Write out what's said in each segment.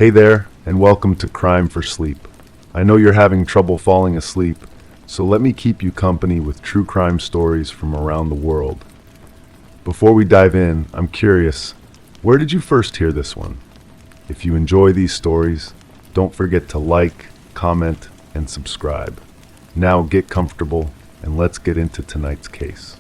Hey there, and welcome to Crime for Sleep. I know you're having trouble falling asleep, so let me keep you company with true crime stories from around the world. Before we dive in, I'm curious, where did you first hear this one? If you enjoy these stories, don't forget to like, comment, and subscribe. Now get comfortable, and let's get into tonight's case.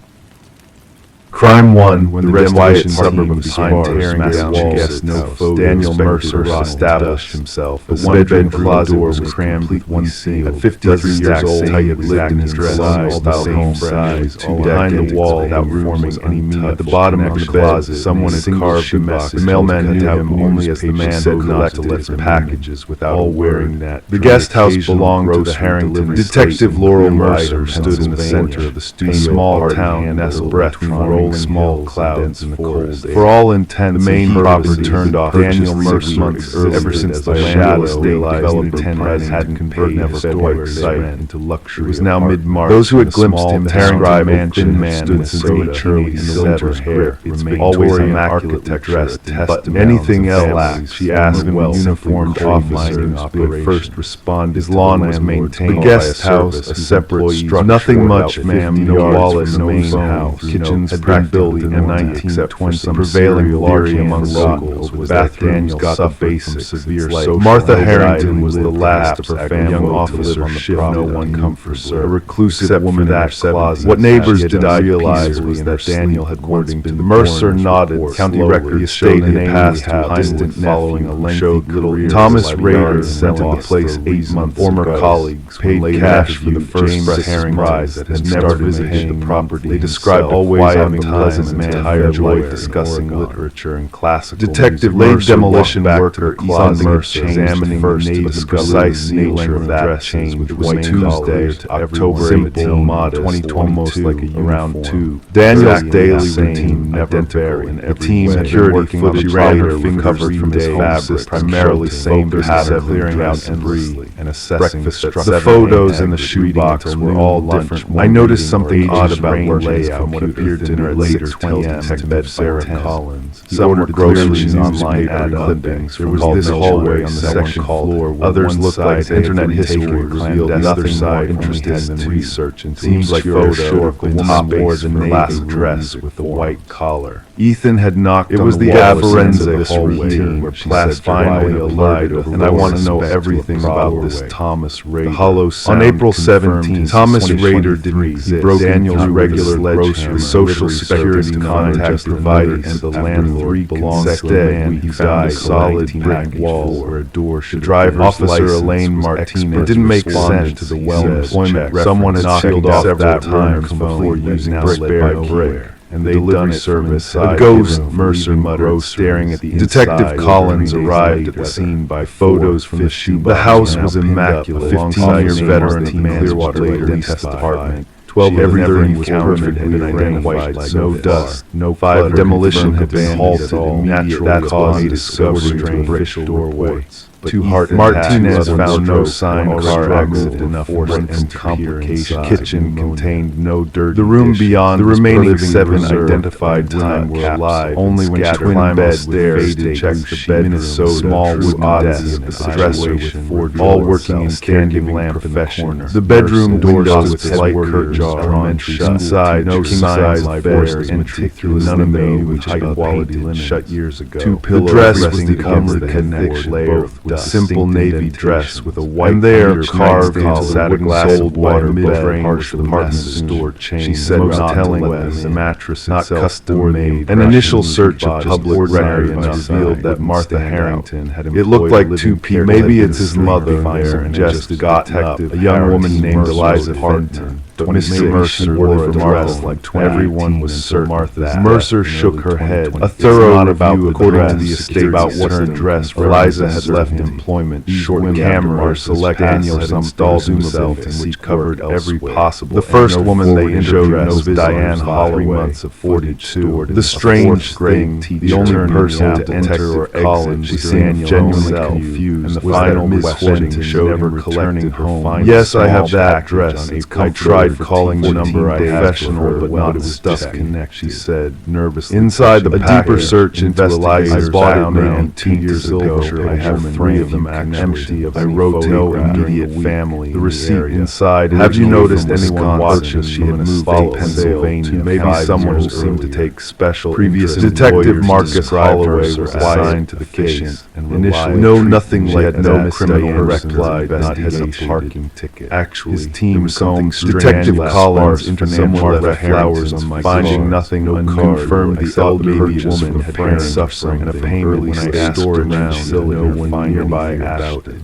Crime 1, when the restoration suburb of behind tearing down guest no foe, Daniel Mercer established himself. The one-bedroom closet was crammed with one scene. At 53 years old, he had lived in his dress-style home size, behind the wall, without forming any meaning. At the bottom of the closet, someone had carved a message. The mailman knew him only as the man who collected his packages without all wearing that. The guest house belonged to the Harrington. Detective Laurel Mercer stood in the center of the studio, a small town nestled between small clouds in the cold air. For all intents, the main property turned off. Daniel Mercer months ever since the landlord developed hadn't converted historic site into luxury. It was now mid-March. Those who had glimpsed him described a thin man stood since in silver hair, always immaculately dressed, but anything else she asked him. Uniformed officers who first responded. His lawn was maintained. The guest house, a separate structure. Nothing much, ma'am. No wallet, no main house. Kitchens had been built in the 1920s. Prevailing theory among locals was that Daniel got the basics severe social. Martha Harrington was the last of her family. Young officer on the shift, no one comforts her. A reclusive woman in that closet. What neighbors did I realize was that Daniel had once been Mercer nodded. County records showed the past distant following a lengthy career. Thomas Rader sent to the place 8 months. Former colleagues paid cash for the first Harrington prize that had never visited the property. They described always on pleasant entire life discussing literature and classical Detective laid demolition worker Ethan Mercer examining first the precise nature of that change, which was Tuesday to October 18, 2020, almost like a around 2. Daniel's daily routine never varied. The team security footage ran her finger covered from his fabric, primarily same pattern, clearing out debris and assessing the photos in the shoebox were all different. I noticed something odd about where layout what appeared to me later tell Detective Sarah Collins. Some were groceries, online ad clippings. There was this hallway on the second floor. Others looked like internet history revealed nothing more interesting than research. And seems like photo of the woman wore the last dress with the white collar. Ethan had knocked. It was the forensic routine where Platt finally applied, and I want to know everything about this Thomas Rader. The hollow sound on April 17, Thomas Rader didn't exist. Broke Daniel's regular grocery, social security contact provided, and the landlord belonged to the man who found a solid brick wall where a door should. Driver Officer Elaine Martinez. It didn't make sense to the well-employment. Someone had sealed off several times before using brick by brick. And they'd done it service. A ghost, Mercer muttered, staring at the inside. Detective Collins arrived at the scene by photos from the shoebox. The house was immaculate. 15-year veteran of Clearwater Police Department. 12 everything was perfectly identified, no dust, no fire. Demolition had been halted immediately. That caused discovery to official doorway. Martinez found no sign of car accident enough and complication. Kitchen contained no dirt. The room beyond the remaining 7 identified time were alive. Only when twin bed stairs to check the bed, Minnesota, small wooden desk, the dresser with 4 all working in caregiving lamp profession. The bedroom doors with slight curtains drawn shut. Inside, no signs of forced entry. None of them with high quality linen shut years ago. 2 pillows. The dress was the covered connection layer. Simple navy dress with a white there carved into the wooden sold water mid-range department store chain. She said not telling the mattress not custom made. An initial search of public records revealed that Martha Harrington had employed. It looked like 2 people. Maybe it's his mother there and just gotten up. A young woman named Eliza Fenton. Mr. Mercer wore a dress like 20. Everyone was certain Martha. Mercer shook her head. A thorough review according to the estate about what her dress. Eliza had left employment. Short camera select Daniel had installed himself in which covered every possible. The first woman they introduced was Diane Holloway, 42. The strange thing, the only person to enter or exit, she seemed genuinely confused. And the final misfortune showed never collecting home. Yes, I have that dress. I tried tried calling the number I had professional, but not stuff connect, she said nervously. Inside the deeper search into Eliza's background 2 years ago, I have 3 of them empty. I wrote no immediate family. The receipt inside. Have you noticed anyone watching? She had moved to Pennsylvania. Maybe someone who seemed to take special previous Detective Marcus Holloway was assigned to the case. Initially, no, nothing like no criminal replied, not his parking ticket. Actually, his team combed Detective Collins into someone left flowers on my finding nothing unconfirmed. The thought maybe a woman had been suffering and a pain when I asked around, no one nearby about it.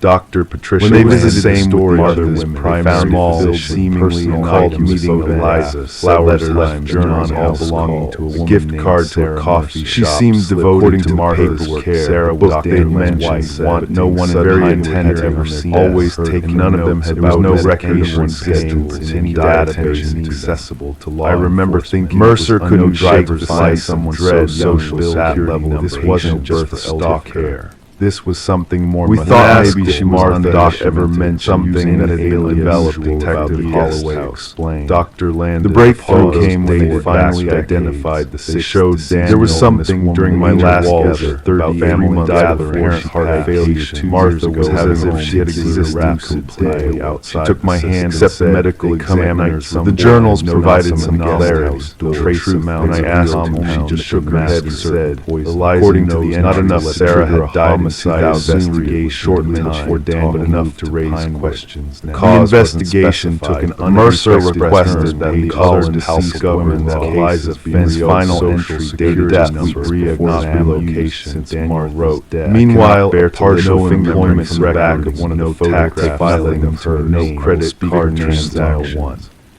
Dr. Patricia, when they visited the same mother women, they found small, seemingly called meeting Eliza, flowers left journals all belonging to a woman, gift card to a coffee shop. She seemed devoted to Martha's care. Sarah was Dr. mentioned, no one very attentive or seen, always taking. None of them had no recognition schedules in any database accessible to law. I remember thinking Mercer couldn't driver's find someone's social level. This wasn't just a stock hair. This was something more. We thought maybe she Martha ever meant something that had been enveloped. Detective Holloway explained. Dr. Land. The breakthrough came when they finally identified the sick. They showed Dan there was something during my last gather about family died of parent heart failure 2 Martha was as if she had existed completely outside. She took my hand except the medical examiner. The journals provided some clarity. Trace amount. I asked him. She just shook her head and said, "According to the not enough. Sarah had died." Investigation shortly before Dan, but enough to raise questions. The investigation took an Mercer requested that the other deceased government that Eliza Fenn's final entry dated death re-examine location since Martha wrote. Meanwhile, a partial fingerprint from the back of one of the photographs filing of her no credit card transaction.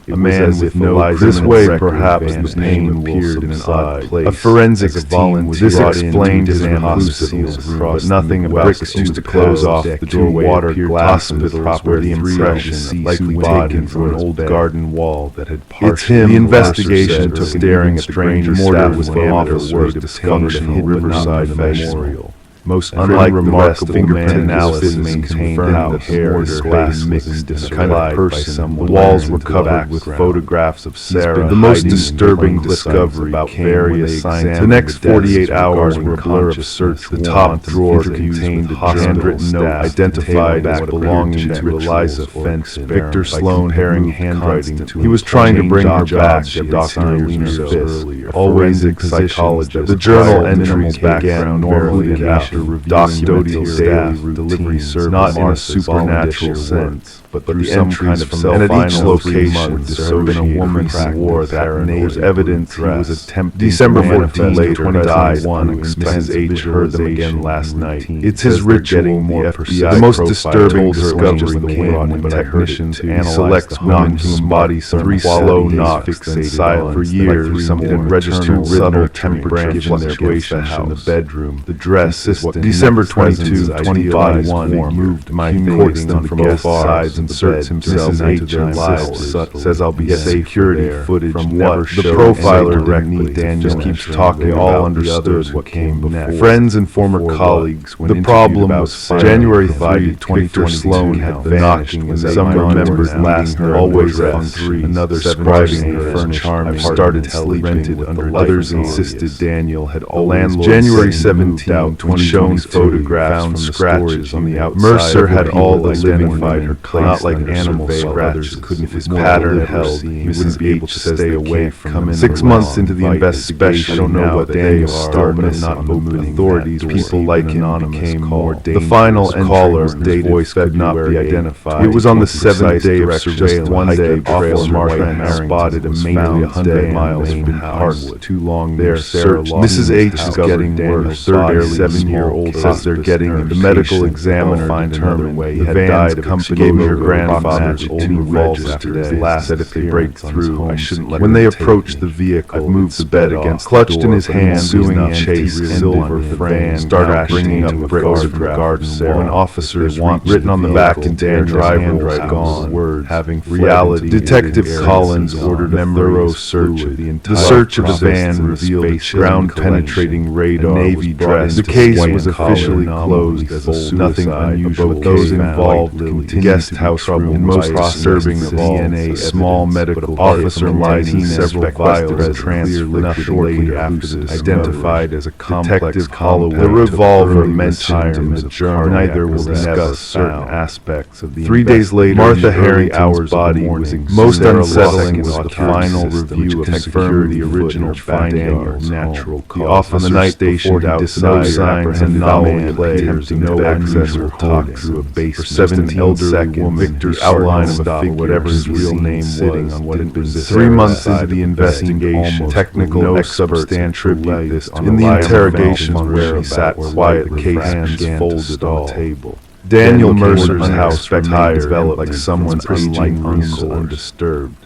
A man with no this way perhaps the pain appeared in an odd place. A forensics team was this explained his hospitals, but nothing about bricks used to close off the doorway water hospitals where the impression likely taken from an old garden wall that had partially. It's him. The investigation took staring at strange mortar was amateur work discovered in a Riverside memorial. Most unlike remarkable fingerprint analysis maintained that hair is glass mixed in a kind of person. The walls were covered with photographs of Sarah. The most disturbing discovery about various signs. The next 48 hours were a blur of search. The top drawer contained a handwritten note identified as belonging to Eliza Fentz. Victor Sloan herring handwriting to. He was trying to bring her back to Dr. Lena's earlier. Always a psychologist. The journal entries began normally and after Doc Dodie's daily delivery service, not in a supernatural sense, but through some kind of self. And at each location, there had been a woman who wore that name. Was evidence he was attempting. December 14th, later died. Mrs. H heard them again last night. It's his ritual. More the most disturbing discovery came when technicians selects non-human bodies 3 slow knocks and silent. For years, something had registered subtle temperature fluctuations in the bedroom. The dress assistant. December 22, 2021, moved my courting from both sides and inserts himself into their lives. Says I'll be security footage from what the profiler directly. Daniel just keeps talking. All understood what came before. Friends and former colleagues. The problem was January 3, 2022. Sloan had the knocking and some members last night always on 3. Another scribing her furnished. I started sleeping under others insisted Daniel had all landlord. January 17, 20 photographs found scratches on the outside. Mercer had all the identified her place, not like animal scratches. Couldn't if his pattern held, he wouldn't be able to stay away from it. 6 months into the investigation, I don't know what Daniel started not opening. Authorities, people like him became more dangerous. The final caller, his voice could not be identified. It was on the 7th day of surveillance. One day, Officer Martin spotted immediately 100 miles from Hardwood. Too long there, search. Mrs. H is getting worse. 37-year-old says they're getting him. The medical examiner determined the van died of company gave me her grandfather's old register. Last said if they break through, I shouldn't let. When they approached the vehicle, I moved the bed against, clutched in his hand, suing and chase silver van, started bringing up bricks of garden wall. When officers want written on the back and Dan driver gone, words having reality. Detective Collins ordered a thorough search of the entire. The search entered a van revealed its ground-penetrating radar Navy dress. The case was officially closed as a suicide. Nothing unusual. Those involved the guest house room, and most disturbing of all, a small medical officer lighting several vials of transfer shortly after this identified as a complex Holloway. The revolver mentioned in the journal. Neither will discuss certain aspects of the 3 days later, Martha Harrington's body was most unsettling was the final review of confirmed the original finding of natural cause. On the night stationed outside, signs and novel players, no access or talk through a base for 17 seconds. Victor's outline of a figure, whatever his real name was, on what had been 3 months into the investigation. Technical substantial this in the interrogation where he sat quiet, case hands folded on the table. Daniel Mercer's house retired like someone's aging uncle undisturbed.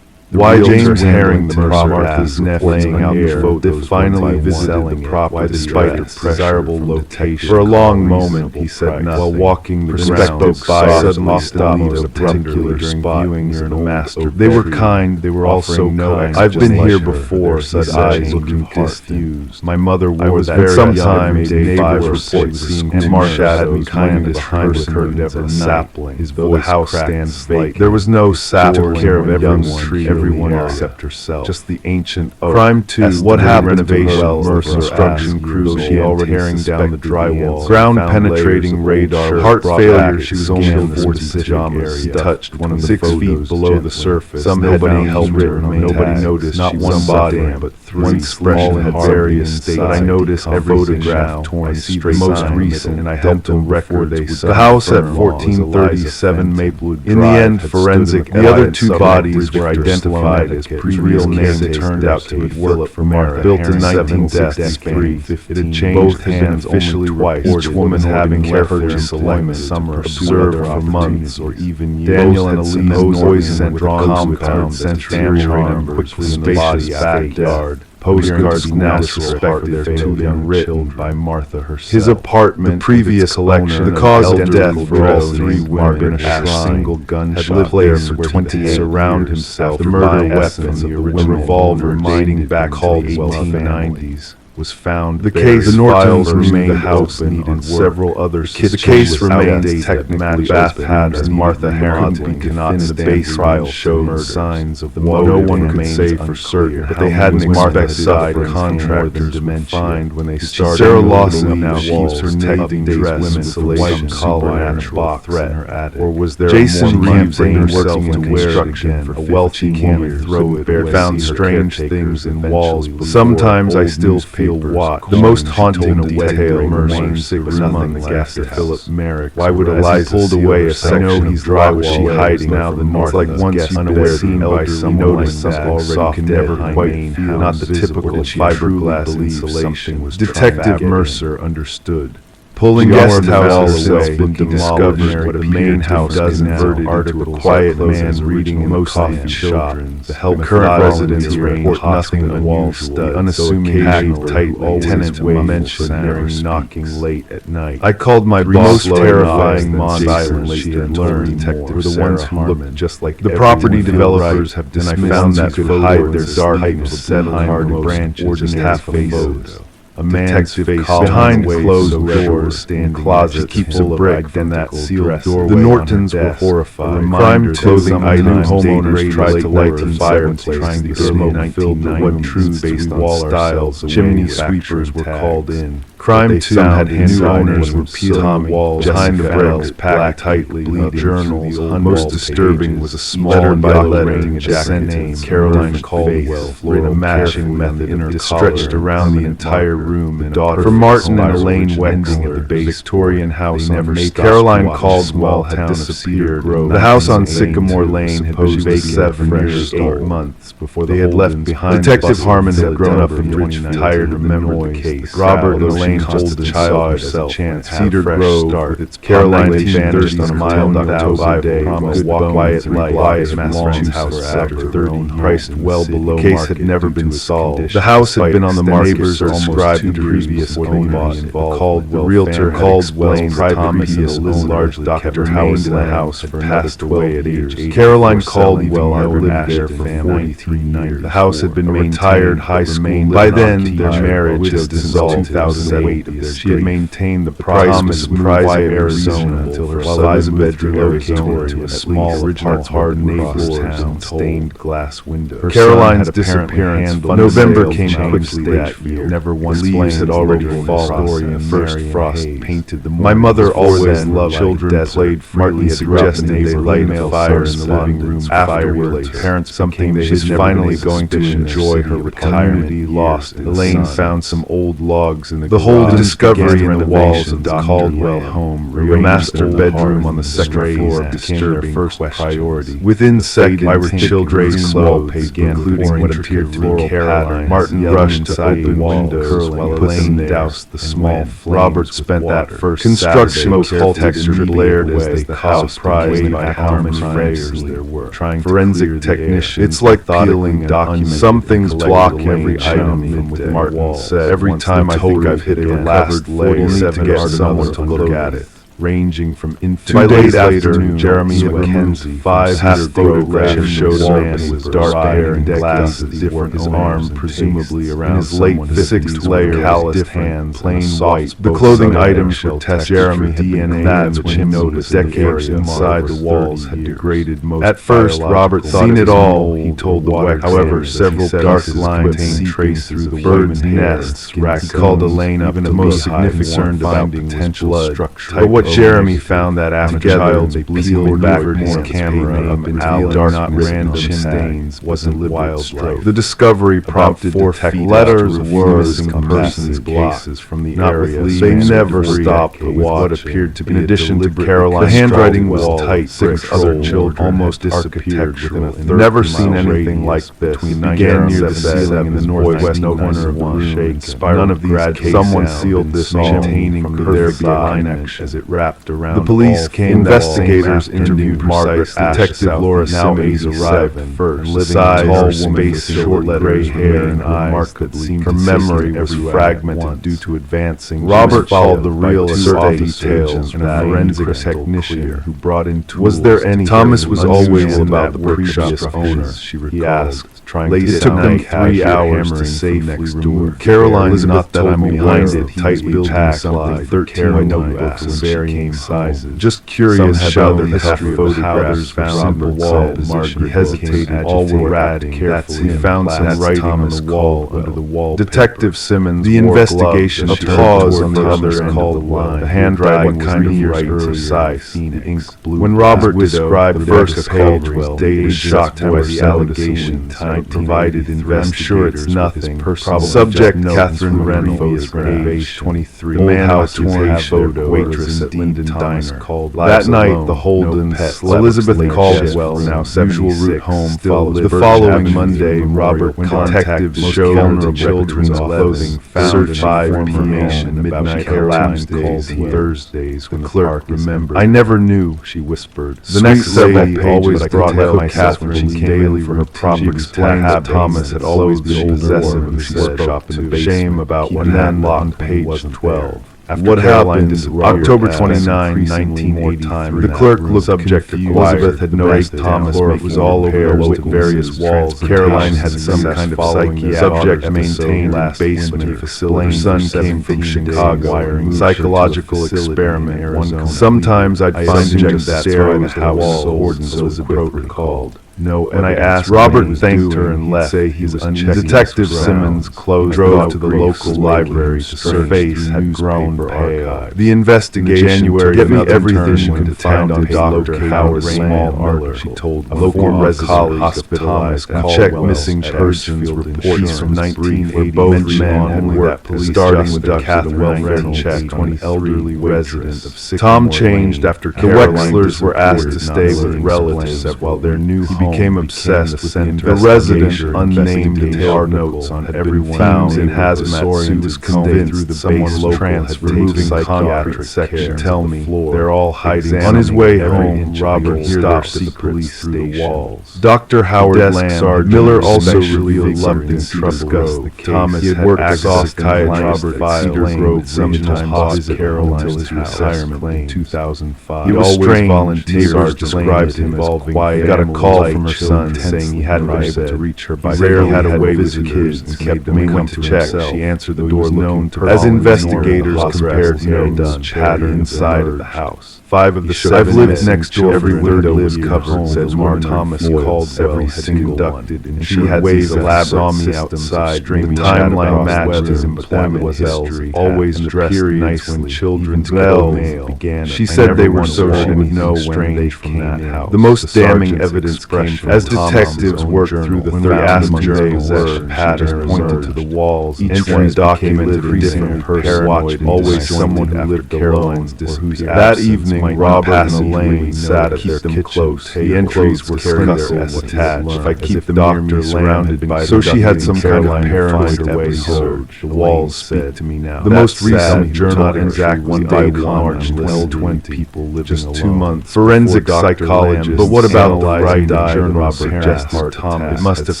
Why James Harrington, Martha's nephew, laying out the photos, finally visited the property despite the desirable location. For a long moment, he said nothing. While walking the ground, suddenly stopped abruptly during viewing near the master. They were kind. They were also kind. I've been here before, said eyes looking confused. My mother wore that. And sometimes neighbors reported seeing Mark shadows kind of behind the curtains of a sapling. His voice the house stands vacant. There was no sapling. Took care of everyone. Everyone except herself. Just the ancient oak. Crime 2. What happened to Mercer construction crew? She already tearing down the drywall. Ground penetrating radar. Heart failure. She was only in the pajamas. Touched one of the 6 feet below the surface. Nobody helped her. Nobody noticed. Not one body, but 3 small and various states. I noticed every photograph torn. I see the most recent, and I helped them record the house at 1437 Maplewood Drive. In the end, forensic. The other 2 bodies were identified as real names. Turned out to be Philip Merrick, built in 1963. It had changed hands officially twice. Each woman having carefully selected summer observed for months or even years. Daniel and Elise poison with compound century quickly in the body's backyard. Postcards now suspected to them written by Martha herself. His apartment, the previous collection, the cause of death for all 3 women, a single gunshot, had lived there for 20 years. Surround himself, the murder weapons of the revolver dating back to the 1890s. Was found. The case, the Nortons remained the house needed several others. The case remains technically bath as Martha Harrington cannot in the base trial showed signs of the motive. No one could say for certain, but they hadn't expected other contractors to find when they started. Sarah Lawson now keeps her knitting dress with the white collar and a box in her attic. Or was there Jason Reeves working in construction for a wealthy woman throw it bare found strange things in walls. Sometimes I still watch. The most haunting detail remains among the guests of Philip Merrick. Why would Eliza pulled away a section of drywall? She hiding now the north like once unaware seen by someone like that already can never quite feel not the typical fiberglass insulation. Detective Mercer understood. Pulling guest house away, discovered what a main house converted into a quiet man reading most coffee shop. The current residents report nothing unusual. Unassuming haggard tight tenant mentioned knocking late at night. I called my most terrifying monsters she had learned were the ones who looked just like the property developers have dismissed. I found that could hide their dark settled branches or just half a photo. A man's face behind closed doors and closet keeps a brick from that sealed doorway. The Nortons were horrified. Crime clothing item homeowners tried to light the fireplace, trying to smoke filled the wood truths based on styles. Chimney sweepers were called in. Crime 2 had new owners were peeling walls behind the bricks, packed tightly, journals. Most disturbing was a small lettering jacket name, Caroline Caldwell, in a matching method it stretched around the entire room. The daughter from Martin and Elaine Wexler, at the Victorian house never made. Caroline Caldwell had disappeared. The house on Sycamore Lane had been vacant 7 years, 8 months before they had left behind. Detective Harmon had grown up in rich, tired of remembering the case. Robert and Elaine strange just a child herself. Cedar Grove start. It's Caroline vanished on a mild October day. Promised quiet life as Massachusetts after 30 years. Priced well below market. The case had never been solved. The house had been on the market for almost 2 previous owners. The realtor called Wells Thomas, a large doctor house in the house for passed away at age 8. Caroline called Wells lived there for 43 years. The house had been retired high school. By then, their marriage had dissolved in 2008. She had maintained the promise of quiet Arizona until her son's bedroom relocated to a small, original, hard neighborhood stained glass windows. Caroline's disappearance. November came quickly that year. Never once leaves had already fallen. First frost painted the morning. My mother always loved children. Played freely. Suggested they light a fire in the living room. Afterwards, parents something they was finally going to enjoy her retirement. Lost. Elaine found some old logs in the whole discovery in the walls of the Caldwell home. A master bedroom on the second floor became their first priority. Within seconds, my children's wallpaper, including what appeared to be Caroline. Martin rushed to open windows while Elaine doused the small flame. Robert spent that first construction architecture blared as they house prized by how many frayers there were. Forensic technician. It's like peeling documents. Some things block every item. Martin said, every time I think I've hit the last layer, to get someone to look at it. Ranging from infant. 2 days later, Jeremy had removed 5 half-photographs showed a man with dark hair and glasses, different his arm presumably around his late 6th layer, calloused hand, plain white. The clothing items were tested Jeremy for DNA. That's when he noticed decades inside the walls had degraded most. At first, Robert thought seen it all. He told the wife. However, several dark lines traced through the birds' nests. He called Elaine up, the most significant about potential structure. But what Jeremy found that after child's peeled back his camera up into dark random stains wasn't wildlife. The discovery prompted detectives letters were missing persons cases from the area. They never stopped to watch what appeared to be. In addition to Caroline, the handwriting was tight. 6 other children almost disappeared within a 30-mile never seen anything like this. Began near the ceiling in the northwest corner of the room. None of these cases. Someone sealed this maintaining the thereby as it wrapped around. The police came. Investigators interviewed Margaret. Detective Laura Simmons arrived first. Living tall woman with short gray hair and eyes that seemed her memory was fragmented due to advancing. Robert followed the real certain details and a forensic technician who brought in tools. Was there any? Thomas was always about the previous owner. He asked. It took them 3 hours to safely remove. Caroline is not that I'm behind it. Tightly packed something 13 notebooks in varying sizes. Just curious how the history of photographs found on the wall. Margaret hesitated. All were wrapped carefully. He found some writing on the wall under the wall. Detective Simmons. The investigation. A pause on the other end of the line. The handwriting was kind of precise. Ink blue. When Robert described the first page was dated, shocked by the allegation. Provided investigators. I'm sure it's nothing. Subject Catherine Reynolds, age 23. The man house photo waitress at Linden Diner. That night, the Holdens slept. Elizabeth Caldwell, now 76, home followed. The following Monday, Robert contacted showed vulnerable children's clothing found 5 information midnight collapse days. Thursdays, the clerk remembered. I never knew, she whispered. The next several pages always brought my Catherine daily from her proper explained that Thomas had always been possessive of his workshop and shame about what happened on page 12. What happened October 29, 1983. The clerk looked subject to Elizabeth had noticed Thomas was all over the various walls. Caroline had some kind of psychiatric subject maintained in basement facility. Her son came from Chicago. Psychological experiment. Sometimes I'd find him just staring at the wall. Elizabeth recalled. No, and I asked. Robert thanked her and left. Detective Simmons drove to the local library. Her face had grown pale. The investigation to get me everything she could find on Dr. Howard Miller. She told a local resident hospitalized and checked missing persons reports from 1980. Both men had worked starting with Catherine Reynolds, checked on an elderly resident of 6. Tom changed after the Wexlers were asked to stay with relatives while their new home became obsessed with the resident unnamed detailed notes on everyone found in hazmat suit was convinced someone local had removing psychiatric section. Tell me, they're all hiding. On his way home, Robert stopped at the police through the walls. Dr. Howard Lamb, Miller also revealed something troubled. Thomas had worked as a psychiatrist at Cedar Grove Regional Hospital until his retirement in 2005. He always volunteered, described him as quiet. Got a call from her son saying he hadn't been able to reach her by rarely had a way with kids and kept them coming to check. She answered the door known to her. As investigators compared notes pattern inside of the house. 5 of the 7 I've lived next door. Every window was covered, says Martin Thomas Caldwell had conducted, and she had ways elaborate me outside. The timeline matched his employment history, always dressed nicely when children's bells began. She said they were so she would know when they came in. The most damning evidence came from as detectives worked through the 30 possession patterns pointed to the walls. Each one documented a different person, always someone who lived alone, or whose that evening Robert and Elaine sat at their kitchen. The entries were carefully attached. If I keep the doctor surrounded by so she had some kind of paranoid episode. The walls speak to me now. The most recent journal exact one day March 2020 people living just 2 months. Forensic psychologist. But what about the right journal? Robert Jester Thomas. It must have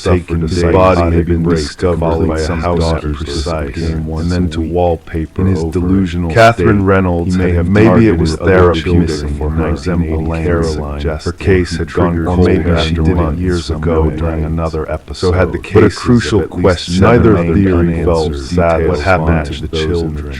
taken his body had been discovered by a house precise, and then to wallpaper in his delusional. Catherine Reynolds maybe it was therapy missing for her resembled Caroline. Her case had gone cold, maybe she did it years ago during another episode. So had the case. But a crucial question. Neither theory felt sad. What happened to the children?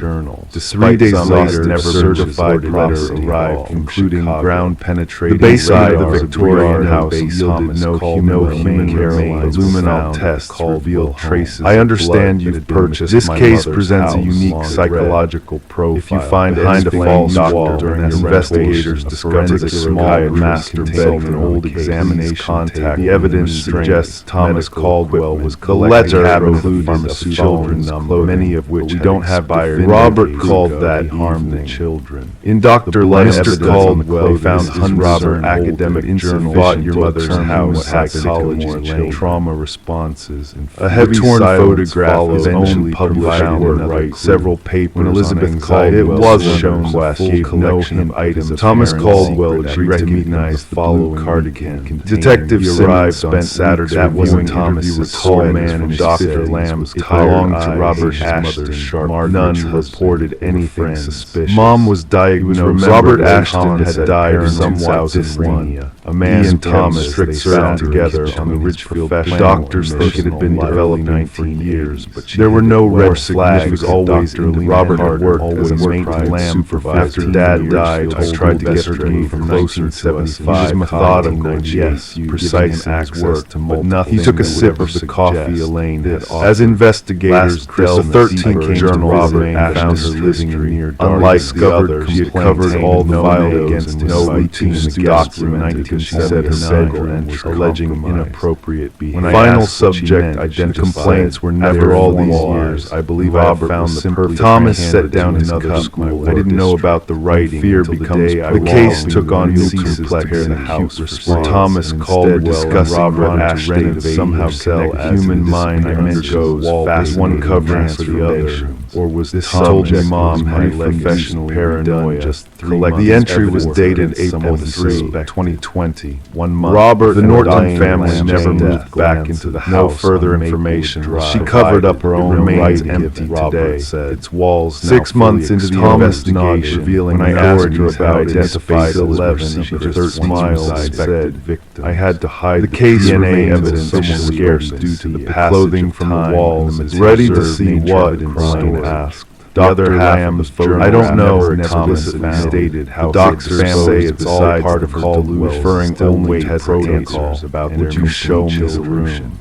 Just 3 days later, never certified letter arrived, including ground penetrating. The base side of the Victorian house yielded no human remains. Luminol tests revealed traces. I understand you've purchased. This case presents a unique psychological profile. If you find behind a false wall during your investigators discovered a small master bedroom an old examination contact. The evidence suggests Thomas Caldwell was collecting included of children's clothing, many of which we don't have buyers. Robert called that harming children. In Dr. Lester Caldwell found hundreds of academic journals. Bought your mother's house, psychology, trauma responses. A heavy torn photograph eventually published in several papers. When Elizabeth Caldwell was shown the full collection of items. Thomas Caldwell recognized the blue cardigan. Detectives arrived on Saturday. That wasn't Thomas. A tall man in Dr. Lamb's belonged to Robert Ashton. None reported anything suspicious. Mom was diagnosed. Robert Ashton had died in 2001. A man and Thomas sat together on the Ridgefield. The doctors think it had been developing for years, but there were no red flags. Always Robert had worked as a maintenance supervisor. After Dad died, I tried to get her to move closer to us. He was methodical, yes, precise in his work, but nothing. He took a sip of the coffee Elaine had offered. As investigators delved, the 13th journal Robert found her living near. Unlike the others, she had covered all the violence against no routine document. She said her bedroom was alleging inappropriate behavior. Final subject identified. Complaints were never all these years. I believe I found the perfect. Thomas set down his cup. I didn't know about the writing. Fear becomes the case took on new complex in the house where Thomas Caldwell discussing Robert Ashton somehow connect the human mind undergoes fast one covering for the other. Or was this told me Mom had professional paranoia just collect. The entry was dated April 3, 2020. 1 month. Robert, the Norton family never moved back into the house. No further information. She covered up her own remains empty today. Its walls 6 months into the investigation, revealing when I asked her about identified 11 of her 13 suspected victims. I had to hide the case DNA evidence was scarce due to the clothing from the walls. Ready to see what? Crime asked. Dr. Lamb's journal. I don't know if explicitly stated how doctors say it's all part of her delusion, referring only to protocols about would you show me the room.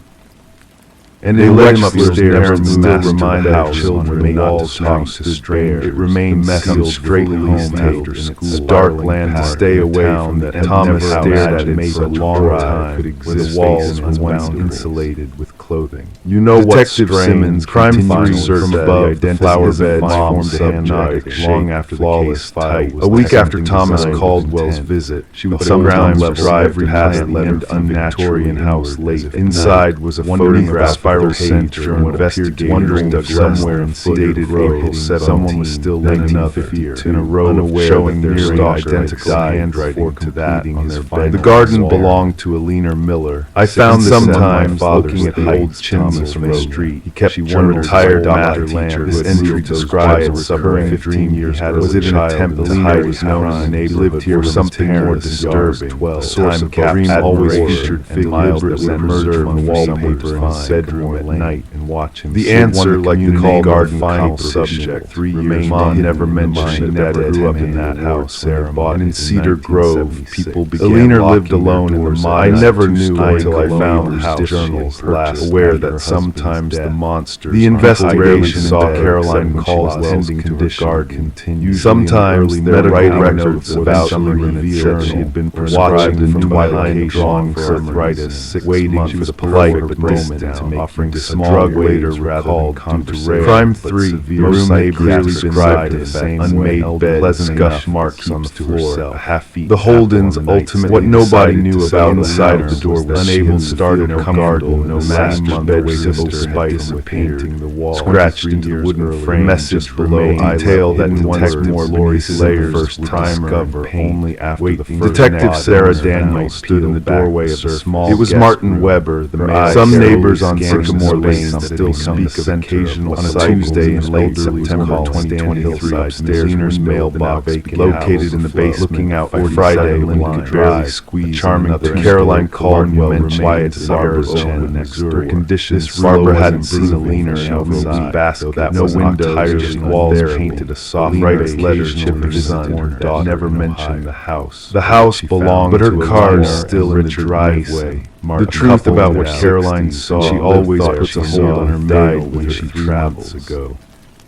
And they led him upstairs and still remind our children not to talk to despair. It remained sealed straight home after school. A dark land to stay away from that Thomas stared at it for a long time, where the walls were once insulated with clothing. You know Detective what Simmons crime continues finds from the above identity the flower of the beds mom's formed a hypnotic hypnotic long shape, after the flawless case file tight. was A week after designed Thomas with Caldwell's intent. visit, she would Sometimes sometimes level drive every past plant the letter empty Victorian house late. if Inside was a wondering photograph about spiral of her center center and what investigators wondering dug somewhere in dated April 17, someone was still in another in a row showing nearly identical handwriting to that on their bed. The garden belonged to Alina Miller. I found sometimes looking at the old chimneys from the street. He kept wondering tired Dr. Lamb. This entry describes a recurring 15 years had was it an attempt to hide was known in the neighborhood lived here something more disturbing. A source of dream always featured figures that would emerge from wallpaper in his bedroom at night and watch him. The answer, like the call garden final subject, 3 years Mom never mentioned she never grew up in that house. Sarah bought and in Cedar Grove, people began Alina lived alone in the mine. I never knew until I found the house journals last, aware that sometimes the monsters. The investigation saw Caroline Caldwell's tending to her garden. Sometimes their writing records about revealed that she had been prescribed in twilight drawing for arthritis, waiting for the polite moment to make offering small drug waiter rather than due to rare. Crime 3, the room may clearly described as unmade bed, pleasant gush marks on the floor, half-feet. The Holdens ultimately what nobody knew about inside of the door was unable to start in her garden. No master bedroom spice of painting the wall, scratched into the wooden frame. Message below detail that detective more Lori Slayer's first time discover only after the first. Detective Sarah Daniels stood in the doorway of the small. It was Martin Weber, the man. Some neighbors on Sycamore Lane still speak of occasional on a Tuesday in late September 2023 upstairs Leaner's mailbox located in the basement, looking out for Friday when he could barely squeeze charming to Caroline Caldwell quiet to Barbara's Chen next door. Conditions Barbara hadn't seen a leaner outside, basket, that no windows, walls painted a soft bright letter chipping sun. Her daughter never mentioned the house. The house belonged, but her car is still in the driveway. The truth about what Caroline saw, she always puts a hold on her maid when she travels ago.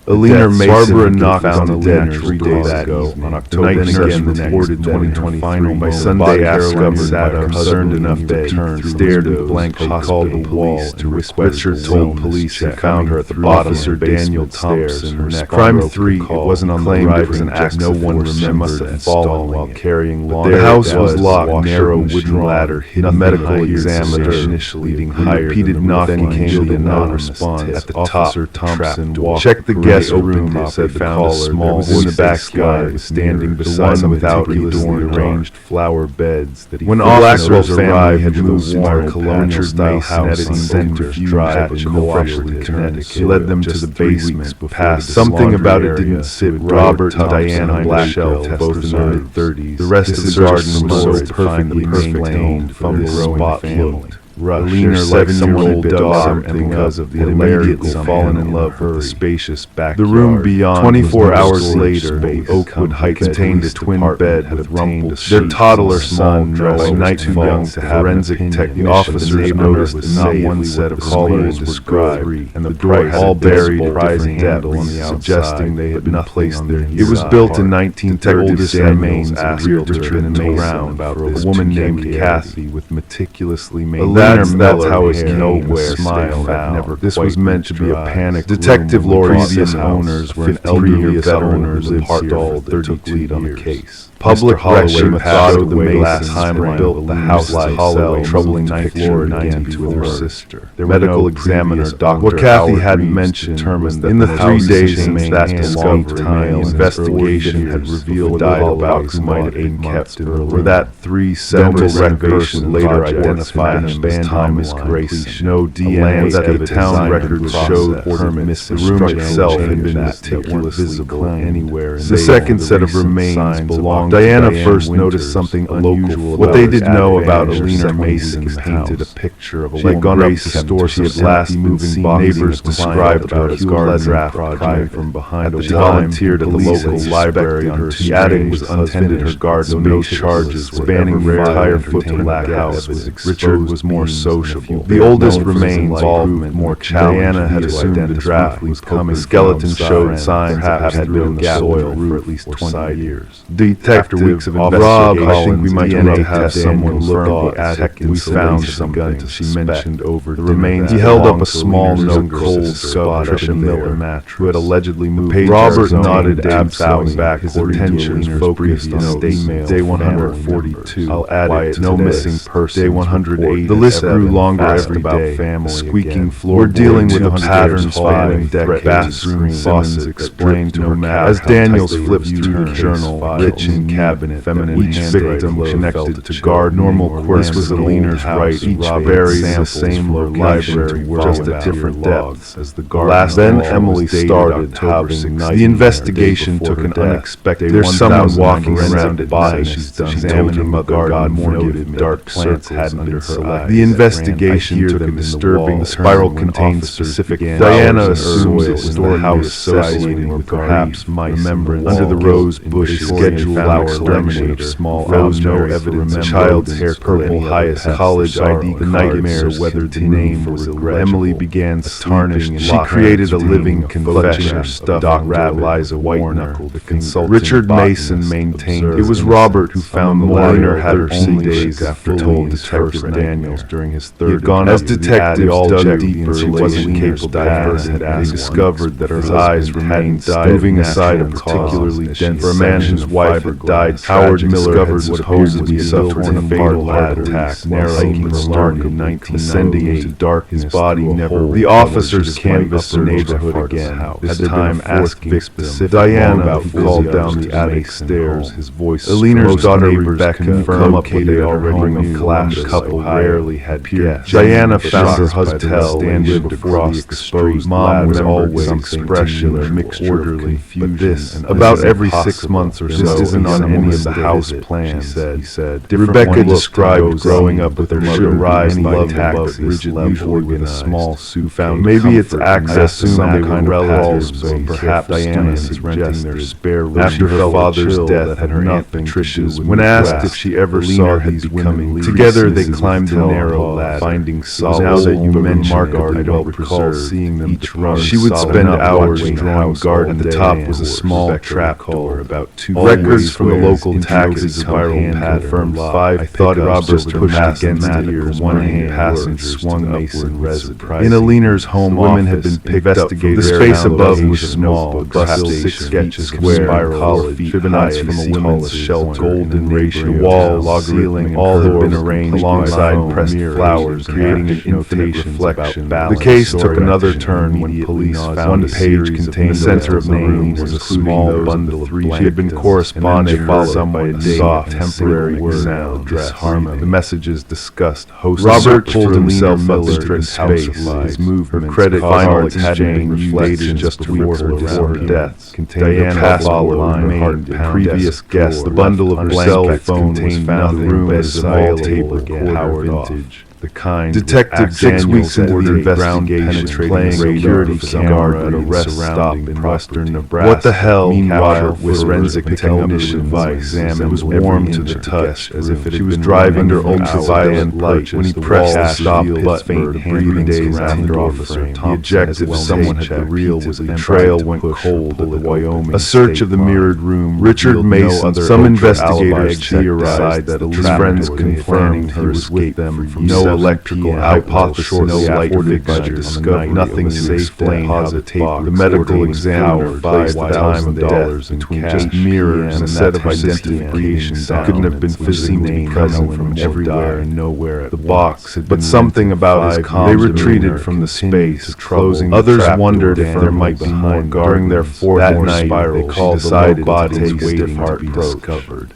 Alina Barbara knocked on the dinner 3 days ago on October again reported 2020 by Sunday Caroline sat concerned enough bed, stared at the blank called the wall to whisper. Richard told police he found her at the bottom of the Daniel Thompson. Her neck. Crime 3, it wasn't on the rise, it was an act no one remembers had fallen while carrying laundry. The house was locked, narrow wooden ladder, hidden. A medical examiner initially leading higher. Repeated knocking came to non-response. At the top, Thompson checked the guest room. They said they found a small in the backyard standing beside the without adorned arranged flower beds. That when officers arrived, had moved to our colonial-style house on Center's Drive in Milford, Connecticut. He led them to the basement, past something about it didn't sit. Robert and Diana Blackwell, both in their 30s. The rest of the garden was so perfectly maintained from the spot looked. Alina, 7-year-old daughter, and because of the immediate fallen in love with the spacious backyard. The room beyond 24 hours later, Oakwood Heights contained a twin bed with rumpled sheets. Their toddler son, dressed night too young to have forensic technique. Officers noticed that not one set of collars described, and the door all buried prize handle on the outside, suggesting they had been placed there. It was built in 1930. Oldest remains asked realtor and around about a woman named Kathy with meticulously made. That's how his nowhere smile never. This was meant to be a panic. Detective Lori's previous owners were an elderly veteran who lived here for 32 years on the case. Public Holloway methodically last time built the house Holloway, troubling ninth floor again to her sister. Their medical examiner, Dr. What Kathy hadn't mentioned determined that in the 3 days since that discovery, investigation had revealed about who might have been kept for that 3 separate renovations later identified him as Thomas Grayson. No DNA that the town records showed Herman missing. The room itself had been meticulously visible anywhere. The second set of remains belonged. Diana first noticed something unusual. What they did know about Alina Mason painted a picture of a lake on the store she had last moving neighbors described her as garden draft project from behind. She volunteered at the local library on Tuesday. Attic was untended her garden, no charges spanning the entire footprint of the house. Richard was more sociable. The oldest remains proved more challenging. Diana had assumed the draft was coming. The skeleton showed signs of having been in the soil for at least 20 years. Detective After weeks of investigation, I think we might need to have someone look at the attic. We found something she mentioned over the remains. He held up a small note cold spot Patricia Miller, who had allegedly moved. Robert nodded absently back, his attention focused on day 142. I'll add it. No missing person. Day 108. The list grew longer every day. Family, squeaking floor. We're dealing with a pattern spanning decades. Bathroom faucet explained to her as Daniels flipped through the journal, kitchen cabinet, feminine each victim connected to guard normal quirks. This was a leaner's right. Each varies the same library, just at different depths. As the last, then Emily started having the investigation took an unexpected. There's someone walking around at night. She's told her mother God noted dark plants hadn't under her eyes. The investigation took a disturbing. The spiral contained specific. Diana assumes it's the house associated with perhaps mice. Remembrance under the rose bush. Scheduled our exterminate of small rose. No evidence. Child's hair, purple highest college ID. The nightmare whether the name was Emily began tarnishing. She created a living confession. Dr. Eliza White-Knuckle, the consultant. Richard Mason maintained it was Robert who found the liner had her 6 days after told Detective Daniels during his third. As detective dug deeper, she wasn't capable of they discovered that her eyes remained moving aside a particularly dense for a man whose wife had died. Howard Miller had supposedly suffered a fatal heart attack, narrowing the stark of 1990 into darkness. His body never. The officers canvassed the neighborhood again. This time asking specific. Diana, who called down the attic stairs, his voice. Eleanor's daughter Rebecca confirmed what they already knew. The couple rarely had guessed. Diana found her husband standing across the street. Mom was always expressionless, mixed orderly, but this about every 6 months or so. This isn't on any of the house plans, he said. Rebecca described growing up with her mother rise by taxi, usually with a small suit. Found maybe it's access to some kind of relatives, or perhaps Diana is renting their spare room after her father's death and her Aunt Patricia's. When asked if she ever saw these women together, they climbed the narrow ladder, finding solace. Now that you mention it, I don't recall seeing them each run. She would spend hours drawing garden. At the top was a small trap door, about 2 records from the local taxi spiral pad confirmed 5. I thought Robert pushed against the ears. One hand passenger swung Mason resin. In Eleanor's home, women had been picked up. The space above was small, perhaps 6 sketches square, college, Fibonacci from a woman's shelter, golden ratio, wall, ceiling, all had been arranged alongside pressed flowers, creating an infinite reflection. The case took another turn when police found one page contained the center of the room was a small bundle of blankets. She had been corresponding with someone, a soft, temporary sound, disharmony. The messages discussed. Robert pulled himself up into space. His movement, her credit cards had been reflected just before her death. Diana passed followed the previous guest. The bundle of blank phone was found in the room as a small table Howard vintage. The kind Detective 6 weeks into the investigation, playing security camera at a rest stop in western Nebraska. What the hell? Meanwhile, forensic technician device it was warm to the touch, as if it was driving under ultraviolet light when he pressed the stop button. Breathing days after officer the objective someone had the reel was the trail went cold at the Wyoming. A search of the mirrored room. Richard Mason. Some investigators theorized that his friends confirmed he was with them from no electrical hypothesis, no light fixture discovered. Nothing safe to positive. The medical examiner placed the time of death between just mirrors and a set of identification couldn't have been physically present from everywhere and nowhere. The box had been something about his calm. They retreated from the space, closing. Others wondered if there might be more during their fourth spiral. They called the low bodies waiting to be discovered.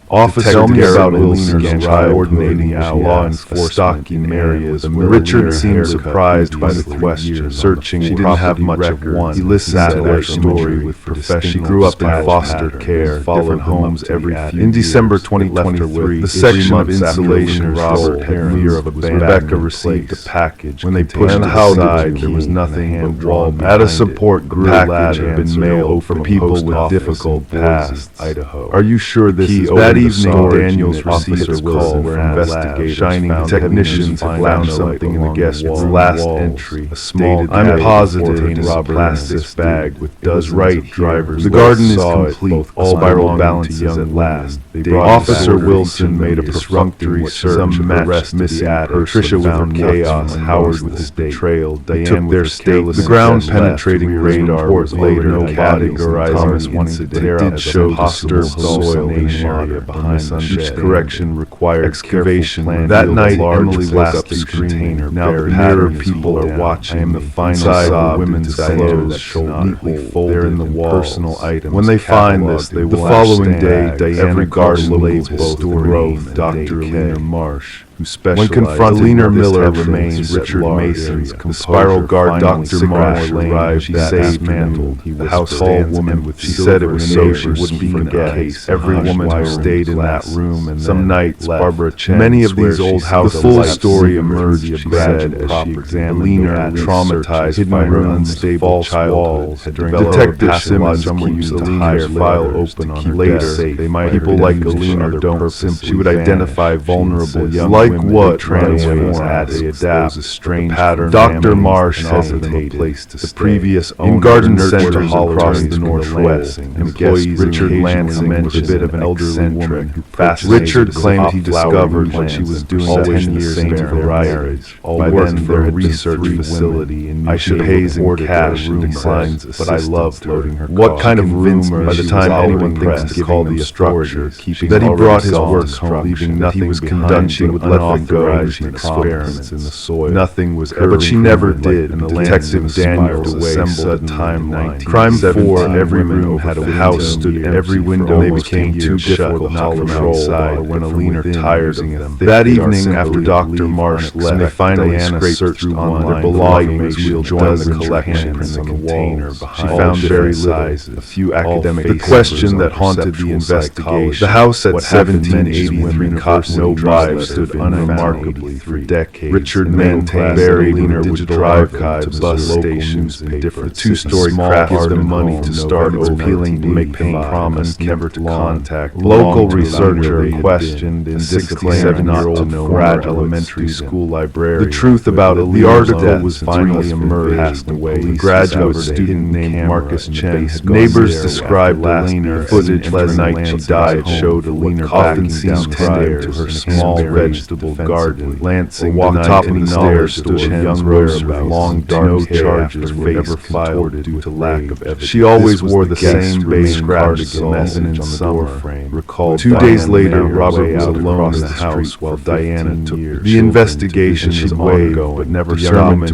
Officer tell me about Eleanor's coordinating law enforcement in areas. Richard seemed surprised by the question. Searching, she didn't have much of one. He listened to their story with professional. She grew up in foster care, followed homes every few. In December 2023, the section of insulation Robert had fear of abandonment. Rebecca received a package. When they pushed it aside, there was nothing but wall. At a support group, package had been mailed for people with difficult pasts. Idaho. Are you sure this is bad? That evening, Daniel's officer called where investigators found technicians had found something in the guest room. Last entry, a small, I'm positive, plastic bag with does right drivers. The garden is complete, all spiral balances at last. Officer Wilson made a perfunctory search of the rest missing Patricia with her chaos, Howard with his betrayal, Diane with their stakes. The ground-penetrating radar was later categorized once it did show disturbed soil in an area behind the shed. Each correction required excavation. That night, Emily woke up the container. Now the mirror people are watching. I am the final side of women's clothes neatly folded in the personal items. When they find this, they will. The following day, Diana garden labels both growth, Dr. Alina Marsh, who specialized. When confronted, Alina Miller remains Richard Mason's spiral guard. Dr. Marsh arrived that dismantled. The house tall woman with she said it was so she wouldn't forget. Every woman who stayed in that room, and some nights Barbara Chen. Many of these old houses. The full story emerged. She said as she examined Alina, traumatized by her unstable childhood. Detective Simmons keeps Alina's file open on her desk. They might people like Alina don't simply. She would identify vulnerable young women. Like what transforms as they adapt a strange pattern. Dr. Marsh hesitated. The previous owner in garden centers across the northwest. Employees Richard Lansing mentioned a bit of an elderly woman who fascinated. Richard claimed he discovered what she was doing always 10 years into their marriage. By then there had research facility in I should pays in cash and declines, but I love floating her. What kind of rumor? By the time anyone thinks to call the structure, that he brought his work home, leaving nothing. He was conducted. She would let them go. Experiments in the soil. Nothing was ever. But she never did. And Detective Daniels assembled a timeline. Crime 4. Every room had a house stood in every window. They became too difficult not from outside. When Alina tired of them. That evening, after Dr. Marsh left, they finally searched through one. Their belongings will join the collection in the container. She found very little. A few academic. The question that haunted the investigation. The house at 1783 Cottonwood Drive stood unremarkably for decades. Richard maintained buried in digital archives, bus stations, and different two-story craft the money to start appealing to make them promise never to contact. Local researcher questioned and 67-year-old former elementary school librarian. The truth about it, the article was finally emerged. Passed away. A graduate student named Marcus Chen. Neighbors described Alina. Footage last night she died showed Alina backing down stairs to her small vegetable garden. Lansing walked top of the stairs stood a young rose with long dark hair. Charges were ever filed due to lack of evidence. She always wore the same beige cardigan as in summer. Recalled 2 days later, Robert was alone in the house while Diana took the investigation was ongoing, but never stopped.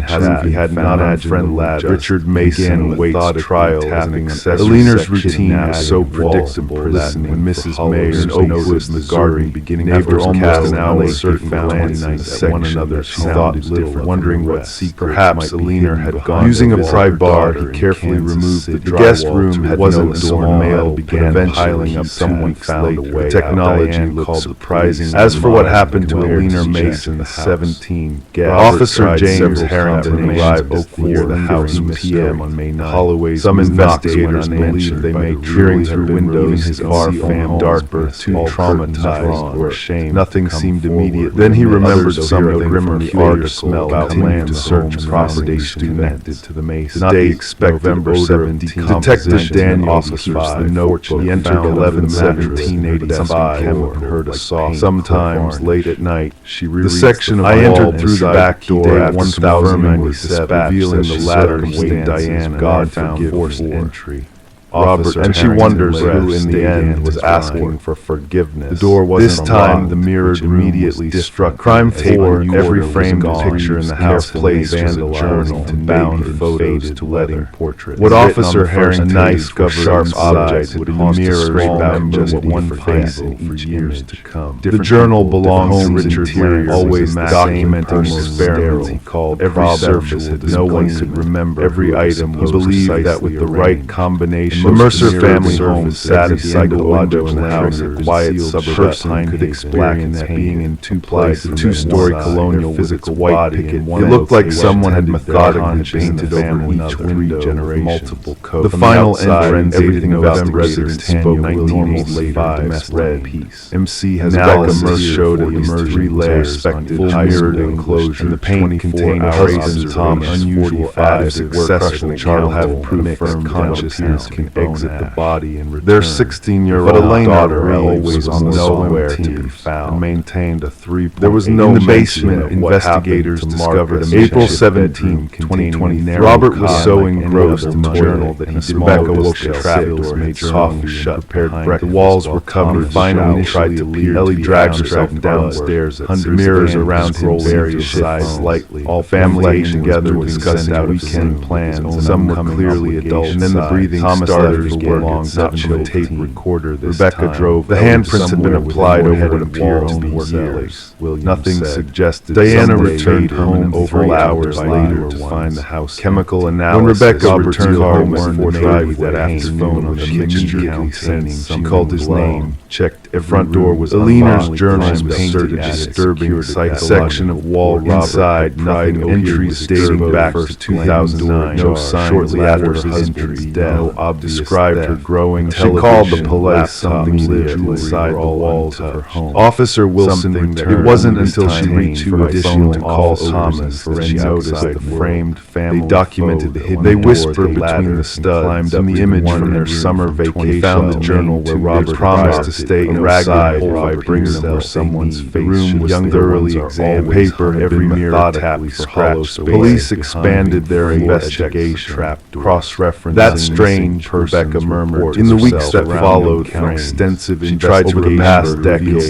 He had not had friend lad. Richard Mason waits trial tapping. Alina's routine was so predictable that when Mrs. Mayer in Oakwood, Missouri, beginning after almost an hour, certain glances at one another, she thought little, wondering what secret perhaps Alina had gone. Using a pry bar, he carefully removed the guest room had no door. Mail began piling up. Someone found a way. Technology looked surprising. As for what happened to Alina Mason, the 17 Officer James Harrington arrived near the house at p.m. on May 9. Holloway's some investigators believe they may peering through windows his far from dark birth, too traumatized or ashamed. Nothing seemed immediate. Then he remembered something from the article about land to search properties connected to the Mason. The date November 17. Detective Daniel officers the notebook. He entered 11/17/85 and heard a soft. Sometimes late at night, she rereads the section of I entered through the back door at 1097, revealing the ladder weight Diana God found forced entry. Robert, and she wonders who in the end was asking for forgiveness. The door wasn't this time the mirror immediately struck. Crime table. Every framed picture in the house placed was a journal and bound photos to wedding portraits. What Officer Harrington discovered sharp objects would the mirror remember what one face in each years to come. The journal belonged to Richard Lansing, always documenting experiments he called every surface that no one could remember every item. He believed that with the right combination The Mercer family home sat at the end of the window in the house, a quiet suburb behind could explain that being in two places, a two-story colonial physical white picket. It looked like someone had methodically painted over each window with multiple coats. The final entrance, everything investigators spoke 1985 red piece. MC has analysis Mercer showed at least 3 layers, full mirrored enclosure, and the paint contained traces of unusual additives. Successful child have proof firm consciousness can exit the body and return. Their 16-year-old daughter always on nowhere to be found and maintained a 3. There was no in the basement. Investigators discovered April 17, 2020. Robert was so engrossed in the journal that he did. Rebecca woke the trap door, made coffee, shut, prepared breakfast. The walls were covered. Finally tried to leave. Ellie dragged herself downstairs. Mirrors around him various sizes slightly. All family together discussed out weekend plans, and some were clearly adult. And then the breathing starters were long, not to a tape recorder. Rebecca drove. The handprints had been applied over what appeared to be years. Nothing suggested. Diana returned home over hours later to find the house chemical analysis. When Rebecca returned home before driving that afternoon on the mixture containing, she called his name, checked every front door was Alina's journal was painted a disturbing section of wall inside, nothing entries dating back to 2009, no signs shortly after her husband's death, described her growing she called the police, something lived inside the walls of her home. Officer Wilson returned. It wasn't until she reached her phone to call Thomas that she noticed the framed family. They documented the hidden. They whispered between the studs and the image from their summer vacation. Found the journal where Robert promised to stay outside while brings them where someone's face. The room was thoroughly examined. Paper, every mirror tapped for hollow space. Police expanded their investigation. Cross-referencing that strange, Rebecca murmured. In the weeks that followed, an extensive investigation over the past decade,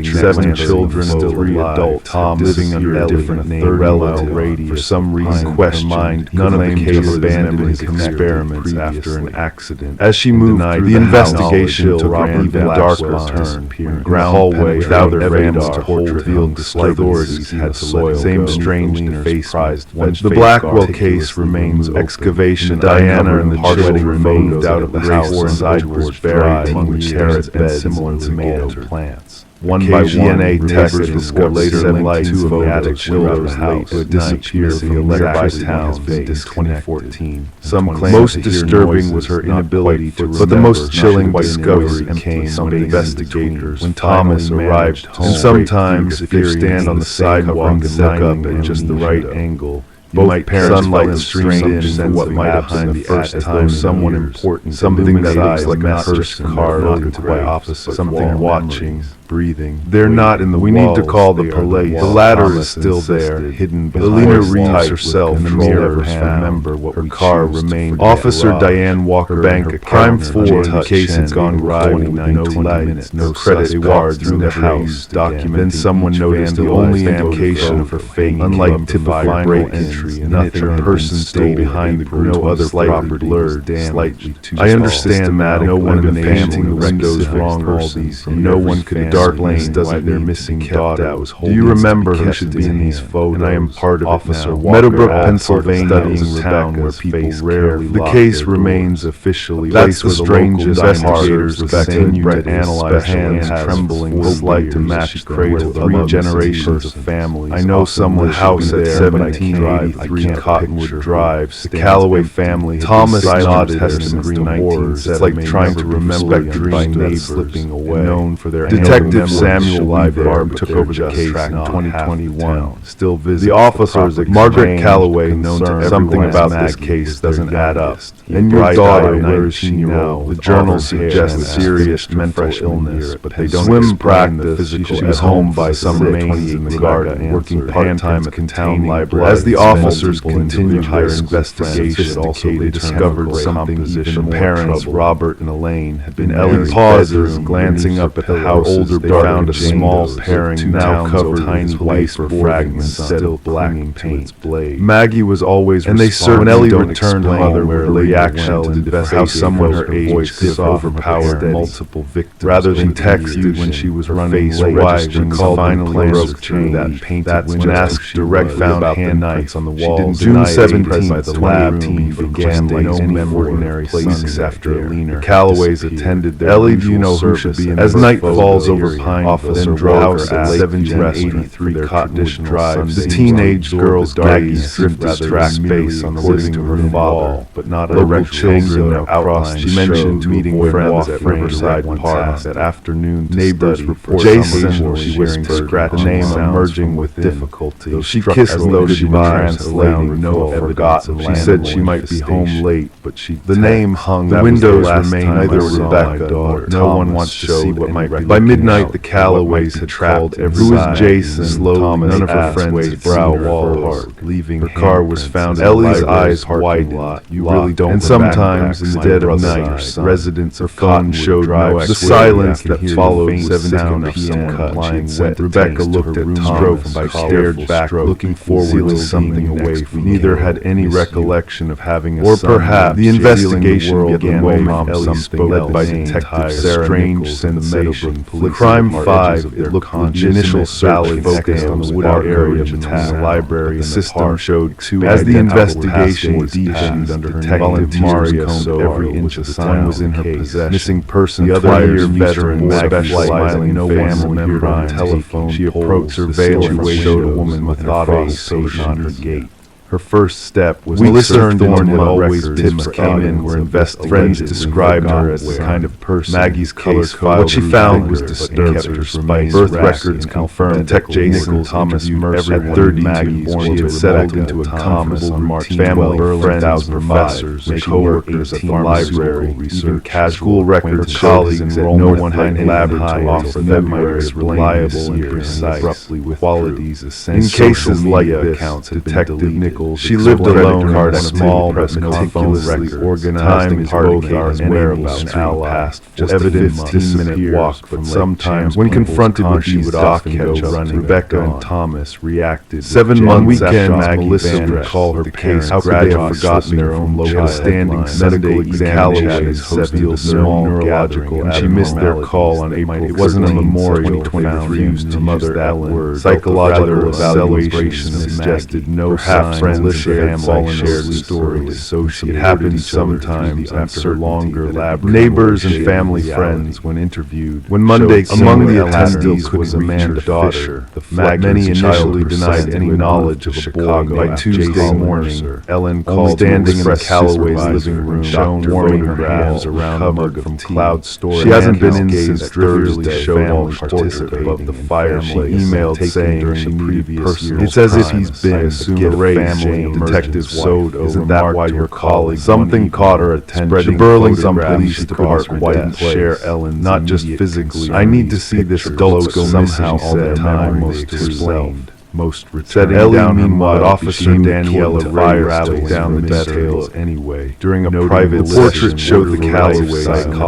7 children, 3 adults, Tom living under a different name, relative radius. For some reason, questioned. None of the case abandoned his experiments after an accident. As she moved through the investigation took an even darker turn. Ground hallway without their radar revealed the authorities had soil. Same strange face prized. The Blackwell case remains excavation. Diana and the children removed out of the house. Sideboard buried among carrot beds similar to tomato plants. One by DNA tests discovered later light 2 of the attic children's house who had disappeared from the exact town since 2014. Some claim most disturbing was her inability to remember, but the most chilling discovery came when investigators, when Thomas arrived home. And sometimes, if you stand on the sidewalk and look up at just the right angle, both parents sunlight streamed in what might have been the first time someone important, something that looks like a first car knocked by opposite, something watching, breathing. They're not in the We need to call the police. The ladder is still there, hidden behind. Alina reads herself in the mirror to remember what her car remained. Officer Diane Walker Bank, a crime for the case had gone right. No lights, no credit card through the house. Then someone noticed the only indication of her fate, unlike typical break entry, nothing. A person stayed behind the group. No other property blurred, slightly too. I understand that no one in the painting the windows wrong. All these, no one could. Dark lane doesn't their missing daughter. Do you remember who should be in these photos? And I am part of Officer Meadowbrook, Pennsylvania, studying a town where people rarely. The case remains officially. That's the strangest. Investigators continue to analyze hands trembling with light to match cradle 3 generations of families. I know someone's house at 1783 Cottonwood Drive. The Calloway family. Thomas nodded testimony to horrors. It's like trying to remember dreams that slipping away. Known for their Detective Samuel Barb took over the case in 2021. Still visible. The officers, Margaret Calloway, known to something about this case doesn't add up. And your daughter, where is she now? The journal suggests serious mental illness, but they don't swim practice. She was home by some remains in the garden, working part-time at the town library. As the officers continued their investigation, they discovered something even more. The parents, Robert and Elaine, had been Ellie pauses, glancing up at the house. were dark. They found a small pairing now covered tiny white fragments still clinging to its blade. Maggie was always and they served when Ellie returned home with a reaction to investigate how someone her age could overpower multiple victims. Rather than texted when she was running late, when finally broke through that painted window. When asked direct found handprints on the walls. June 17th, the lab team began like any ordinary place after a leaner. Callaways attended their Ellie, do you know who should be in as night falls over Pine Officer House at 1783 Cottage Drive. The teenage girl's gaze drifted space on the living room wall, but not a local children across. She mentioned meeting friends at Riverside Park that afternoon. Neighbors report Jason, she whispered, scratch name emerging with difficulty. Though she kissed though she was translating no forgotten. She said she might be home late, but the name hung. The windows remained neither Rebecca nor no one wants to see what might be. By midnight, the Callaways had trapped every. Who was Jason? Slowly, none of her friends' brow wall hard. Leaving her car was found. Ellie's eyes widened. You really don't. And sometimes, in the dead of night, residents of Cotton showed no the silence that followed 7 p.m. Applying wet. Rebecca looked at Tom, stared back, looking forward to something away from. Neither had any recollection of having a son. Or perhaps the investigation began when Ellie spoke, led by Detective Sarah strange sensation. Crime 5, it looked the initial search focused on the wooded area between the library and the system showed two. As the investigation deepened under Detective Mario so every inch of the time was in her possession. Missing person, the other year veteran, specializing no family member on telephone. She approached surveillance and showed a woman with a face on her gate. Her first step was Melissa Thorne had always tips came in were investigated. Friends described her as the kind of person. Maggie's color code. What she found was disturbing. Birth records confirmed. Tech Jason Thomas Mercer at 32 born. She had settled into a Thomas on March. Family, friends, professors, co-workers at the library, even casual records, colleagues, and no one had lab to offer them as reliable and precise, abruptly with qualities essential. In cases like this, Detective Nichols. She lived alone in a small but meticulously organized time both our whereabouts and allies. Just a 15-minute walk, but sometimes when confronted with these dockheads running, Rebecca and Thomas reacted. 7 months after Melissa recalled her case, how could they have forgotten their own local standing medical examinations hosted a small neurological and she missed their call on April. It wasn't a memorial 2023 to Mother Ellen. Psychological evaluation suggested no signs. Shared story associated. It happened sometimes after longer lab. Neighbors and family friends, when interviewed, when Monday among the attendees was Amanda Fisher. Many initially denied any knowledge of Chicago. By Tuesday morning, Ellen called standing in Callaway's living room, warming her hands around a mug from cloud storage. She hasn't been in since Thursday. Showed all participate above the fire. She emailed saying she previous years. It's as if he's been a Detective Soto, isn't that why your colleague? Something caught her attention. The Burlington Police Department white share Ellen, not just physically. I need to see this adults go somehow all the time. Most explained. Most setting Ellie down meanwhile, Officer Daniela Ryers took down the details anyway. During a private portrait showed the Callaways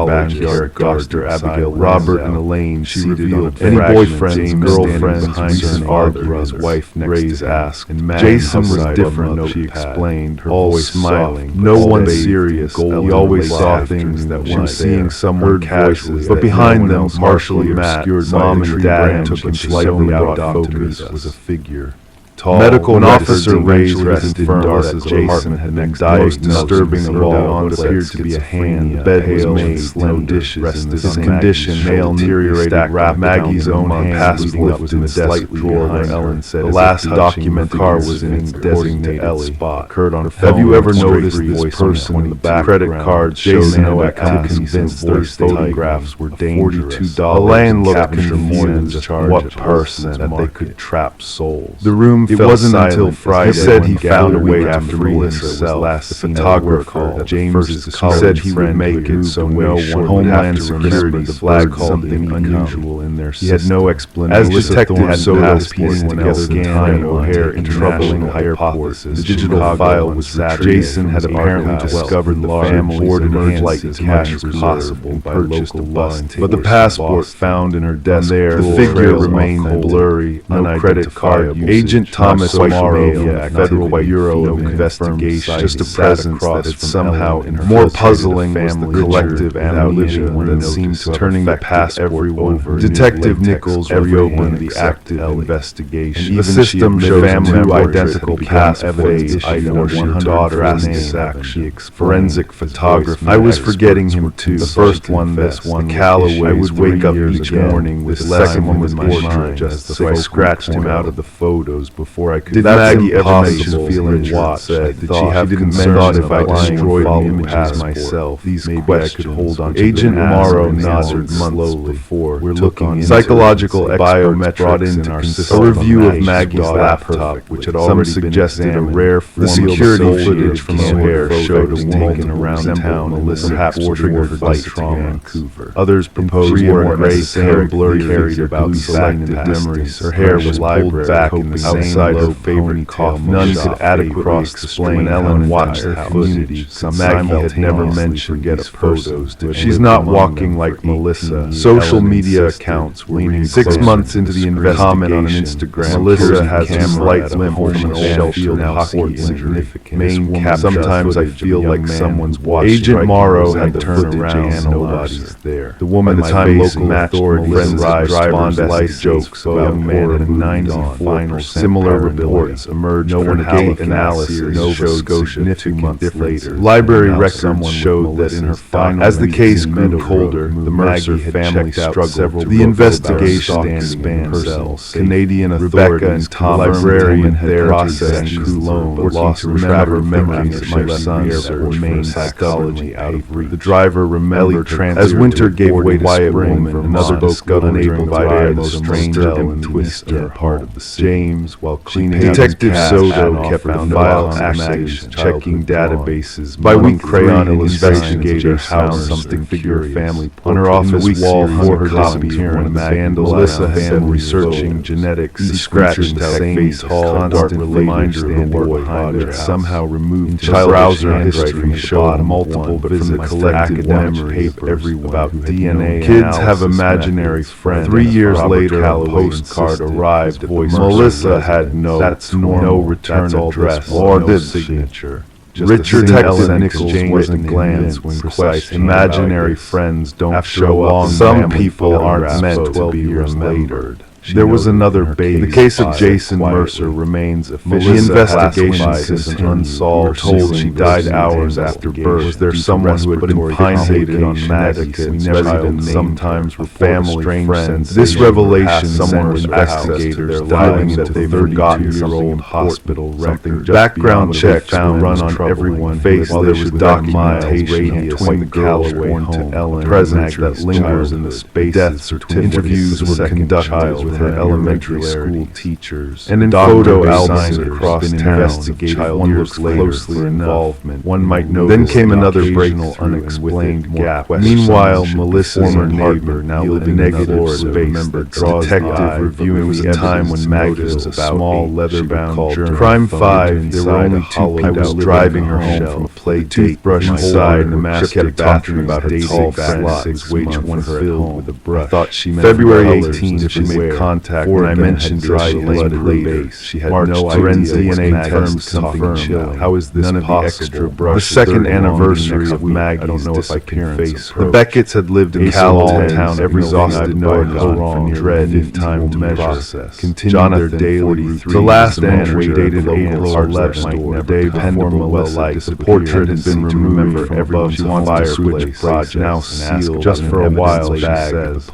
backyard, Dr. Abigail, Robert and Elaine. She revealed any boyfriend, girlfriend behind her arguing his wife Ray's asked. And Jason was different, she explained, always smiling. No one serious. He always saw things that weren't seeing someone casually. But behind them, partially obscured, mom and dad took him slightly out of focus was a figure. Tall, medical officer raised confirmed that Jason had been diagnosed disturbing of all what appeared to be a hand. The bed was made, no dishes. In this condition, male deteriorated rapidly. Maggie's own hand left in the desk drawer where Ellen said the last document car was in its designated spot. Occurred on have you ever noticed this person in the back? Credit cards shows no account convinced their photographs were dangerous. A landlord confused what person that they could trap souls. The room It wasn't until Friday. He said he found a way to free himself. The photographer, James's college said he would make it so no one Homeland Security flagged something unusual in their system. He had no explanation. As Detective Soto pieced together the time O'Hare in troubling hypothesis, the digital file was that Jason had apparently discovered the family boarded flight to cash possible by local bus tickets. But the passport found in her desk there, the figure remained blurry, no credit card. Agent Thomas Morrow from the Federal Bureau of Investigation, just a presence that had somehow in her more puzzling was the collective amnesia that seemed to turning the passport over. Detective Nichols reopened the active investigation. The system showed two identical passports, item one daughter action, forensic photography. I was forgetting him too. The first one, this one, Callaway. I would wake up each morning with the second one was portrait, just so I scratched him out of the photos before I could. Did Maggie ever make you feel watched? Did she have concern if I destroyed the images myself? These questions I could hold on to. Agent Morrow nodded months before. We're looking into psychological biometrics brought into our system. A review of Maggie's laptop, which had already suggested a rare form of security footage from O'Hare showed a woman around town, Melissa, perhaps triggered her flight to Vancouver. Others proposed more gray hair blurry carried about selected memories. Her hair was pulled back in the outside her favorite coffee. None could adequately explain when Ellen watched the footage. Maggie had never mentioned these photos. She's not walking like Melissa. Social media accounts were leaning 6 months into the investigation. Comment on Instagram. Melissa has a slight limp from a Sheffield hockey injury. Main caption. Sometimes I feel like someone's watching. Agent Morrow had turned around. Nobody's there. The woman by the time local authorities driver's license jokes about young man in a 90s final similar reports emerged. No one gate analysis Nova Scotia 2 months later. Library records showed that in her final as the case grew colder, the Mercer family struggled. The investigation spanned herself. Canadian authorities and Tom librarian had processed Coulomb, but lost to remember memories of my son's remained psychology out of reach. The driver remembered as winter gave way to spring, another discovered unable by air the strange and twister part of the James, while cleaning Detective Soto kept a file action, checking databases. By week, crayon investigators found something figure family on her office wall. For her copy of one of Melissa had been researching genetics. He scratched out face tall, dark reminder of the boy that somehow removed child browser history showed multiple physical academic paper about DNA. Kids have imaginary friends. 3 years later, a postcard arrived. Melissa had no return address or no signature. Richard Detective Nichols wasn't glance when precise. Imaginary friends don't show up. Some people aren't meant to be remembered. There was another baby. The case of Jason Mercer remains official. The investigation is unsolved. Told she died hours after birth. Was there someone who had been implicated on Maggie's resident sometimes with family friends? This revelation someone investigators dialing into the 32-year-old hospital record. Background checks were run on everyone's face while there was documentation between the Callaway home to Ellen presence that lingers in the space. Death certificates. Interviews were conducted with her elementary school teachers, and in photo albums across town, child looks closely involvement. One might know. Then came another breakthrough, unexplained gap. Meanwhile, Melissa's neighbor, now living in negative space, that draws detective reviewing the time when Maggie was a small leather-bound journal. Crime 5. There were only 2 people. I was driving her home from a play toothbrush inside, and the mask kept bathroom about her tall slot, which one filled with a brush. Thought she meant February 18th. She made contact when I mentioned dry blood later. She had no idea DNA terms something chilling. How is this possible? The second anniversary of Maggie's disappearance. The Becketts had lived in Callaway every exhausted knowing go wrong dread if time to measure. Continued their daily. The last entry dated April 11th. The day before Melissa. The portrait had been removed from above the fireplace project. Now sealed just for a while.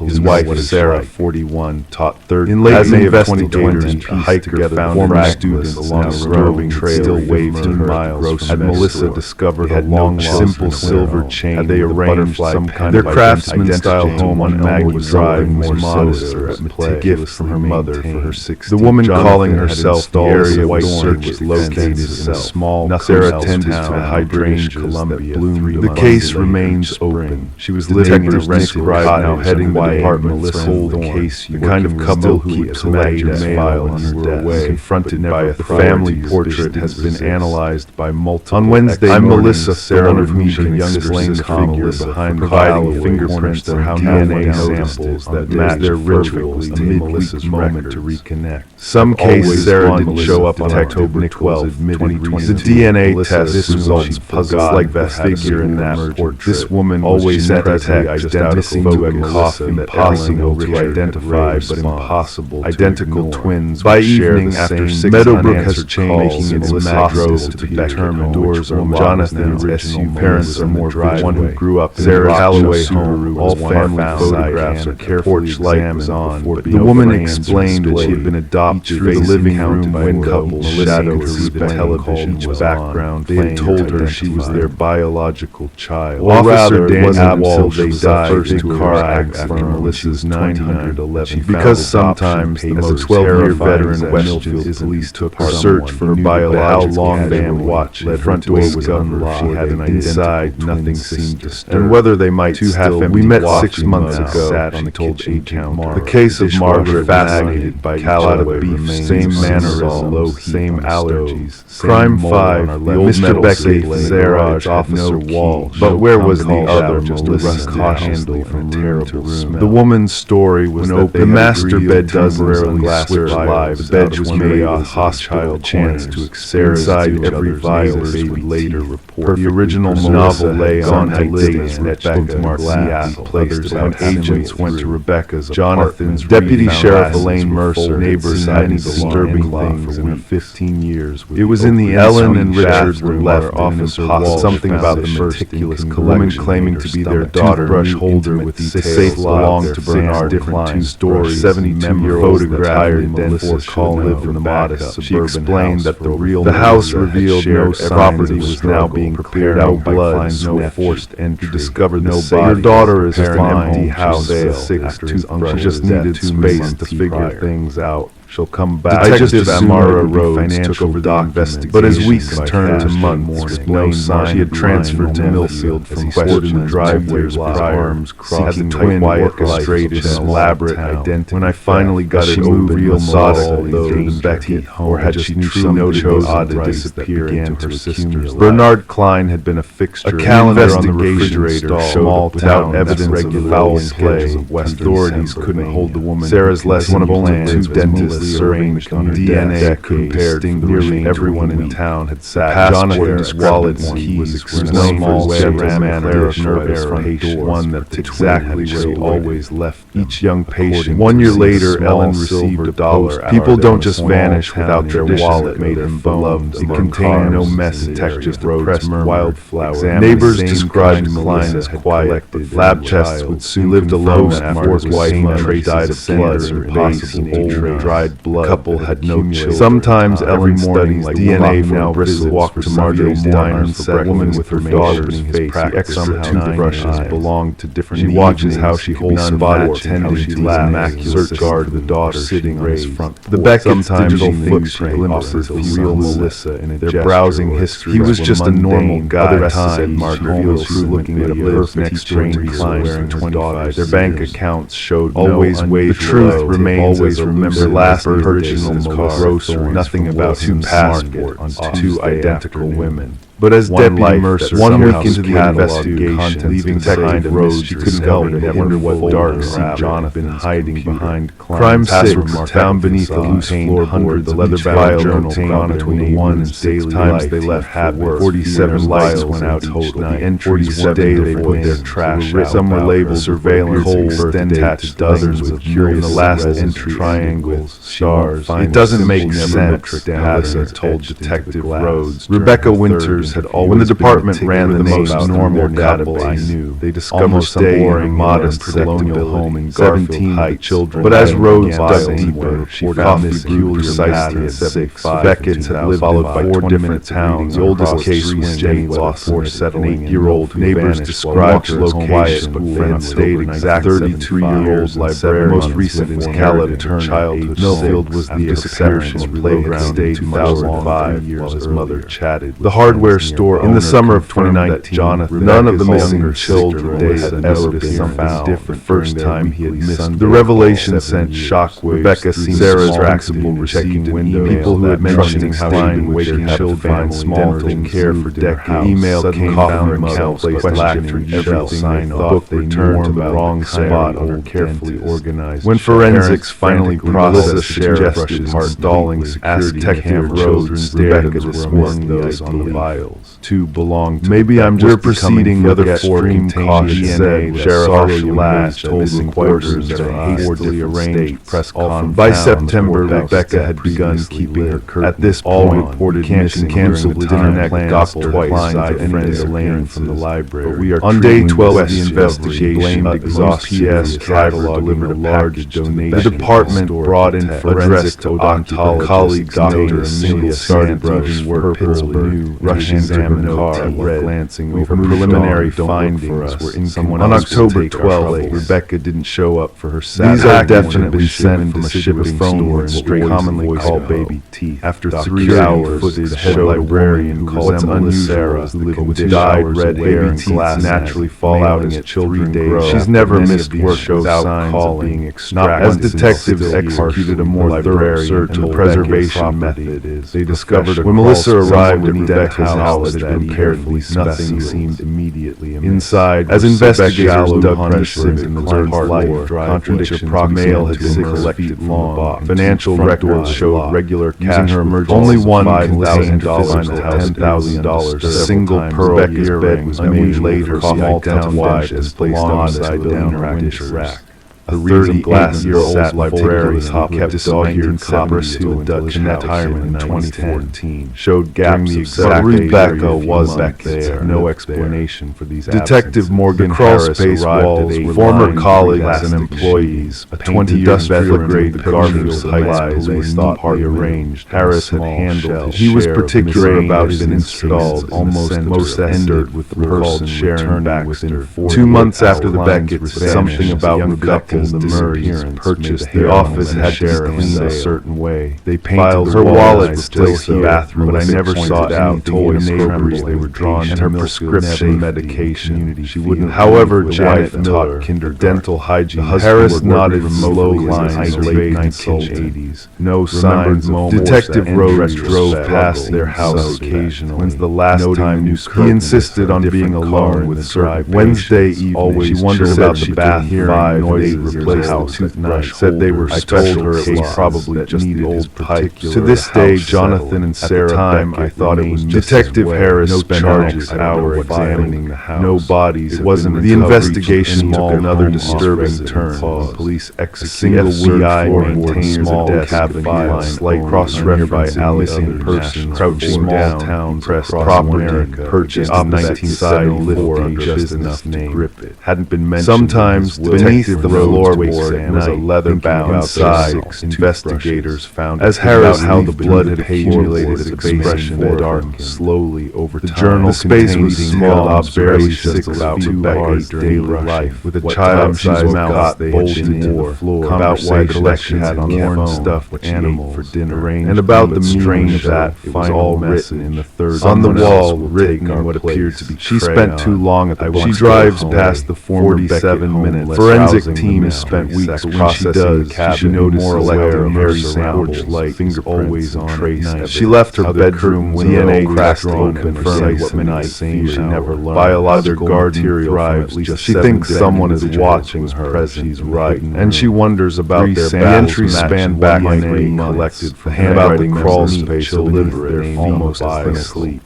His wife Sarah, 41, taught fought third. In late May of 2020, a hiker found former students along a roving trail still waved 2 miles. Had Melissa discovered a long, simple silver chain? Had they arranged some kind of craftsman-style home on Maggie Drive was modest a gift from her mother for her 16th. The woman calling herself the area White Search was located in a small Sarah tended to hydrangeas that bloomed. The case remains open. She was living in a rented cottage, now heading the department to hold the case. The kind of couple who keeps a magic mail on her desk. Confronted by a family portrait has been analyzed by multiple. On Wednesday, I'm Melissa. Sarah of me, the youngest figure behind the providing fingerprints and DNA samples that match their rituals. A midweek moment to reconnect. Some cases Sarah didn't show up on October 12, 2020. The DNA test results puzzles like that figure in that portrait. This woman always present, identical to a coffee, impossible to identify, but impossible. Identical twins. By evening, after 6 Meadowbrook has changed, making its impossible to be determined. Doors are Jonathan's SU parents are more dry. One who grew up in Sarah's Holloway home. All family photographs are carefully examined on. The woman explained that she had been adopted through the living room when couples shadowed her with television background. They had told her she was their biological child. Officer Daniel Walsh they died in a car accident after Melissa's 911. Because sometimes, as a 12-year veteran, Westfield police took her search for her biological band watch. The front door was unlocked. She had an inside. Nothing seemed disturbed. And whether they might still, we met 6 months ago. She told Agent the case of Margaret fascinated by Calata beef, same mannerism, same allergies, crime 5, the old Mr. Beckett, Sarah, Officer Walsh. But where was the other Melissa handle from a terrible smell? The woman's story was that the master bed temporarily switched lives. The bed was made a hostile chance to experience inside every virus would later report. The original novel lay on high days etched into glass. Placed out agents went to Rebecca's Jonathan's Deputy Sheriff Elaine Mercer, neighbors had any disturbing things in her 15 years. It was in the Ellen and Richard were left Officer Walsh something about the meticulous woman claiming to be their daughter, brush holder with safe belonged to Bernard different 2 stories, 72-year-old photographed and for calling lived in the modest suburban. She explained that the house revealed no property was now being cleared out by blood, no forced entry. Discovered no body. Your daughter is an empty house, a 6 toothbrush. She just needed space to figure things out. She'll come back. Detective Amara Rhodes took over the investigation, but as weeks turned to months, explained she had transferred to Millfield from questioned driveways prior, seeking twin orchestrated and elaborate identity. When I finally got it open, real model, though Beckett, or had she truly chosen to disappear into her sister's? Bernard Klein had been a fixture. A calendar on the refrigerator showed without evidence of foul play. Authorities couldn't hold the woman. Sarah's less one of only 2 dentists serving the DNA compared to nearly everyone in town had sat. Jonathan's wallet and keys explained small ceramic nervous front door, one that exactly where he always left each young patient. 1 year later, Ellen received $1. People don't just vanish without their wallet made them beloved. It contained no message, just depressed wildflower. Neighbors described Klein as quiet, but lab tests would soon lived alone after his wife mother died of blood or possible old dried blood. Couple had no children. Sometimes Ellen studies DNA now bristle walked to Marjorie Diner and said, woman with her daughter's face, the extra toothbrushes belonged to different. She watches how she holds her body, tending to immaculate search guard the daughter sitting on his front. The Beckett digital footprint glimpses of real Melissa in their browsing history. He was just a normal guy. Other times, Margaret through looking at a perfect strange Klein wearing 25. Their bank accounts showed always waged. The truth remains always remember last original grocery, nothing about 2 passports on 2 identical women. But as Deputy Mercer, 1 week into the investigation, leaving Detective Rhodes, she couldn't help but wonder what dark secret Jonathan hiding behind Crime 6, town beneath the loose floorboard, the leather-bound journal contained between 1 and 6 times they left for work. 47 lights went out total. The entries one day they put their trash out. Some were labeled surveillance, attached others with curious. The last entry, triangles, stars. It doesn't make sense, Melissa told Detective Rhodes. Rebecca Winters had always when the department ran the most normal couple I knew. They discovered some boring, modest colonial home in 17 Heights children. But as roads dug deeper, she found this precisely at 6. Beckett's had lived followed by 4 different towns. The oldest case was Jenny Lawson, an 8-year-old. Neighbors described her location, but friends stayed exact 32-year-old librarian. Most recent in Caleb turned childhood. Millfield was the exception. Play had stayed 2005 while his mother chatted. The hardware store in the summer of 2019. Jonathan, none of the missing children had ever been found. The first time he had missed. The revelation sent shockwaves. Rebecca seemed Sarah's raxable checking windows. People who had mentioned how she'd been waking children small to care for decades. Email came down her accounts, questioning every sign off. They returned to the wrong spot on her carefully organized. When forensics finally processed suggested stalling security cameras, Rebecca dismissed those on the files. 2 belonged to maybe I'm just proceeding the other 4 cautious DNA. Sheriff Arshie Lash told reporters that a hastily arranged press conference. By September, Rebecca had begun keeping her curtain. At this point, reported missing canceled internet docked twice to any delay from the library. We are on day 12 of the investigation, exhaustive catalog delivered a large donation. The department brought in forensic to odontologists, colleagues, doctor Amelia started brushing word Pittsburgh, rushing examine car, glancing over preliminary findings were in someone on October 12th. Rebecca didn't show up for her Saturday. These are definitely sent from a shipping store straight commonly called baby teeth. After 3 hours, the head librarian called Emma Sarah, who lived with dyed red hair and glass naturally fall out as children grow. She's never missed work without calling. As detectives executed a more thorough search of the preservation method, they discovered when Melissa arrived at Rebecca's house, it had been carefully nothing seemed immediately amiss. Inside, as investigators dug hundreds in the hard light, contradiction mail had been collected long. Financial records showed regular cash. Only one contained $10,000. A single pearl earbed was made later. Small town watch was placed upside down her winter rack. A 38-year-old librarian who kept dog-eared coppers to a Dutch retirement in 2014 showed gaps of but Rebecca was back there. No explanation for these Detective Morgan Harris arrived at 8 former colleagues and employees. A 20-year veteran of the Garfield Heights police thought arranged. Harris had handled. He was particular about his installed, almost ended with the person sharing back within 2 months after the Beckett's something about Rebecca. The Murrays purchased the office had to clean a certain way. They painted her wallet still the bathroom, but I never saw out told neighbors they were drawn and her prescription medication. She wouldn't. However, Janet Miller, dental hygiene. Harris nodded slowly as I surveyed 1980s. No signs of Detective Rhodes drove past their house occasionally. When's the last time he insisted on being alone with her? Wednesday evening, she wondered about the bath vibe. Replaced the toothbrush. Said they were special. Her it was probably just needed old pipe. To this day, Jonathan and Sarah. I thought it was Detective Harris spent an hour examining the house. No bodies. It wasn't. The investigation took another disturbing turn. Police executed a single WI maintains a desk cabin line, slight cross-reference alley in person, crouching downtown, press property purchased in 1974 just enough to grip it. Hadn't been mentioned. Sometimes beneath the floorboard was a leather-bound inside. Investigators found as Harris how the blood had accumulated at the base of the dark slowly over time. The journal contained small observations about Rebecca's daily life, with a child-sized mouth bolted into the floor, about why collection had worn stuffed animals for dinner, and about the strange that it was all written in the third on the wall, written in what appeared to be. She spent too long at the. She drives past the 47 minutes. Forensic team has spent weeks processing the cabin. She noticed more aware of her samples, like finger always on trace. She left her bedroom when DNA cracked open, confirming what midnight she never learned. Biological material at least. She thinks someone is watching her. She's right, and she wonders about their entry span back in collected from handwriting crawl space to live there almost by asleep.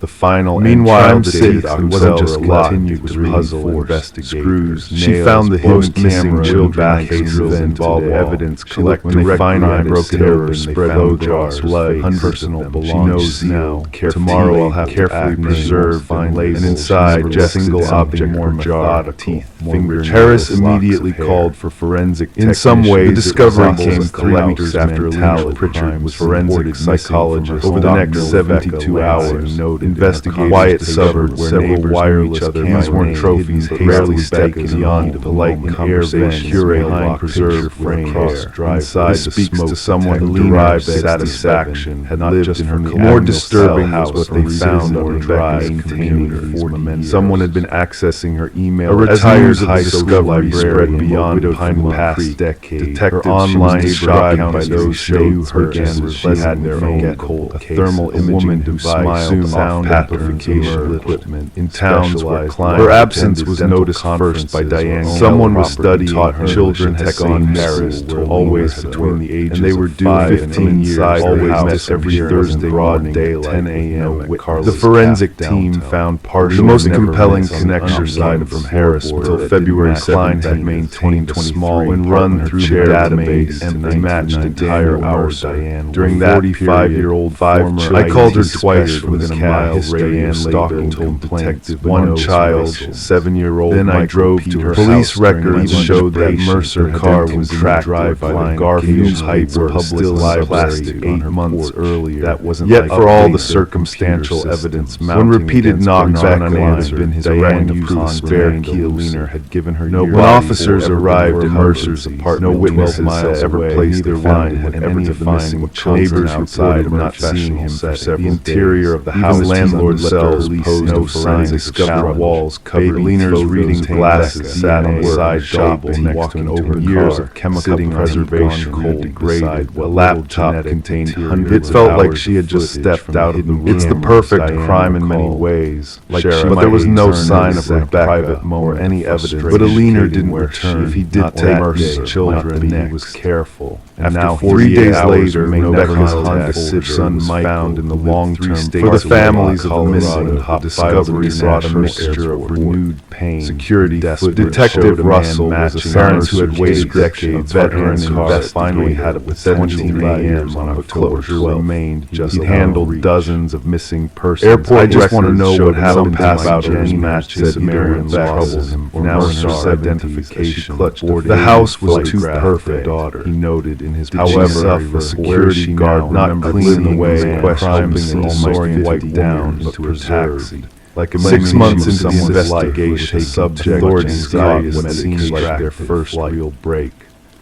The final Meanwhile, City wasn't just continued to puzzle investigators. She found the hidden missing children cases involved evidence collected. When they finally broke terror, spread those jars, blood, personal belongings. She knows now. Tomorrow I'll have carefully preserved and inside just a single object more jar, teeth, fingers. Harris immediately called for forensic. In some ways, the discovery came 3 weeks after Alina Pritchard was forensic psychologist. Over the next 72 hours, investigators quiet suburbs where several wireless cameras weren't trophies rarely taken beyond polite conversation. Behind preserved frame across drive. Inside speaks to someone who derived satisfaction had not lived in her. More disturbing was what they found on the drive containing 40 men. Someone had been accessing her email. A retired high school librarian beyond Pine past decade. Detective online shopping by those who knew her again had their own cold. A thermal imaging who smiled sound amplification equipment in towns where her absence was noticed first by Diane. Someone was studying her children had gone Paris, always between the ages and they were due 15 years. Always met every Thursday broad daylight, 10 a.m. The forensic team found partial. The most compelling connection side from Harris until February 7th had maintained a small and run through their database and they matched entire hours. During that 45-year-old I called her twice within a mile Diane stalking detective. One child, 7-year-old. Then I drove to her police records showed that Mercer car was tracked by the Garfield Heights Public Library 8 months earlier. That wasn't yet for all the circumstantial evidence mounting. When repeated knockback unanswered, been his Diane used spare key Alina had given her. When officers arrived at Mercer's apartment, no witnesses ever placed their line with any of the missing children outside of not seeing him for several. The interior of the house, the landlord cells posed no signs. Discovered walls covered. Alina's reading glasses sat on the side table next to an open years of chemical preservation cold degraded. A laptop contained hundreds. It felt like she had just stepped out of the room. It's the perfect crime in many ways, but there was no sign of Rebecca or any evidence. But Alina didn't return. If he did take Mercer's children, he was careful. And now 3 days later, Rebecca's Honda son was found in the long-term state. For the families of the missing, the discovery brought a mixture of renewed pain. Security Detective Russell was a parent who had waited decades. A veteran car finally had it with 17 a.m. on October 12th. Remained just he'd handled dozens of missing persons. Airport I just want to know what happened about any match that Marion troubled him. Now Mercer's identification. The house was too perfect. He noted in his however, the security guard not cleaning away crime scene wiped down into her taxi. Like 6 months into the investigation, authorities thought what seemed like their first real break.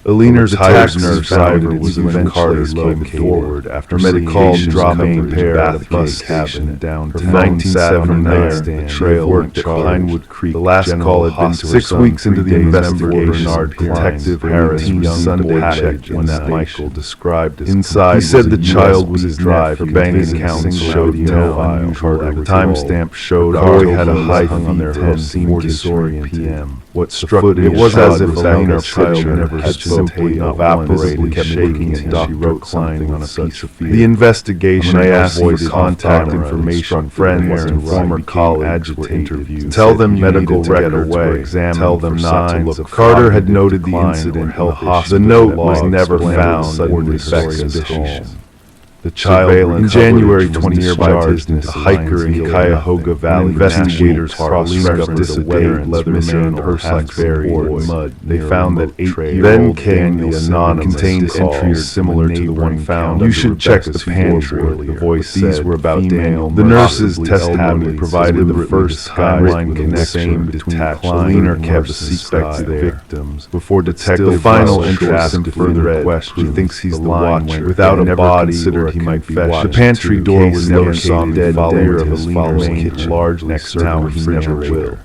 Alina's taxi driver was eventually located forward after medical dropping pair at the bus cabin downtown. Her 1979 the trail worked at Pinewood Creek. The last call had been 6 weeks into the investigation. Detective Harris Sunday checked when that Michael described as inside. He said the child was his driver. Bank accounts showed no unusual. The timestamp showed Boy had a high hung on their head. Seemed disoriented. PM. What struck it was as if Alina child never had simply evaporated, kept shaking and she wrote something on a piece of paper. The investigation I asked for contact information, friends and former colleagues were interviewed. Tell them medical records were examined. Tell them not to look. Carter had noted the incident in the hospital. The note was never found or Rebecca's home. The child in January 20 nearby business, a hiker in Cuyahoga Valley. Investigators cross-referenced disappeared Leatherman purse buried in mud. They found that 8-year-old then came the anonymous contained entries similar to the one found. You should check the pantry. The voice said these were about female. The nurse's testimony provided the first timeline connection between Alina kept the suspected victims before detective final interest in further question. He thinks he's the watcher without a body he might be watched. The pantry door was never located dead there of Alina's kitchen, large next to the refrigerator.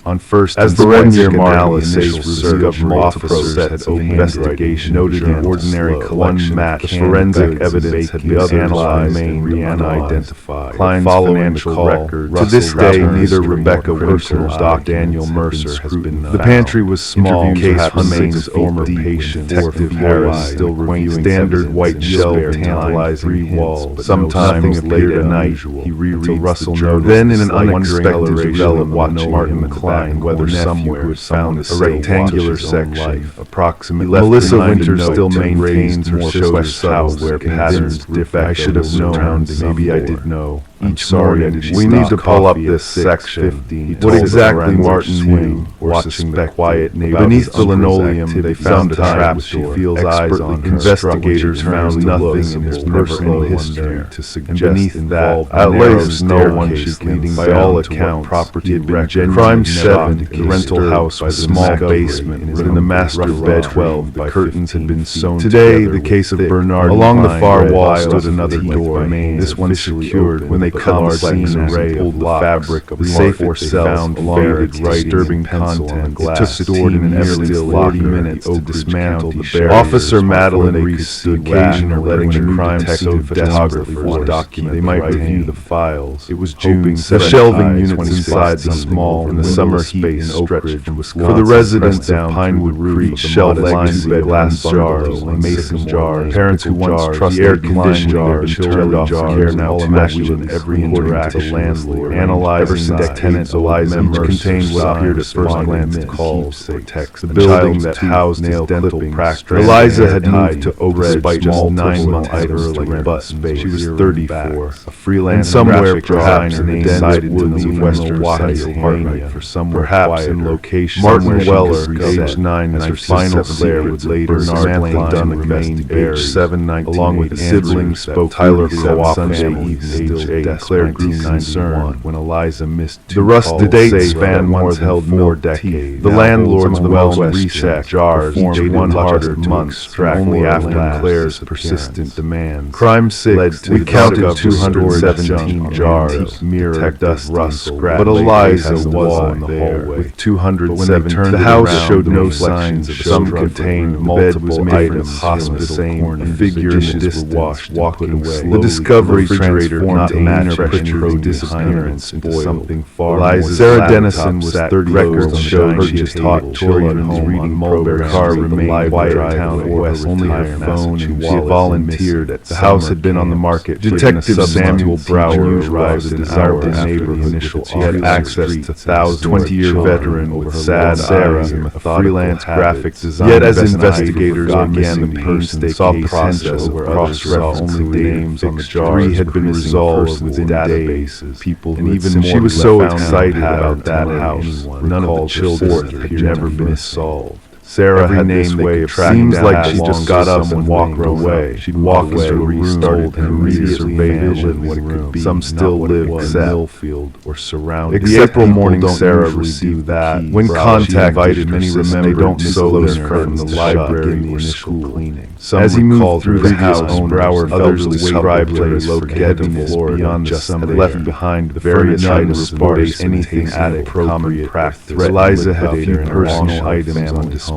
On first, as the forensic analysis reserve officers had opened investigation, noted an ordinary collection of forensic evidence had been analyzed and unidentified. Klein's financial records. To this day, neither Rebecca Winter nor Daniel Mercer has been found. The pantry was small. Case remains former patient. Detective Harris still reviewing standard white shelf, tantalizing 3 walls. Sometimes late at night, he rereads Russell noted. Then, in an unexpected development, watching Martin Klein, whether somewhere who had found a rectangular section, approximately. Melissa Winter still maintains her shows house where patterns differ. I should have known. Maybe I did know. Each morning, we need to pull up this section. What exactly Martin knew, watching the quiet neighborhood. Beneath the linoleum, they found a trap she feels eyes on. Investigators found nothing in his personal history to suggest beneath that outlays no one she's leading by all accounts. Property had been genuine. Crime 7, the rental house by the small basement was in the master bed. 12, the curtains had been sewn. Today, the case of Bernard. Along the far wall stood another door. This one secured. When they cut the scene array of the fabric of the safe found varied disturbing content. It took the door in nearly 40 minutes to dismantle the barrier. Officer Madeline Reese, the occasional letting the crime scene photographers document. They might review the files. It was June. The shelving units inside the small in the summer space stretched from Wisconsin. For the residents of Pinewood Creek, shelf lined with glass jars and mason jars. Parents who once trusted air conditioning their children care now imagine every interaction. The landlord analyzing the tenant's old members contained what appeared at first glance calls for text. The building that housed his dental practice. Eliza had moved to Oak despite just 9 months early. But she was 34, a freelance somewhere perhaps in the decided woods of western Washington for somewhere perhaps in location. Martin Weller, age 9, as her final flare would later Samantha Dunn remained age 7, along with the siblings spoke Tyler Co-operative age 8. Declared group concern when Eliza missed the rust. The date span once held 4 decades. The landlord's well reset jars dated 100 months only after Claire's persistent demands. Crime 6, we counted 217 jars, mirror, dust, rust, scratch. But Eliza was in the hallway with 207. The house showed no signs of some contained multiple items. Hospital, a figure in the distance walking away. The discovery transformed a manner of disappearance into something far more. Sarah Dennison was 30. Records showed she had taught children reading Mulberry. Car remained quiet town of West. Only her phone and she had volunteered at the house had been on the market. Detective Samuel Brower arrived at desirable neighborhood. She had access to 20-year veteran with sad Sarah, a freelance graphic designer. Yet as investigators began the painstaking process of cross-referencing names on the jar, 3 had been resolved within databases. People and even she was so excited about that house. None of the children had never been solved. Sarah had this way of tracking down. Seems like she just got up and walked her way. She'd walk into a room, started and immediately surveyed what it could be. Some still lived except Millfield or surrounding. The April morning Sarah received that. When contact invited many remember don't disclose her in the library in the initial cleaning. As he moved through the house, Brower others described her as forgetfulness beyond the sum left behind the various items sparse anything attic common practice. Eliza had a few personal items on display.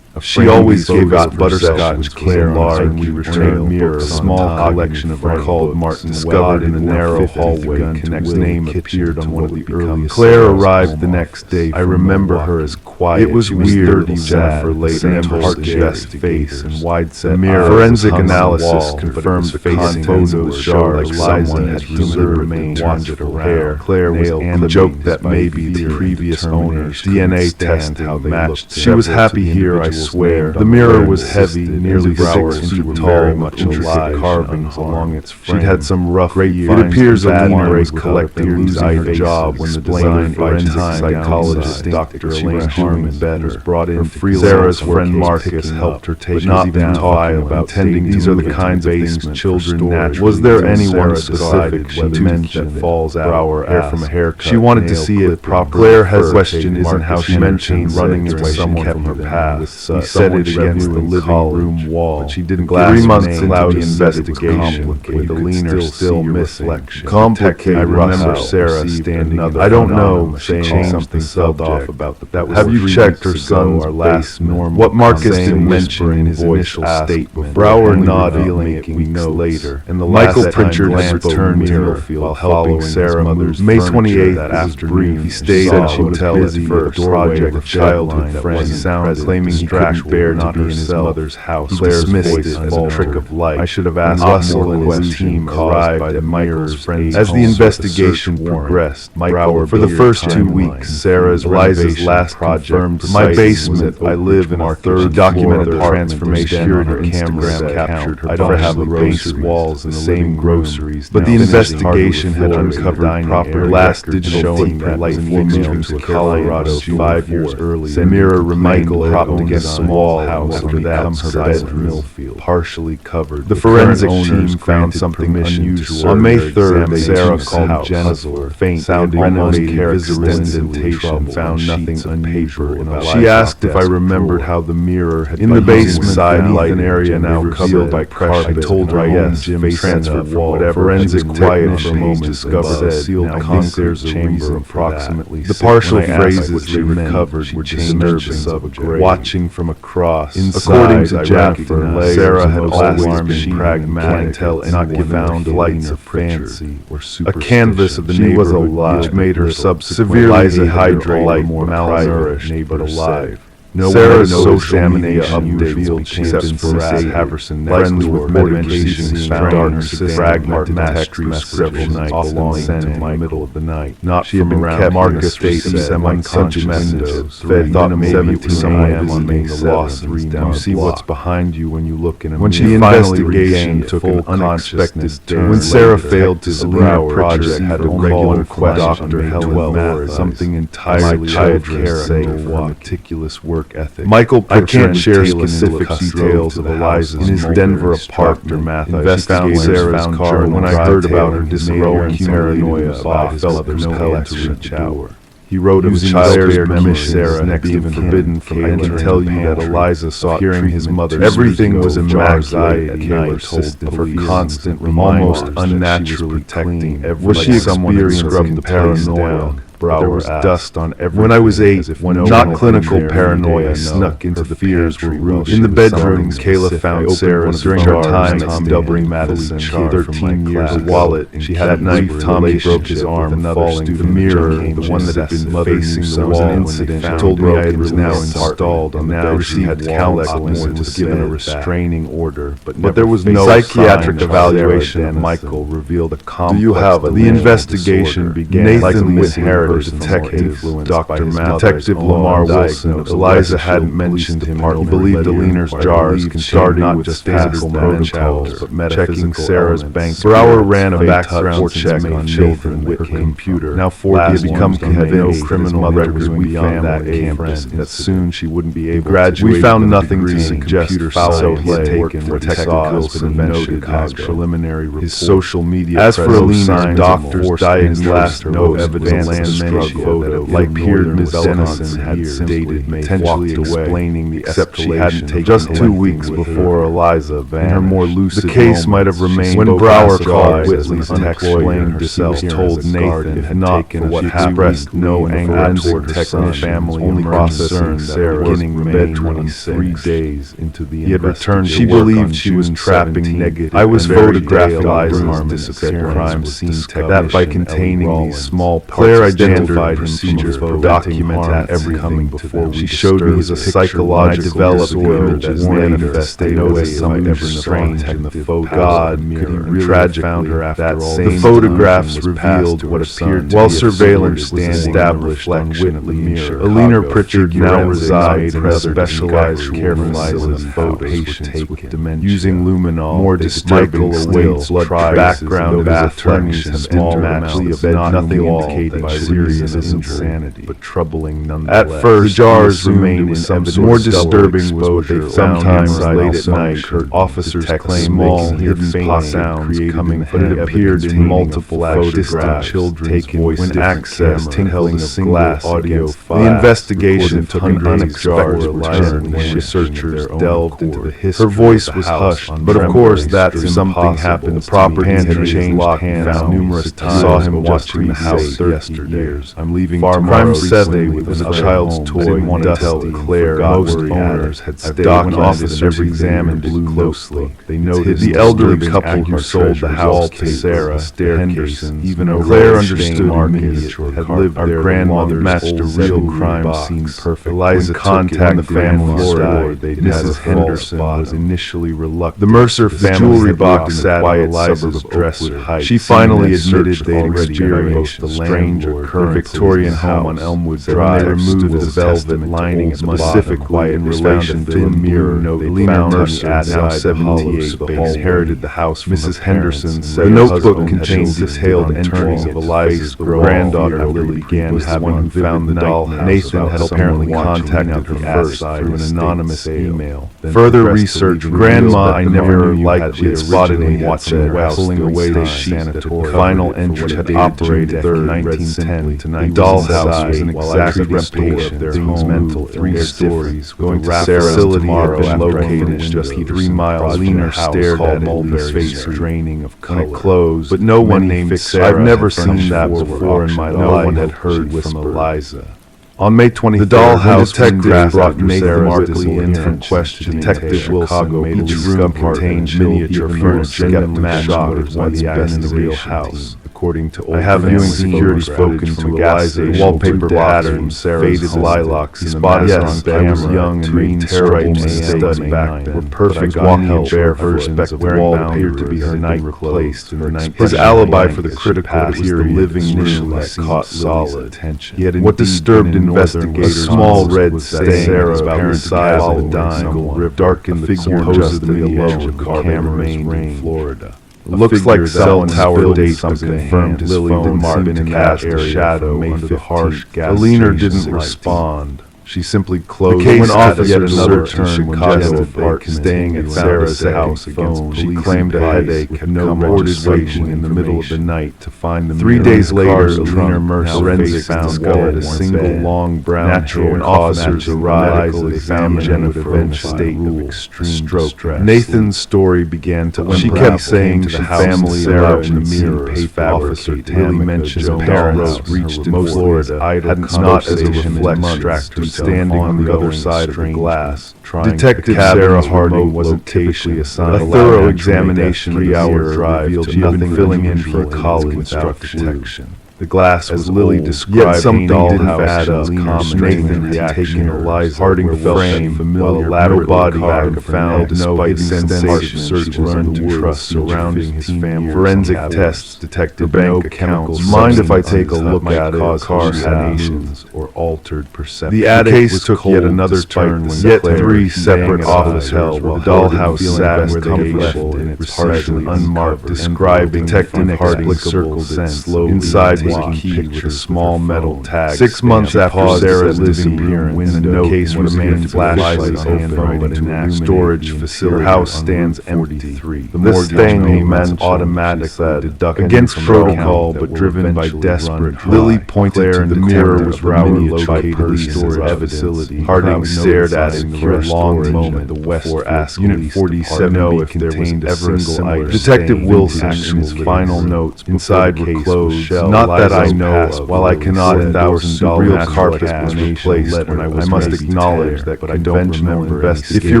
She always gave out butterscotch, Claire large, and we returned mirror, a small collection of her called Martin discovered in the narrow hallway. Connect's name appeared on one of the earliest. Claire arrived the next day. I remember her as quiet. It was weird, Jennifer laid an heart-dressed face and wide-set mirror. Forensic analysis confirmed the contents of the jar like someone had deliberately washed her hair. Claire was and joked that maybe the previous owner's DNA testing matched. She was happy here, I swear. The mirror was heavy, nearly 6 feet tall, very much alive. Carvings along its frame. She'd had some rough years. It appears a break collector losing her job when the design forensic psychologist Dr. Elaine Harmon was brought in. Sarah's friend Marcus helped her take not even talking about tending. These are the kinds of things children naturally. Was there anyone specific she mentioned that falls out? Brower hair from a haircut. She wanted to see it properly. Claire has question isn't how she mentioned running into someone from her past. He set it against the living room wall. But she didn't. 3 months into the investigation, with Alina still missing. Complicated. I remember Sarah standing. I don't know, saying something off about the. That was. Have you checked her son's basement? What Marcus didn't mention in his initial statement. Brower nodded, making notes later. And the Michael Pritchard had returned to Millfield while helping Sarah move. May 28th, that afternoon, he stayed at a hotel busy first project of childhood friends, claiming he couldn't bear to be in his mother's house. Claire's dismissed it as a trick of life. I should have asked Russell and his team arrived by Myers' friends. As the investigation progressed, Michael, for the first 2 weeks, Sarah's Eliza's last project, my basement, I live in our third documented transformation on her camera captured her. I don't have the painted walls and the same groceries, but the investigation had uncovered proper last digital light image to Colorado 5 years early. Samira remained propped against a small house after that her bedroom, partially covered. The forensic team found something unusual. On May 3rd, Sarah called Jennifer, faint, sounding almost indentation, found nothing unusual. She asked if I remembered how the mirror had in the basement beneath an area now covered by carpet. I told her yes, Jim transferred from whatever forensic quiet for a moment discovered a sealed concrete chamber approximately. The partial phrases she recovered were disturbing. Watching from across, according to Jennifer, Sarah had always been pragmatic and not given flights of fancy or super. A canvas of the neighborhood which made her severely hydrated, more malnourished but alive. Sarah's social media updates, except for Haverson, friends with medications found on her fragment matched several nights along into my middle of the night. Not she from around Marcus State semi-conscious messages. Fed thought maybe it was someone visiting the lost 3 months. You see what's behind you when you look in a mirror. When the investigation took an unexpected turn. When Sarah failed to Alina project had a regular Dr. Helen Math, something entirely childcare meticulous work ethic. Michael, I can't share specific details of Eliza's in his Denver apartment. Investigated Sarah's car. When I heard about her disrobing paranoia, I felt there was no help to reach out. He wrote of childcare memory Sarah next being forbidden from. I can tell you that Eliza sought hearing his mother. Everything was immaculate at night, for constant, almost unnaturally protecting. Was she experienced the paranoia? There was dust on everything. When I was 8, not clinical paranoia snuck into the fears were rooted. In the bedroom, Kayla found Sarah during her time at Doubling Madison, 13 years wallet. She had at night Tommy broke his arm falling through the mirror, the one that had been facing the wall. An incident. She told me it was now installed on the bed. She had counseled was given a restraining order, but there was no psychiatric evaluation of Michael revealed a complex. Do you have the investigation began? Nathan with Harris. Detective Dr. Detective Lamar Wilson. Eliza hadn't mentioned him. He believed Alina's jars starting not just physical protocols, but metaphysical. Checking Sarah's bank. Brower ran a background check on children with her computer. Now 40 had become convinced criminal records beyond that campus, that soon she wouldn't be able to graduate. We found nothing to suggest foul play taken for technical prevention as preliminary report. His social media. As for Alina's doctors diagnosed no evidence. Photo, like peered Ms. Dennison had dated, potentially explaining the except she hadn't taken just 2 weeks before Eliza vanished. Her more lucid the case might have remained when Brower called Whitley's unexplained herself told Nathan had not for what expressed no anger toward her son. Family only processing Sarah beginning bed 23 days into the he had returned. She believed she was trapping negative. I was photographing Eliza's crime scene that by containing these small Claire identified procedures for document everything before she showed me as a psychological images manifested as something strange in the photo. God could he tragic found her after all. The photographs revealed what appeared while surveillance was established on Whitley mirror. Alina Pritchard now resides in a specialized care facility. Photos with dementia using luminol. More disturbing still, blood background of attorneys have small matchley of nothing indicating delirious insanity, but troubling nonetheless. At first, the jars remained in more disturbing was what they found inside late at night. Officers claimed small, hidden faint sounds coming, but it appeared in multiple distant children's voices when access tinkling of glass audio file. The investigation took an unexpected turn when researchers delved into the history. Her voice was hushed, but of course that's something happened. The property had changed hands numerous times. I saw him watching the house 30 years. I'm leaving Crime 7 was a child's toy. Dusty, Claire, most owners had stayed when officers examined it closely. They noticed the elderly couple who sold the house to Sarah, Henderson, even Claire understood Marcus had lived there. Our grandmother matched a real crime scene perfect. Eliza contacted the family died. Mrs. Henderson was initially reluctant. The Mercer family jewelry box sat in Eliza's dresser. She finally admitted they'd experienced a strange occurrence. The Victorian home on Elmwood Drive. They removed the velvet lining specifically in relation to a mirror note. They found Mercer, now 78, inherited the house from Mrs. Henderson said the notebook contained detailed entries of Eliza's granddaughter Lily began having found the dollhouse. Nathan had apparently contacted her first through an anonymous email. Further research, Grandma I never liked had spotted him watching the house pulling away the sheets. Final entry had operated 1910 to 19. The dollhouse was an exact replication of their home. Mental 3 stories going to Sarah's facility had been located just 3 miles. Leaner stared at Mulberry's face draining of color. Closed, but no one named Sarah. I've never seen that before in my life. No one had heard from Eliza. On May 23rd, the dollhouse detective brought Nathan Markley in for questioning. Detective Wilson made each room contained miniature furniture matched with the been in the real house. According to I have viewing security spoken to Eliza, wallpaper patterns, faded lilacs, he spotted yes, I was young and made terrible mistakes back then. Were perfect walking barefoot, the wall appeared to be her night replaced in the night. His alibi for the critical period living initially caught solid attention. He had what disturbed investigators, a small red stain Sarah about the size of a dime, darkened the figure supposedly alone, the camera remained in Florida. Looks like cell tower date was confirmed. Lily didn't seem to cast a shadow under the harsh gas. Alina didn't respond. She simply closed. The case when officers another turn when Chicago staying at Sarah's house against she claimed a headache had no reported waking in the middle of the night to find the 3 days later, Alina Mercer forensics discovered a single long brown natural when officers arrived. They examined Jennifer's state of extreme stroke. Nathan's story began to she kept saying to the family Sarah in the mirror pay officer Lily mentioned parents reached in Florida hadn't not as a reflection standing on the other side of the glass. Detective Sarah Harding wasn't typically assigned. A thorough examination 3-hour drive revealed she had been filling in for college without detection. The glass was Lily described something didn't add up. Nathan had taken Eliza Harding frame familiar lateral body bag found no hidden sensation. Search learned to trust surrounding his family. Forensic tests detected bank accounts. Mind if I take a look at it? Hallucinations or altered perception. The case took yet another turn when yet 3 separate officers held while the dollhouse sat where they left in its partially unmarked, describing Detective Harding's circled slowly inside a key with a small metal tag. 6 months after Sarah's living room window case remained flashlight open in a storage facility. The house stands empty. This thing meant automatically deducted against protocol, but driven by desperate. Lily pointed to the mirror was located her storage facility. Harding stared at it for a long moment. The West asking Unit 47 know if there was ever a single Detective Wilson in his final notes inside were closed shells. Not that I know of. While I cannot $1,000 real carpet was replaced when I must acknowledge that but I don't remember. If you're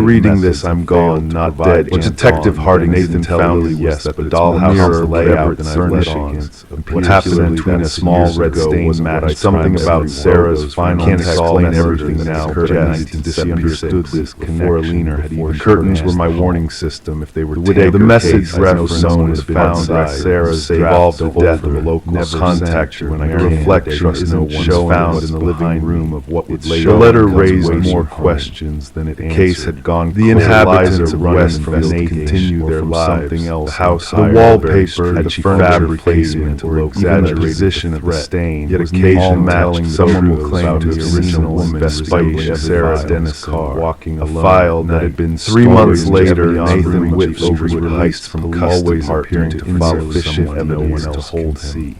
reading this, I'm gone, not dead. What Detective Harding Nathan found me yes, but the dollhouse layout and furnishings. What happened between a small red stain matched something about Sarah's final can't explain everything now. She understood this before Alina had even. The curtains were my warning system if they were the message reference was found that Sarah's involved in death of a local contact contact you when I reflection is no one found in the living room of what would later. The letter raised more questions than it answered. The case had gone. The inhabitants of Westfield continued their lives. The house, the wallpaper, the furniture placement, or exaggerated position of the stain. Yet occasionally telling someone will claim to the original woman, despite Sarah Dennis walking a file that had been 3 months later. Nathan Whitlow was released from always appearing to follow sufficient evidence to hold him.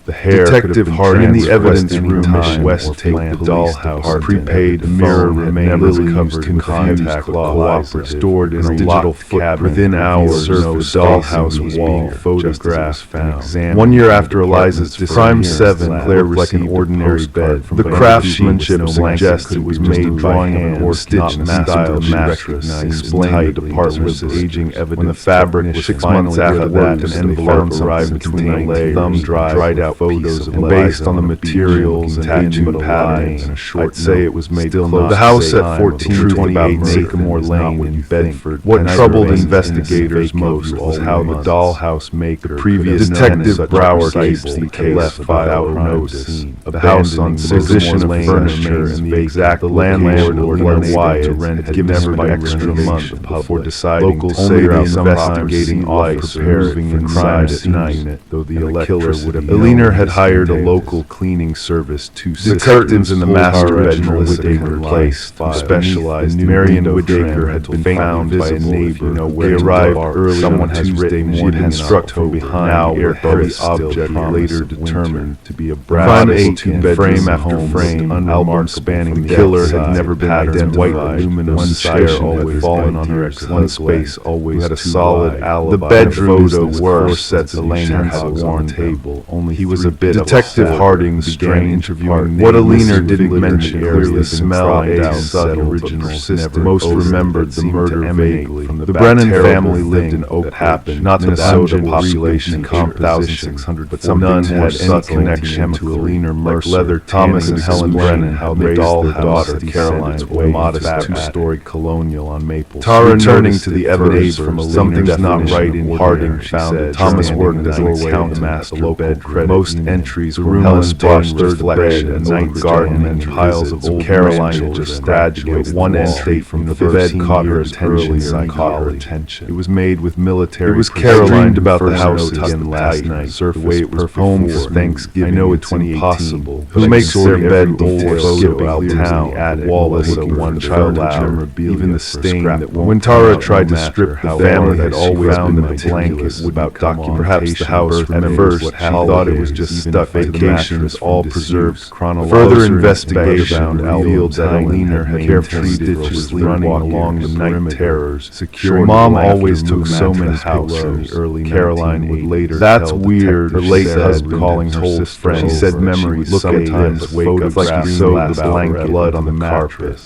The hair Detective Harding in the evidence room at West take the dollhouse prepaid. The mirror remained covered in contact laws stored in a digital cabinet. Within hours, surface dollhouse wall photographs found. 1 year after Eliza's Crime 7, Claire like an ordinary bed. The craftsmanship suggests it was made by hand or stitched style mattress. Explained the department's aging evidence. When the fabric was 6 months after that, an envelope arrived between the thumb dried out photos of based on the materials and tattoo patterns. I'd say it was made close. The house at 1428 Sycamore Lane in Bedford. What troubled investigators most was how the dollhouse maker, previous Detective Brower, keeps the case left without notice. The house on position of furniture and the exact landlord or Wyatt had given her an extra month before deciding. Locals say the investigating officer moving inside at night, though the killer would have. Had hired a local cleaning service to the curtains in the master bedroom were replaced. Specialized. Marion Whittaker had been found by a neighbor. They arrived early. Someone has written she had struck her behind. Now heavy object later determined to be a brown two-bed frame after frame, album spanning. The killer had never been identified. White aluminum one chair always fallen on her. One space always had a solid alibi. The bedroom photo were sets of utensils on the table. Only he was a bit. Detective Harding began interviewing. What Alina didn't mention clearly the smell a subtle original persistent. Most remembered the murder vaguely. The Brennan family lived in Oak happened. Not the Minnesota population composition, but none had any connection to Alina Mercer. Leather Thomas and Helen Brennan had raised their daughter Caroline with a modest two-story colonial on Maple. Tara returning to the evidence from something's not right in Harding. She said Thomas worked as a account master, local credit. Most entries were Helen's brushed reflection, a night garden, and piles of old Caroline had just graduated. One entry from the bed caught her attention. It was made with military. It was Caroline about the house again last night. The way it was home for Thanksgiving. I know it's impossible. Who makes their bed before skipping out town? Wallace, one child loud. Even the stain that when Tara tried to strip the family had always been the blanket about documentation. Perhaps the house at first thought it was just stuck. Vacation is all preserved chronologically. Further investigation revealed that Alina had carefully stitches running along the night terrors. Secure. Mom always took so many house in the early. Caroline would later. That's weird. Her late husband calling her friend. She said memories sometimes wake up like you sewed the blanket blood on the carpet.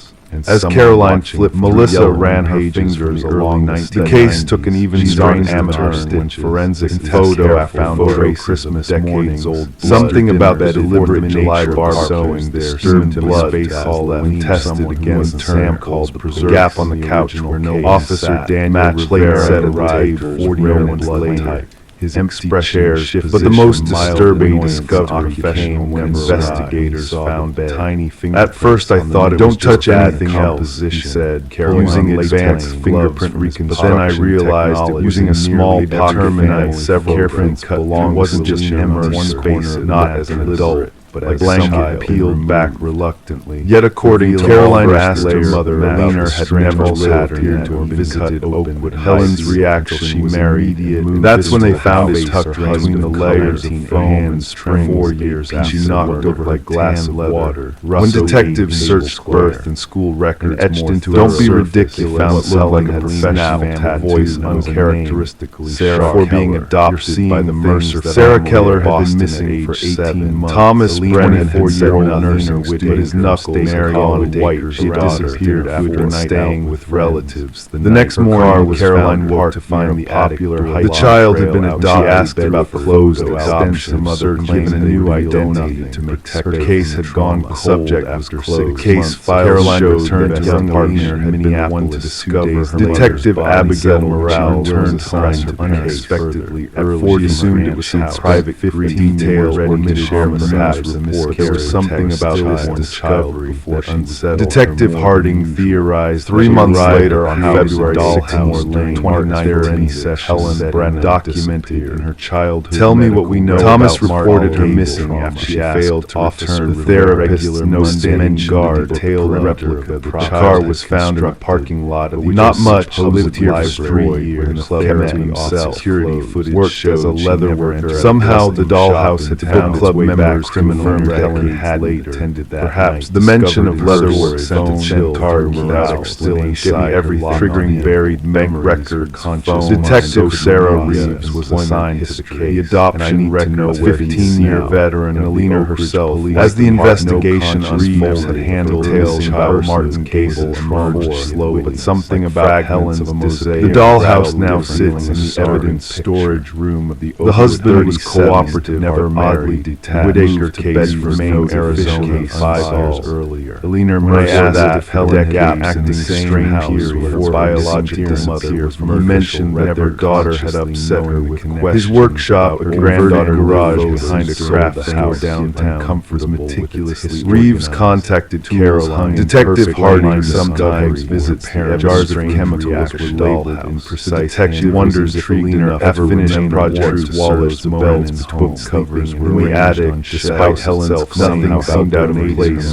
As Caroline flipped, Melissa ran her fingers along the case took an even stranger amateur when forensic photo I found over Christmas decades old. Something about that deliberate July bar sewing there disturbed blood all that when tested against Sam called the gap on the couch where no officer Daniel Rivera said arrived 40 blood type. His expression shifted, but the most disturbing discovery came when investigators found tiny fingers. At first I thought it was don't touch anything else, he said, using advanced fingerprint reconstruction. But then I realized that using a small pocket several prints belonged wasn't just him or one space, not as an adult. But a blanket peeled back reluctantly. Yet according to Caroline asked her mother, Alina had never appeared to have visited Oakwood. Helen's reaction she married. That's when they found it tucked between the layers of foam and string 4 years after she knocked over like glass of water. When detectives searched birth and school records etched into don't be ridiculous found what looked like a professional voice uncharacteristically Sarah for being adopted by the Mercer. Sarah Keller had been missing for 18 months. Thomas Brennan had said nothing, but his knuckles narrowed white. She had disappeared after staying with relatives. The next morning, Caroline woke to find the popular high. The child had been adopted. She asked about closed adoption. Mother given a new identity to protect her. Case had gone cold. Subject was closed. The case file Caroline returned to young partner in Minneapolis to discover her Detective Abigail Morale turned home unexpectedly early. She assumed it was some private details ready to share perhaps there was something about this discovery that unsettled. Detective Harding theorized 3 months later on February 6th, 29th, Helen Brennan documented in her childhood. Tell me what we know. Thomas reported her missing after she failed to return. The therapist, no standing guard, detailed replica. The car was found in a parking lot of the not much lived here for 3 years. Kept to himself. Security footage worked as a leather worker. Somehow the dollhouse had found club members. Criminal Helen had attended that. Perhaps the mention of leatherwork sent a chill card without explanation. Everything triggering buried bank records. Detective Sarah Reeves was assigned to the case. The adoption record, a 15-year veteran, Alina herself. As the investigation unfolds, had handled tales about Martin Cable emerged slowly, but something about Helen's disappearance. The dollhouse now sits in the evidence storage room of the husband was cooperative, never married, detached. Whitaker case remains Arizona 5 years earlier. Alina asked if Helen had acting strange here before biological mother was mentioned that their daughter had upset her with his workshop, a granddaughter garage behind a craft house downtown, comforts meticulously. Reeves contacted Caroline. Detective Harding sometimes visits parents. Jars of chemicals were labeled in precise. Detective wonders if Alina ever finished Project Wallace Bell's book covers were in the attic, despite Helen's nothing seemed out of place.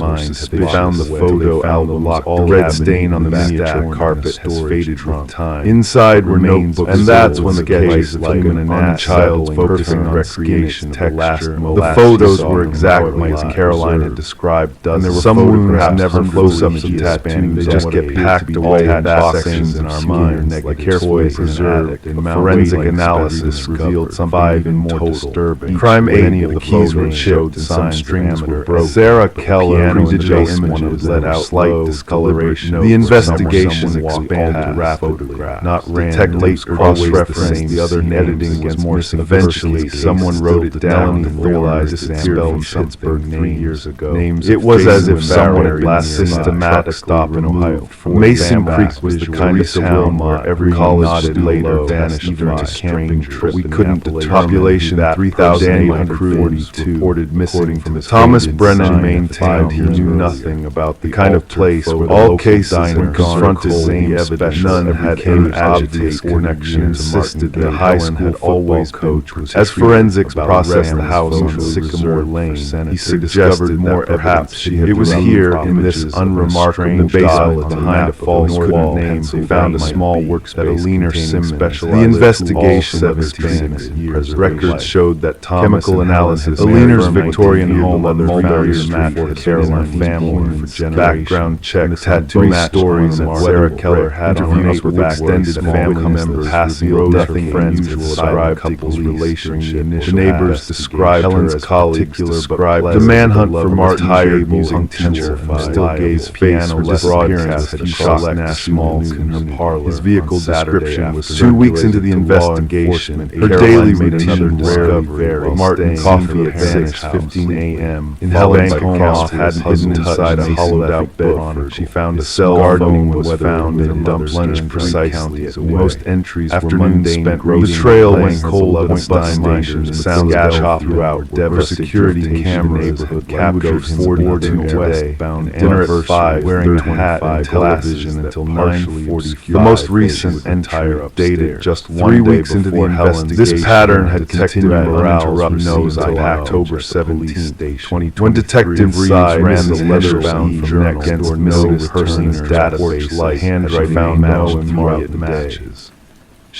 They found the photo album locked. The red stain on the miniature carpet has faded with time. Inside were notebooks, and that's when the case of a child focusing on recreation texture. The photos were exactly as Caroline had described. And there were some wounds never close-ups and tattoos. They just get packed away in boxings in our minds, like carefully preserved. A forensic analysis revealed some 5 and more disturbing. Crime 8, any of the keys were chipped and some strings were broken. Sarah Keller, digital images let out slight discoloration. The investigation expanded rapidly, not random. Late cross-referenced the other editing was more. Eventually, someone wrote it down and realized it spelled from Pittsburgh 3 years ago. It was as if someone had last systematic stop in Ohio. Mason Creek was the kind of town where every college student later vanished during a camping trip. We couldn't determine population 3,842 reported missing from Thomas Brennan maintained he knew nothing about the kind of place where all cases were confronted same evidence. None had any obvious connection. Insisted that high school always coach was as forensics processed the house on Sycamore Lane. He suggested that perhaps it was here in this unremarkable basement behind a false wall. They found a small workspace that Alina Simmons specialized. The investigation of his records showed that chemical analysis Alina's Victorian home on Mulberry Street for Caroline family for generations. Background checks, tattoo stories that Sarah Keller had interviews with extended family members, passing nothing unusual described couple's relationship. The neighbors described Helen's colleagues described the manhunt for Martin hired music teacher who still gave piano broadcast had shot national news in her parlor. His vehicle description was 2 weeks into the investigation. Her daily routine discovery. Martin coffee at 6:15 a.m. In Helen's house hadn't hidden inside a hollowed-out bed. She found a cell gardening was found and dumped lunch precisely as most entries were mundane. The trail went cold at Stein. The sounds chopped throughout. Denver security cameras had captured 42 today. Dinner at 5, wearing a hat and television until 9:40. The most recent entire dated just 3 weeks into the investigation. This pattern had continued uninterrupted until October 17, 2020. When Detective Reeves ran the leather-bound journal against missing persons database, handwriting found no immediate matches.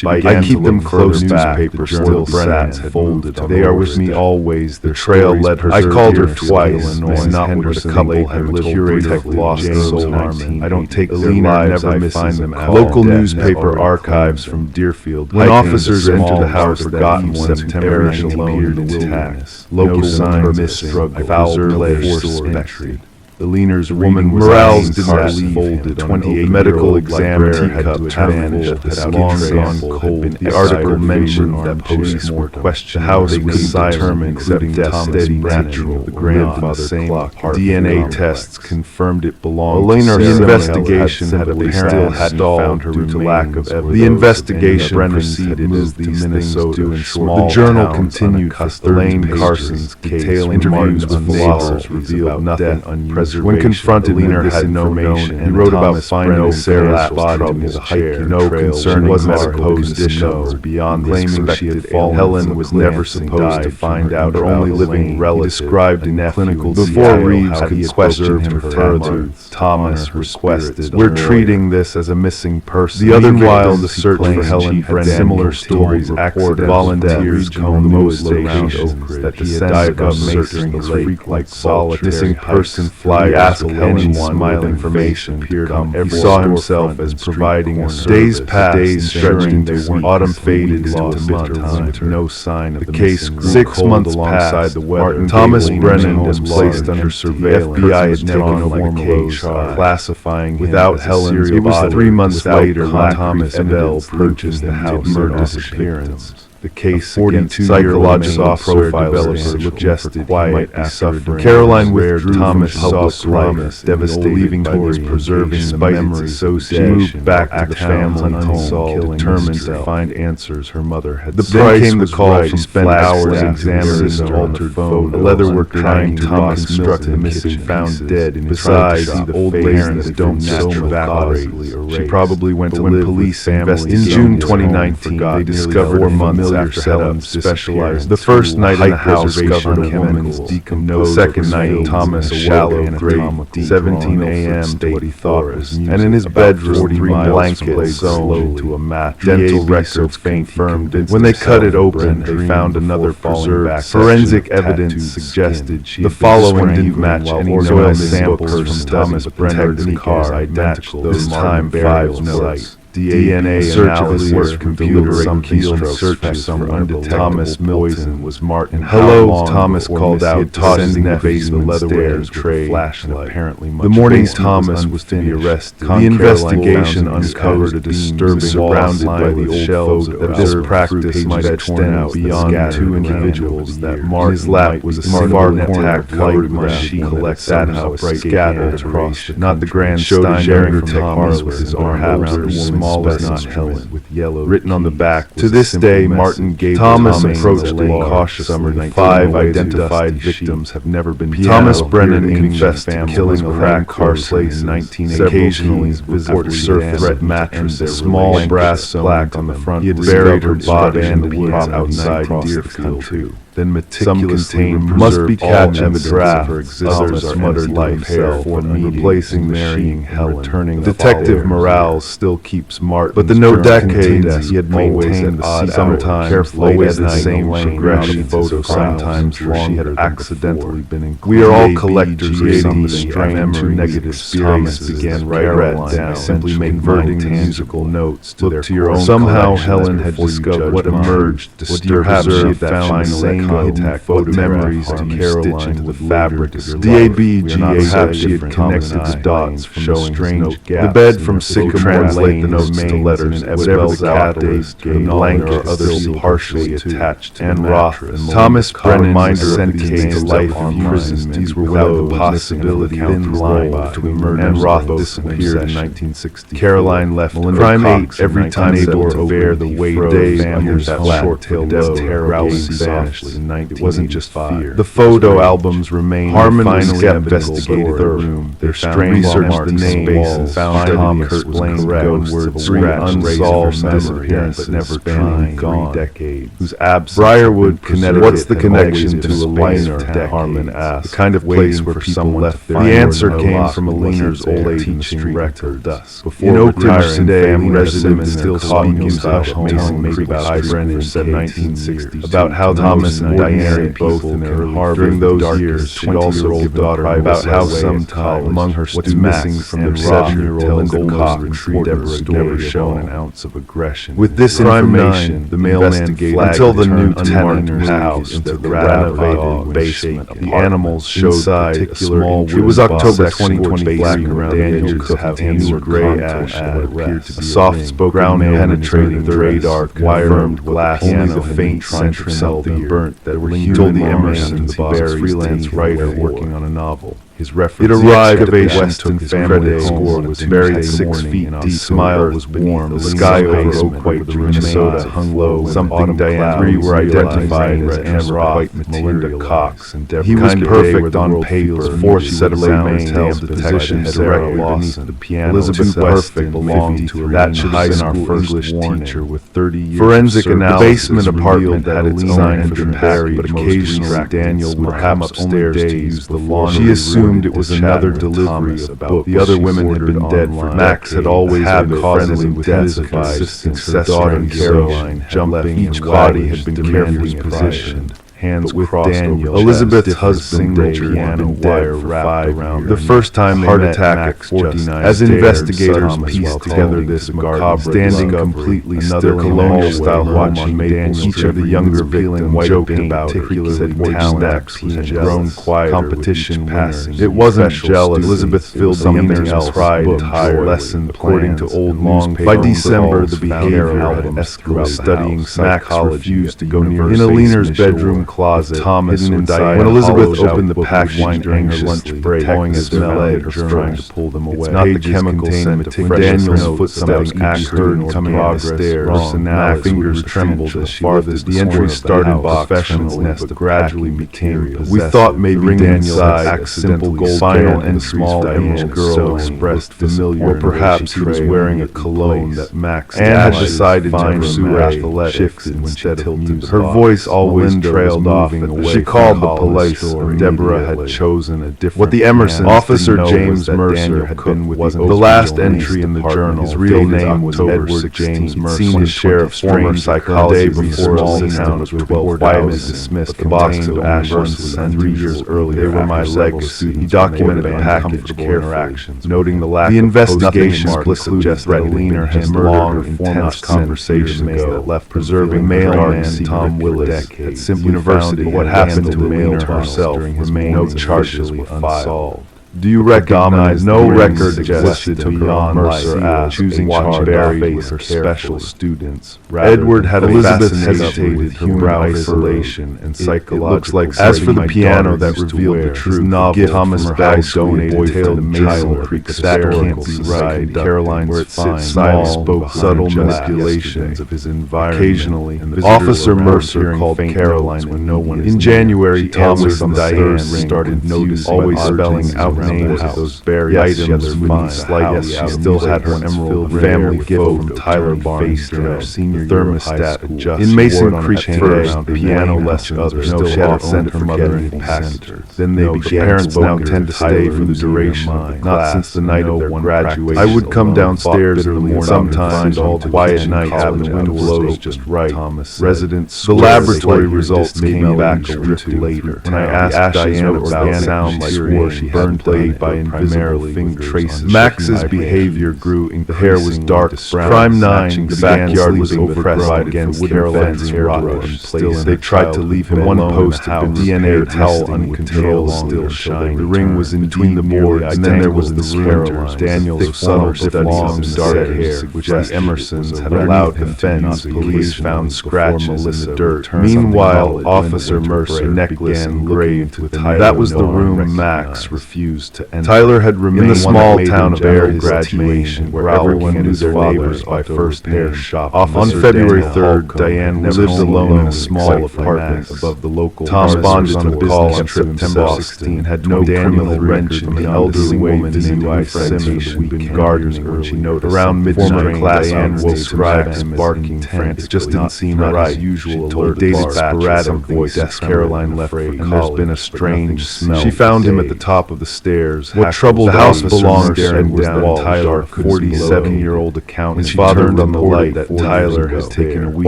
I keep them close back. The still sat folded. They are with me always. The trail led her. I called her twice. Not with a couple have curated lost soul harmony. I don't take their lives. I find them out. Local newspaper archives from Deerfield. When officers enter the house, forgotten September appeared intact. Local sign misdrug. Foul play suspected. The leaner's woman morale's disaster folded. 28 medical exam teacup vanished. Had long gone cold. The article mentioned that police were questioned. The house was determined, including death steady natural. The grandfather clock. DNA tests confirmed it belonged to Sarah. The investigation had apparently stalled due to lack of evidence. The investigation proceeded as to Minnesota. The journal continued. Elaine Carson's case, interviews with philosophers revealed nothing unusual. When confronted, Leaner had no information. He wrote about finding Sarah's body in his chair. No concern was medical conditions beyond claiming she had fallen. Helen was never supposed to find out. Her only living relative described in clinical before Reeves could question him further. Thomas requested, "We're treating this as a missing person." The other while the search for Helen had similar stories. Accident volunteers comb the most stations that descended above searching the lake like solid missing person fly. He asked anyone smiling information appeared on every. He saw himself as providing a service. Days passed, stretched into autumn, faded into months. No sign of the case. 6 months alongside the weather. Thomas Brennan was placed under surveillance. FBI had taken over the case, classifying without Helen's. It was 3 months later when Thomas Bell purchased the house. Murder disappearance. The case against psychological profile developers suggested he might be suffering. Caroline withdrew Thomas public promise, devastated leaving towards preserving the memory. She moved back to the family home, determined to find answers her mother had. Then came the call from spent hours examining the altered photo. A leatherwork trying to reconstruct the missing found dead. Besides, the old parents don't naturally evaporate. She probably went to live police investigated. In June 2019, they discovered 4 months after Helen specialized. The first night in the house discovered a woman's decomposed. The second night, Thomas a shallow grave, 17 a.m. to what he thought was music. And in his bedroom, 3 blankets sewn to a mat. Dental records confirmed it. When they cut it open, they found another preserved. Forensic evidence suggested the following didn't match any soil samples from Thomas Brennan's car, identical. This time 5 notes. DNA analysis work computer some keystrokes search for undetectable. Thomas Milton was Martin. Hello, Thomas called out, tossing the basement leatherware tray flashlight. Apparently, the morning Thomas was to be arrested. The investigation uncovered a disturbing surrounded by the old shelves that this practice might extend beyond 2 individuals. That Martin his lap was a Spartan attack covered machine collects that house scattered across. Not the grand Stein sharing from Thomas with his arm around his small as not Helen, with yellow written on the back. To this day, Martin gave Thomas approached the cautious. 5 identified victims have never been. Thomas Brennan confessed to killing a crack car place in 1980. Occasionally, visible surface threat mattress, a small brass plaque on the front. He had buried her body in the woods outside Deerfield too. Then meticulously must be catch in the draft. Others are muttered life for replacing marrying Helen. Returning Detective Morales still keeps Martin. But the no decades he had maintained odd sometimes carefully always the same progression photo sometimes long had accidentally been included. We are all collectors of something strange negative experiences began right down. Simply converting musical notes to your own. Somehow Helen had discovered what emerged. Perhaps she had found sane contact photo memories to Caroline to the fabric. Perhaps she had connected the dots from the strange gap. The bed from Sycamore Lane, the notes to letters, whatever the catalyst, the blanket still partially attached. And Roth, Thomas Brennan sent to life imprisonment. These were without the possibility of thin line between murder and Roth disappeared in 1960. Caroline left crime 8 every time able to bear the weight of days under that short-tailed low, growling softly. It wasn't just fear. The photo albums remained. Harmon finally investigated the room. They researched the names, found Thomas was correct. Words unsolved disappearance, but never spanning 3 decades. Whose absence? Briarwood, Connecticut. What's the connection to a leaner? Harmon asked. The kind of place where people left their. The answer came from a leaner's old age teaching record. Before retiring, family residents still talking about Mason Creek High Brennan said 1960s about how Thomas and Diane both in their Harvard. During those years, she'd also given daughter about how sometime among her students missing from their 7-year-old Linda Cox retrieved Deborah never shown an ounce of aggression. With this information, the mailman flagged until the new tenant house into the renovated basement. The animals showed particular interest. It was October 2023 when Daniel could have hands were gray ash that appeared to be a soft-spoken, penetrating the radar, wired glass, only the faint scent of something burnt that were told the Emerson's freelance writer working on a novel. His reference. It arrived at the Weston family score was buried 6 feet deep. Smile was warm. The sky over Oak Minnesota hung low. Something Diane were identified as Amrock, Melinda Cox, and Deborah. He was perfect on paper. Fourth set of sound tells the technician Sarah Lawson. The piano. Elizabeth perfect belonged to her. That should have been our first English teacher with 30 years. Forensic analysis. The basement apartment had its own entrance, but occasionally Daniel would come upstairs to use the laundry. She assumed it was another delivery of books. The other women had been dead for Max had always been friendly with consistent. Her daughter Caroline, jumping each body had been carefully positioned. Hands with Daniel. Elizabeth's husband, piano wire wrapped around the first time heart attack at 49. As investigators pieced together this macabre, standing completely another colonial-style watching Daniel, each of the younger feeling joking about articulate talent had grown quiet. Competition passing. It wasn't jealous. Elizabeth filled something else. Pride, tired, lessened according to old long. By December, the behavior had escalated. Studying psychology, refused to go near. In a leaner's bedroom closet, Thomas hidden inside. When Elizabeth opened the package during her lunch break, pawing his legs, trying to pull them away. It's not the chemical scent. When Daniel's footsteps heard coming up the stairs, her fingers trembled as she farthest. The entry started professionally, but gradually became possessive. We thought maybe Daniel had simple gold final and small emerald girl expressed familiar, or perhaps he was wearing a cologne that Max had decided to pursue Athlete shifted when she tilted. Her voice always trailed off. She called the police. Deborah had chosen a different. What the Emersons, Officer James Mercer, had been with the last entry in the journal. His real name was Edward James Mercer. Seen his share of former psychology before a town of 12 quietness dismissed. The box of ashes was sent 3 years earlier. They were my legacy. He documented the package carefully, noting the lack. The investigation suggests that Leaner had long, intense conversations that left preserving mailman Tom Willett had simply found what happened to Leaner herself remained. No charges were unsolved. Do you recognize no record suggested beyond Mercer asked, choosing charge buried with her special students? Edward had Elizabeth hesitated, human isolation and psychological. As for the piano that revealed the truth, novel Thomas Bell donated to the Mason Creek that can't be right. Caroline, where it sits silent, spoke subtle manipulations of his environment. Occasionally, Officer Mercer called Caroline when no one. In January, Thomas and Diane started noticing always spelling out names of those buried items moving slightly. She still had her emerald family gift from Tyler Barnes during her senior thermostat adjusted. In Mason Creek first, the piano less others still had sent her mother any passengers. Then they began. Parents now tend to stay for the duration of the class, not since the night of their graduation. I would come downstairs in the morning, sometimes all quiet night, having the window blows just right. Residents. The laboratory results came back a week later. When I asked Diane about sound, like swore she burned plagued by invisible finger traces. Max's behavior grew. The hair was dark brown. Crime 9. The backyard was overpressed against Caroline's hair in place. They tried to leave him. One post had been DNA towel uncontrolled, still shining. The ring was in between the boards, and then there was the room. Daniel's subtle studies in dark hair, which the Emersons had allowed him fence. Police found scratches in the dirt. Meanwhile, Officer Mercer necklace engraved with the title. That was the room Max refused refused to enter. Tyler had remained in the small town of Air graduation, where everyone knew their neighbors by first name. On February 3rd, Diane lived alone in a small apartment above the local. Tom responded to the call on September 16 and had no criminal record from an elderly woman named Simmons who'd been gardening when she noticed. Around midnight, Diane woke him barking frantic. It just didn't seem right. Usual alert, dated sporadic voice. Caroline left for college, and there's been a strange smell. She found him at the top of the stairs. What troubled the house belonged to Tyler, 47-year-old accountant. His father turned on the light that Tyler has taken a week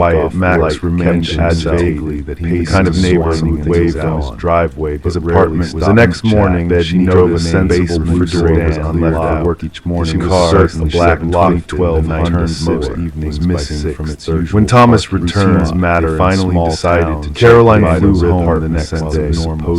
off. Max remained agitated that he the kind of neighbor who waved on his driveway. His apartment was the next morning. She drove a sensible refrigerator was unlocked at work each morning. His car, the black 2012 turned most evenings was missing from its usual. When Thomas returned, matter finally decided to. Caroline flew home the next day.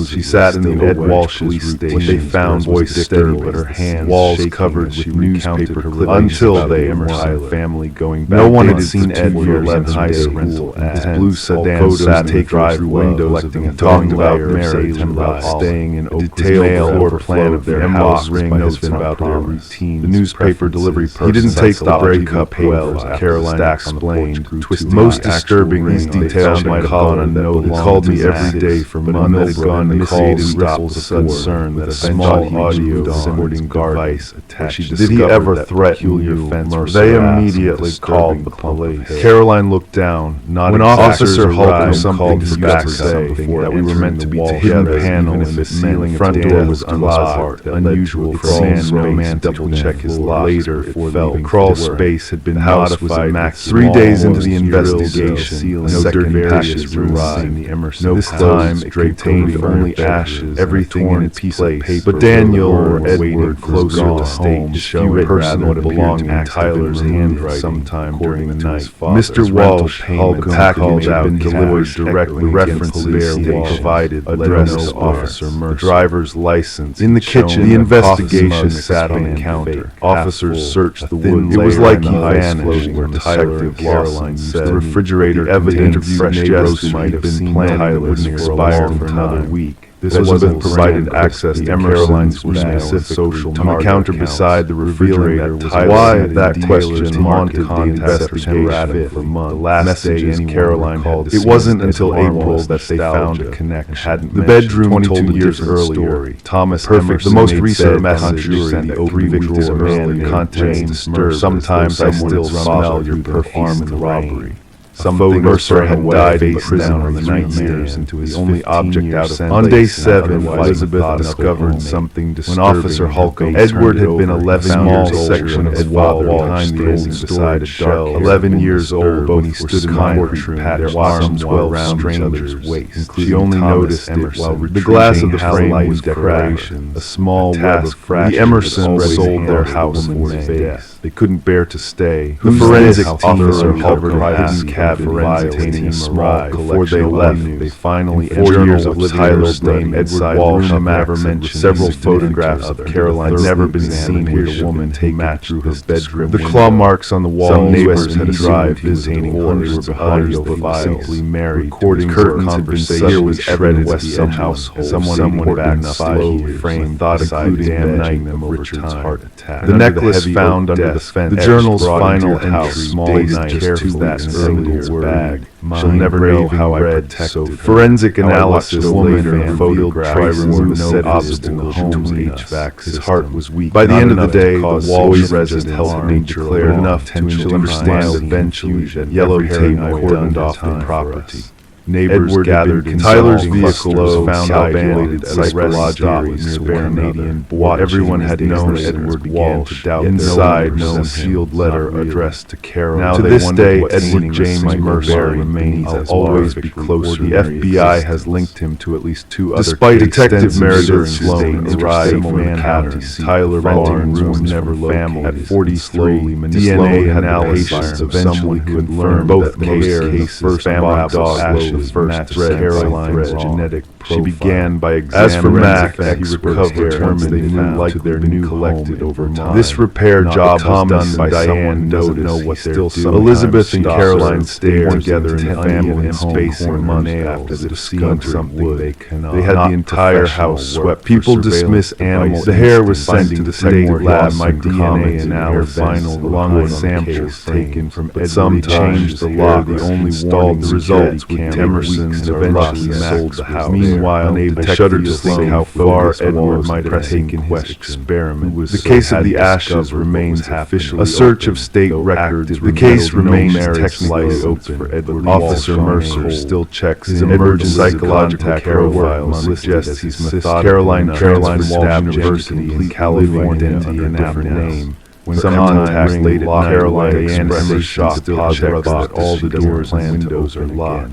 She sat in the Ed Walsh's station. What they found voice steady, but her hands walls covered with newspaper clippings until they Emerson family going back. No one had seen Ed for 11 high school. His blue sedan sat in drive windows and talked about marriage and about staying in Oakland. Detailed floor plan of their house ring notes about their routine. The newspaper delivery person. He didn't take the breakup well, Caroline explained. Most disturbing, these details might have gone unnoticed. He called me every day for months. The calls ripples of concern that a small audio recording device attached. Did he ever threaten you? They immediately called the police. Caroline looked down. When Officer Hulk something to back say that we were meant to be together, even if the ceiling front door was unlocked, unusual for a man romantic. Double-check his lock later. The crawl space had been modified. 3 days into the investigation, a second package arrived. No time it contained only ashes, everything in its place. But Daniel or Edward closer to home, few personal belonging Tyler's handwriting sometime during the night. Mr. Walsh, Hulk package had been delivered directly. References they provided, address Officer Mercer, driver's license. In the kitchen, the investigation sat on the counter. Officers searched the wood. It was like he vanished, where Detective Caroline said. The refrigerator evidence fresh neighbors might have been planned wouldn't expire for another week. This wasn't provided access to Caroline's specific social on the counter beside the refrigerator. Why that question haunted the investigation for months. The last day as Caroline called. It wasn't until April that they found a connection. The bedroom 22 years earlier. Thomas perfect. The most recent message sent the victims early contents disturbed. Sometimes I still smell your perfume in the robbery. Something Mercer had died in prison on the nightmares into his only object out of on day 7, Elizabeth discovered something disturbing. When Officer Holcomb Edward had been 11 years old section of the wall behind the old beside a dark 11 years old when he stood in the courtroom, their arms well around strangers' waists. She only noticed it while the glass of the frame was cracked. A small task fractured. The Emersons sold their house for death. They couldn't bear to stay. The forensic officer covered his cabin containing a small before they left. They finally 4 years of Tyler's name, Edward Walsh, never mentioned several photographs of Caroline never been seen with a woman take match through his bedroom. The claw marks on the wall. Some neighbors had drive containing hundreds of audio files. Simply married. Recording curtains had been suddenly shredded at the household. Someone back slowly framed, including damning them over Richard's heart attack. The necklace found under the fence. The journal's final entry, small night, careful that single bag. She'll never know how I protected. Forensic analysis later photographed removed no obstacle to HVAC. His heart was weak. By the end of the day, the Walsh residents had been declared enough to understand eventually that yellow tape cordoned off the property. Neighbors gathered in Tyler's vehicle was found abandoned at a rest stop near Canadian border. Everyone had known Edward Walsh. Inside, no sealed letter addressed to Carol. Now to this day, Edward James Mercer remains as always be closer. The FBI has linked him to at least 2 other. Despite Detective Meredith Sloan arrived from Manhattan, Tyler Barnes was never located. At 43, DNA analysis eventually confirmed both cases. First family dog the first thread Caroline's genetic profile. She began by examining. As for Mac, he recovered they knew like their new collected over time. This repair job was done by Diane doesn't know what they're doing. Elizabeth and Caroline stayed together in the family and spacing money after the discovered something they cannot. They had the entire house swept. People dismiss animals. The hair was sent to the state lab. My DNA analysis, along with samples taken from Edward. Some changed the law. The only installed the results with Temerson and eventually sold the house. Meanwhile, I shuddered to think how far Edward might have taken his experiment. The case of the ashes remains officially a search of state records. The case remains technically open for Edward. Officer Mercer still checks his emergency psychological profile suggests he's methodical. Caroline stabbed University in California under a different name. When contacts late at night, Caroline and Emmer's shop still checks that all the doors and windows are locked.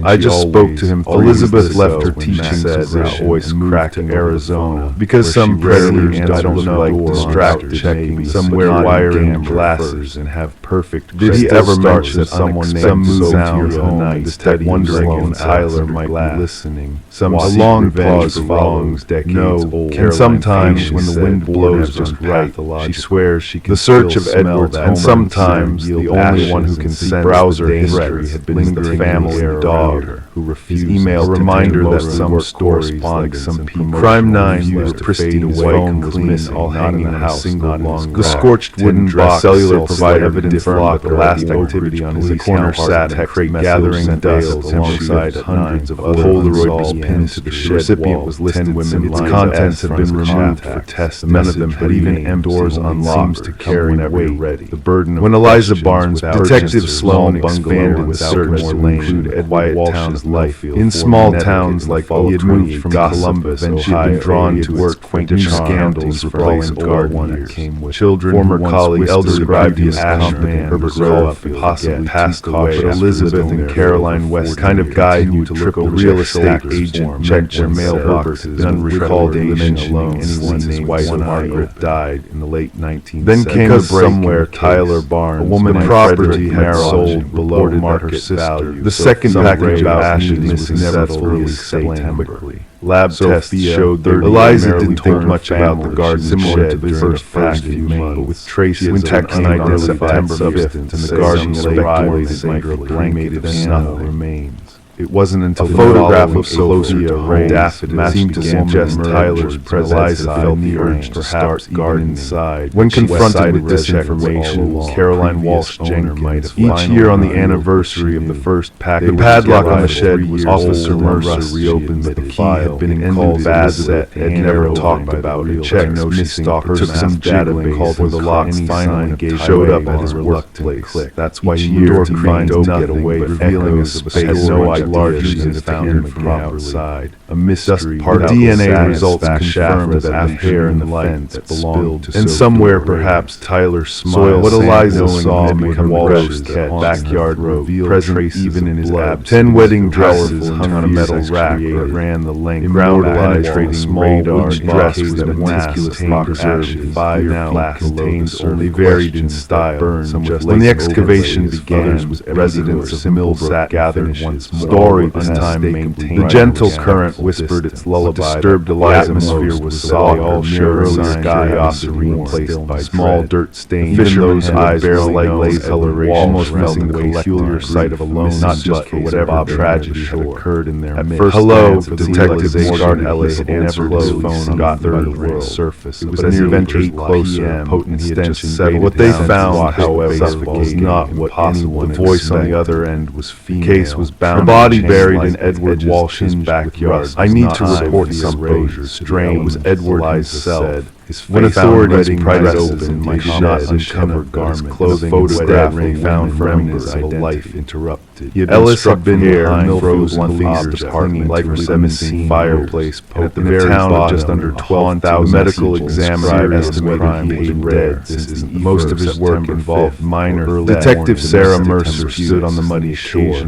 I just spoke to him. Elizabeth left her teaching position voice cracked to Arizona because some predators don't like distracted checking. Some wear wiring glasses and have perfect. Did he ever mention that someone named moves out to your home to study wondering if Tyler might be listening? Some long pause follows decades old. And sometimes when the wind blows just right, she swears she can. The search of Edward's and sometimes the only one who can sense browser history had been the family dog. Who refused email reminder that some stores like some people. Crime 9 used pristine phone was missing, all hanging in the house, not long. The scorched wooden box cellular provider evidence locked the last activity on his corner sat a crate gathering dust alongside hundreds of other Polaroid was pinned to the shed. The recipient was listed women. Its contents had been removed for tests. None of them had even doors unlocked to carry weight. The burden. When Eliza Barnes, Detective Sloan expanded with search to include Ed Wyatt Town's life. In small towns like he had moved from Columbus and she had been drawn to work quaint scandals for place garden came with children. Former colleague elder described his confident Herbert Caulfield possibly passed away. Elizabeth and Caroline West kind of guy who to look over real estate agent checked their mailboxes unrecalled mentioning anyone named wife Margaret died in the late 1970s. Then came the break somewhere Tyler Barnes, a woman property had sold below market value. The second package of ashes was successfully explained quickly. Lab tests showed that Eliza didn't think much about the garden similar to the first few months, but with traces of unidentified substance and the garden speculated might be cremated and nothing remains. It wasn't until a photograph of Sophia Ray daffodils seemed to suggest Tyler's presence. Eliza felt the urge to start garden inside. When confronted with this information, Caroline Walsh Jenkins might have each year on the anniversary of the first package. The padlock on the shed was Officer Mercer reopened the file. Had been called Bazette had never talked about it. Checked no missing took some database called for the locks finally showed up at his workplace. That's why he year to find nothing, revealing a space no idea. Largely is found from outside. A mystery. DNA results confirm that the hair in the fence belonged to and somewhere perhaps Tyler smiled. What Eliza saw become Walsh's backyard revealed present even in his absence. 10 wedding dresses hung on a metal rack that ran the length. Ground trading radar dress with a meticulous preserved 5 now contains only varied in style. When the excavation began, residents of Millsat gathered once more. Story this time maintained. The gentle current whispered its lullaby. Disturbed the atmosphere was solid. All sure sky serene placed by small dirt stains. Even those eyes barrel-like lace coloration, almost missing the peculiar sight of alone, not just for whatever tragedy had occurred in their midst. Hello, Detective Morgan Ellis answered his phone got by the world's surface. It was near ventured closer. Potent extension settled. What they found, however, was not what anyone. The voice on the other end was female. The case was bound. Body buried in Edward Walsh's backyard. I need to report something strange. It was Edward said. When authorities pried open my not uncovered garment, clothing photograph they found remnants of a life interrupted. Ellis had been behind frozen fingers hanging like a missing fireplace poke. In the town of just under 12,000 medical examiner estimated he had dead. Most of his work involved minor. Detective Sarah Mercer stood on the muddy shore.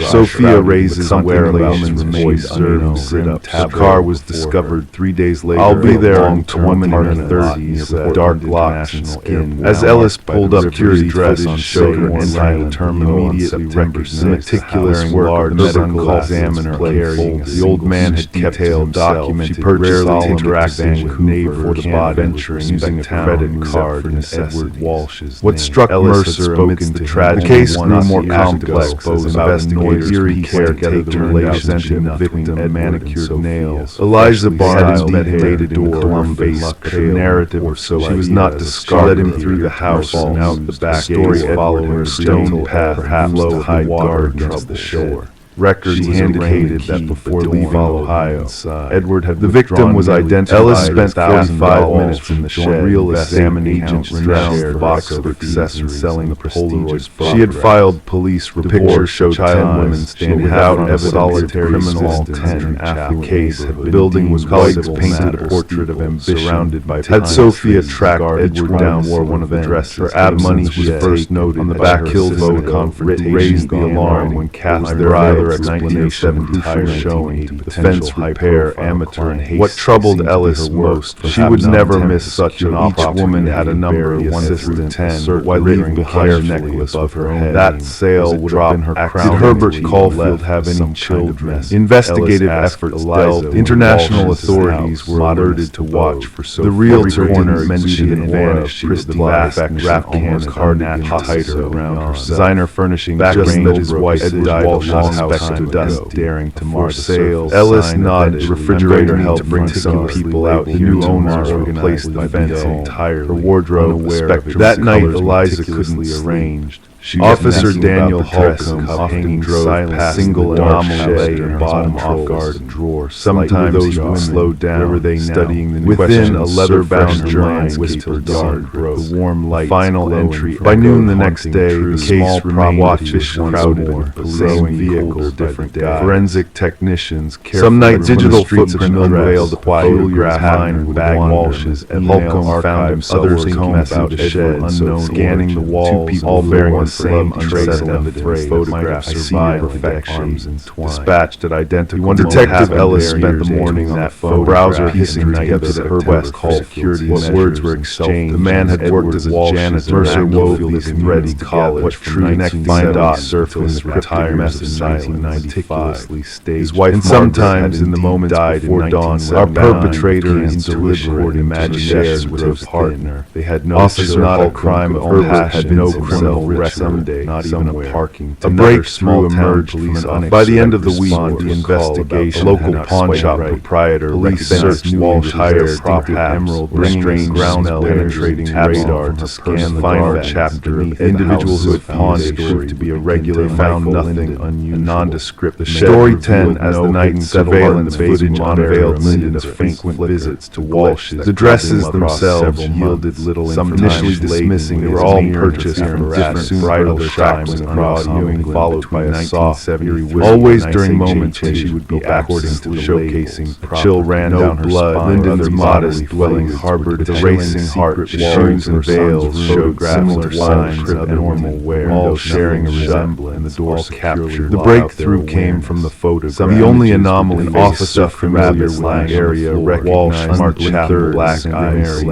Sophia raises a whereabouts remains observed. The car was discovered 3 days later. I'll be there on woman in her 30s, dark locks and skin. As Ellis pulled up security dress on shoulder and silent terminal, immediately recognized the meticulous work of the medical examiner carrying. The old man had detailed documented rarely interacting with neighbor for the body, venturing using a credit card in Edward Walsh's. What struck Mercer amidst the tragedy, the case grew more complex as investigators eerie caretaker representing the victim and manicured nails. Eliza Barnes meditated in Columbus, but the narrative or so she was not discarded. Led him through the house and out the back story, following her stone path, perhaps to hide guard against the shore. Records indicated that before leaving Ohio, Edward had the victim was identified. Ellis spent 45 minutes in the shed. Real examination renowned the box of accessories selling the prestigious. She had filed police reports. Pictures showed 10 women standing without on a solitary criminal 10 after the case had been building was white painted a portrait of ambition surrounded by had Sophia tracked Edward down wore one of the dresses. Her absence was first noted on the back hill vote confrontation raised the alarm when cast their eye explanation tire showing to defense repair amateur and haste. What troubled Ellis most, she would never miss such an opportunity. Each woman had a number of 1 through 10, while leaving the hair necklace above her head. That sale would have been her crown. Did Herbert Caulfield have any children? Investigative efforts delved. International authorities were alerted to watch for Sophia. The realtor didn't mention it vanished. Christy Aspect wrapped almost cardigan tighter around her. Designer furnishing just that his wife had died a long house. Dust daring to mar sales. Ellis nodded. Refrigerator helped bring some people out. The new owners replaced the fence entirely. Her wardrobe that night Eliza couldn't arranged. Officer Daniel Holcomb often drove past single anomaly in her bottom off-guard drawer. Sometimes he would slow down, studying the within a leather-bound journal whispered yard broke. The warm light, final entry. By noon the next day, the case remained watch-ish crowded in the same vehicle, different guy. Forensic technicians. Some night digital footprint unveiled the peculiar pattern with bag Walsh's, and Holcomb found himself combed out a shed, unknown, scanning the walls, all bearing the same unsettled evidence. Photographs survived perfection. Dispatched at identical. Detective Ellis spent the morning on that phone browser piecing together the request call security. What words were exchanged? The man had worked as a janitor. Mercer wove these threads college. What true neck find dot surfaced retired message in 1995. His wife and sometimes in the moment died before dawn. Our perpetrator is deliberate imagination with his partner. They had no officer, not a crime of Herbert had no criminal record. Someday, not even a parking. A breakthrough emerged from an by the end of the week, the investigation. Local pawn shop proprietor police searched Walsh hired prop emerald, bringing ground penetrating radar to scan the final chapter. The individual who had pawned proved to be a regular, found nothing unusual, nondescript. The story 10 as the night surveillance footage unveiled Linden's frequent visits to Walsh's. The dresses themselves yielded little information. Initially dismissing, they were all purchased from different bridal shackles and audio, followed by a soft, eerie whisper. Always during moments when she would be absent, showcasing a chill ran down her spine. Linden's modest dwelling harbored the racing heart. Shoes and veils showed similar signs of abnormal wear, all sharing a resemblance. And the door captured. The breakthrough came from the photograph. The only anomaly, an officer familiar with the area recognized March 3rd, black eyes,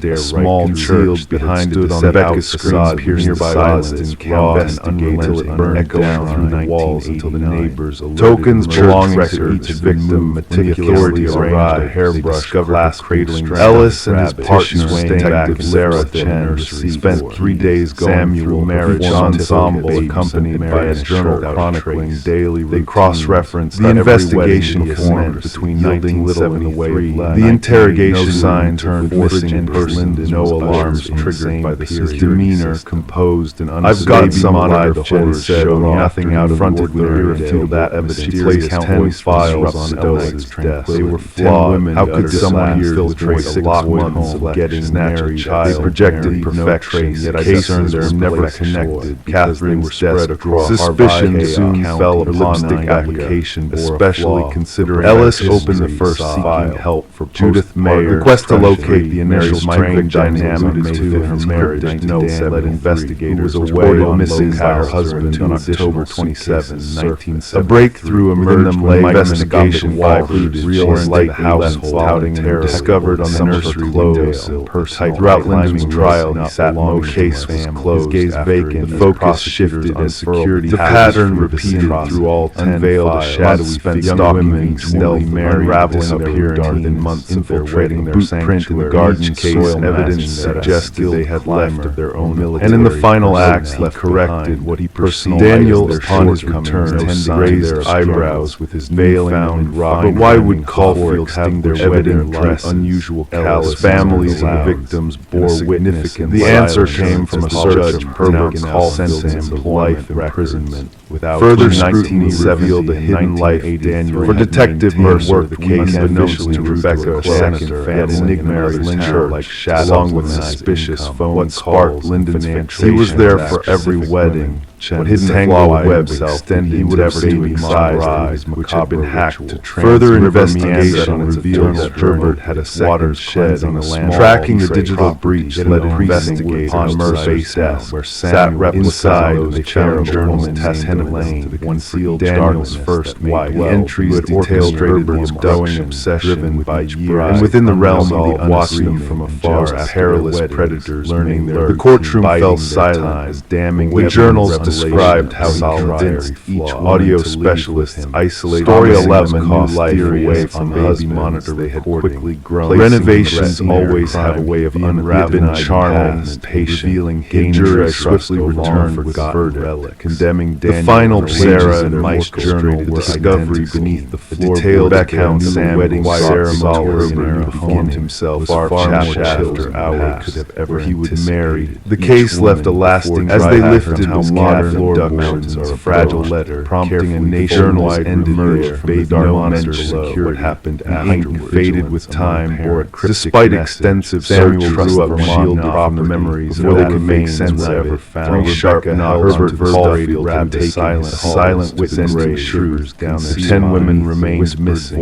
a small church behind it on Becca's screen pierced nearby silence. Investigate burned down through the walls until the neighbors alerted. Tokens belonging to each victim meticulously arranged, a hairbrush glass cradling. Ellis and his partner, Detective Sarah Chen, spent 3 days going through marriage ensemble accompanied by a journal chronicling daily. They cross-referenced the investigation formed between 1973. The interrogation sign turned missing person. No alarms triggered by the demeanor composed and I've got some live Jenny said nothing out of fronted with her until that evidence. She placed 10 files on Ellis's desk. They were flawed. How could someone filtrate 6 months of getting married? They projected perfection, yet cases are never connected. Catherine's desk across suspicion soon fell upon the application, especially considering Ellis opened the first file. Help for Judith Mayer. Request to locate the initial strain dynamic to her marriage. No, led investigators away. reported missing by her husband on October 27, 1970. A breakthrough emerged when Mike investigation concluded realized the household touting and discovered on the nursery windowsill. Throughout Lyndon's trial, he sat motionless. Case was closed, his gaze vacant. The focus shifted as security. The pattern repeated through all 10 unveiled a shadowy figure. Young women stealthily married, unraveling appearing in months, infiltrating their sanctuary. Garden case evidence suggested they had left of their own military. And in the final act, he corrected what he perceived. Daniel, upon his return, raised eyebrows with his veiling and rock. But why would Caulfield have their wedding dress unusual callous? Families of the victims bore witness. The answer came from a judge Herbert sentenced him to life imprisonment. Without further scrutiny revealed the hidden life of Daniel. For Detective Mercer, the case unofficially to Rebecca, senator, yet enigmatic linger like shadows along with suspicious phone what sparked Lyndon's he was there for every wedding. What hidden tangled web extended he would ever to excised, which had been hacked to further investigation revealed that Herbert had a second shed on the land. Tracking the digital breach led investigators upon Mercer's desk, where sat inside the found journalist Tess Lane, the concealed Daniel's first wife. The entries detailed Herbert's growing obsession by years, and within the realm of the watching from afar as perilous predators learning the courtroom fell silent as damning the journals described how he convinced each audio specialist isolated Story 11 new life away from baby monitor they had quickly grown. Renovations always have a way of unraveling charnel and revealing jury swiftly returned with verdict, condemning Daniel. The final Sarah and Mike's journal were discovery beneath the floor. Detailed account Sam wedding ceremony Herbert performed himself far after hours could have ever he would marry. The case left a lasting as they lifted the modern floorboards of a fragile letter, prompting a nationwide emerge from the dark monster security. What happened afterward faded with time, or despite extensive Samuel drew up shield from the memories before they could make sense of it. Three sharp knobs Herbert Caulfield wrapped a silent witness shrews down their 10 women remained missing.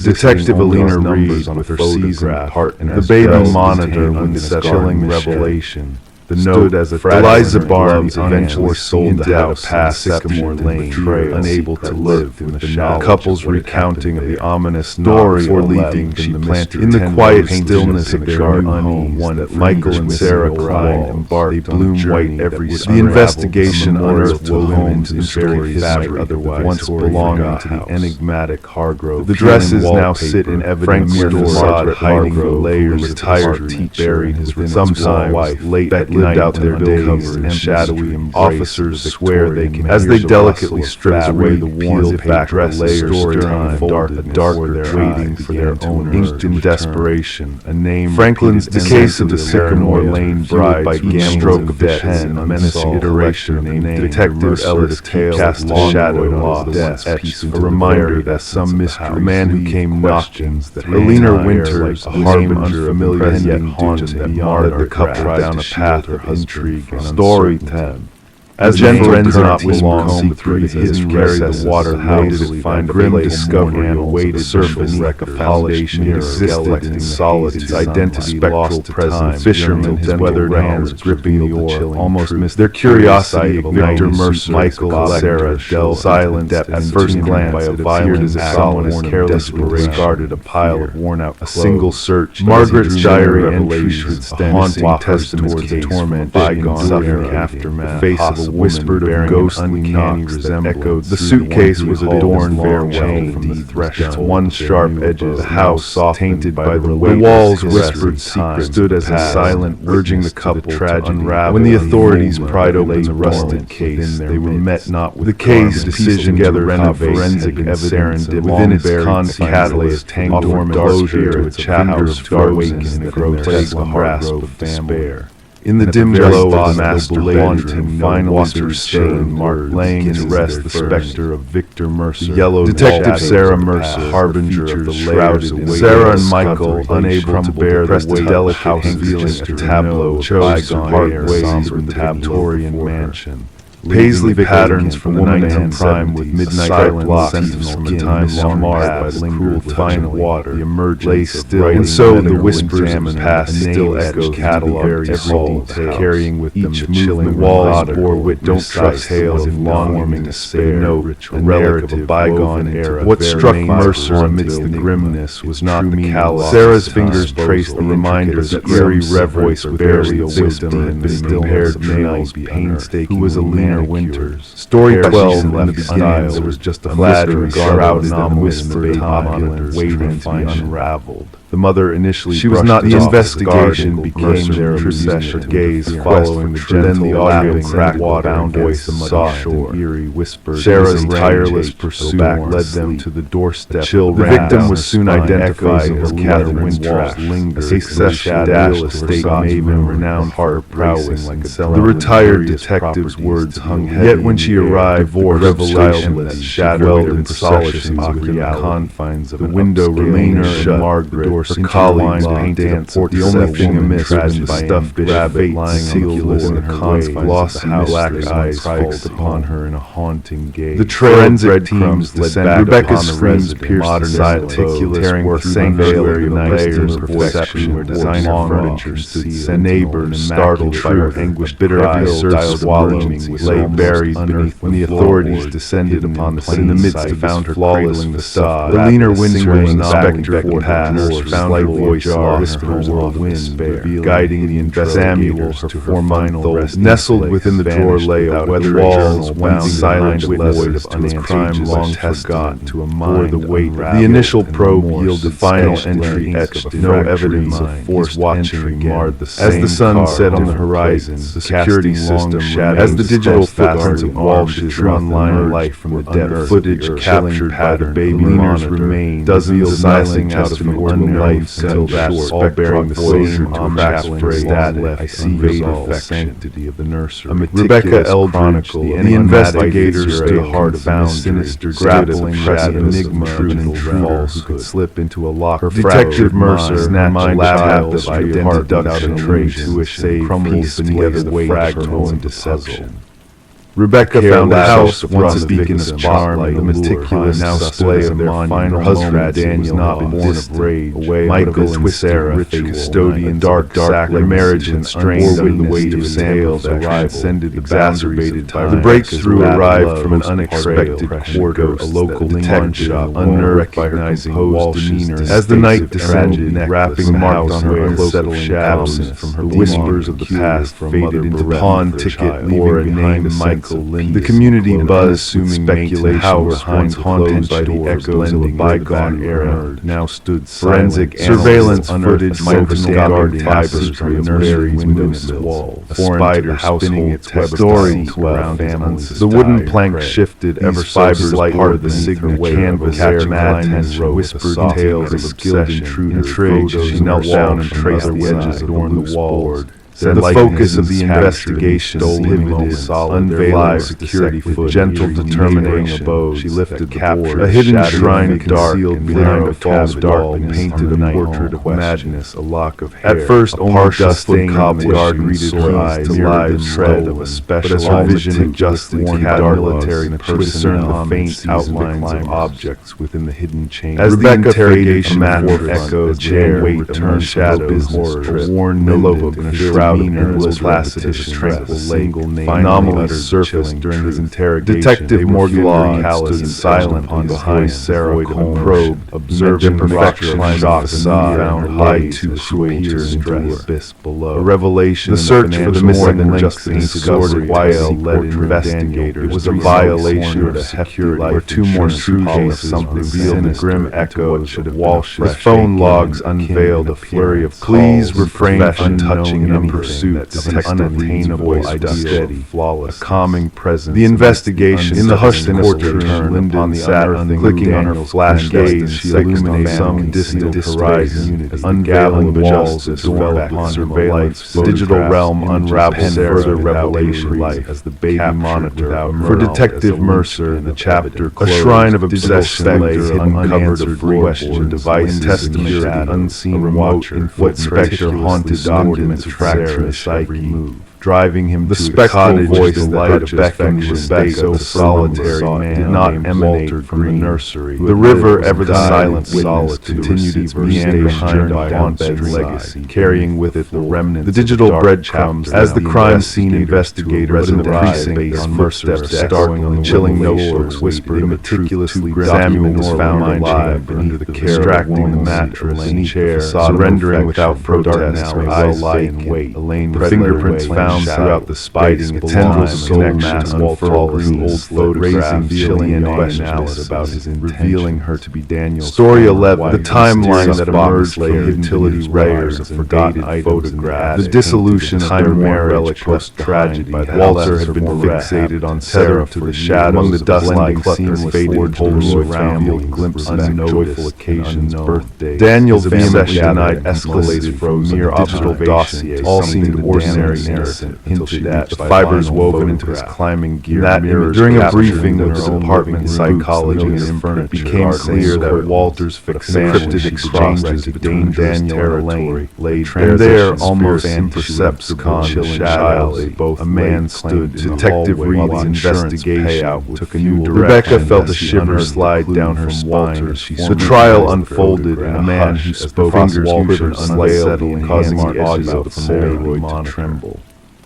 Detective Alina Reed with her seasoned part in the baby monitor when the chilling revelation. The note as a Eliza Barnes eventually sold the house past Sycamore Lane, unable to live in the shadow. The couple's recounting of the ominous story for leaving she planted in the quiet stillness of their new home. One that Michael and Sarah Klein embarked. They bloom white every spring. The investigation unearthed the homes and buried history otherwise once belonging to the enigmatic Hargrove. The dresses now sit in evidence near the facade, hiding the layers of tired teeth buried his sometime wife late lived out their days in shadowy embrace. Officers swear they can, as they delicately strip away the worn back layers during the darker waiting for their owners. Inked in desperation, a name. Franklin's the case of the Sycamore Lane bride by stroke of the pen, a menacing iteration of the name. Detective Ellis cast a shadow on his desk, a reminder that some mystery. A man who came knocking. Alina Winters, a harbinger of present yet haunting that marred the couple down a path of intrigue and Story 10. As Jennifer not belong through the hidden recess, the water lazily find a grim discovery awaited the surface wreck of foundation existed in solid its identity lost to time. Fishermen, his weathered hands gripping the oar, almost missed their curiosity. Victor Mercer, Michael, Sarah, Del, silent at first glance, it appeared as if someone had carelessly discarded a pile of worn-out clothes. A single search. Margaret's diary entries a haunting testament to torment, bygone suffering aftermath. The face of a whispered of ghostly knocks that echoed. The suitcase was adorned farewell from the threshold. One sharp edges, the house tainted by the walls whispered secrets, stood as a silent, urging the couple to unravel. When the authorities pried open the rusted case, they were met not with the case decision together forensic evidence within its catalyst tangled dormant closure to a chapter of awakens in the grotesque grasp of despair. In the dim glow of the master wanton, finally the restrained marked laying to rest the specter of Victor Mercer. Detective Sarah Mercer, harbinger of the shrouded Sarah and Michael, unable to bear the weight delicate feeling a tableau of bygone ways in the Victorian mansion. Paisley patterns from the 1970s, with midnight silent sentences from a time long marred by the cruel fine water, the emergence lay still, and so the whispers of past still edged catalog every detail, carrying with them the chilling walls bore wit. Don't trust tales of longing despair, a narrative of a bygone era. What struck Mercer amidst the grimness was not the callous. Sarah's fingers traced the reminders that eerie voice with barely a wisdom had been prepared nails, painstaking. Who was a leaner Winters? Story 12 in the beginning, there was just a flattery shrouded in the whispered opulence, waiting to be unraveled. The mother initially she was not the investigation became their procession, gaze following the gentle lapping cracked bound voice of soft and eerie whispers. Sarah's tireless pursuit led them to the doorstep. The victim was soon identified as Catherine Winters, a successful real estate maven, renowned heart prowling like a the retired detective's words hung heavy. Yet when she arrived, the revelation that shadowed and solitude within the confines of the window remained shut. Margaret, her colleagues painted the only thing amiss was the stuffed rabbit lying sealed in the confines of the house. Black eyes fixed upon her in a haunting gaze. The forensic teams led back. Rebecca's screams pierced the articulate, tearing through the sanctuary of layers of perception where designer furniture stood. A neighbor, startled by her anguished cries, swallowing, lay buried beneath. When the authorities descended upon the scene, in the midst they found her cradling the stuff. The leaner Windsor was inspector past, found her voice whispers of the wind, guiding the investigators to her final nestled within the drawer lay a weathered walls, one silent witness of unanswered crime long forgotten to a mind the weight. The initial probe yielded final entry etched, no evidence of forced watching marred the same. As the sun set on the horizon, the security system as the digital footprints of Walsh's online life from the depth footage captured by the baby monitor remained, dozens smiling out of the unknown life until that all bearing the same ominous phrase that I see the sanctity of the nursery. Rebecca Eldridge, the investigators to the heart found sinister grappling shadow enigma of an intruder who could slip into a lock. Detective Mercer snatched lab tapestry of deduction trace to save crumbles beneath the weight of her own deception. Rebecca found the house once a beacon of charm, the meticulous display of their final husband Daniel not been born of rage. Michael and Sarah, rich custodian, dark sacred marriage and strained with the weight of tales that transcended exacerbated time. The breakthrough arrived from an unexpected quarter, a local detective shop, unnerved by her composed demeanor. As the night descended, wrapping the house on her unsettling absence from her, the whispers of the past faded into pawn ticket, leaving behind Michael. The community buzzed, assuming speculation house once haunted by the echoes of a bygone era now stood forensic surveillance footage microscopic fibers from the nursery windows wall, a spider spinning its web story around families. The wooden plank shifted ever fibers like part of the signature canvas catching madness, whispered tales of skilled intrigue. She knelt down and traced the edges adorn the walls. The focus of the investigation pivoted, unveiling security foot, gentle determination abode. She lifted the board, a hidden shrine concealed behind a false dark and painted a portrait of madness, a lock of hair. At first, only dust and cobwebs greeted her eyes, mirrored the tread of a special vision adjusted to military personnel, faint outlines of objects within the hidden chamber. As the interrogation echoed, chair returned shadows, a worn notebook and a shroud of endless lassitude, tranquil language, anomalous surfaced during his interrogation. Detective Morgulaw stood silent behind Sarah Cole, probed, observing imperfections of the facade, found high to superiors into the abyss below. A revelation, the search for the missing than just the discovered while led investigators. It was a violation of security, where two more intrusions something revealed the grim echo should have Walsh's phone logs unveiled a flurry of calls. Please refrain from touching any pursuit that's an unattainable ideal, flawless, a calming presence. The investigation in the hushed courtroom, Lyndon sat clicking on her flash gaze. She illuminated some distant horizon as unveiling walls developed upon surveillance. The digital realm unraveled further revelation life as the baby monitor. For Detective Mercer, the chapter closed. A shrine of obsession lay uncovered question device testimony unseen watcher. What spectre haunted documents tracked her psyche. driving him The to spectral cottage. voice The that light beckoned Rebecca, so the solitary man, did not named emanate Walter from the Green, nursery. who The had river, lived ever the in silent silent solitude, continued its its meandering behind journey our down bed's bed's legacy, side, carrying with it the remnants the digital of the dark breadcrumbs chapter. As the crime scene investigators investigators in the precinct precinct on on footsteps footsteps startling on the chilling revelations notebooks whispered they of a truth meticulously too Samuel grim was to found ignore alive beneath under the the care of extracting the woman, mattress Elaine beneath the chair, facade of surrendering without affection, protest, darkness her may eyes well lie vacant, in wait. Elaine The the fingerprints found throughout the space, biting the its tendrils time of and connection connection to unfold unfold Green's old photograph, raising feeling DNA questions analysis about his revealing intentions. her to be Daniel's Story former 11, wife. the timeline Mysterious that box emerged from layer, hidden utility beneath layers rags of and forgotten dated photographs, the dissolution of their time-worn marriage relic post tragedy. by the Walter Walter had been fixated on Sarah tethered to the shadows among the dust-like clutters clutters faded faded Polaroid Polaroid family glimpses glimpses of joyful noticed occasions, and birthdays. Daniel His vehemently obsession denied escalated from mere digital dossier. all Something seemed the ordinary, damning innocent, hinted at the the fibers fibers woven into his climbing gear. That Mirrors during a captured briefing in with her the own department living psychology rooms, and it furniture became clear that guardians, Walter's fixation encrypted exchanges between Daniel and Elaine laid and there, almost imperceptible chilling shadows, shadows. Both a man stood in the Detective hallway while Reed's the insurance investigation payout took a new direction. Rebecca felt a as she shiver unearthed slide the down clue her from spine. Walter. She The scrutinized trial the unfolded in a photograph, man hush, who as the spoke fingers Walter quivered, unveiled, causing the edges of the Polaroid to tremble.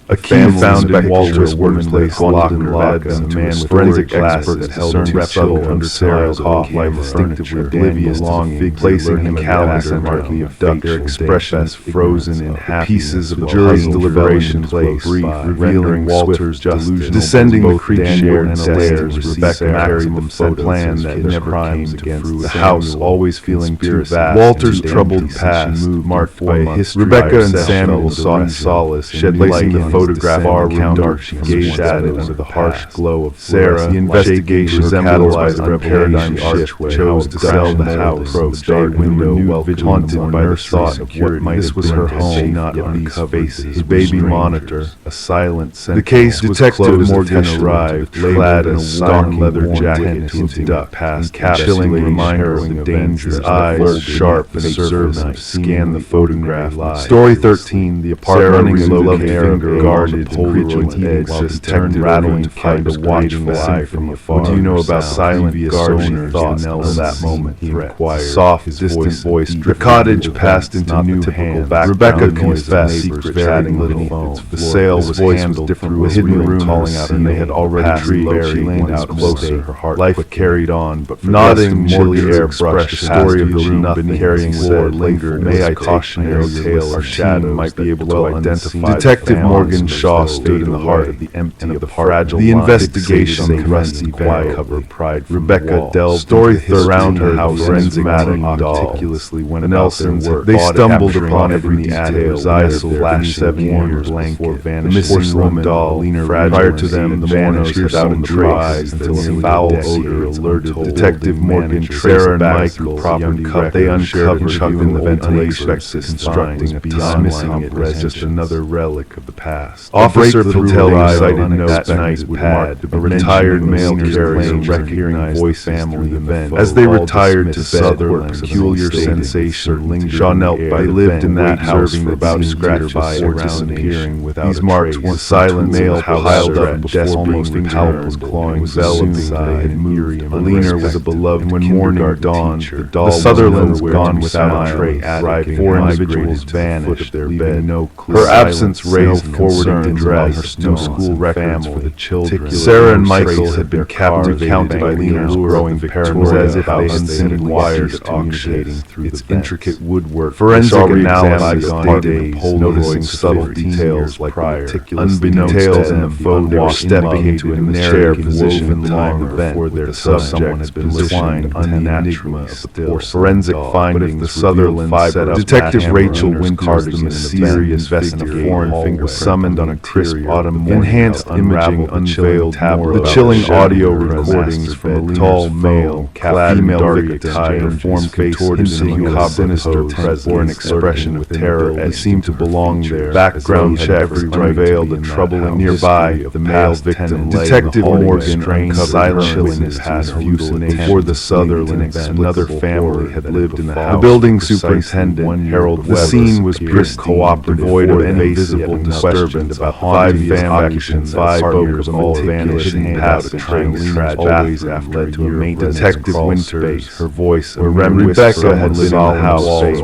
A key found in Walter's Walter's workplace locked in bed, and a a man with forensic expert expert that held discerned two subtle under Sarah's cough life instinctively furniture, oblivious to the longing, figure placing him lurking in in the calendar marking of of their expressions frozen in happiness, pieces of the the jury's puzzle deliberations fell into brief, place, revealing Walter's Walter's delusional descending the both creek Daniel shared and stairs. Elaine, Rebecca carried the photos plan of that his never crimes came to against fruition. the The house Samuel always feeling too vast. Walter's and troubled empty past, since she moved marked for by a 4 months. history Rebecca of and Samuel self-doubt, sought delusion, solace, shed placing light the on photograph his far descending dark from and the shadowed shadows under of the the harsh past. glow of Sarah, the investigation capitalized on on paradigm paradigm shift, shift, chose to sell the house. The Dark window, haunted haunted by by the thought of what might this have was been her had home, she not not these uncovered faces. the baby monitor, a silent sentinel. The case was closed. Morgan Morgan arrived, clad in in a a stock warm leather jacket, jacket, hinting duck at past past chilling chilling reminder of the harrowing dangers. events, Eyes sharp the and surface, observant, scan the photograph. Story 13, the apartment Running a relocated loved finger guarded on the Polaroid Polaroid edge, while just detective turned rattling to find a watchful eye from afar. What do you know about silent previous guardian owners thoughts and of that unseen moment? He threats? inquired. Soft, His distant voice The drifted cottage into passed events, into not new the typical hands. background Rebecca noise of confessed, neighbors very chatting little little phones. phones. The sale was voice handled different with hidden hidden room calling out, and they had already buried out closer. Her heart Life carried on, but nodding, chilly Morgan's air brushed the expression story of the past room nothing beneath carrying his floor said lingered. May I cautionary take tale our our shadows might be able to dwell identify Detective the Morgan families Shaw that stood in the stayed heart away of the empty and of the fragile The line investigation fixated on rusty quietly. cover pride from Rebecca the wall. delved Story into the around her house forensic team doll. meticulously went The about Nelsons their had work. They thought stumbled capturing upon every every detail, detail, nestled their beneath 7 years blanket. before The vanishing. missing Woman doll, leaner prior to them, the vanished mourners without had a a trace until until a a foul decades odor alerted untold Detective Morgan, manager. Sarah, and Back Michael, the property they uncovered chucking the ventilation, constructing a dismissing it as just another another relic of the past. Officer Patel cited notes that night pad, a retired male carrier recognized voice family event. As As they retired to Sutherland, Sutherland, peculiar sensation lingered. Shaw knelt by. They lived in that house for for about about scratches scratches or around disappearing without These a marks trace. once Silent male piled up before almost fingernails, clawing was enveloped inside, and eerie moved. and Alina was a unexpected. beloved And when kindergarten morning dawned, teacher. the doll The was Sutherlands nowhere gone to be without a found, trace. arriving Four migrated individuals to the vanished, foot of their leaving bed. no clue. Her Silence, absence no raised forwarding concerns address, among no her school records for the children. Sarah and No Michael trace had of been their cars, captivated by the Alina's allure growing of the paranoia as if about they had unseen seen wires communicating through its the intricate woodwork. Forensic Forensic analysis analysis dated days, noticing subtle 15 details years like prior. unbeknownst Unbeknownst to them, the they were unwashed stepping into a chair position position long long before their subject someone had been positioned unnaturally still. Forensic findings the Sutherland set up Detective Matt Rachel Hammer's Winters, the cardigan mysterious investigation, foreign hallway, finger summoned on a crisp autumn morning. Enhanced imaging Unraveled the chilling unveiled tableau more the about chilling the audio shadow recordings master from bed, Alina's tall phone male half-clad female victim, her form face contorted hinting into a a sinister presence, or an expression with terror as seemed to belong there. Background checks unveiled a troubling nearby of the male victim. Detective Morgan uncovered silence past before the Sutherlands. Another family had lived in the house. The building superintendent, Harold Weber, the scene was pristine, cooperative, devoid of any visible disturbance. About 5 families, 5 boats, all vanishing past a train always after led to a maintenance Detective Winters, her voice, where Rebecca had lived in the house, only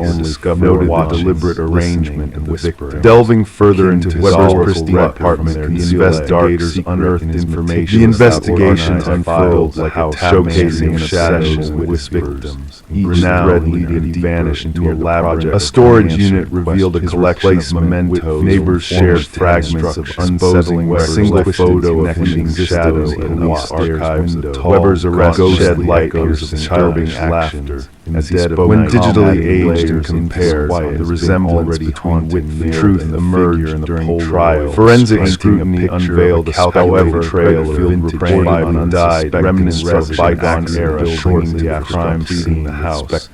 noted the deliberate arrangement of the victim. Delving further into Weber's pristine apartment, the investigators unearthed information. The investigation unfurled like a showcasing shadows with victims. Each thread leading vanished into a labyrinth. A storage unit revealed a collection of mementos. Neighbors shared fragments of unsettling a single photo of hidden shadows in police archives. Weber's arrest shed light on childish laughter. As he spoke, when digitally aged and compared, the resemblance between wit and truth emerged during trial. Forensic scrutiny unveiled a however trail of vintage undyed remnants of bygone era shortly after crime scene the house.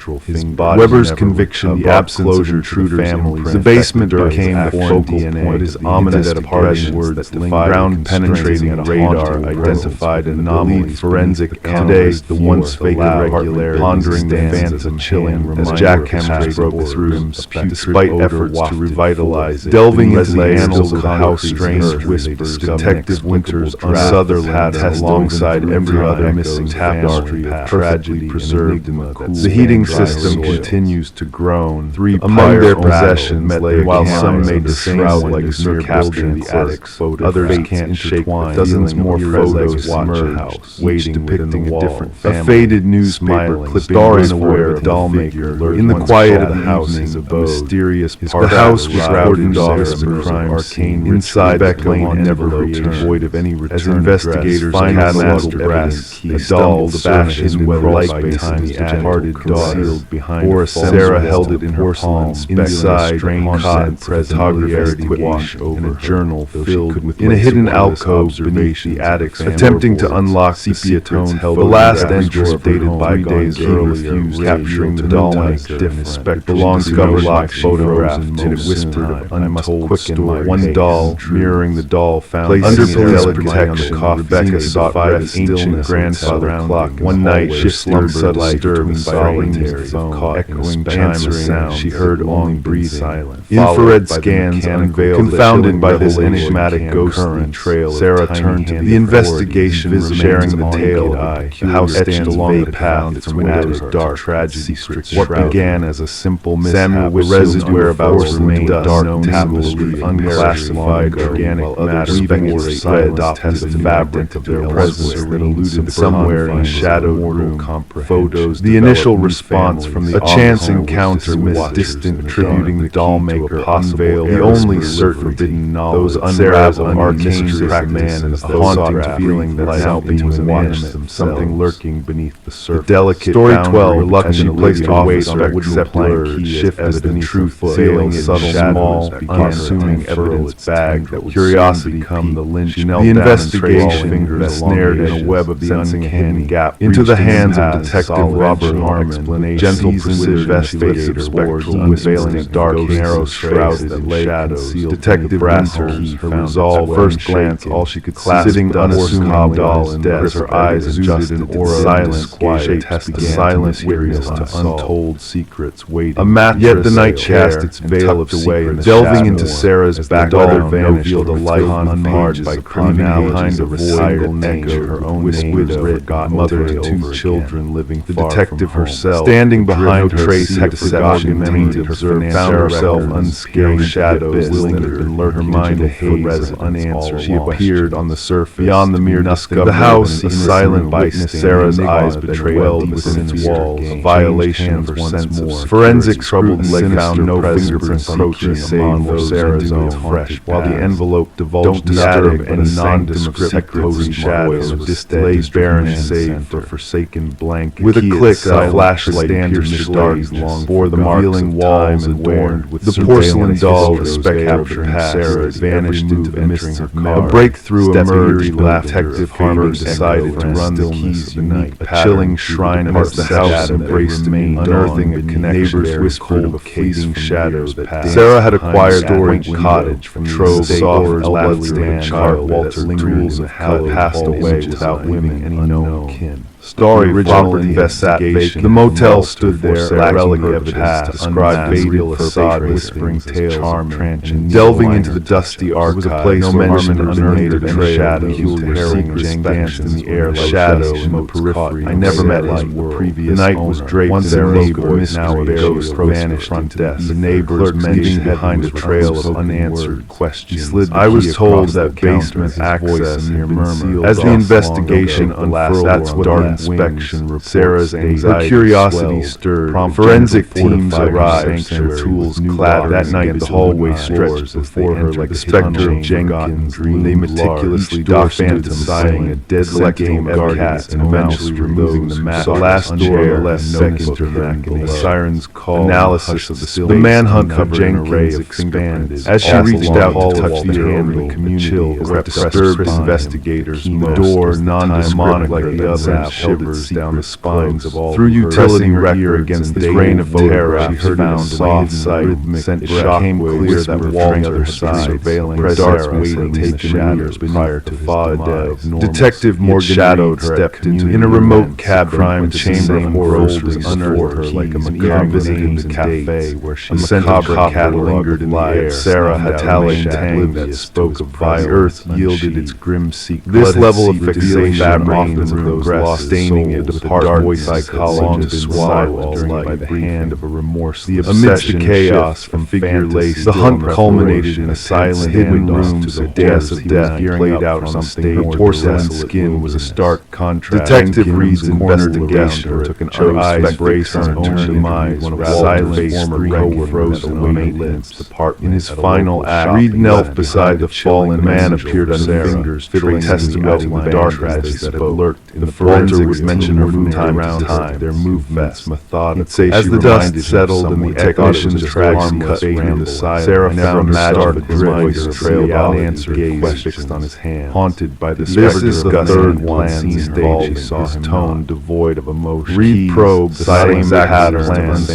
Weber's conviction, the absence of intruder families, the basement became the focal point. His ominous departing words that ground penetrating radar identified anomalies. Forensic analysts, the once fake irregularity, pondering the phantom chilling as jackhammers broke through him, despite efforts to revitalize it. Delving into the annals of the house, strange whispers, Detective Winters on Sutherland test alongside every other missing tapestry of tragedy preserved in the cool. The heating system continues to groan. 3 among their possessions lay, while some made the shroud like a capturing the attics. Others can't shake dozens more photos emerged, waiting depicting a different family. A faded newspaper clipping stories where a doll maker in the quiet of the house is a mysterious part. The house was cordoned off as a crime arcane inside the plane never returned, void of any return. As investigators cataloged brass key, a doll bashed in light by time the departed daughter behind Sarah held it in her palm. Inside, strange photography wash over in a journal filled with in a hidden alcove beneath the attic, attempting to unlock sepia tones held the last entry dated by 3 days earlier, capturing the doll maker and his spectral long-cover-locked photographs to whispered of untold stories. One doll, mirroring the doll found under police protection. Rebecca sought refuge ancient grandfather clock. One night, she slumbered disturbed by solitary phone, echoing chimes of sound. She heard only breathing. Infrared scans unveiled, confounded by this enigmatic ghostly trail. Sarah turned to the investigation, sharing the tale of the house etched along the path from winter's dark tragedy. What began as a simple mishap, with residue whereabouts remained dark tapestry, unclassified organic matter, weaving its silence tested fabric of their presence that eluded somewhere in a shadowed room. Photos. The initial response from the chance encounter, distant attributing the doll maker unveiled the only certain forbidden knowledge. Those unraveled arcane man and the haunting feeling that now being watched, something lurking beneath the surface. The delicate Story 12, reluctantly placed her weight on a wooden plank, shifted the truth, feeling its subtle small, unassuming evidence bag that would curiosity become the lynch. The investigation that snared in a web of the uncanny gap into the hands of Detective Robert Harmon, gentle precision investigator boards unveiling a dark, narrow shrouded in shadows. Detective Brasser, her resolve, first glance, all she could sitting unassuming doll in death, her eyes adjusted in silence, quiet, the silent witness to untold secrets waiting. A mattress, yet the night cast its veil of secrets, delving into Sarah's background, revealed a light unmarred by criminality behind a retired echo, her own whispered mother to 2 children living the detective herself, standing behind her, trace had forgotten memory observed, found herself unscathed, shadows lingered and lurked her mind a haze unanswered. She appeared on the surface, beyond the mere discovery. The house, a silent witness, Sarah's eyes betrayed within its walls, violation of her sense of forensic scrutiny found no fingerprints approaching save for Sarah's own fresh, while the envelope divulged the attic and a nondescript cozy shadows displayed barren save for forsaken blanket. With a click, a flashlight pierced darkness bore the revealing walls adorned with the porcelain doll the spectator Sarah vanished into the mists of car. A breakthrough emerged. Detective Harmer decided to run the keys of the night. A chilling shrine as the house embraced him, unearthing a connection. Neighbors whispered of fleeting shadows that passed. Sarah had acquired a cottage from Trove, soft, bloodstained child. Walter tools of cut passed away without leaving any known kin. Story original investigation. The motel stood there, lacking the past, described Badil Assad whispering tales of transient. Delving into the dusty archive, was a place no mention unearthed any shadow, peculiar secrets danced in the air like shadow in the periphery. I never met his previous The night was draped in a neighbor, now a ghost vanished into death. The neighbors mending behind a trail of unanswered questions. I was told that basement access had been sealed. As the investigation unfurled, that's what dark inspection. Sarah's anxiety, her curiosity stirred. Forensic teams arrived, and tools clattering. That night, the hallway stretched before her like the specter of Jenkins. They meticulously documented a deadly game of cats, and eventually removing the mat. The last door left second to the siren's call. Analysis of the manhunt of Jenkins expanded as she reached out to touch the hand of the community. What disturbed investigators, the door, non-demonic like the others, shivers down the spines of all. Through utility record against the grain of terror, she heard a soft sight, sent shock clear that Walter had been surveilling darts waiting taken shadows prior to father. Detective Morgan shadowed stepped in a remote cab crime chamber groceries unearthed her like a macabre visiting the cafe where she macabre cat lingered in the air. Sarah had tallied tang that spoke of violence. The earth yielded its grim secret. This level of fixation often progressed, staining it with a dark psychologist swallowed during by the hand of a remorseless amidst the chaos from figure lace. The hunt culminated in a silent hidden rooms. The dance of death played out on stage. Her porcelain skin was a stark contrast. Detective Reed's investigation took an unexpected turn. One of silent former co-frozen maintenance department. In his final act, Reed knelt beside the fallen man, appeared on fingers, fiddling testimony in the dark as that lurked in the forensic was mentioned from time to time. Their movements methodical. As the dust settled and the technician's tragic cut faded aside, Sarah found started his voice trailed unanswered gaze fixed on his hand. Haunted by this is the third one seen involved. She saw his tone devoid of emotion. Reed probed the same pattern,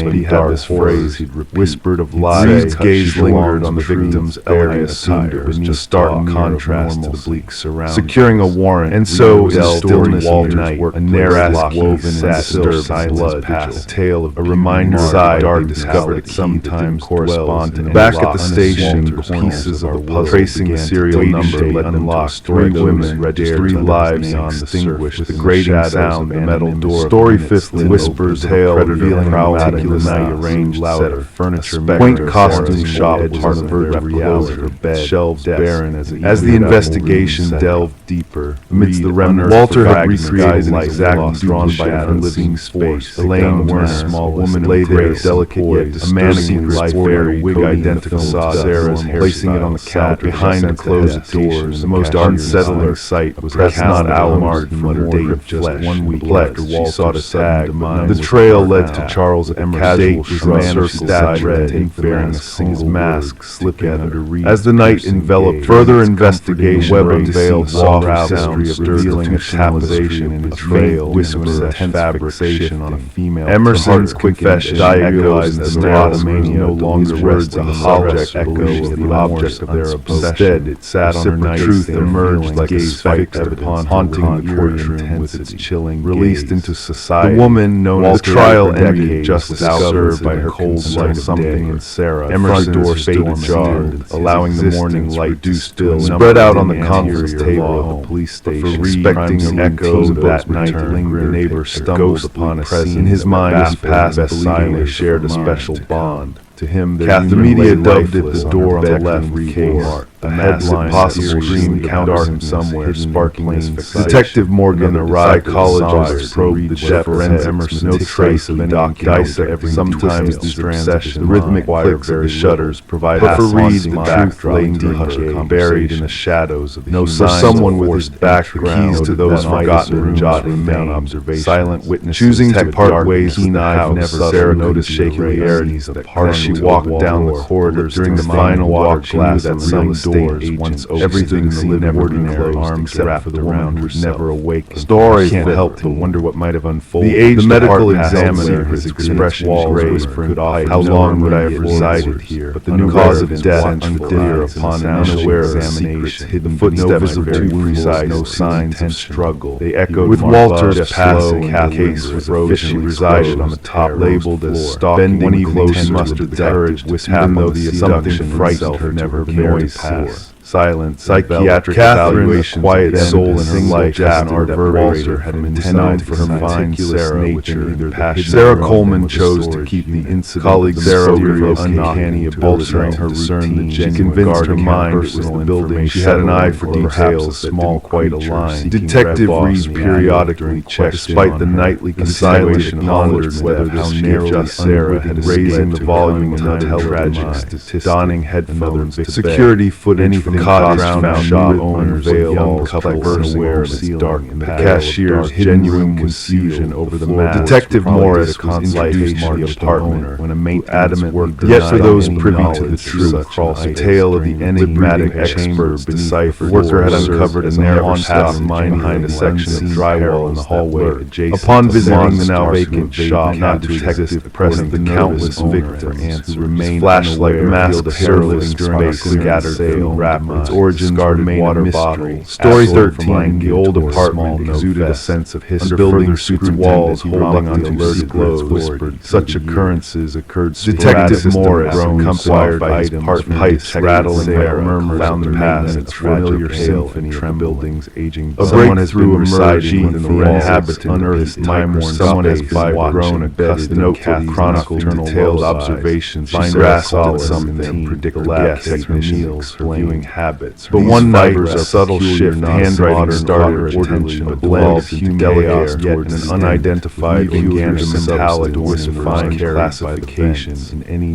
but he had this phrase he'd whispered of lies. Reed's gaze lingered on the victim's elegant attire beneath stark contrast to the bleak surroundings. Securing a warrant, and so in stillness Walter's work, a narrative woven in silk blood, past tale of a reminder side dark discovered that sometimes correspond to back at the station. Pieces of the puzzle tracing the serial number led them lost. 3 women registered 3 lives extinguished. The grating sound, the metal door. Story fifth whispers tale revealing articulately arranged set of furniture. Quaint costume shop part of her reality. Her bed shelves barren as the investigation delved deeper amidst the remnants. Walter had recreated an exact drawn by an unliving space. Elaine Werner, small woman lay there, delicate yet a mannequin life-bearing wig identical saw Sarah's hair, placing it on the couch behind the closed doors. The most unsettling sight was perhaps not hour-marked for her date of just 1 week after Walter sought a tag. The trail led to Charles Emmer's date was a man of stat red, bearing a single mask slipping under Reed. As the night enveloped, further investigation web unveiled soft sound revealing a tapization in his veil, whispers of fabrication on a female. Emerson's confession diagnosed the neurotomania no longer rests in the object echoes the object of their obsession. Instead, it sat on her night. Truth emerged like a fixed upon haunting the courtroom with its chilling released into society. The woman known as the trial ended just without served by her cold light something in Sarah. Emerson's door stayed ajar, allowing the morning light to still spread out on the conference table of the police station. Expecting echoes of that night linger, neighbor stumbled upon a scene in his mind. His past silently shared a special bond. To To him, The media dubbed it the door on the left case. The headline possible dream encounters him somewhere, sparking Detective Morgan arrived. Psychologists probed the depth of Emerson, no trace of any document. Sometimes these obsession, the rhythmic clicks of the shutters provide but for Reed, the truth lay deep, buried in the shadows of the for someone with his background, keys to those forgotten jotting down observations. Silent witness choosing to part ways with the house. Sarah noticed peculiarities as she walked down the corridors during the final walk. She knew that some doors once opened. Everything seemed ordinary, arms except for the woman who'd never awakened. Stories can't help to wonder what might have unfolded. The medical examiner, his expression raised for how long would I have resided here? But the new cause of death unclear upon an unaware examination. The footsteps were too precise, no signs of struggle. They echoed with Walter's passing. The case was officially resided on the top, labeled as stalking. When he close mustered the courage, even though the something frightened her, never noise pass. Silent, psychiatric evaluation, quiet soul in her life, and our Walter had intended for her fine Sarah nature, either passion. Sarah Coleman chose to keep the incident. Colleague Sarah revealed uncanny, altering her routine. She convinced her mind it was the building. She had an eye for details, small, quite a line. Detective Reed periodically checked, despite the nightly consideration, pondered whether this narrowly Sarah had raising the volume until tragic statistics, donning headphones, security footage from cottage found shop owners, a young couple unaware of its dark and the cashier's genuine confusion over the matter. Detective Morris was introduced to the apartment when a mate adamantly yet for those privy to the truth, a tale of the enigmatic expert deciphered. Worker had uncovered a narrow path behind a section of drywall in the hallway adjacent. Upon visiting the now vacant shop, not detective pressed the countless victims who remained flashlight masked hairless space scattered through its origins remain water bottle. Story 13, the old apartment exuded a sense of history. Building suits walls holding onto alerted glows whispered. Such occurrences occurred Detective Morris, accompanied by items, pipes rattling, murmurs found the past, its familiar symphony of buildings aging. A breakthrough emerged from the inhabitants unearthed time-worn. Someone has grown accustomed to chronicle detailed observations. Find grasped something predictable techniques, reviewing habits. But one night, a subtle shift, handwriting started her attention, a blend of human chaos toward an unidentified mentality with fine classification.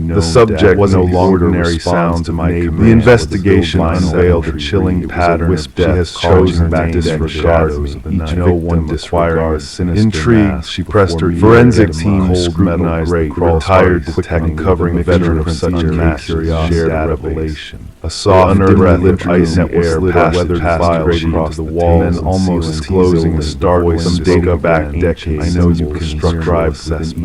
The subject was no longer ordinary sounds of my neighbor. The investigation unveiled a chilling pattern of death. She has chosen to disregard each no one disregards sinister. Intrigued, she pressed her forensic team scrutinized the retired detective covering veteran of such a curiosity shared revelation. A soft, unearthed icy air weathered files across the wall, and then almost disclosing a stark some data back decades. I know you can describe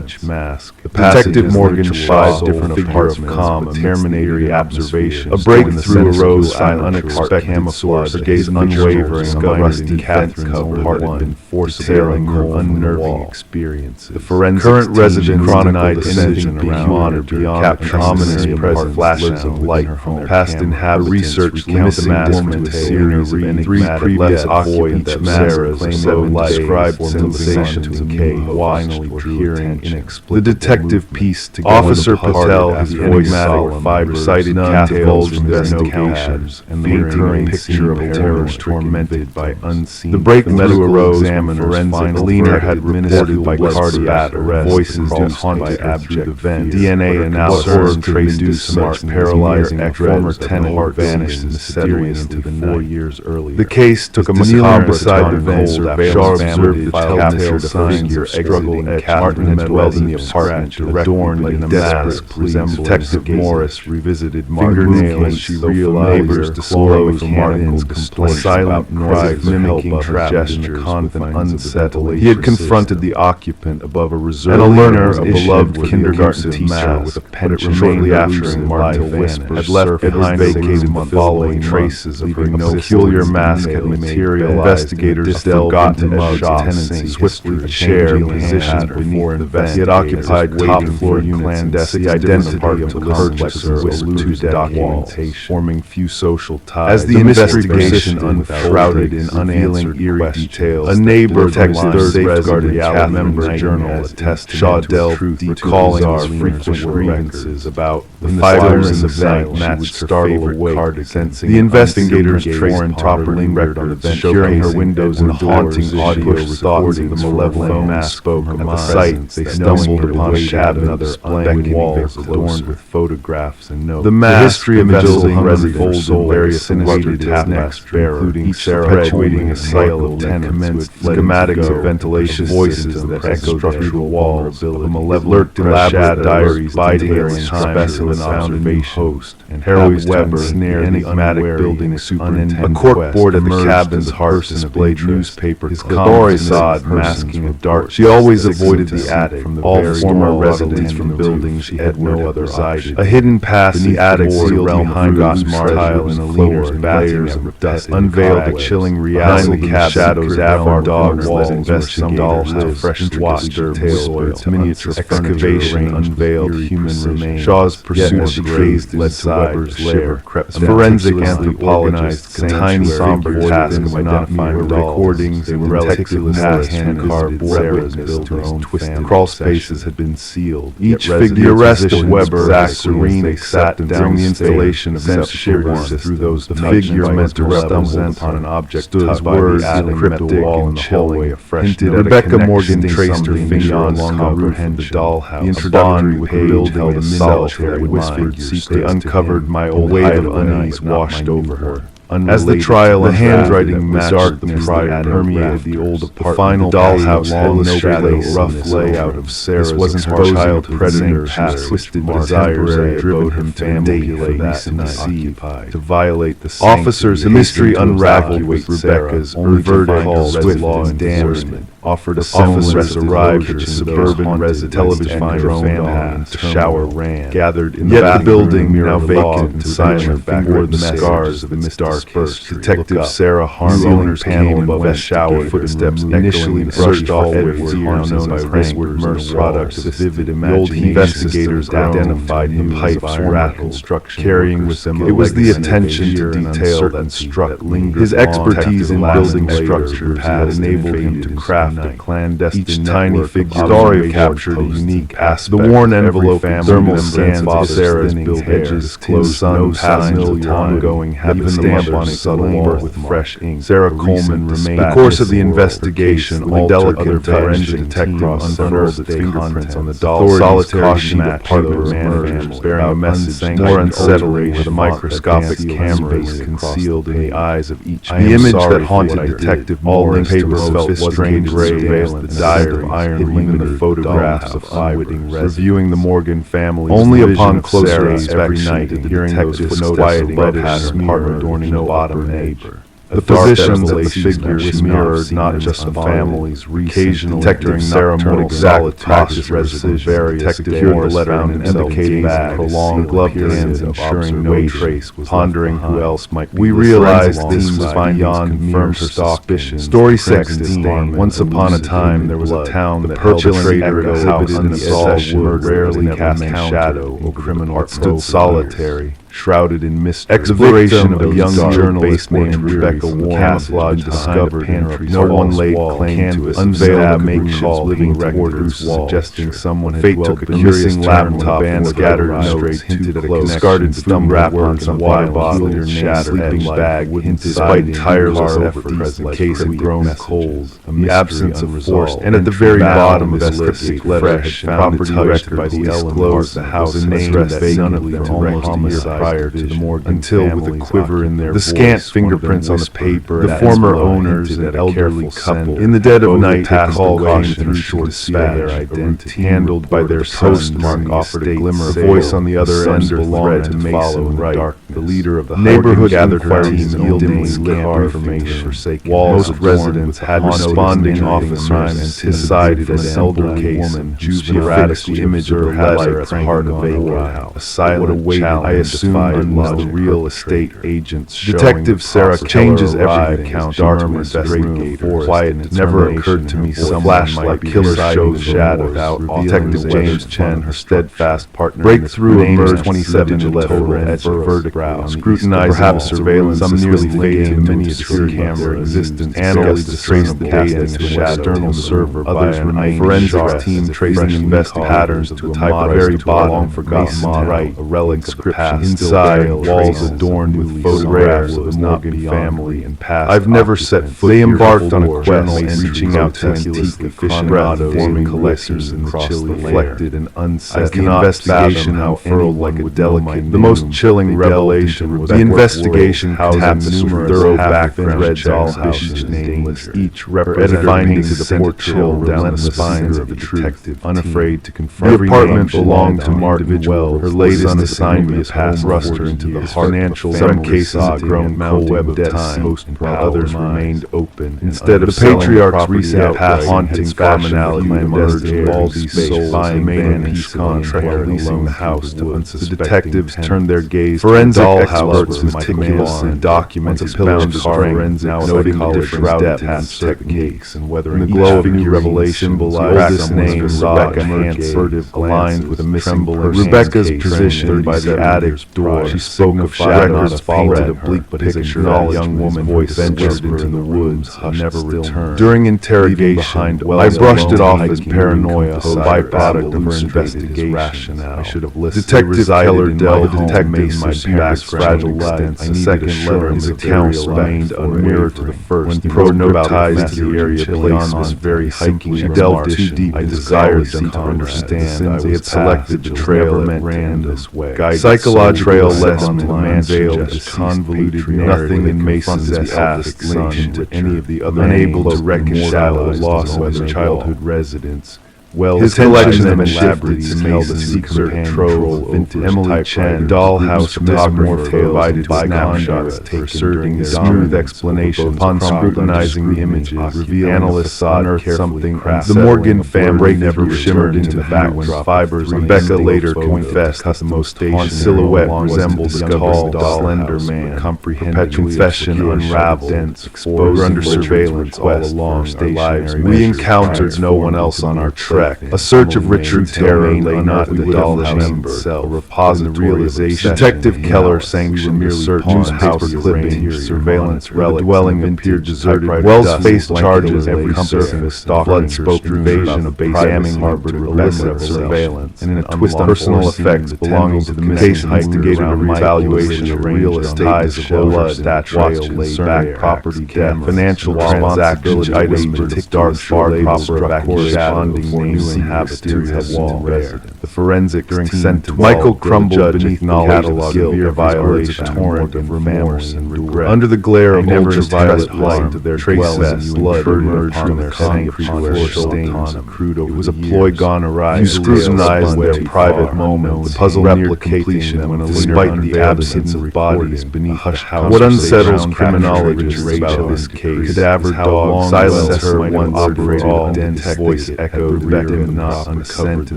each mask. The Detective Morgan five different parts of calm, Terminator observation. A breakthrough arose from unexpected source. Her gaze unwavering, a rusty Catherine cover had been forcibly her unnerving experiences. The forensic current resident chronicled ascension being monitored beyond the ominous present flashes of light from their past inhabitants. Research limited woman to a series of enigmatic left occupants of Sarah's described sensations of finally hearing inexplicable. The detective pieced together Officer Patel, his enigmatic fiber recited divulged investigations and the recurring picture of terror tormented by unseen. The breakthrough arose from forensic leaner had reported by cardiac arrest, voices that haunted abject event. DNA analysis traced smart paralyzing former tenant vanished mysteriously into the 4 years earlier. The case took a macabre beside the bench. Shaw observed the telltale figure struggle at Martin dwelled in the apartment, adorned in a mask resembling Detective Morris revisited fingernails. She realized neighbors disclosed Martin's complaint, silent cries mimicking gestures with an unsettling. He had confronted the occupant above a reserve, and a learner, a beloved kindergarten teacher with a penchant. Shortly after, Martin whispered had left behind vacated month following traces of her peculiar mask had materialized. Investigators delved into the tenancy, swiftly changing positions before investigators. He had occupied top-floor units. The identity of the purchaser eluded documentation, forming few social ties. As the investigation unshrouded in unanswered eerie details, a neighbor detective safeguarded Catholic member journal attested Shaw delved recalling his frequent grievances about the fibers of the night matched startled awake, sensing the investigators traced properly records showing her windows and haunting audio recordings of the malevolent mask spoke. At the sight, they stumbled upon shadows, unbeckoning walls adorned with photographs and notes. The history of the building residents in various sinister tablets, including each perpetuating a cycle of tenants with schematics of ventilation voices that echoed through the walls of a malevolent elaborate diaries detailing specimen observation host and Harry's Weber snare the enigmatic building superintendent. A corkboard at the cabin's hearth displayed newspaper clippings masking a dark. She always avoided the attic. From all former residents from buildings she had no other option. A hidden path in the attic sealed behind tile in a leaner's layers of dust unveiled the chilling reality. The cabin shadows Avar dogs led investigators to fresh washed soil. Miniature excavation unveiled human remains. Shaw's pursuit of the crazed led to Weber's lair. A forensic anthropologist, a tiny somber task of identifying recordings and meticulous hand-carved witness to his twisted crawl spaces had been sealed. Each figure, the arrest of Weber, serene, they sat down during the installation of sheer warmth through those. The figure meant to represent upon an object stood by the attic, cryptic wall and chilling. Rebecca Morgan traced her finger along the roof of the dollhouse. The introductory page held a solitary whispered secret. They uncovered my old weight of unease washed over her. As the trial, the handwriting matched the prior permeated the old apartment. The final dollhouse had no shadow, rough layout of Sarah's. This wasn't her child predator, whose twisted desires had driven him to manipulate that to violate the officers. The mystery unraveled with Rebecca's verdict swift law enforcement. Offered a officers arrived at the suburban residence, television drone the shower ran, gathered in the building now vacant and silent before the scars of its dark history. Detective Sarah Harm, the owner's panel above the shower, footsteps initially brushed off Edward's now known as Westward Merce products of vivid imagination. Investigators identified the pipes rattle construction, carrying with them. It was the attention to detail that struck lingered. His expertise in building structures had enabled him to craft a clandestine each tiny figure story captured a unique aspect. The worn envelope, thermal scans of Sarah's built edges, closed sun, signs of ongoing habit stamp on it subtle with fresh ink. Sarah Coleman remained. The course of the investigation, all delicate forensic detectives unearthed its fingerprints on the doll. Solitary match those murders, bearing a message more unsettling with a microscopic cameras concealed in the eyes of each. The image that haunted Detective Moore papers felt strange surveillance, the dire of iron limited photographs of unwitting residents. Reviewing the Morgan family only upon closer inspection every night and hearing those footnotes led past her partner adorning the bottom neighbor. The positions of the figures mirrored not just the family's occasional detecting ceremonial exact practice residence various secured the letter and indicating prolonged gloved hands ensuring no trace was pondering who else might be. We realized this was beyond confirmed her suspicion. Story 16. Once upon a time there was a town that perpetrator exhibited an assault would rarely cast shadow over criminal art stood solitary, shrouded in mist. Exploration of a young journalist named Rebecca Warren camouflage discovered pantry. No one laid claim to it. Unveiled a makeshift living record suggesting someone had dwelt. The missing laptop and scattered notes hinted at a discarded thumb wrapped on some wide bottle or shattered sleeping bag hinted despite tireless efforts the case had grown cold. The absence of force and at the very bottom of this list fresh property directed by the closed the house a name that none of them almost homicide prior to the Morgan until with a quiver in their voice, scant fingerprints on the paper, the former owners and an elderly couple. In the dead of night, they called caution through short despair. Their identity handled by their postmark offered a glimmer. A voice on the other end belonged to Mason Wright, the leader of the neighborhood gathered her team, yielding scant information. Most residents had responding officers decided as an elder woman, juvenile image of her letter at the heart of a courthouse. A silent wait, I assume the real estate agents. Detective Sarah changes arrive, everything. his Darkness, investigator, quiet. It never occurred to me someone flashlight might be killer hiding shows the shadows. without Detective James Chen, her steadfast partner. Breakthrough emerged emerged 27 total edge vertical, scrutinizing perhaps surveillance, some nearly faded into many security camera existence, analysts to trace the data to an external server. Others remain forensics team tracing investing patterns to a type of very long forgotten model, a relic of the past. Inside, walls adorned with photographs of the Morgan family and past. I've never set foot. They embarked on a quest, reaching out to antique aficionados, forming collectors in the chilly reflected and unset. As the investigation unfurled like a delicate, the most chilling revelation was the investigation tapped numerous thorough background checks, each nameless, each representing the portrayal down the spines of the detective, unafraid to confront. The apartment belonged to Martin Wells. Her latest assignment passed thrust her into the financial. Some cases had grown web of time, while others remained open. Instead of the patriarch's recent past haunting commonality emerged all these souls buying peace contract, leasing the house to unsuspecting. The detectives turned their gaze forensic experts meticulous and documented bound strength, now noting the different depths techniques and whether in the glow of new revelation symbolized name Rebecca Hansford aligned with a missing person. Rebecca's position by the attic door. She spoke of shadows painted a bleak picture of a young woman voice ventured into the woods and never returned. During interrogation, I brushed it off as paranoia, a byproduct of her investigation. I should have listened. Detective Keller Dell, detective my parents' fragile lives. A second letter in the council remained unmirror to the first. When prognotized the area beyond this very hiking, she delved too deep. I desired them to understand. I had selected the trail that ran this way. Psychological trail led them to man-veiled, convoluted nothing in Mason's past linked to any of the other, unable to reconcile the loss of his childhood residence. His collection of elaborates held a secret trove of vintage Emily Chen dollhouse photography provided by snapshots taken the smooth explanation. Upon scrutinizing the images, analysts unearthed something. The Morgan family never shimmered into the backdrop fibers. Rebecca later confessed the most silhouette resembled a tall, slender man. Comprehended confession unraveled, dense, exposed under surveillance all along our lives. We encountered no one else on our trek. A search of ritual terror lay not in the dollhouse itself, a repository realization. Detective Keller sanctioned the search, newspaper clippings, surveillance relics. The dwelling appeared deserted. Wells faced charges encompassing a blood-spoke invasion of damning harbored Rebecca surveillance, and in a twist of personal effects belonging to the missing instigated a revaluation of real ties of blood, watch, back property, death, financial transactions, items, dark, far proper corresponding names. Inhabitants had wall. The forensic sentence. Michael crumbled beneath knowledge of guilt, their violation, torrent of remorse and regret. Under the glare of ultraviolet light, their traces of blood emerged from their concrete floor stains. It was a ploy gone awry. You scrutinized their private moments, the puzzle near completion, despite the absence of bodies beneath hush house. What unsettles criminologists about this case? Cadaver dog silence her once operated all dense voice echoed rear of not uncovered the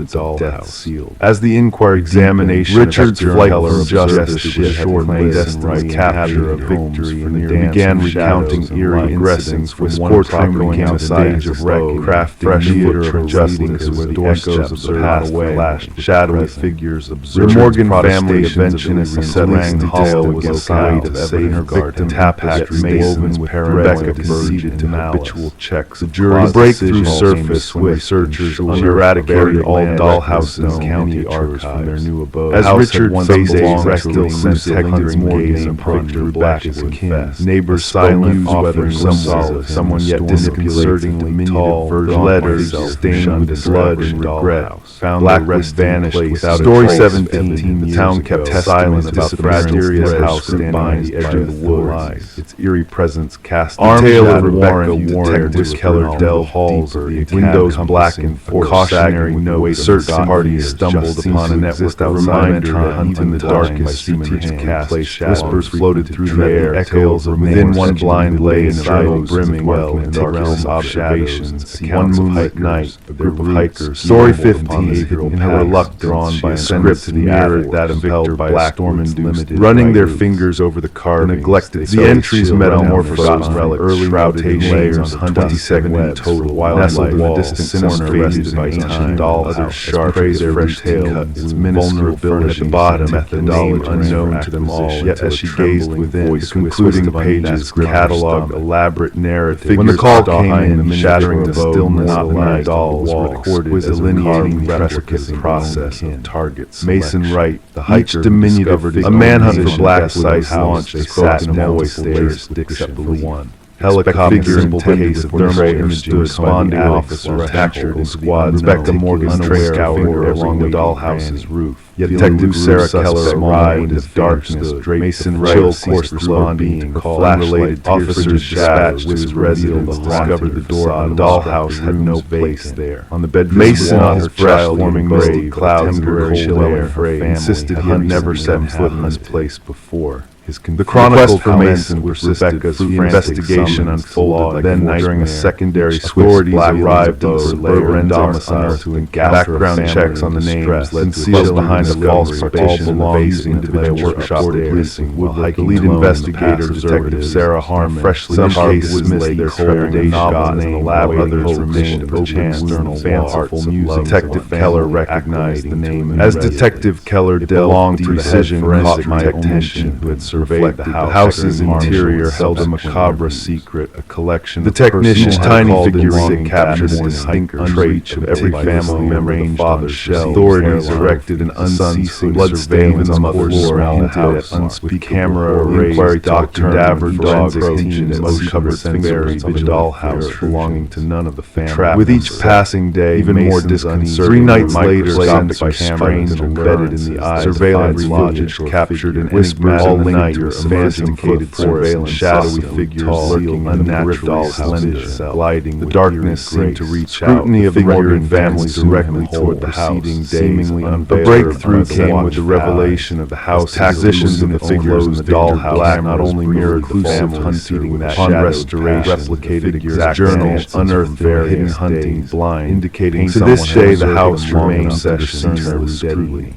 dollhouse sealed. As the inquiry examination, Richard's flight from justice was short-lived, destined capture of victory in the began recounting eerie incidents from one crime became a stage of wreck, crafting theater of justice where the echoes of the past flashed, shadowy figures observed. The Morgan family eventually resettled Hall was assigned to save her victim. Tapestry woven with Rebecca proceeded to habitual checks. The jury's breakthrough surface when researchers eradicated all dollhouses in county archives from their new abode. As Richard faced a rectal detective's gaze approached Rebecca's kin, neighbors silent whether someone yet disconcertingly tall, letters stained with blood and regret, found their resting place without Story 17, the town kept silent about the mysterious house standing by the edge of the woods, its eerie presence cast a tale of Rebecca Warren, Detective Keller Dell halls, windows blackened, cautionary note, certain party years, stumbled upon a network of reminder that even the darkest strategic whispers floated through the air, echoes of within one blind lay in a journal brimming well in the realms of observations. One moonlit night, a group of hikers, story 15, in her luck drawn by a script mirrored that impelled by a storm-induced, running their fingers over the carvings, neglected. The entries metamorphosed early routation layers on 27 total wildlife, a distant corner rested by ancient dollhouse, sharp their fresh tail, its vulnerability at the bottom, methodology unknown to them all. Yet as she gazed within, the concluding pages catalogued elaborate narrative. When the call came in, shattering the stillness of the night, dolls recorded was delineating the intricate process of targets. Mason Wright, the hiker, diminutive figure, a manhunt for black sites launched. They sat down to stairs, except for one. Helicopters intended with thermal imaging responding officer captured in squads. Rebecca Morgan's trace scoured along the dollhouse's roof. Yet Detective Sarah Keller arrived as darkness draped. Mason Wright course responding to call. Unrelated officers dispatched to his residence discovered the door on the dollhouse had no place there. On the bedroom Mason on his breast forming misty clouds temporary chill air insisted he had never set foot in this place before. The chronicle for Mason was Rebecca's investigation unfolded then night during a secondary swift arrived in the suburban domicile to background checks on the names led concealed behind a false partition belongs to the workshop missing. The lead investigator, Detective Sarah Harmon, freshly case dismissed their trepidation and the lab others remained open fanciful music. Detective Keller recognized the name as Detective Keller delved precision caught my attention who had surveyed the house's interior held a macabre secret, a collection the technician's tiny figurine captured a distinct trait of every family member of the father's shell. Authorities erected an unceasing bloodstains on the floor around the house. Unspeakable camera arrays, Dr. Daver dog team and most covered fingers of a dollhouse belonging to none of the family. With each passing day, even more disconcerting. 3 nights later, stopped by strange embedded in the eyes. Surveillance logic captured an enigmatic night. Sophisticated surveillance, shadowy figures lurking in the unnatural slender, gliding. The darkness seemed to reach out. Scrutiny of the Morgan family directly toward the house, seemingly unveiled. The breakthrough came with the revelation of the house. Positions of the figures in the dollhouse not only mirrored the family hunting that upon restoration, replicated exact journals unearthed their hidden hunting blind, indicating to this day the house remains to discern their scrutiny.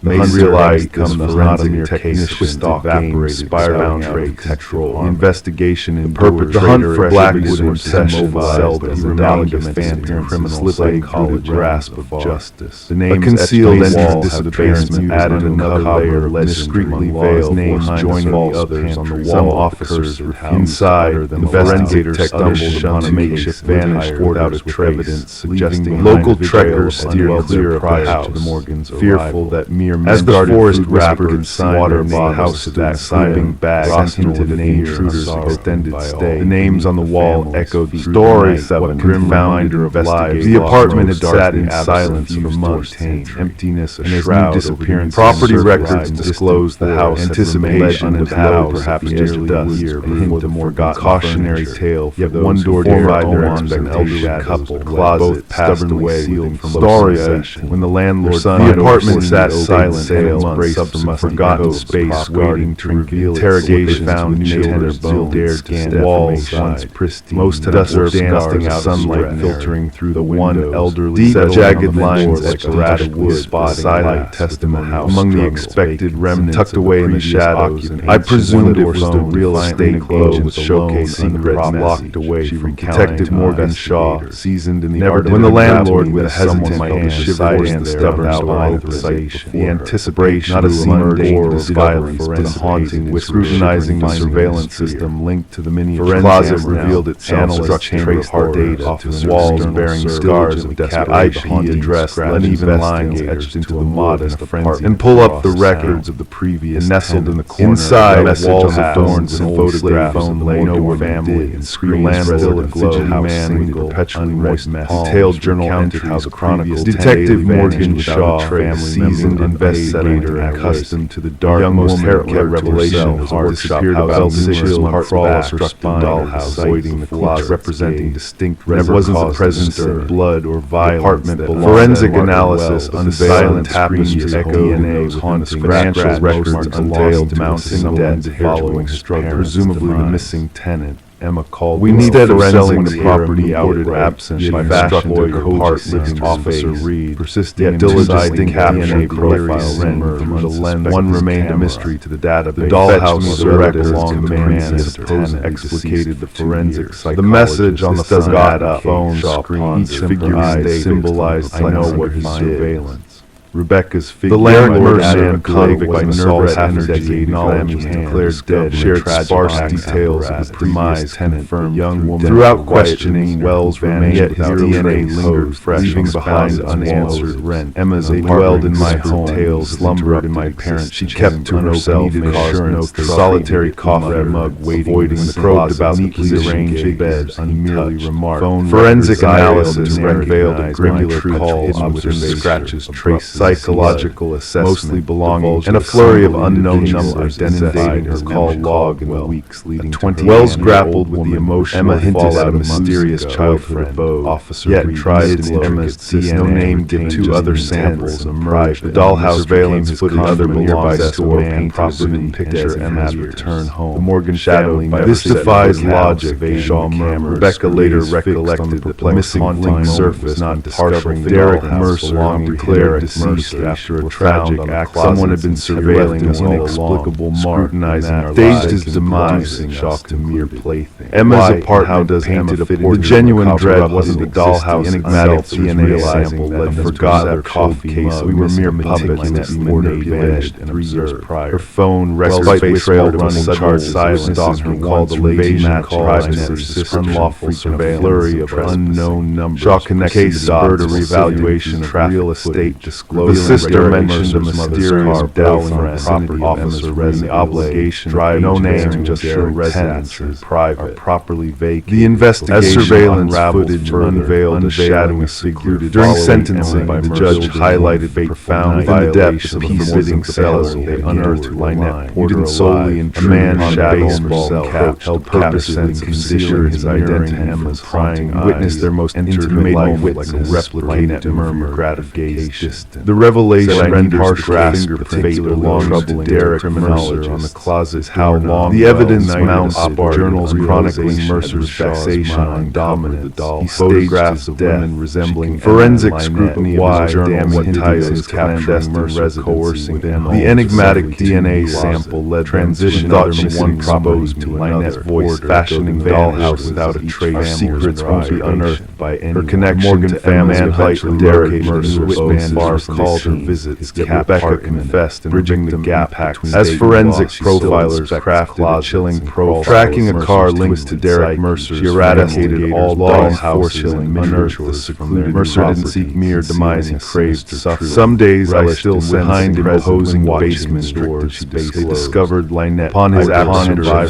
Mason realized becomes the forensic technician evaporated spirebound trade control. The investigation in the hunt for Blackwood obsession celled as a delicate phantom criminal psychology grasp of justice. The names concealed entrance to the basement added another layer of discreetly veiled names joining the others on the wall. Some officers inside, investigators stumbled upon a makeshift vanished without a trace, suggesting local trekkers steered clear prior to the Morgans' fearful that mere as the forest whispered its water in the house of that sleeping bag hinted an intruder's extended stay. The names on the wall echoed the story. What grim reminder of lives. The apartment had sat in silence for months. Emptiness, a shroud, disappearance. Property records disclosed the house. Anticipation of the house, perhaps nearly dust. A hint of forgotten cautionary tale. Yet one door by their expectation. Couple, closet passed away, sealed from story session. When the landlord, the apartment sat silent. Sales braced from forgotten space waiting to reveal interrogation found neighbors still dared scan walls once pristine. Most had observed dancing out sunlight filtering through the one elderly deep jagged lines like erratic wood silent testament house among the expected remnants tucked away in the shadows. I presumed it was the real estate agent's showcase secret locked away from Detective Morgan Shaw, seasoned in the art. When the landlord with a hesitant hand shivered in the stubborn authorization. The anticipation, not a seeming violence, but a haunting with scrutinizing the surveillance system linked to the miniature closet revealed itself structured hard data off the walls bearing scars of desperation. IP address, uneven lines etched into a modest apartment, and pull up the records of the previous nestled in the corner. Inside, walls of thorns and photographs of the Morgan family and screens still aglow. Man with perpetually moist mess. Detailed journal entries, chronicles. Detective Morgan Shaw, family seasoned in investigator accustomed to the dark, most heralded revelation disappeared about numerous crawls struck the dollhouse, avoiding the closet, representing distinct wasn't the presence of blood or violence. Forensic analysis unveiled tapestries, DNA within the financial records unveiled, mounting debt following struggle, presumably the missing tenant. Emma called. We need instead of selling the property outed absent by fashioned living Officer Reed, persisting yet diligently DNA profile through the lens. One remained a mystery to the database. The dollhouse director along the command supposed explicated the forensic psychologist. The message on the forgotten phone screen, each figure symbolized I know what his surveillance. Rebecca's figure, the landlord and convict by nervous energy, acknowledged declared dead, shared sparse details of the demise, confirmed young woman. Throughout questioning, Wells remained yet his DNA lingered fresh, leaving behind unanswered rent. Emma's dwelled in my home, tales slumbered in my parents. She kept to herself, assurance, the solitary coffee mug waiting, avoiding the probed about the arranged bed, unmerely remarked. Forensic analysis unveiled a grimmular call, observation, scratches, traces. Psychological assessment, mostly belonging, and a flurry of unknown numbers identified her call log in the weeks leading to Wells grappled with the emotional fallout of a mysterious childhood abode. Officer yet tried to Emma's DNA. No name given to other samples emerged. The dollhouse surveillance footage other nearby store painted property picture Emma's return home. The Morgan family. This defies logic. Shaw murmured. Rebecca later recollected that the missing link surface not partial. Derek Mercer belonging to Claire deceased after a tragic act. Someone had been surveilling us all inexplicable mark, scrutinizing our lives, staged his demise, shocked to mere plaything. Emma's apartment how does painted a portrait. The genuine dread wasn't the dollhouse enigmatic DNA sample that a forgotten coffee case. We were mere puppets to be manipulated and observed. Her phone record betrayal running charged silence on her called the invasion calls and persist unlawful surveillance. Flurry of unknown numbers. Shaw connected the reevaluation of real estate disclosure. The sister mentioned a mysterious death on property officer resident obligation drive no name just show residence private properly vacant. The investigation as surveillance footage unveiled a shadowy secluded during sentencing. The judge highlighted profound in the depths of a peace-fitting cellar they unearthed Lynette Porter solely in a man baseball cap held purpose and concealing his identity. Emma's prying witnessed their most intimate moment like a replicated murmur gratification. The revelation rendered harsh grasp the fate belongs to Derek Mercer on the closet's how long the evidence mounts journals chronicling Mercer's vexation on dominance. He photographs of women resembling forensic scrutiny of his damning ties capturing Mercer coercing them. The enigmatic DNA sample led transition thought she one proposed to Lynette's voice fashioning dollhouse without a trace. Secrets won't be unearthed by any. Her connection to family height with Derek Mercer called her visit. Rebecca confessed and bridging the gap as forensic profilers crafted a chilling profile. Tracking a car linked to Derek Mercer, she eradicated all dollhouses and unearthed the secluded. Mercer didn't seek mere demise, he craved suffering. Some days I still behind imposing basement doors. They discovered Lynette upon his absence by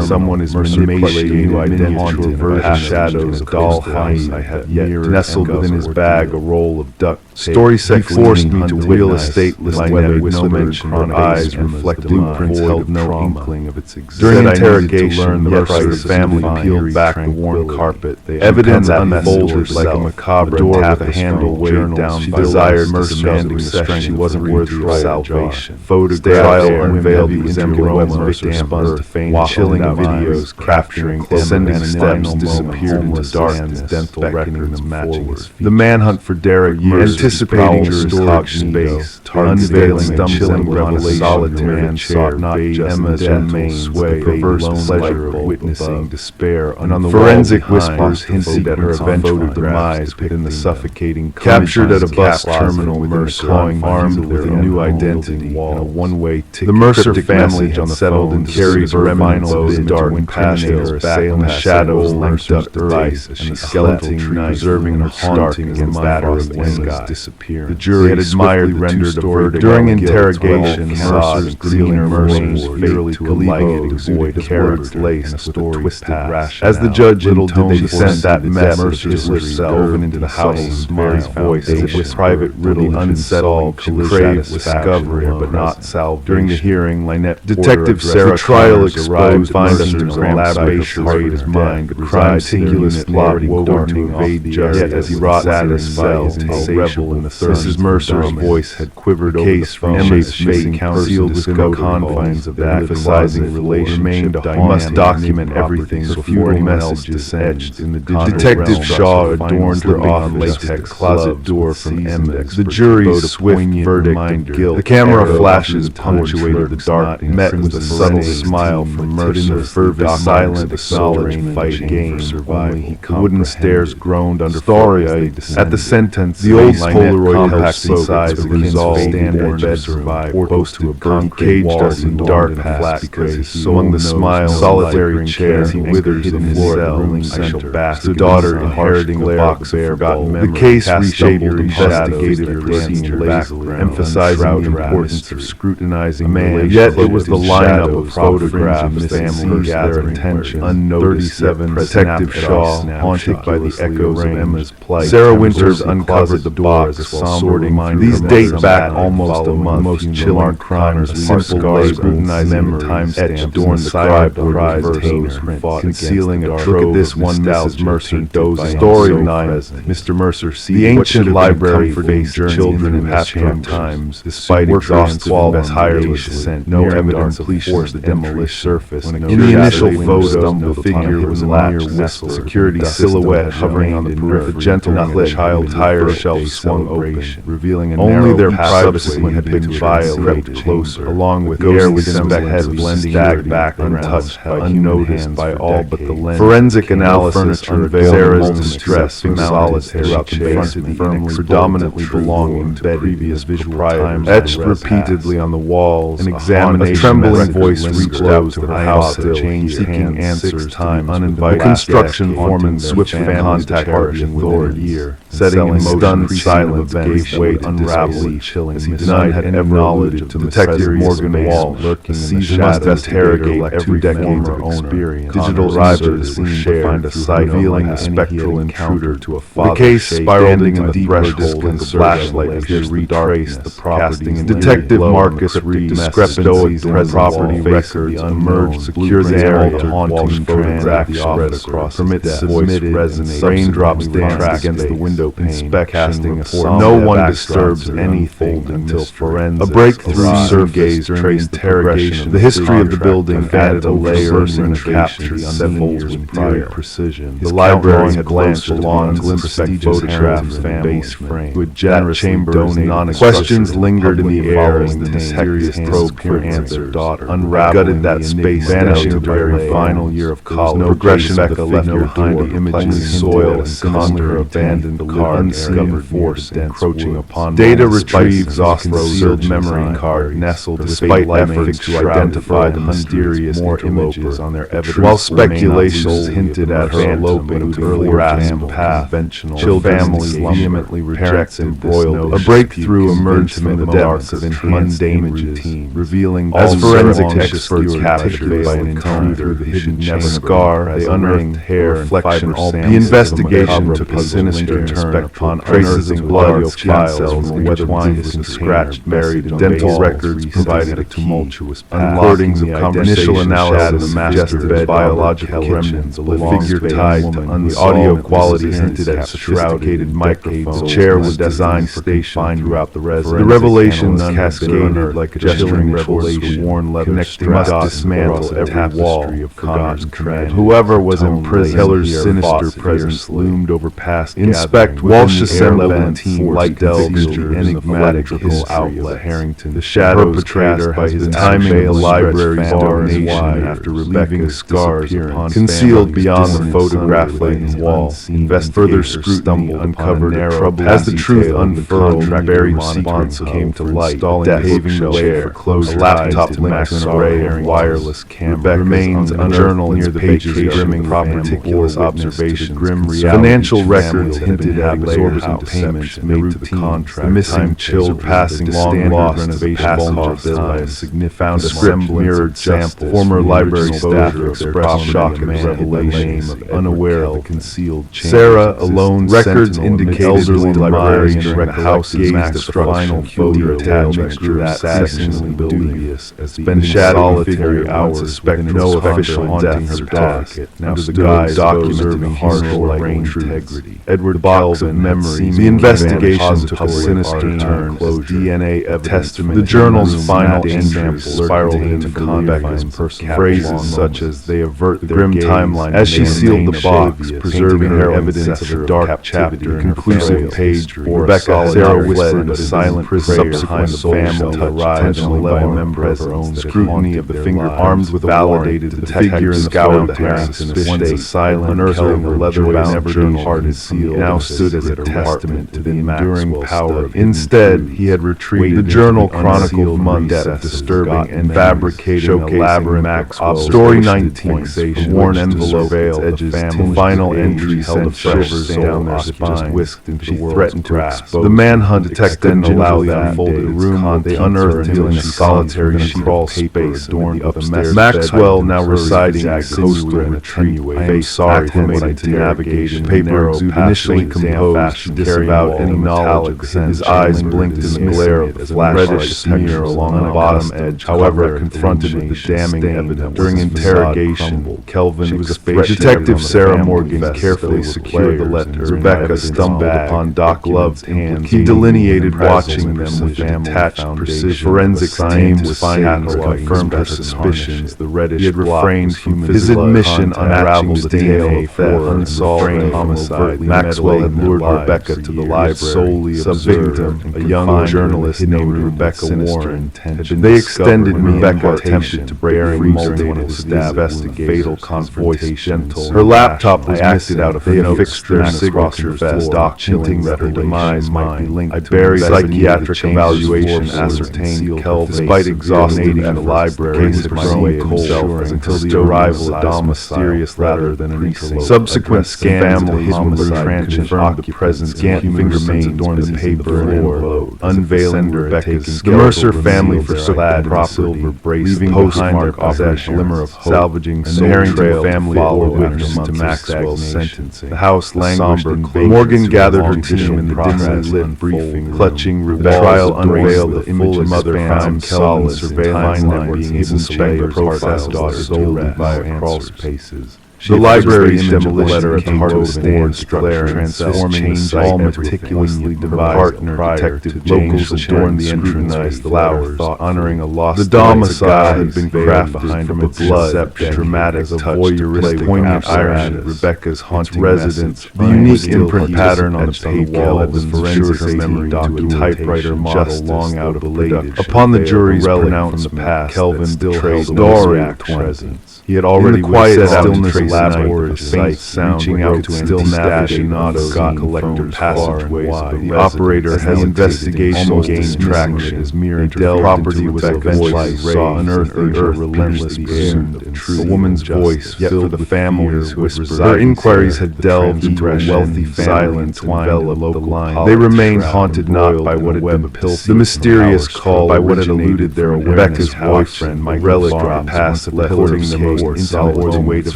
someone is manipulating new identity to avert shadows. A dollhouse I have yet nestled within his bag a roll of duct tape. Story set forced me to real estate Lynette with no mention. Her eyes reflect blueprints held no inkling of its existence. During interrogation, the Mercer's family peeled back the worn carpet. Evidence unfolded like a macabre door with a handle weighed down. She desired demanding the strength she wasn't worthy of salvation. Photograph unveiled the aroma Mercer spun to feign chilling videos capturing ascending steps disappeared into darkness. Dental records matching his feet. The manhunt for Derek Mercer, anticipating her storage space, unveiling chilling revelation. Solitary man sought not just Emma's gentle sway, the perverse pleasure of witnessing despair. And on the forensic whispers hinted at her eventual demise within the suffocating captured at a bus terminal. Mercer armed with a new identity and a one-way ticket. The Mercer family had settled and carried her final dark pastels back in the shadows linked up device and a skeleton knife preserving her haunting against that of the disappearing. The jury had admired rendered a verdict. During interrogation, Mercer's demeanor remained eerily to devoid of words laced with a twisted rationale. As the judge intoned the sentence that met Mercer's lips woven into the house's mind, voice as if a private riddle unsettled, craved discovery but not salvation. During the hearing, Lynette Detective Sarah trial exposed Mercer's elaboration of his mind, the crime's singular plot woven to evade justice, yet as he wrought satisfied his insatiable in the thirst. Mrs. Mercer's voice had quivered over the phone. Emma's fate concealed within the confines of that emphasizing relationship. I must document everything before anyone else descends. Detective Shaw adorned her office with the closet door from Emma's. The jury's swift verdict of guilt. The camera flashes punctuated the dark, met with a subtle smile from Mercer. The fervent silent acknowledgement fight game for survival. The wooden stairs groaned under story-eyed. At the sentence, the old Polaroid compact in size of resolve standard bed survived, close to a burnt caged us in dark flat because he swung the smile solitary chair as he withered in his cell. I shall bask the daughter inheriting a box of forgotten memories. The case reshaped the investigative procedure lazily, emphasizing the importance of scrutinizing man. Yet it was the lineup of photographs family gathered attention. Unnoticed, 37 Detective Shaw, haunted by the echoes of Emma's plight. Sarah Winters uncovered the box while sorting. These date back almost a month. Most chilling crimes, simple label, scrutinizing memories, etched adorned the cryboard retainer, concealing a trove. Look at this one, Mrs. Mercer dozing. Story 9. Mr. Mercer sees the ancient library faced children in half-drunk times, despite exhaustive tireless ascent. No evidence of force the demolish surface. In the initial photo, the figure was a mere whistle. Security silhouette hovering on the periphery. The gentle child tire shelf swung open, revealing only their privacy had been violated. Closer, along with ghostly heads blending back untouched, unnoticed by all but the lens. Forensic analysis unveiled Sarah's distress from solitary confronted firmly, predominantly belonging to previous visual times, etched repeatedly on the walls. An examination, a trembling voice reached out to her house to change, seeking answers time uninvited. Construction foreman swift contact hardened within a year, setting in stunned silence gave way to unraveling chilling as he denied had ever alluded to Detective Morgan Wall lurking in the shadows. Must interrogate every decade of experience. Digital drivers were shared, revealing a spectral intruder to a father. The case spiraling in the threshold and the flashlight as they retraced the property. Detective Marcus Reed, discrepancies in property records emerged, secures the area, haunting photographs spread across permits voice resonate. Raindrops dance against the window pane, casting a form. No one disturbs anything until forensics. A breakthrough surface traced interrogation. The history of the building added a layer of capture several prior precision. The library had glanced along, glimpsed photographs and base frame. With generous chambers, questions lingered in the air as the mysterious probe for answer. Daughter unraveled that space, vanishing to every final year of college. No progression left behind the images, soil and conjure abandoned car, unseen force encroaching upon. Data retrieved, concealed memory card nestled despite efforts to identify the mysterious more images on their evidence. While speculations hinted at her eloping to early rasp path, chill families vehemently reject embroiled. A breakthrough emerged from the depths of mundane routine, revealing as forensic experts captured by an intruder the hidden scar, the unearthed hair, reflection. The investigation took a sinister turn upon traces of blood files from intertwined and scratched, buried in dental records provided a tumultuous path. Recordings of initial analysis suggested biological remnants, the figure tied to the audio quality hinted at sophisticated microphones. The chair was designed for station throughout the residence. The revelations cascaded like a chilling revelation. Worn leather straps dismantle every wall of Connor's command. Whoever was imprisoned, Keller's sinister presence loomed over past. Inspect Walsh assembled team light delved into the enigmatic outlet. Harrington, the shadow perpetrator by his timing of the library's donation after Rebecca's scars concealed beyond the photograph-laden wall. Further scrutiny uncovered a trouble as the truth unfurled. Buried secrets came to light. Paving the way for closed laptop links and an array of wireless camera remains a journal near the pages brimming with meticulous observation. Grim reality. Financial records hinted did exorbitant payments made to the contract, the missing children, passing long lost renovation costs by a significant script mirrored sample, former library staff expressed shock and revelation, unaware of the concealed change. Sarah alone, records indicated elderly librarian in the house gazed at the final photo attachment to that ceasingly dubious as spending solitary hours suspect no official haunting her past. Now the guise documenting hardcore integrity. Edward Bachman memory. The investigation took a sinister turn. DNA evidence. The journal's final entries spiraled into Becca's personal phrases such as "they avert the grim timeline." As she sealed the box, preserving her evidence of a dark chapter, conclusive page. Rebecca, Sarah fled a silent subsequent family arrived on 11 members of her own scrutiny of the finger, armed with validated the figure in the scour the parents in once a silent, unearthing the leather-bound journal-hearted seal now stood as a testament to the enduring power of. Instead, he had retrieved the journal chronicled months of disturbing and fabricating elaborate Maxwell story 19, the worn envelope edges, final entries held of shivers down their spine. She threatened to expose the manhunt detective allowed that unfolded room. They unearthed him in a solitary crawl space adorned with a mess. Maxwell, now residing in Costa retreat, I am sorry for what I navigation paper initially composed, she disavowed any knowledge of his eyes blinked in the glare of the reddish smear along the bottom edge. However, confronted with the damning evidence during interrogation, Kelvin explained. Detective Sarah Morgan carefully secured the letter. Rebecca stumbled upon gloved hands. He delineated watching them with detached precision. Forensics team with findings confirmed her suspicions. The reddish refrained from his admission unraveled the tale of theft, unsolved homicide. Maxwell had lured Rebecca to the library solely as a victim. A young journalist named Rebecca Warren. They extended me. Rebecca attempted to break free during one stab fatal confrontation. Her laptop was missing out of her fixture across her vest, hinting that her demise might be linked. I buried psychiatric evaluation ascertained Kelvin, despite exhausting the library, case of growing cold until the arrival of mysterious rather than an subsequent scans of homicide confirmed the presence scant fingerprints adorned the paper and unveiling Rebecca's skeletal. The Mercer family forsook the property, leaving behind their glimmer of hope, salvaging soul trail family witness to Maxwell's sentencing. The house languished in vacancy. Morgan gathered her team in the dimly lit briefing, clutching Rebecca's trial unveiled the image of mother found Kelvin surveillance line being able to check the process daughter solely via crawl spaces. The library's demolition letter at the heart of the stand transforming the site all meticulously devised partner detective locals adorned the entrance flowers, honoring a lost domicile had been crafted behind from its blood, dramatic touch, voyeuristic poignant irony. Rebecca's haunting residence, the unique imprint pattern on the page wall had been forensic memory to a typewriter model long out of production. Upon the jury's pronounced past, Kelvin betrayed the presence. He had already set out to trace a faint sound, reaching out to still navigate autos, collector passageways. The operator has investigation gained traction as mere property was eventually saw unearthed the earth relentlessly pursued of truth. A woman's voice filled the families who her inquiries had delved into a wealthy family entwined local line. They remained haunted not by what had been pilfered, the mysterious call, by what had eluded their awareness. Rebecca's boyfriend, my relic dropped past, supporting the intolerable weight of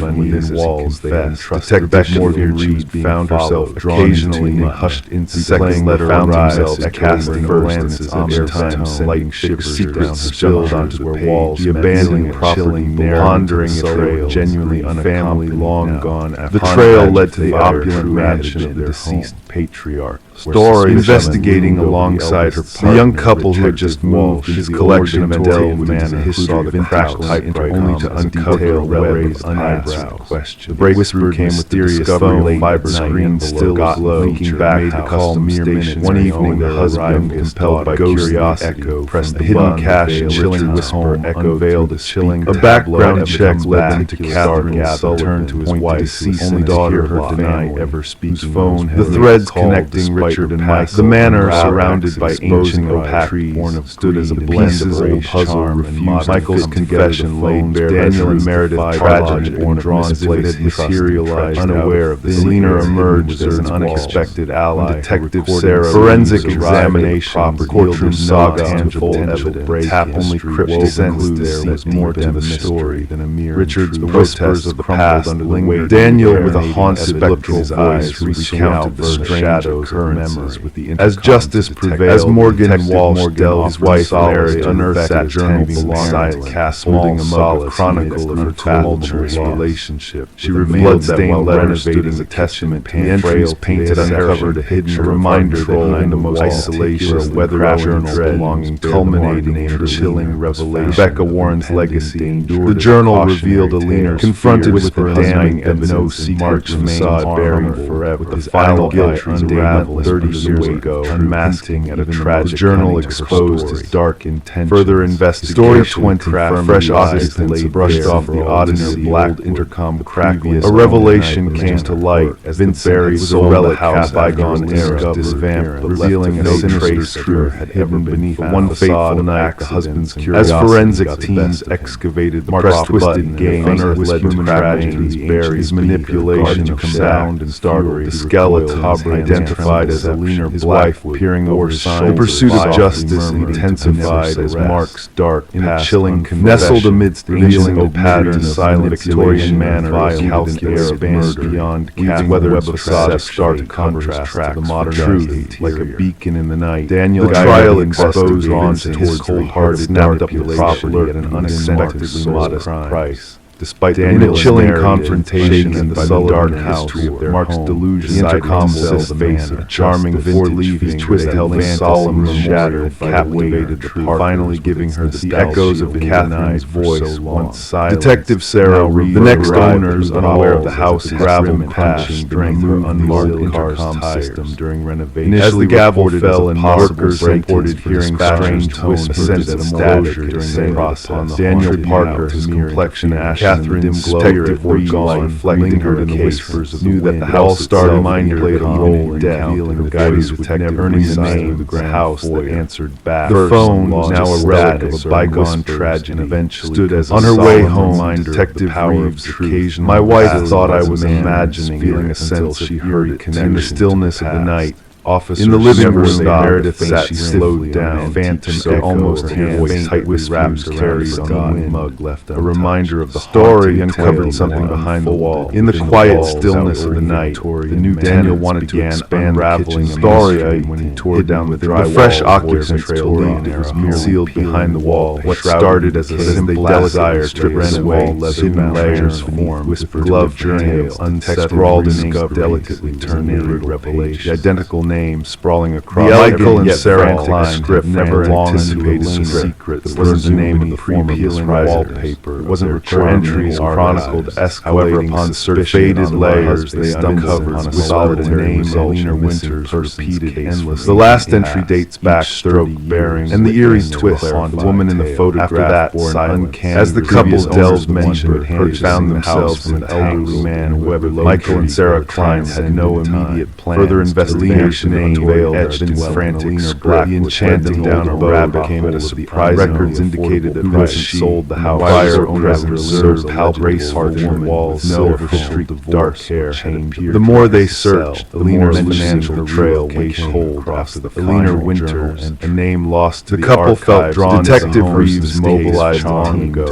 within walls they entrusted. Detective Morgan Reed found herself occasionally hushed incessant letter found himself casting glances at their time, sending shivers down spilled onto the walls. The abandoning property, pondering a trail, genuinely unfamily, long gone. The trail led to the opulent mansion of the deceased patriarch. Story investigating alongside her partner, the young couple who had just moved, his collection of delved manner, saw the cracked typewriter only to uncover raised eyebrow question. The breakthrough came with the discovery of fiber screen still glow, making back the call mere minutes. One evening, the husband, compelled by curiosity, pressed the hidden cache and chilling whisper unveiled a chilling. A background check led them to Catherine's return to his wife, only daughter her deny ever speaking. The threads connecting Richard and Mike, the manor surrounded by ancient opaque trees, stood as a blend of old puzzle refused. Michael's confession laid bare Daniel and Mary narrative tragedy born drawn as if it had materialized, unaware of the Leaner emerged as an unexpected ally. Detective Sarah, forensic examination, courtroom saga, tangible evidence, tap only cryptic sense there was more to the story than a mere Richard's whispers of the past under the weight. Daniel, with a haunted look in his eyes, recounted the strange occurrences with the as justice prevailed. As Morgan Walsh dealt his wife Mary unearthed that journal belonging to Cass, holding a mug of chronicle of her tumultuous relationship. She revealed that while renovating the testament, the entries painted uncovered a hidden reminder behind the most isolation, weather journal belonging, culminating in a chilling revelation. Rebecca Warren's legacy endured. The journal revealed a Leaner confronted with the damning evidence, no secret facade buried forever, with the final guilt unraveled 30 years ago, unmasking at a tragic. The journal exposed his dark intent. Further investigation. Story 20. Fresh occupants brushed off the odyssey. Black intercom cracked. A revelation came to light as Vince buried soul relic house bygone era disvamped, revealing no trace truth had hidden beneath one fateful night. The husband's curiosity. As forensic teams excavated the pressed twisted game, unearthed human tragedies buried. His manipulation of sound and story. The skeleton identified as a Leaner wife peering over his shoulder. The pursuit of justice intensified as Mark's dark in a chilling nestled amidst ancient patterns, silent Victorian manner, calculated expands beyond weather web of stark contrast to the modern truth, like a beacon in the night. Daniel, the trial exposed onto his cold-hearted, snapped up the property at an unexpectedly modest price. Despite the chilling confrontation and the sullen dark history of their Mark's delusion, the intercom says the face of charming before leaving, twist held solemn and shattered, captivated the part, finally giving her the echoes of Catherine's voice once silent. Detective Sarah Reed, the next owners, unaware of the house, gravel patching during her unmarked intercom system during renovation. As the gavel fell and workers reported hearing strange tones, a sense of static during the process. Daniel Parker, his complexion ashen, Catherine's detective were gone, lingered in the whispers of knew that the all-star reminder played a role in revealing the guidance detective earning the name of the house that answered back. The phone, now a relic of a bygone tragedy, eventually stood as on her way home. Detective Reeves occasionally. My wife thought I was imagining, feeling a sense of eerie in the stillness of the night. Officers in the living room, Meredith sat slowed down, phantom almost hands tightly wrapped carries on the wind mug left. A reminder of the story uncovered something behind the wall. In the quiet stillness of the night, the new Daniel wanted to expand unraveling story when he tore down the drywall. The fresh occupant trail was concealed behind the wall. What started as a simple desire to rent away, hidden layers formed, whispered glove journey, unscrawled in ink, delicately turned into revelation. The identical name sprawling across Michael and Sarah Klein script never anticipated the secret. The was the name of the previous wallpaper. It wasn't recurring entries chronicled escalating upon faded layers they uncovered on a solitary name. Leaner Winters repeated endless. The last entry dates back 30 bearing and the eerie twist on the woman in the photograph bore an uncanny. As the couple delved mentioned, found themselves from an elderly man who ever Michael and Sarah Klein had no immediate plan. Further investigation veiled etched in frantic script. The enchanting down a rabbit came at a surprise. Records indicated that Richard sold the house. Fire owners reserved palpable walls, silver streaked dark hair. The more they searched, the Leaner financial trail was cold after the Leaner winter, and a name lost to the couple felt drawn. Detective Reeves mobilized long ago.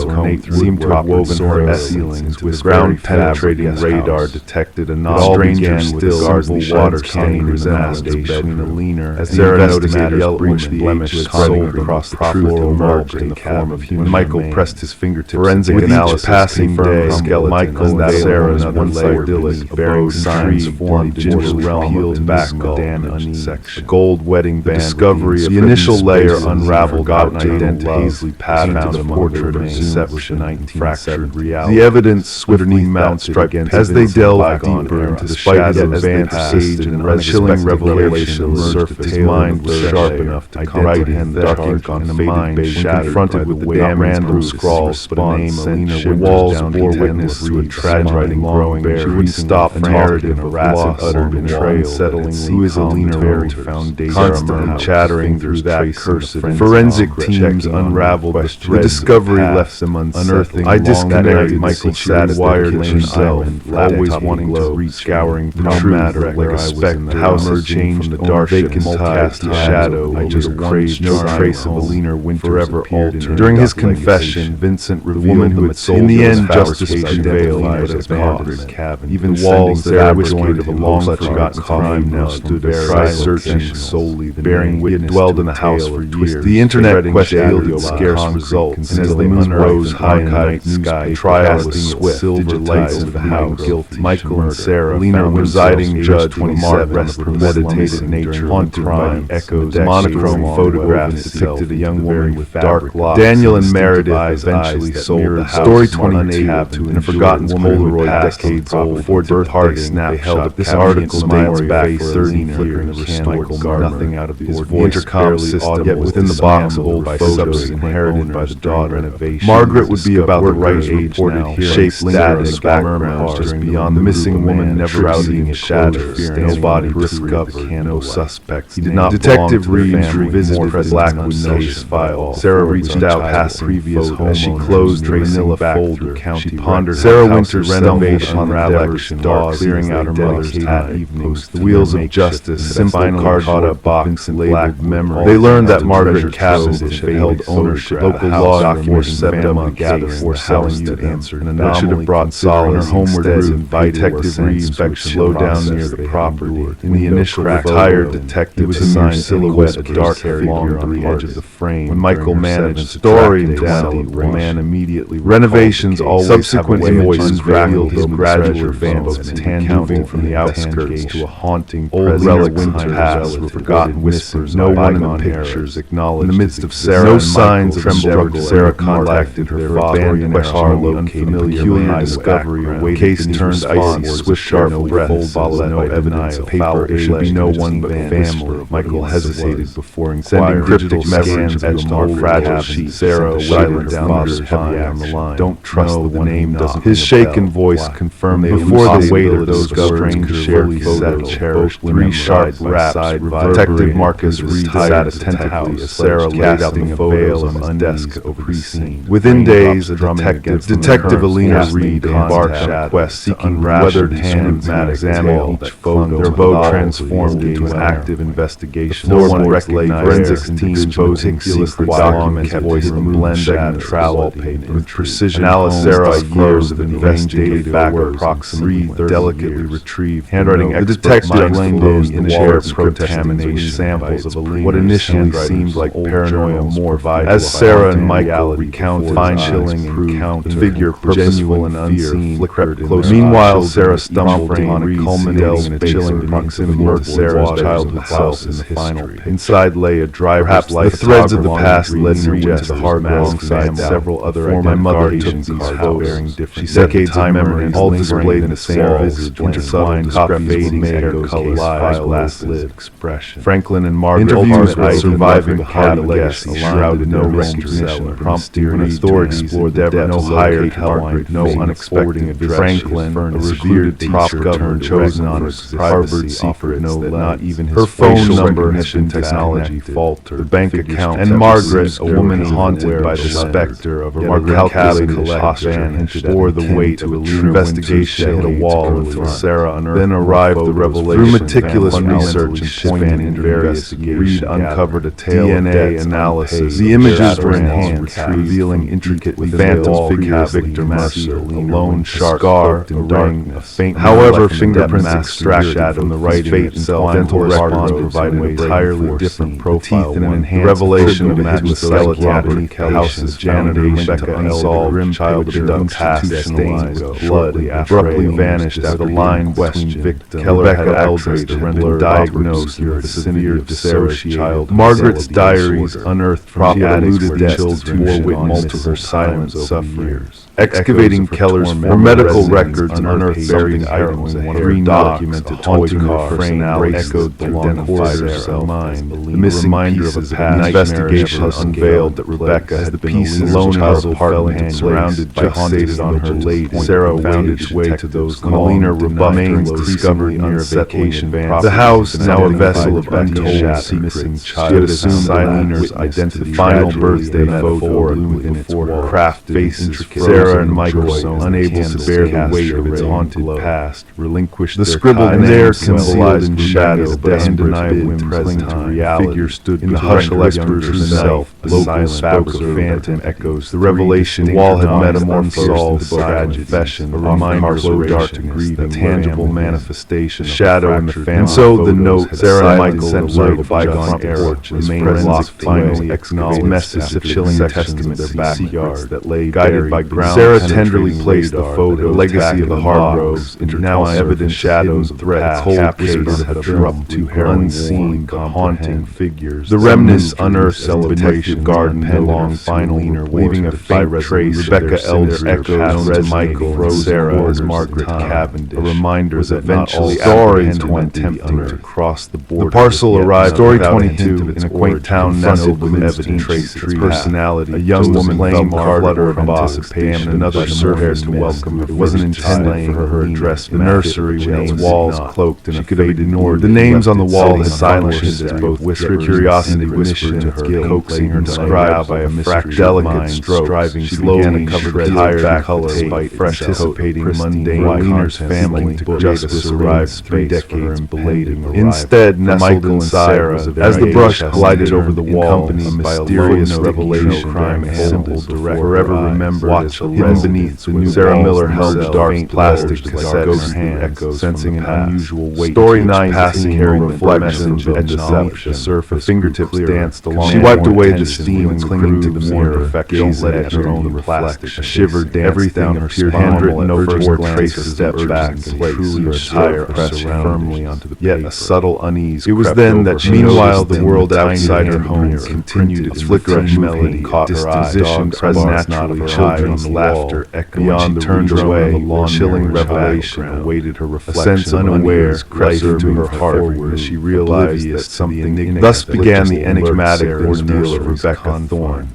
Seemed to have woven her ceilings with ground penetrating radar detected a non-stranger still simple water stain resemblance between the Leaner as Sarah noticed yellow blemished sold across the floral emerged in the form of human. Michael pressed his fingertips. Forensic analysis passing day. Michael and Sarah's once idyllic bearing signs formed into a realm peeled back Dan uneasy. A gold wedding band. Discovery of the initial layer unraveled out an identity found a portrait of deception, fractured reality. The evidence underneath Mount struck as they delved deeper into the shadows of advanced age and chilling revelation. revelation emerged. His mind was sharp enough to comprehend the dark ink on faded page. Confronted with the damn random scrawls, but a name Alina walls bore witness to a tragic writing growing. She wouldn't stop for narrative of loss, utter betrayal, settling. Who is Alina? Very foundation, constantly chattering through that cursed. Forensic teams unraveled the thread. The discovery left them unearthing. I disconnected. Michael sat wired himself, always wanting to reach, scouring the truth like a spectre. The house had changed from the dark vacant cast a shadow. I just craved no trace of Alina Winter forever altered. During his confession, Vincent revealed the woman who had sold. In the end, justice prevailed as Margaret's cabin. Even the walls that abrogated of a long-forgotten crime now stood aside, searching solely, bearing witness. He had dwelled in the house for years. The internet questioned scarce results, and as the moon rose high in the night sky, trials swift, silver lights of the house. Guilty. Michael and Sarah, Alina, presiding judge, 27, on the premeditated nature haunted by echoes. Monochrome photographs depicted a young woman with dark locks. Daniel and Meredith eventually sold the house. Story 22, and a forgotten Polaroid decades old. Before departing, snapshot. This article dates back 30 years. Michael nothing out of the intercom system, yet within the box of old photos inherited by the daughter. Margaret would be about the right age now, shaped status, background, just beyond the missing woman, never outing a shadow, no body discovered, no suspects. He did not. Detective Reeves revisited the Blackwood notice file. Sarah reached out past previous home as she closed the manila folder. She pondered Sarah Winter's renovation unraveling dark, clearing out her mother's hat evenings. The wheels of justice, simple card caught up box and black memory. They learned that Margaret Cavendish had held ownership. Local law documents set them together, forced Helen to answer. That should have brought solace. Her homeward route, Detective Reeves slowed down near the property. In the initial retired detective was assigned silhouette, a dark hair along the edge of the frame. When Michael managed story in 21, man immediately renovations always subsequent images revealed his gradual advancement, counting from the outskirts to a haunting old relics past with forgotten whispers. No one in the pictures acknowledged. In the midst of Sarah, no signs of struggle. Sarah contacted her father in Harlow, peculiar discovery awaited. Case turned icy, swift, sharp breaths, no evidence of paper. There should be no one but family. Michael hesitated before sending cryptic messages etched on a fragile sheet. Sarah silent down her heavy on the line. Don't trust the name doesn't. His shaken voice confirmed before the weight of those strange shared photos. Cherished three sharp raps. Detective Marcus Reed sat attentively as Sarah laid out the veil on his desk over precinct. Within days, a detective Alina Reed embarked on a quest seeking weathered hands and examining each photo. Their vote transformed into an active investigation. No one recognized forensics teams exposing secret documents voice in blend and neutrality. With precision, Alice Sarah years of investigative backward approximately delicately retrieved handwriting. The detective blamed in the chair of contamination samples of what initially seemed like paranoia more vital. As Sarah and Michael recounted, fine-chilling and figure purposeful and unseen flickered close. Meanwhile, Sarah stumbled on a culminating in a chilling proximity of Sarah's childhood house in the final. Inside lay a dry, perhaps the threads of the past led her into the hard alongside several other. For my mother took these photos. She said decades memories, all displayed in the same visage, intertwined, fading hair colors, last-lived expression. Franklin and Margaret interviews with surviving hard legacy shrouded no recognition, prompting an author explored the depth, no hired help, no unexpected address. Franklin, a revered teacher turned chosen on his Harvard offered no not even his phone number had been technology faltered. The bank account and Margaret, a woman haunted by the specter of a calculated posture, bore the weight of a investigation hit a wall until Sarah unearthed. Then arrived the revelation. Through meticulous research and pointing in various Reed uncovered a tale DNA analysis. The images were enhanced, revealing intricately phantom figures, Victor Marcel, a lone scar, a ring, a faint. However, fingerprints extracted from the writing itself, dental records provided an entirely different profile. Teeth in an enhanced revelation of a hidden skeleton beneath the house's janitor, Rebecca unsolved child abducted past stains with blood, abruptly vanished as the line between victim. Rebecca Eldridge had been diagnosed with the severe dissociated. Margaret's diaries unearthed alluded that children bore witness to her silent sufferings. Excavating Keller's for medical records unearthed buried items, a hair documented toy car frame echoed the long corridors of mind. The missing pieces of an investigation unveiled that Rebecca had the pieces alone in her apartment, surrounded by haunted on her late. Sarah found its way to those Melina rebuffed discovered near vacation. The house, now a vessel of untold secrets, she had assumed Eileen's identity. Final birthday photo illuminated before her craft faces. Sarah and Michael, unable to bear the weight of its haunted past, relinquished the scribbled and there concealed in shadow, the undeniable present to reality. Figure stood in the hush whispers herself, local spoke of phantom echoes. The revelation wall had metamorphosed the confession, a reminder of dark to grieve, a tangible manifestation, a shadow in the family. And so the note Sarah and Michael sent light of bygone porch, his presence finally acknowledged message of chilling testament of their backyard that lay guided by ground. Sarah tenderly placed the photo, legacy of the Hargroves, now evident shadows of threats, cold whispers had dropped to her unseen, haunting figures. The remnants unearthed celebration garden along final leaving a faint trace. Rebecca Elder echoes to Michael, Sarah as Margaret Cavendish, a reminder that eventually stories went tempting to cross the border. The parcel arrived. Story 22 in a quaint town nestled with evident traces of personality. A young woman playing flutter of anticipation, another servant to welcome her. It wasn't intended for her address. The nursery with its walls cloaked and she could have ignored. The names on the wall had silenced as both whispered curiosity whispered to her, coaxing her to describe by a fractured delicate stroke. She slowly covered tired back color by fresh anticipating mundane. Eilener's family to justice arrived 3 decades belated. Instead, nestled inside as the brush glided over the wall, a mysterious revelation, crime, a simple, direct, forever remembered as hidden beneath the new. Sarah Miller held a dark plastic cassette in her hand, sensing an unusual weight. Story 9 passing carried reflections of deception. The surface fingertips danced along. She wiped away the steam and clinging to the mirror, perfection let it her own plastic. A shiver danced down her spine. Handwritten over toward traces stepped back and truly her tire pressed firmly onto the pavement. Yet a subtle unease. It was then that she, meanwhile, the world outside her home continued its flickering melody, caught her eye. Present naturally, children's laughter echoed beyond the turned away. A chilling revelation awaited her reflection. A sense unaware crept into her heart as she realized that something. Thus began the enigmatic ordeal of Rebecca Thorne.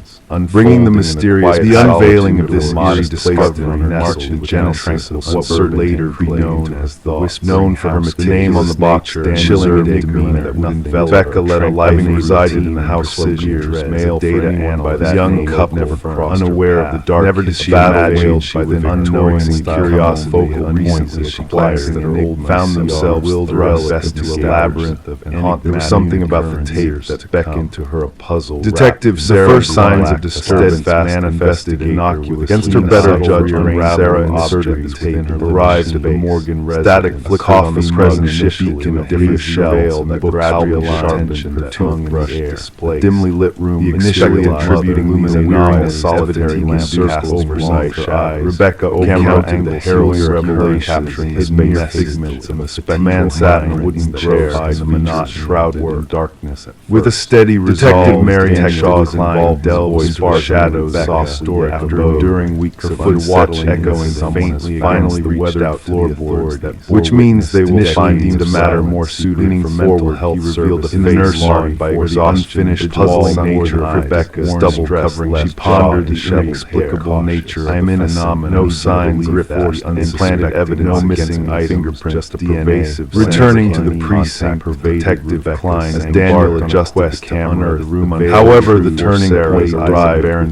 Bringing the mysterious, the unveiling of this modest discovery nestled with gentle tranquility, what would later be known as thoughts, known for her name on the box, the chilling enigma that would envelop. Rebecca led a life having resided in the house for years, male data and by that young couple, unaware of the dark, never did she imagine by the unknowing curiosity and points that she acquired that her old found themselves thrust into a labyrinth of enigma. There was something about the tape that beckoned to her a puzzle. Detectives, the first signs of disturbance manifested innocuous. Against her better judgment, Sarah inserted the tape and arrived at the Morgan residence. Static flick coffee's present beacon of different shells that gradually sharpened her tongue in the air. Dimly lit room, initially attributing luminosity, solitary lamp circle oversight her eyes. Rebecca overcounted the herald's revelation, capturing hidden figments of a spectral man sat in a wooden chair, the monot shrouded in darkness. With a steady resolve, Detective Mary Shaw's involved delves far shadows, soft story after enduring weeks of watch echoing faintly, finally reached out floorboards, which means they will find deemed a matter more suited for mental health. Revealed in the nursery by the unfinished puzzling nature of Rebecca's double covering. She pondered the inexplicable nature. I am in a no signs, forced implanted evidence, no missing items, just a pervasive. Returning to the precinct, Detective Klein as Daniel adjusted the camera, the room. However, the turning point arrived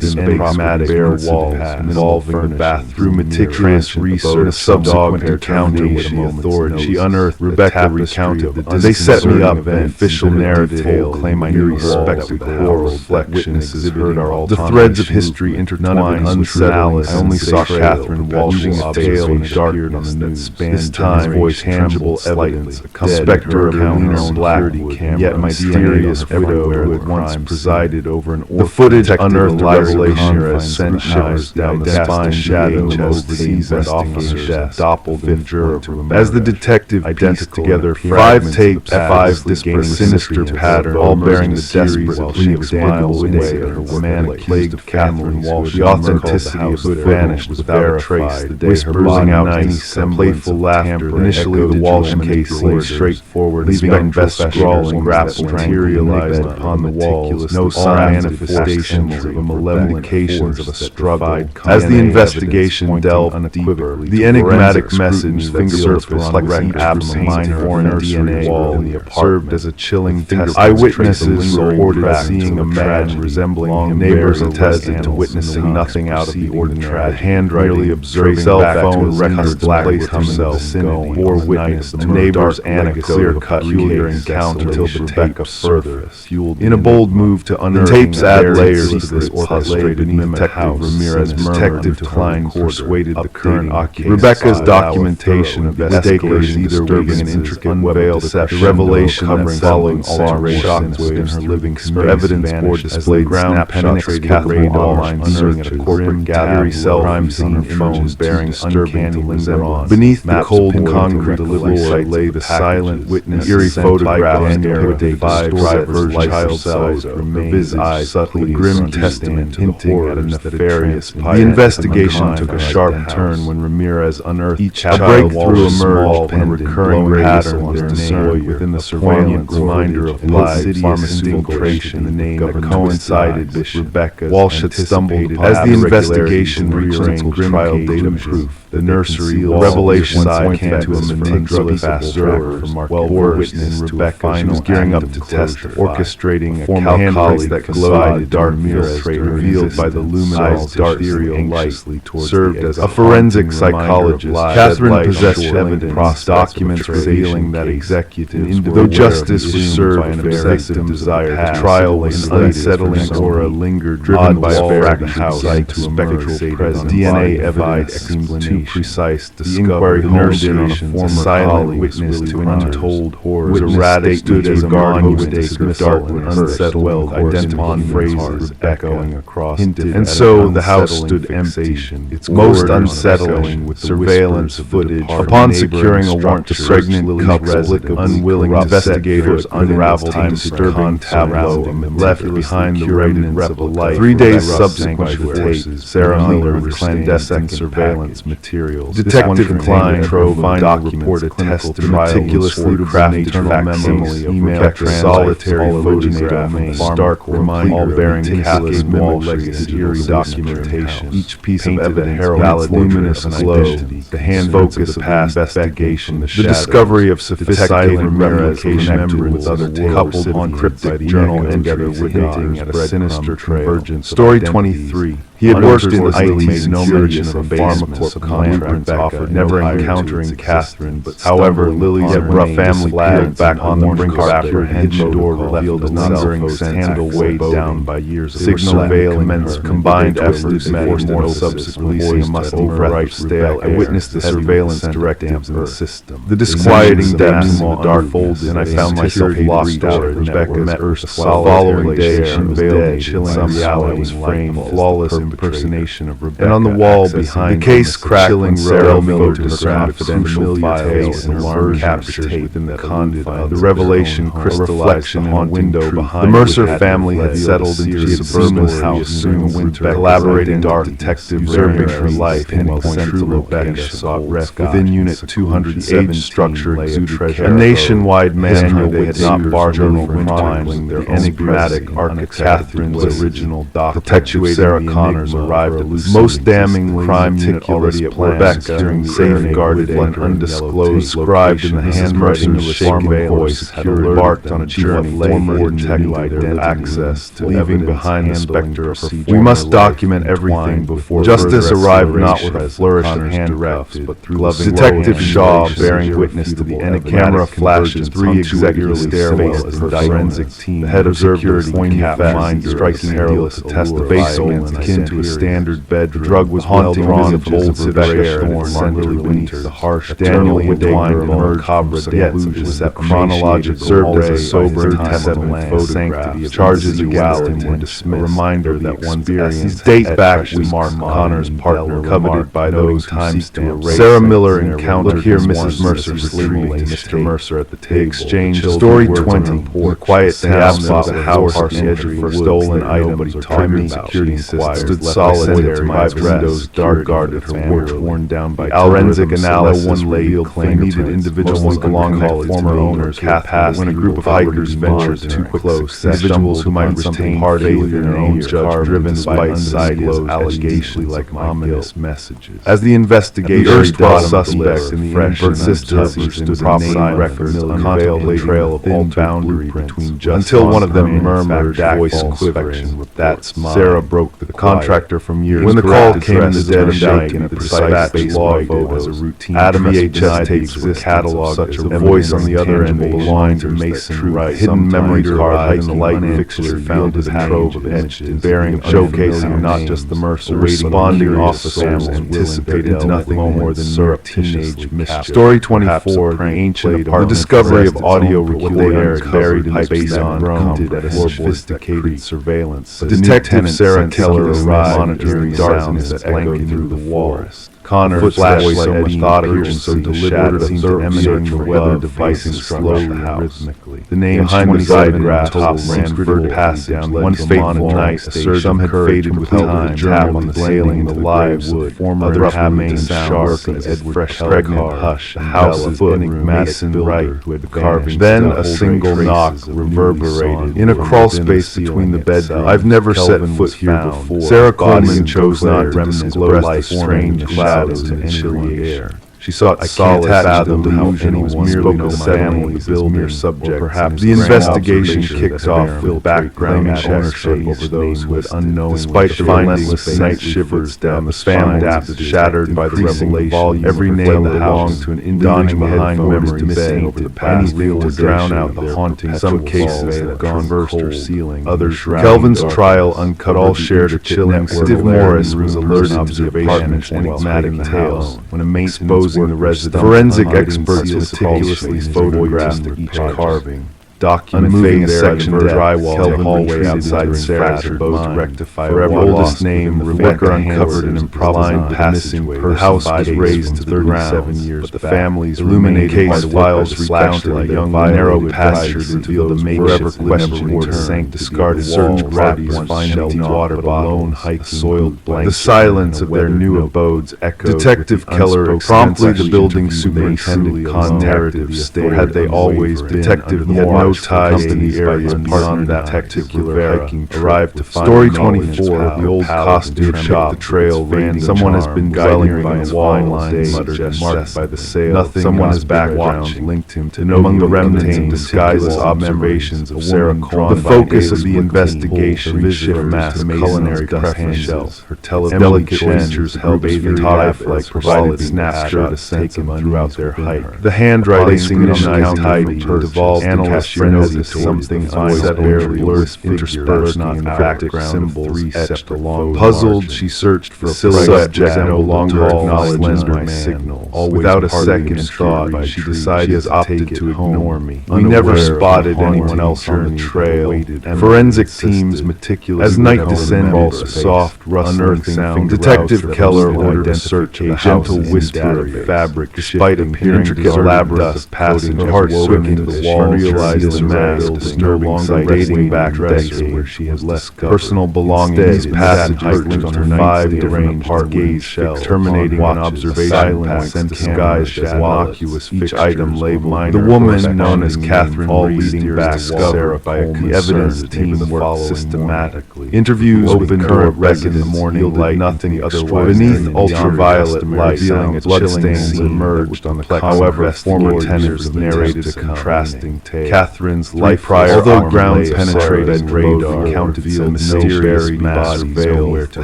in enigmatic bare walls involving the bathroom, meticulous research, a subsequent accounting authority. She unearthed Rebecca recounted the they set me up an official narrative claim I knew respected the oral witnesses heard our all the threads of history intertwined unsettled. I only saw Catherine Walsh's tale in the darkness that spanned this time voice tangible evidence, a specter of Eleanor's black, yet mysterious widow who had once presided over an orphan. The footage unearthed revelation as sent shivers down the spine, shadow of the seasoned officer's doppelganger. As the detective pieced together 5 tapes, 5 disparate sinister patterns, all bearing the desperate inexplicable way of a man accused of Catherine Walsh, the authenticity of who had vanished without a trace. The day her body out any playful laughter. Initially, the Walsh case seemed straightforward, leaving unbest scrawling grapple materialized upon the walls. No sign manifestations of a malevolent of a struggle. As the investigation delved deeper, the enigmatic message that surfaced like the absence of foreign DNA wall in the apartment served as a chilling test. Eyewitnesses reported seeing a man resembling him. Neighbors attested to witnessing nothing out of the ordinary. Handwriting observing cell phone records placed himself bore witness to neighbor's anecdote peculiar encounter till the tape further fueled. In a bold move to unearth the tapes add layers to this orchestrated Detective Ramirez Detective Klein persuaded the current occupant. Rebecca's documentation of mistakes either weaving an intricate unveiled deception, the revelation covering following alarm shocks within her living space. Her evidence board displayed ground penetrated Catherine online search at a corporate gallery cell crime scene images bearing uncanny resemblance. Beneath the cold concrete floor lay the silent witness, eerie photograph and depicted 5 drivers' child-sized remains, eyes subtly grim testament hinting at a nefarious pipe. The investigation took a sharp turn when Ramirez unearthed each child. A breakthrough emerged and a recurring pattern was discerned within the surveillance reminder of live pharmaceutical infiltration, the name that coincided with Rebecca's. Walsh had stumbled as the investigation reached its grim trial data proof. The nursery revelation side came to a meticulous observer, well-versed in Rebecca. She was gearing up to testify, orchestrating a calculus that glowed dark mirrors revealed by the luminous ethereal light served as a forensic psychologist. Catherine possessed evidence, documents revealing that executives, though justice was served by an obsessive desire, the trial was an unsettling aura lingered, driven by a fractured house to a spectral presence. DNA evidence seemed too precise. The inquiry honed in on a former silent witness to an untold horror. Erratic stood as a monument to dark and unsettled, identifying phrases echoing across. And so the house stood empty, its most unsettling with surveillance footage. Upon securing a warrant to pregnant couples, unwilling investigators unraveled a disturbing tableau left behind the remnants of a life. 3 days subsequent to the tape, Sarah Miller with clandestine surveillance materials. Detective Klein trove finally reported tested meticulously crafted facsimile email to solitary photograph and a stark reminder all bearing Catherine's mimicry eerie documentation. Each piece of evidence valid luminous glow, the hand focus of the investigation, the discovery of sophisticated replication memory with other tales coupled on cryptic journal entries hinting at a sinister convergence. Story 23. He had worked in the IT security of a pharmacorp contract offered, never encountering Catherine, but however, Lily's rough family peeled back on the brink of apprehension. Door revealed a lingering handle weighed down by years of signal veiling combined efforts met more subsequently must overwrite stale. I witnessed the surveillance directives in the system. The disquieting depths in the dark folded, and I found myself locked out of Rebecca's erstwhile following day. She unveiled chilling reality was framed flawless impersonation of Rebecca. And on the wall behind the case cracked when Sarah Miller to her confidential files and alarm captured within the confines. The revelation crystallized on a window behind. The Mercer family had settled into a suburban house, assumed Rebecca, collaborating dark detective usurping her life, and true Rebecca sought refuge within Unit 200. The age structure exuded a nationwide manual they had not barred from filing their enigmatic architect. Catherine's original doc perpetuating Sarah Connor's arrival. Most damningly, crime unit already at Rebecca during safeguarded and undisclosed, scribed in the handwriting of a shaken voice, had embarked on a journey former detective access to leaving behind the specter of her. We must document everything before justice arrived not with a flourish of handcuffs, but through loving Detective Shaw bearing witness to the camera flashes 3 executive stairways as the forensic team, the head of security cap mind striking perilous to test the base akin to a standard bed. The drug was haunting visible air and beneath the harsh Daniel entwined macabre delusions that chronological served as a sober testament photograph. Charges against him were dismissed. reminder that one's experience date back to Mark Connor's partner, coveted by those who seek to erase. Sarah Miller encountered here Mrs. Mercer sleeping with Mr. Mercer at the table. Exchange story 20. The quiet town was a house on the edge of stolen items or chimney security system stood solitary by windows dark guarded, her work worn down by forensic analysis. One lady claimed needed individuals belonging to former owners when a group of hikers ventured too close. Individuals who might retain faith in their own judge, driven by undisclosed allegations like ominous messages. As the investigation, the erstwhile suspect in the inconsistency stood proper records unveiled a trail of all boundary between just until one of them murmured, voice quivering, "That's mine." Sarah broke the contractor from years. When the call came in the dead of night, and the precise log as a routine VHS tapes were cataloged, such a voice on the other end belonged to Mason Wright. Hidden memory card in the light fixture found as a trove of etched and bearing, showcasing not just the Mercer responding officers anticipated nothing more than mere teenage mischief. Story 24, the ancient apartment, the discovery of audio recordings buried in space grounded at a sophisticated surveillance. Detective Sarah Keller arrived, monitoring darkness that echoed through the forest. Connor's flashlight methodical so deliberate seemed to emanate from weather devices slowly and rhythmically. The name behind the side graph ran past down one fateful night. Some had faded with time, tap on the sailing the lives of former inhabitants sharp as Edward pregnant hush, the house's enigmatic builder who had carving. Then a single knock reverberated in a crawl space between the bedrooms. I've never set foot here before. Sarah Coleman chose not to disclose the strange cloud to entering air. She sought solid fathom how anyone spoke of the family, the builder subject. Perhaps the investigation kicked off with background ownership over those who had unknowingly, despite the findings, night shivers down the spine, shattered by the revelation. Every name belonged to an individual behind memory missing over the past, anything to drown out the haunting. Some cases had gone cold, ceiling, others shrouded. Kelvin's trial uncut all shared a chilling. Steve Morris was alerted to the apartment's enigmatic tales when a mate exposing the resident. Forensic experts meticulously photographed each carving, documenting a section of drywall, the hallway outside Sarah's abode to rectify forever oldest name. Rebecca uncovered an improvised passageway. The house was razed to 37 years, but the family's illuminated case files recounted a young narrow passage revealed a forever questioning sank discarded search parties find empty water bottle, hiking soiled blanket. The silence of their new abodes echoed. Detective Keller promptly the building superintendent contacted, or had they always been? Detective Moore ties to the area beyond that particular hiking arrived to find story 24, the old costume shop, the trail ran. Someone has been guiding by a wall line muttered marked by the sail. Nothing someone has background linked him to among the remnants and disguises observations of Sarah Coleman. The focus of the investigation vision amassed culinary preferences. Her delicate features held photograph-like provided snapshots taken throughout their hike. The handwriting scrutinized tidy devolved analyst noticed something barely interspersed in background symbols etched along. Puzzled, she searched for a subject no longer acknowledged my signal. Without a second thought, she decided has opted to ignore me. We never spotted anyone else on the trail. Forensic teams meticulous as night descended, a soft, rustling sound. Detective Keller ordered a search, a gentle whisper of fabric, despite appearing intricate labyrinth of passage, heart swimming to the wall. Realized the mask, disturbing sight dating back decades where she has left personal belongings. These passages linked on her 5 different gaze shells, terminating an observation pack disguised as innocuous. Each item labeled. The woman known as Catherine all leading back Sarah by the evidence team worked systematically. Interviews with current record in the morning light, nothing otherwise. Beneath ultraviolet light, revealing bloodstains emerged on the plex. However, former tenants narrated a contrasting tale. Catherine's life prior, although ground penetrated radar, counted the mysterious mass veil to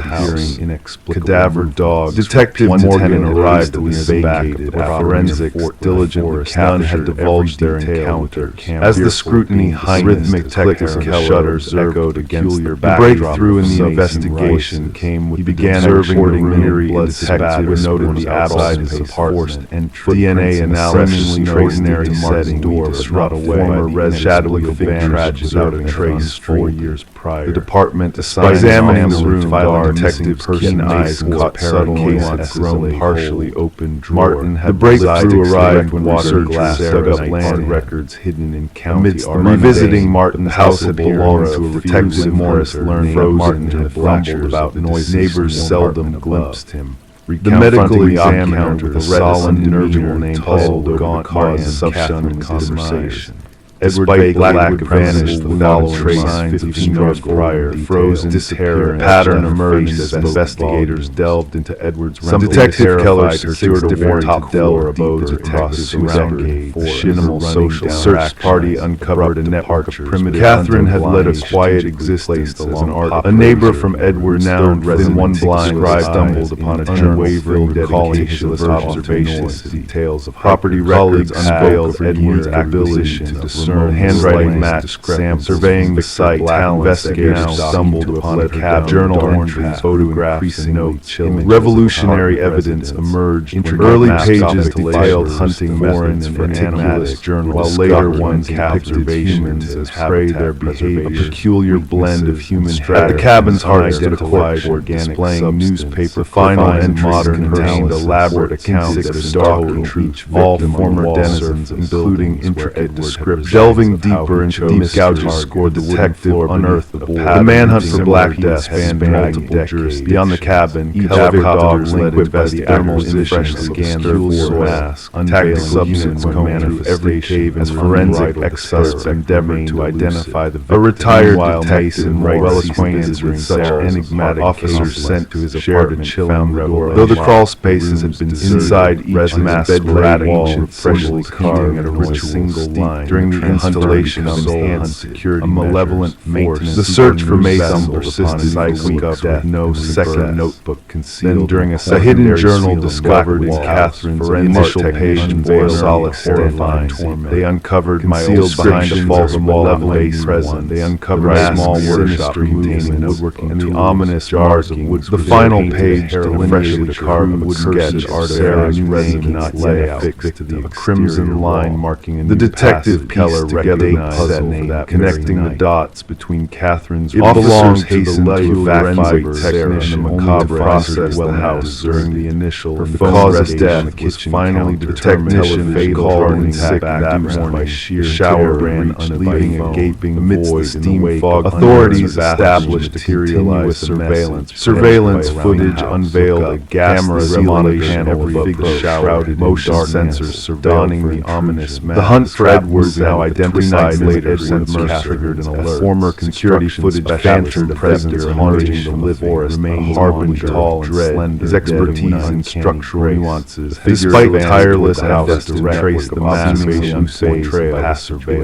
hearing inexplicable cadaver dogs. Detective Morgan arrived at the vacated forensic diligent none had divulged their encounter. As the scrutiny heightened, rhythmic detective shutters echoed against the breakthrough in the investigation came with began observing the myriad detective noted the outside his apartment and DNA analysis in ordinary setting door disrupt away. red shadowy tragedy without a trace 4 years prior. The department assigned examining the room, the detective's keen eyes caught subtle nuances grown partially open drawer. Martin had the breakthrough arrived when water glass dug up land records hidden in county art. Revisiting Martin's house had belonged to a detective Morris learned that Martin had blumbled about noises. Neighbors seldom glimpsed him. The medical examiner with a solemn demeanor told over the cause of Catherine's conversation. Edward Blackwood vanished without a trace 15 years prior. Frozen terror pattern emerged as investigators delved into Edward's rental. Some detective Keller secured a warrant top delve abodes across the surrounding minimal social search party uncovered a network of primitive. Catherine had led a quiet existence as an art. A neighbor from Edward's renowned resident one blind stumbled upon a unwavering dedication to observations, details of property records unveiled Edward's acquisition to discern handwriting matched Sam surveying the site. Investigators stumbled upon a cab journal entries, photographs, and notes. Revolutionary evidence emerged. Early pages detailed hunting methods for animatic journals, while later ones depicted humans as prey. Their behavior, a peculiar blend of human strategy. The cabin's heart identified displaying newspaper. Final and modern contained elaborate accounts of stalking each all former denizens, including intricate descriptions. Delving deeper into deep gouges scored detective unearthed the manhunt for Black Death spanned multiple decades. Beyond the cabin, each dog linked by the thermal impression scanned their mask, unveiling substance combed through every cave as forensic experts endeavored to identify the victim. A retired detective, well acquainted with such enigmatic officers sent to his apartment found the door. Though the crawl spaces had been inside each bed wall, freshly carved at a single line. During the installation of enhanced security, a malevolent force. The search for Mason persisted for weeks with no second notebook concealed. Then during a hidden journal discovered in Catherine's initial page bore solid horrifying torment. They uncovered concealed behind a false malevolent present. They uncovered a small workshop containing woodworking and the ominous jars of wood. The final page delineated a carved wood sketch of Sarah's name not yet affixed to the crimson line marking in the detective Keller recognized that name, connecting the dots between Catherine's officers hastened to evacuate technician the macabre process the house during the initial and the cause of death was finally determined. Technician called in sick that morning. Sheer shower ran leaving a gaping void in the fog. Authorities established continuous surveillance footage unveiled a ghastly panel above the shrouded motion sensors surveilling the ominous mask. The hunt for Edwards now identified later Edward triggered an alert. Former security footage phantom presence haunting from the forest remained harbinger tall and dread. His expertise in structural nuances, despite tireless efforts to trace the massive trail,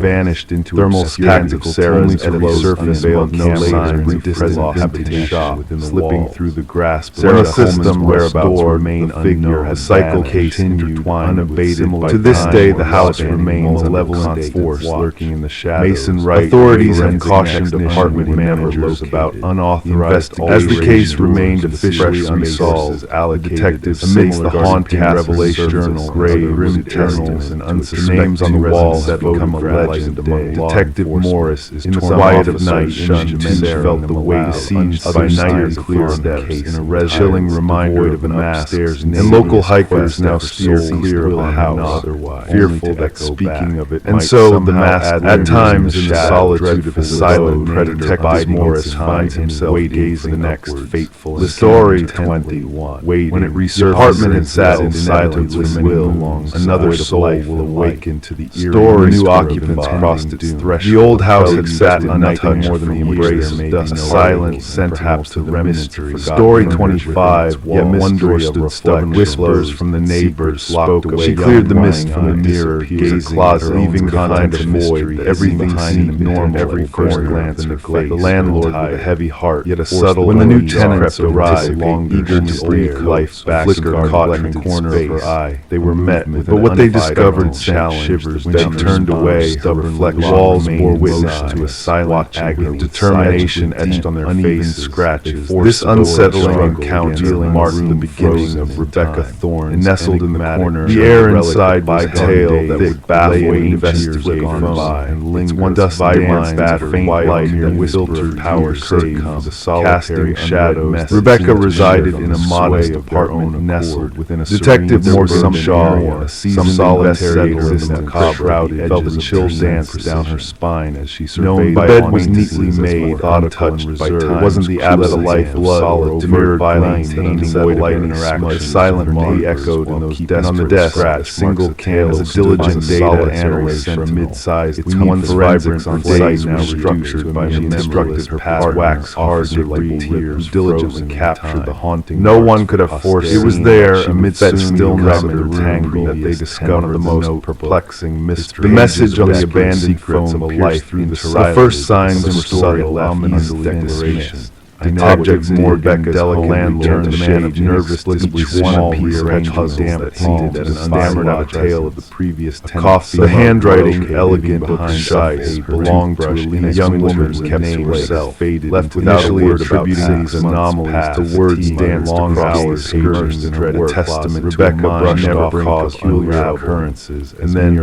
vanished into thermal tactical Sarah's every surface veiled no later brief habitation shot within the slipping through the grasp. Sarah's system whereabouts remain unknown. A cycle continued unabated. To this day, the house remains a malevolent force lurking in the shadows. Mason Wright, authorities had cautioned department managers about unauthorized as the case remained officially unsolved. Detectives amidst the haunting revelation journal, grave grim journals, and unsuspecting names on the walls that become a legend among Detective Morris is in the quiet of night. Sarah felt the weight sieged by night clear steps in a red chilling reminder of an upstairs, and local hikers now steer clear of the house, fearful that speaking of it. And so the mask at times in the solitude of his silent Detective Morris finds himself gazing the next fateful. The story 21. When it resurfaces, the apartment had sat in silence with will. Another soul will awaken to the eerie. New occupants crossed its threshold. The old house had sat untouched more than the embrace of dust. Silent sent perhaps to the mystery. Story 25. Yet one door stood stuck. Whispers from the neighbors spoke away. She cleared the mist from the mirror, gazed closet, leaving behind a void. Everything seemed normal. Every first glance neglect. The landlord with a heavy heart, yet a subtle. When the new tenants arrived, eager to breathe life back, flicker caught in the corner of her eye. They were met with what they discovered sent shivers. When she turned away, stubborn walls bore witness to a silent agony. Determination etched on their faces. Scratches. This unsettling encounter marked the beginning of Rebecca Thorne, nestled in the corner. The air inside was a tale that would baffle investigators. gone by, and lingers. One dust vibrant battery, faint light, and filtered power saves, a solitary shadow. Rebecca resided in a modest apartment nestled within a Detective Morgan Shaw, some solitary existence, shrouded, felt a chill dance down her spine as she surveyed. The bed was neatly made, untouched by time. It wasn't the absence of life, blood, demurred violence, void light interaction. A silent moan echoed in those desperate on the desk. A single candle, as a diligent data analyst for a mid-sized. One forensics on site now structured by she instructed her past wax hard like tears, diligently captured the haunting. No one could have forced it. It was there amidst that stillness of the tangle that they discovered the most perplexing mystery. The message on the abandoned phone pierced through the silence. The first signs were subtle, ominously declaration. Objects more delicate landlord, the man of nervously each small rearranged damp seated and stammered out a tale of the previous tenant. The handwriting, elegant behind size, belonged to a young woman who kept herself faded, left without a word attributing these anomalies. The words danced long hours, pages in her testament. Rebecca brushed off peculiar occurrences, and then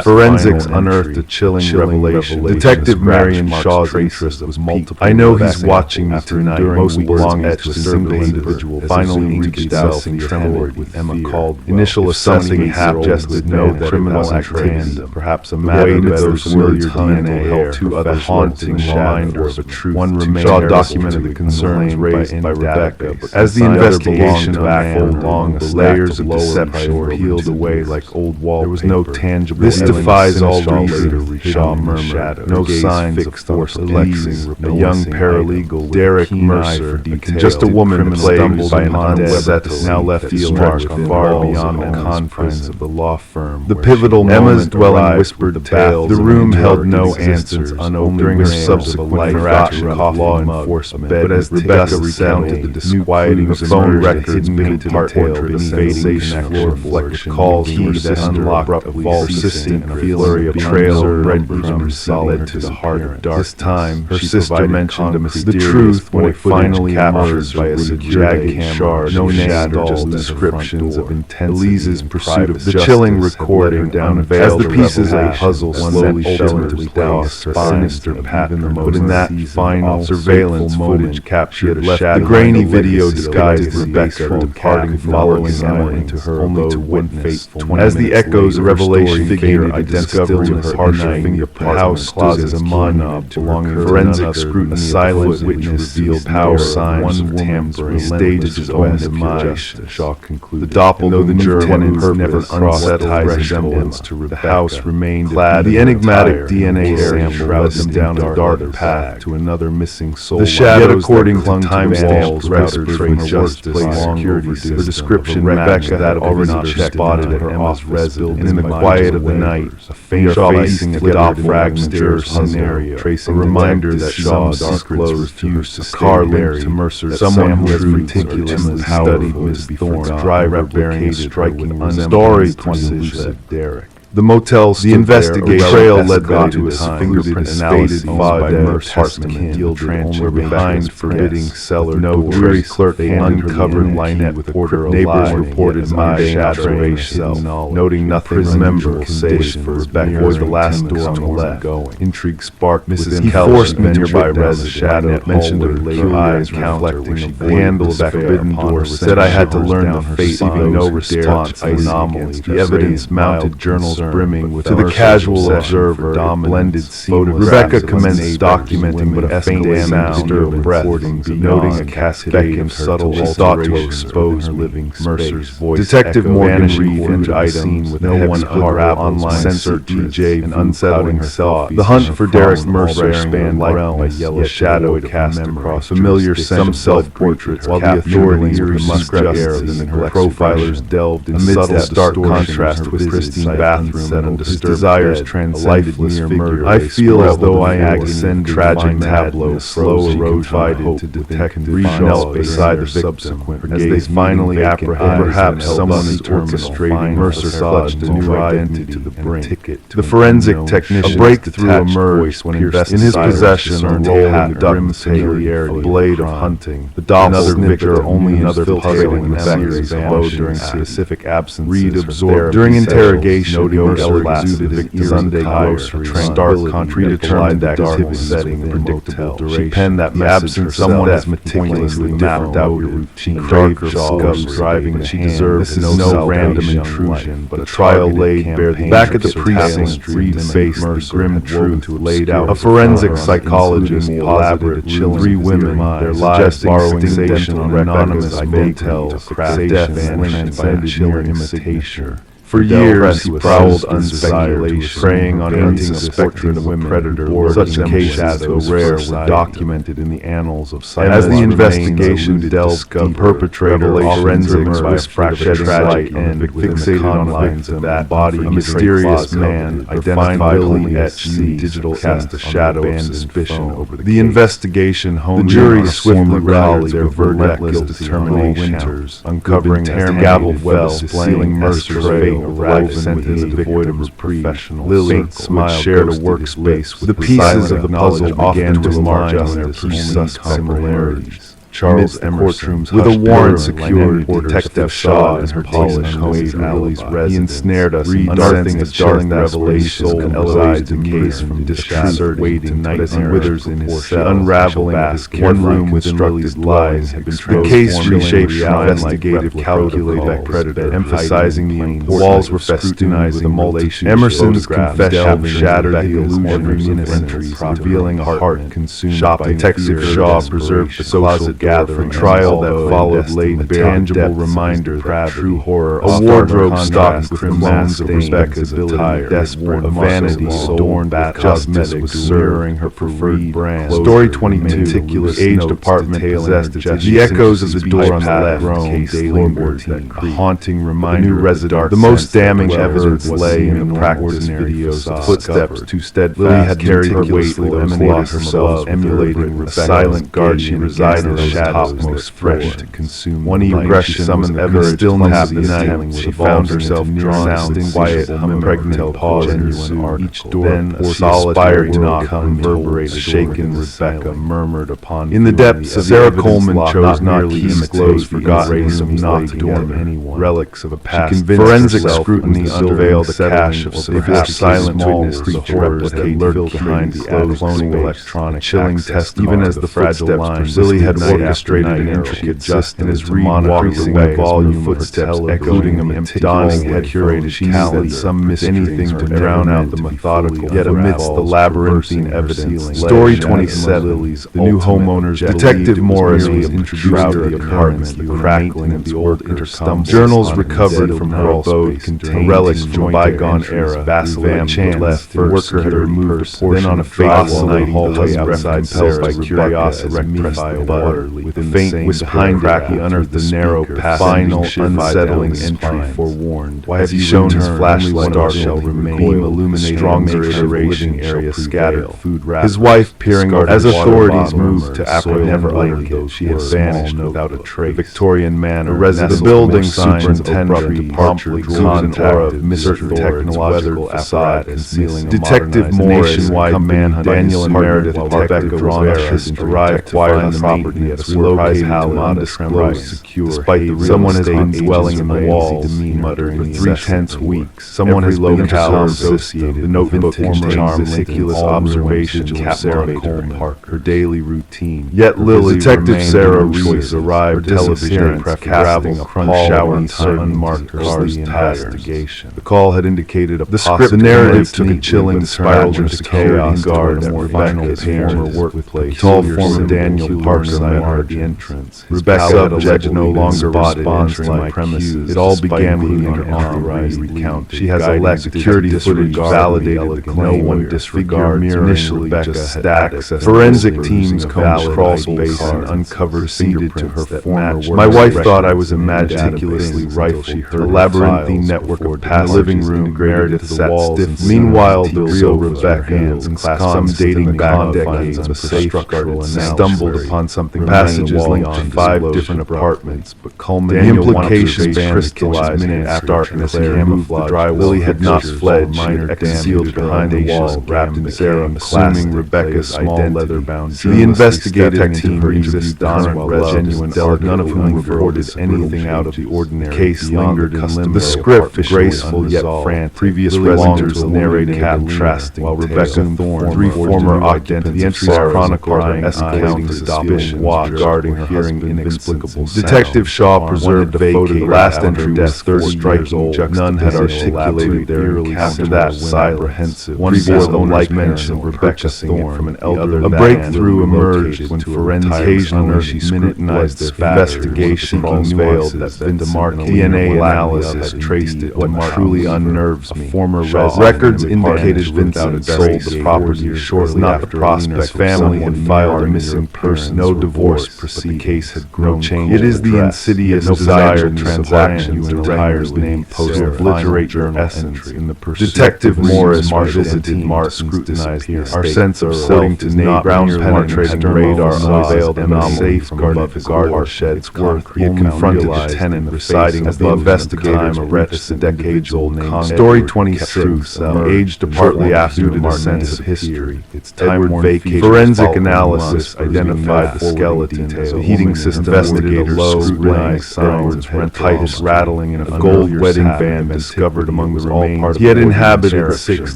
forensics unearthed a chilling revelation. Detective Marion Shaw's interest was multiple. I know he's watching me tonight. Most belonging to a single individual finally reached out and trembled with Emma called initial assessing half-jested know that criminal activity, perhaps a matter of those familiar DNA held two other haunting reminder of a truth. One Shaw documented the concerns raised by Rebecca. As the investigation baffled along the layers of deception peeled away like old wallpaper, there was no tangible. This defies all reason, Shaw murmured. No signs of force flexing. A young paralegal, Derek Mercer, just a woman plagued by an unsettled, now left mark far beyond the confines of the law firm. The pivotal Emma's dwelling whispered tales. The room held no answers, unopened during her subsequent interaction with law enforcement. But as Rebecca recounted the disquieting phone records beneath the portrait, fading floor reflection, calls key that unlocked a vault system and a flurry of trail of breadcrumbs led to the heart of dark. This time, her sister mentioned a mysterious truth when it finally emerged by a jagged shard, no name, just descriptions of intense Elise's pursuit of the chilling recording unveiled as the pieces of the puzzle slowly fell into place. Her sinister pattern, but in that final surveillance footage captured the grainy video disguised Rebecca departing, following Emma into her only to witness. As the echoes of revelation figure identified her harsher fingerprint, the house stood as a monument belonging to forensic scrutiny. A silent witness revealed power signs of tampering, staged his own demise. Shaw concluded. The doppelganger tenants never unsettled resemblance to Rebecca. The house remained clad. The enigmatic DNA sample led them down a dark path to another missing soul. The shadows, according to time-stamped records from justice, security system. Her description matched that already spotted at Emma's residence. And in the quiet of the night, a faint facing a doppelganger scenario, tracing a reminder that Shaw's secrets refused to stay buried. To Mercer, someone who has meticulously studied Miss Thorne's driver bearing striking story precision. Derek. The motel's the investigation trail led back to his fingerprint analysis by Mercer's gilded behind forbidding cellar no dreary clerk uncovered linette with porter. Neighbors reported my observation, noting nothing memorable save for Rebecca was the last door on the left. Intrigue sparked Mrs. He forced me nearby resident shadow mentioned a peculiar eyes reflecting the handle of the forbidden door said I had to learn the fate, receiving no response anomaly. The evidence mounted journals brimming with to the casual observer blended scene. Rebecca commenced documenting but a faint sound of breath, noting a cascade of subtle thought to expose living Mercer's voice. Detective Morgan read items with no one online censored DJ and unsettling herself. The hunt for Derek Mercer spanned realms, a yellow shadow cast across familiar some self-portraits, while the authorities were justice and her profilers delved in subtle stark contrast with pristine bathroom set undisturbed desires transcended near murder. I feel as though I ascend tragic tableau, slow erosion to detect knelt beside the subsequent as they finally apprehend perhaps someone is orchestrating. Mercer clutched a new identity to the brink. The forensic technician a breakthrough emerged when in his possession a rolling grim familiarity, a blade of hunting. The doppelganger only another puzzle in the series abode during specific absences. Reed absorbed during interrogation. yoga exuded an Sunday grocery, stark, predetermined activity setting a predictable duration. She penned that absent someone has meticulously mapped out your routine. Darker scuffs driving she deserves no random intrusion, but a trial laid bare the back at the precinct. Reed faced the grim truth laid out. A forensic psychologist elaborate, chilling 3 women, their lives borrowing station on anonymous motel, craft death vanished by a chilling imitation. For years he prowled unspeculation, preying on unsuspecting women. Predator, such cases as rare were documented in the annals of science. As the investigation delved deep, perpetrator forensics by a fraction tragic end, fixated on lines of that body, a mysterious man, identifiably etched in digital cast a shadow of suspicion over the investigation honed. The jury swiftly rallied their relentless determination, uncovering tear gavel fell, sealing Mercer's fate. Arrived sentence devoid of professional. Lily smiled, shared a workspace with the pieces of the puzzle began to enlarge on their precise similarities. Charles Emerson, with a warrant secured, Detective Shaw and her polished ways Lily's residence. He ensnared us, unearthing a chilling revelation, elicited the case from disconcerted waiting night as he withers in his cell, unraveling his one room with Lily's lies. The case reshaped from investigative calculated predator, emphasizing the importance. Walls were festooned with immolation. Emerson's confession shattered the illusion of innocence, revealing a heart consumed by Detective Shaw preserved the social gathering trial that followed laid bare tangible reminder that true horror. A wardrobe stocked with the moans of Rebecca's attire, desperate of vanity, adorned with cosmetics, mirroring her preferred brand. Story 22, meticulous aged apartment possessed the echoes of the door on the left, floorboards that creak, a haunting reminder. The new resident, the most damning evidence lay in the practice videos, the footsteps too steadfast. Lily had carried her weight with emanated herself, emulating a silent guardian resided topmost fresh to consume. One evening she summoned the courage stillness of the night. She found herself drawn to quiet, pregnant pause genuine each door. Then a solitary knock reverberated. Shaken Rebecca murmured upon. In the depths of Sarah Coleman chose not to disclose forgotten race of not to dorm anyone. Relics of a past. Forensic scrutiny unveiled the cache of perhaps silent witness creatures that lurked behind the cloning electronic chilling test. Even as the fragile lines Lily had orchestrated an intricate just and as Reed walked away, volume footsteps echoing a dawning had curated talent, some miss anything to drown out the methodical, yet amidst the labyrinthine evidence. Story 27, the new homeowners. Detective Morris was introduced to the apartment, the crackling of the old intercom. Journals recovered from her abode contained relics from a bygone era. Vacillating left, the worker had removed a portion, then on a fateful night hallway outside Sarah's by curiosity, with a faint whisper behind he unearthed the narrow path. Final unsettling entry forewarned. Why have you shown his flashlight star shall remain illuminated stronger iteration area scattered food wrap. His wife peering as authorities moved to apprehend Lily. She had vanished without a trace. Victorian Manor, the building superintendent departure contacted Mr. Technological apparatus concealing Detective Morris nationwide manhunt. Daniel and Meredith Rebecca Rivera arrived to find the property at a located undisclosed secure. Despite someone has been dwelling in the walls, muttering for 3/10 weeks. Someone has been associated. The notebook contains meticulous observations of Sarah Coleman, her daily routine. Yet Lily, Detective Sarah Reese arrived television casting a showering time unmarked car's investigation. The call had indicated the script. The narrative took a chilling spiral into chaos. Guard at Rebecca's former workplace. Tall former Daniel Parker marked the entrance. Rebecca subject no longer responds to my premises. It all began with an unauthorized recount. She has elect security footage validated the claim. No one disregards initially Rebecca had access. Forensic teams combed crawl space and uncovered proceeded to her former work. My wife thought I was a meticulously rifled. A labyrinthine network of past living room Meredith sat stiff. Meanwhile, the real Rebecca clasped some dating back decades of safe structural and stumbled upon something passages linked to 5 different apartments, but culminating the implications crystallized in darkness and camouflage. Lily had not fled, she had concealed behind the wall, wrapped in Sarah, assuming Rebecca's small leather-bound. The investigative team interviewed Donald, genuine, none of whom reported anything out of the ordinary. The case lingered in limbo. The script, graceful yet frantic. Previous residents narrating contrasting, while Rebecca Thorne, 3 former occupants, the entries chronicled her escalating suspicion, guarding her hearing inexplicable sound. Detective Shaw preserved the photo. The last entry was 30 years old. None had articulated their account. After that, silence. One bore the like mention of Rebecca Thorne from an elder. A breakthrough emerged when forensic occasionally she scrutinized the investigation, veiled that demarcated DNA analysis had traced it. What truly unnerves me, former records indicated Vincent had sold the property shortly after Prospect family had filed a missing person. No divorce proceeded. The case had grown change. It is the insidious desire transactions entirely name post obliterate your essence in the pursuit. Detective Morris visited Mark, scrutinized our sense of self to name Brown's penetrating radar unveiled and safeguarded his watershed's concrete. He confronted the tenant residing as the investigators arrested a decades-old name. Story 26, aged partly after the sense of history. It's time vacated. Forensic analysis identified the skeleton details. The heating system investigated scrutinized signs of rentitis rattling in a gold wedding band discovered among the remains. He had inhabited 6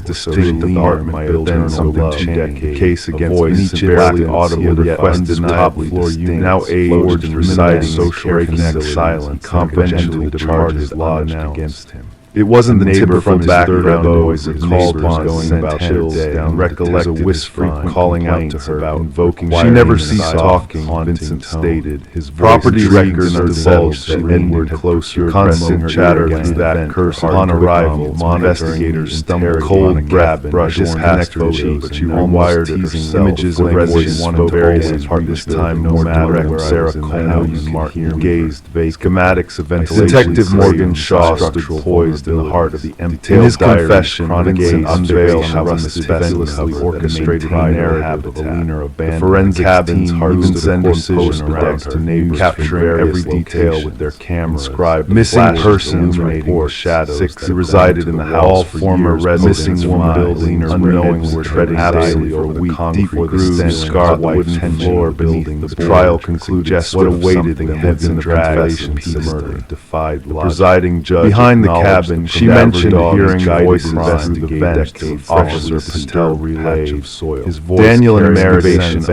distinct apartments built in something 2 decades. Case against Nietzsche barely audible yet undeniably distinct. Now aged and residing social connect silence, confidentially charges lodged against him. It wasn't the typical background noise that called upon going about chills down. Recollect a whisper calling out to her about invoking. She never ceased talking. Vincent stated his property records are divulged that Edward closer. Constant chatter against that curse upon arrival. Investigators stumbled cold breath brushed past her cheek, but she rewired teasing images of residents spoke various part this time. No matter where Sarah Coleman Mark gazed vague schematics of ventilation. Detective Morgan Shaw stood poised in the heart of the empty. In his confession, Vincent unveiled how meticulously orchestrated the narrative of a leaner abandoned. The forensic cabins even send precision around to neighbors, capturing every detail with their cameras. Inscribed missing persons report shadows. 6 who resided in the house. All former residents missing woman building unknowing were treading silently over the concrete grooves, scarred wooden floor building. The trial concluded what awaited them heads in the translation piece of murder defied logic. The presiding judge behind the cabin. She mentioned hearing voices through the vent. Officer Patel relayed his voice. Daniel and Meredith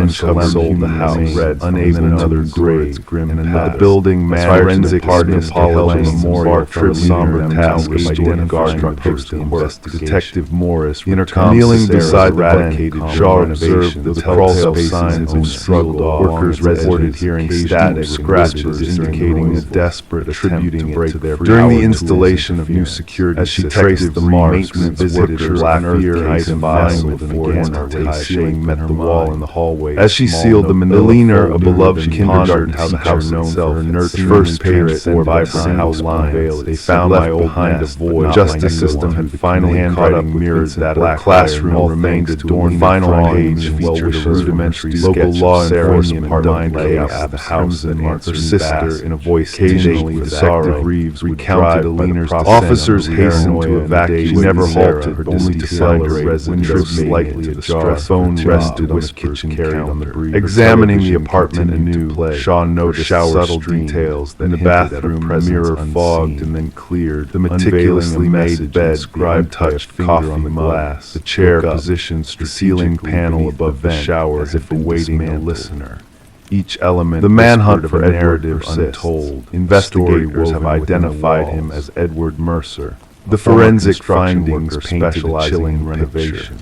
sold the house. Read unable another grave. Grim and the building man forensic partners held a memorial for somber task of identifying post investigation. Detective Morris, kneeling beside the eradicated Shaw observed the telltale signs of struggle. Workers reported hearing static scratches indicating a desperate attributing it to their during the installation of new security. As she traced the marks, visited her black fear ice and with an again ceiling met the wall in the hallway. As she sealed the leaner, a beloved kindergarten how the house itself, her nurture first parents and vibrant house line. They found my old behind a void. Justice system had finally caught up mirrors that black classroom remained adorned. Final page featured a rudimentary local law enforcement part chaos. The house and her sister in a voice occasionally with sorrow. Reeves recounted a leaner's officers hastened to evacuate. She never halted, only to celebrate. Windows slightly ajar. Phone rested on the kitchen carried on the breeze. Examining the apartment anew, Shaw noticed subtle details. In the bathroom, mirror fogged and then cleared. The meticulously made bed, scribe-touched coffee on the glass. The chair positioned the ceiling panel above the shower as if awaiting a listener. Each element the manhunt for a narrative untold. Investigators have identified him as Edward Mercer. The forensic findings painted a chilling renovation.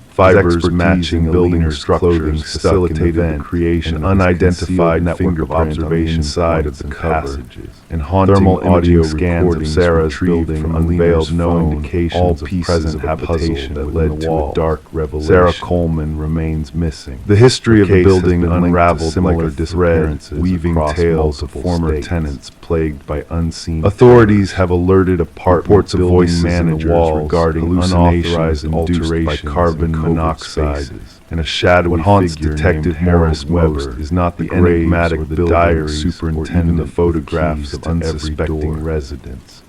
Fibers matching building structure facilitated the creation of an unidentified network of observation side of the passages. And haunting thermal audio scans of Sarah's building unveiled no indications of present habitation that led to a dark revelation. Sarah Coleman remains missing. The history of the building unraveled similar disappearances, weaving tales of former tenants plagued by unseen. Authorities have alerted apartment reports of voice managers regarding unauthorized alterations by carbon monoxide, and a shadowy figure Detective Morris Weber is not the enigmatic building superintendent, the photographs of unsuspecting residents.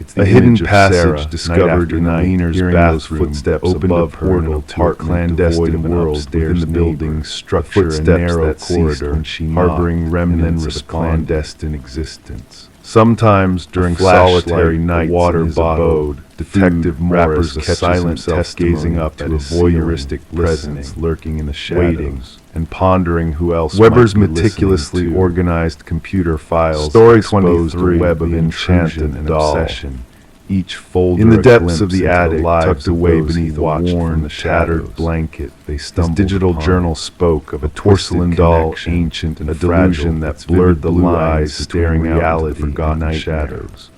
It's the hidden passage discovered in the cleaner's bathroom, footsteps above portal to a clandestine world within the building's structure, a narrow corridor harboring remnants of a clandestine existence. Sometimes during solitary nights in his abode, Detective Morris catches himself gazing up at his voyeuristic presence lurking in the shadows, and pondering who else Weber's meticulously organized computer files expose the web of enchantment and obsession. Each folder in the depths of the attic, tucked away beneath a worn, tattered blanket, his digital journal spoke of a porcelain doll, ancient and fragile, that blurred the eyes staring out into the forgotten shadows.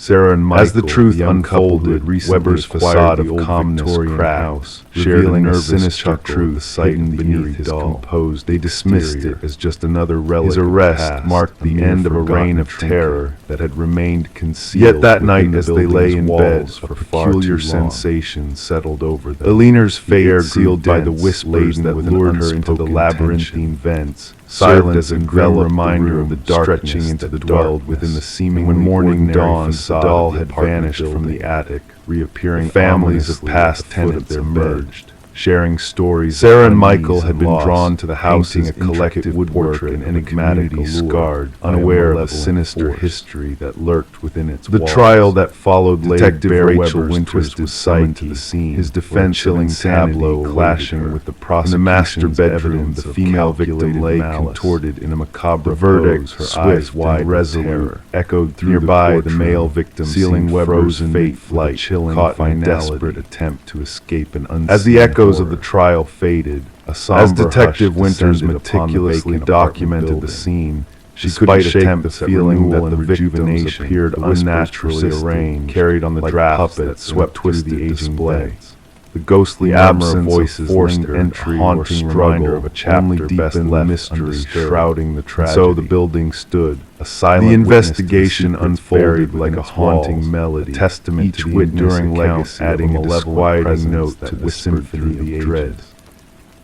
Sarah and Michael, as the truth unfolded, Weber's facade of calmness cracked, revealing a sinister truth hidden beneath his composed. They dismissed it as just another relic. His arrest marked the end of a reign of terror that had remained concealed. Yet that night, as they lay in bed, a peculiar sensation settled over them. Eleanor's fate, sealed by the whispers that lured her into the labyrinthine vents, silent as a grim reminder of the stretching into the dark within the seeming. When morning dawned, the doll had vanished from the attic, reappearing. Families of past tenants emerged, sharing stories. Sarah and Michael had been drawn to the house in a collective woodwork and enigmatically scarred, unaware of the sinister history that lurked within its walls. The trial that followed Detective Rachel Winters was summoned to the scene, his defense-chilling tableau clashing with the prosecution's. In the master bedroom, the female victim lay contorted in a macabre verdict, her eyes wide resolute, echoed through nearby the male victim sealing Weber's fate flight, caught in a desperate attempt to escape an unseen. As the echoes of the trial faded, as Detective Winters meticulously documented the scene, she couldn't shake the feeling that the victims appeared unnaturally arranged, carried on the drafts that swept through the aging beds. The ghostly absence of forced entry, haunting reminder of a chapter best left mystery shrouding the tragedy. So the building stood, a silent. The investigation unfolded like a haunting melody, a testament to the enduring legacy, adding a disquieting note to the symphony of dread.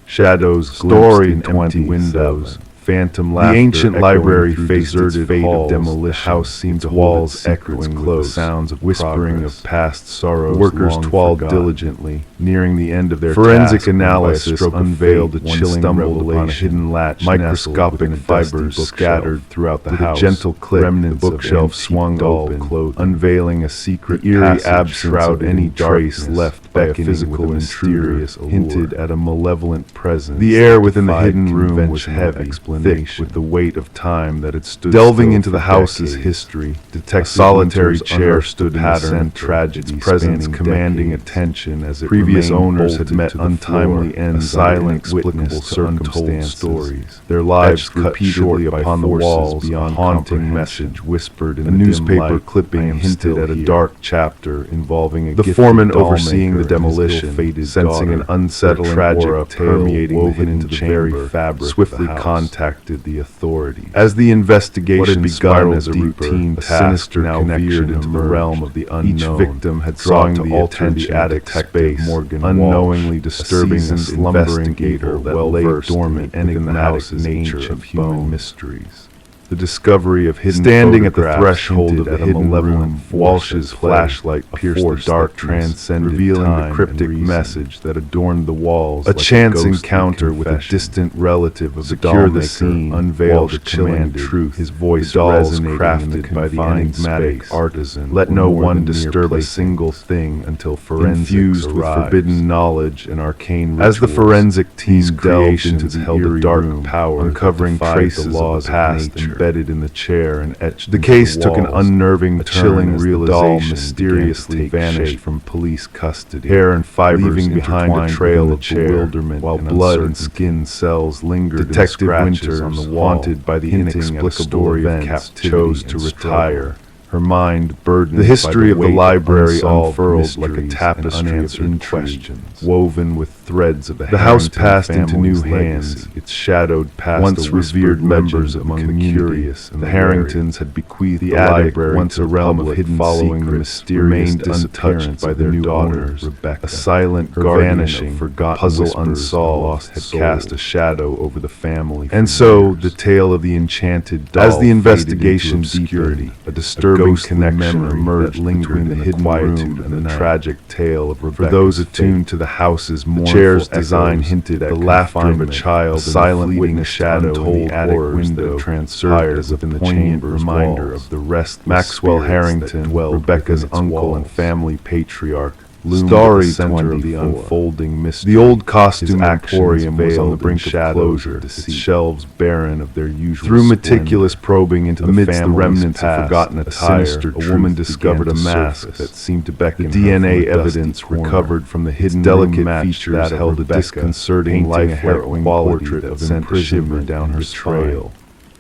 Shadows glimpsed in empty windows. Phantom laughter. The ancient library faced its fate of demolition. The house seemed to walls echoing with the sounds of whispering of past sorrows. Workers toiled diligently, nearing the end of their forensic analysis unveiled a chilling revelation. A hidden latch, microscopic fibers scattered throughout the house. With a gentle click, remnants the bookshelf swung open, unveiling a secret eerie absence of any trace left by a physical mysterious hinted at a malevolent presence. The air within the hidden room was heavy, thick with the weight of time that had stood. Delving into the house's history, Detective solitary chair stood pattern tragedy, presence commanding attention as it previous owners had met untimely ends, silent witness to untold stories. Their lives cut repeatedly upon the walls, beyond haunting message whispered in a newspaper clipping hinted at a dark chapter involving a the foreman overseeing the demolition, sensing an unsettling tragic permeating woven into the very fabric, swiftly contacted the authorities. As the investigation begun as a routine task, now veered into the realm of the unknown. Each victim had sought to alter the attic space, unknowingly disturbing the slumbering that lay dormant in the house's nature of human mysteries. The discovery of hidden standing at the threshold of the hidden room, Walsh's flashlight pierced the dark transcendent, revealing the cryptic message that adorned the walls. A chance encounter with a distant relative of the dollmaker unveiled a chilling truth. His voice crafted by the enigmatic artisan. Let no one disturb a single thing until forensics infused with forbidden knowledge and arcane rituals. As the forensic team delved into the eerie dark power, uncovering traces of the past embedded in the chair and etched. The case took an unnerving, chilling realization. The doll mysteriously vanished from police custody, hair and fibers leaving behind a trail of bewilderment, while blood and skin cells lingered. Detective Winters, on the wall, haunted by the inexplicable events, chose to retire. her mind burdened. The history of the library unfurled like a tapestry of intrigue, woven with threads of the house passed into new hands. Its shadowed past once revered members among the curious. The Harringtons had bequeathed the library, once a realm of hidden following the mysterious, remained untouched by their daughters. Rebecca, a silent vanishing, forgotten puzzle unsolved, had cast a shadow over the family. And so the tale of the enchanted doll, as the investigation deepened, a disturbing connection emerged between the hidden room and the tragic tale of Rebecca. For those attuned to the house's mournful chair's design hinted at the laughter of a child, silent witness shadow in the attic window transpired within the chamber, reminder of the rest. Maxwell Harrington, Rebecca's uncle and family patriarch, loomed at the center of the unfolding mystery. The old costume emporium was on the brink of closure, its shelves barren of their usual Through meticulous probing into the remnants of forgotten attire, a woman discovered a mask that seemed to beckon. The DNA evidence recovered from the hidden delicate features that held a disconcerting, life-harrowing portrait of imprisonment down her trail.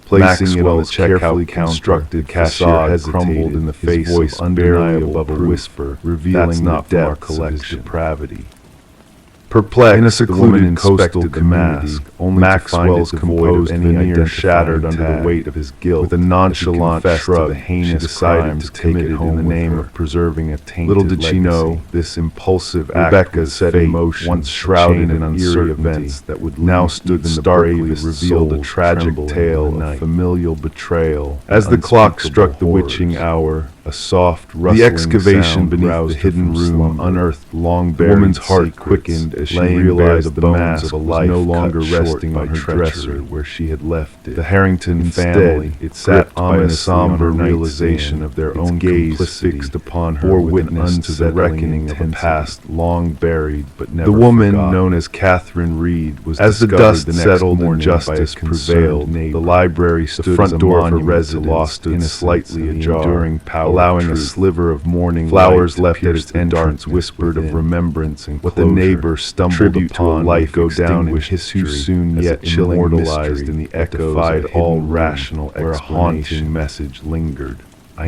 Placing it on the carefully constructed cashier hesitated, in the face voice undeniable above a whisper, revealing the depths of his depravity. Perplexed, in a secluded coastal community, only Maxwell's composed veneer shattered under the weight of his guilt. With a nonchalant shrug, she decided to take it home in the name of preserving a tainted Little did she know, this impulsive Rebecca's fate, once shrouded in uncertain events that would now stood starkly revealed a tragic tale of familial betrayal. As the clock struck the witching hour, a soft rustling the excavation beneath the hidden room unearthed long buried woman's heart quickened as she realized the bones of a life no longer resting on her dresser where she had left it. The Harrington family, it sat by a somber realization of their own gaze fixed upon her, bore witness to the reckoning of a past long buried but never The woman forgotten. Known as Catherine Reed was as the dust settled and justice prevailed. The library stood the front door of her residence in a slightly ajar, allowing a sliver of morning flowers left at its entrance whispered of remembrance and what the neighbor stumbled upon life go down in history too soon yet immortalized in the echoes all rational where a haunting message lingered.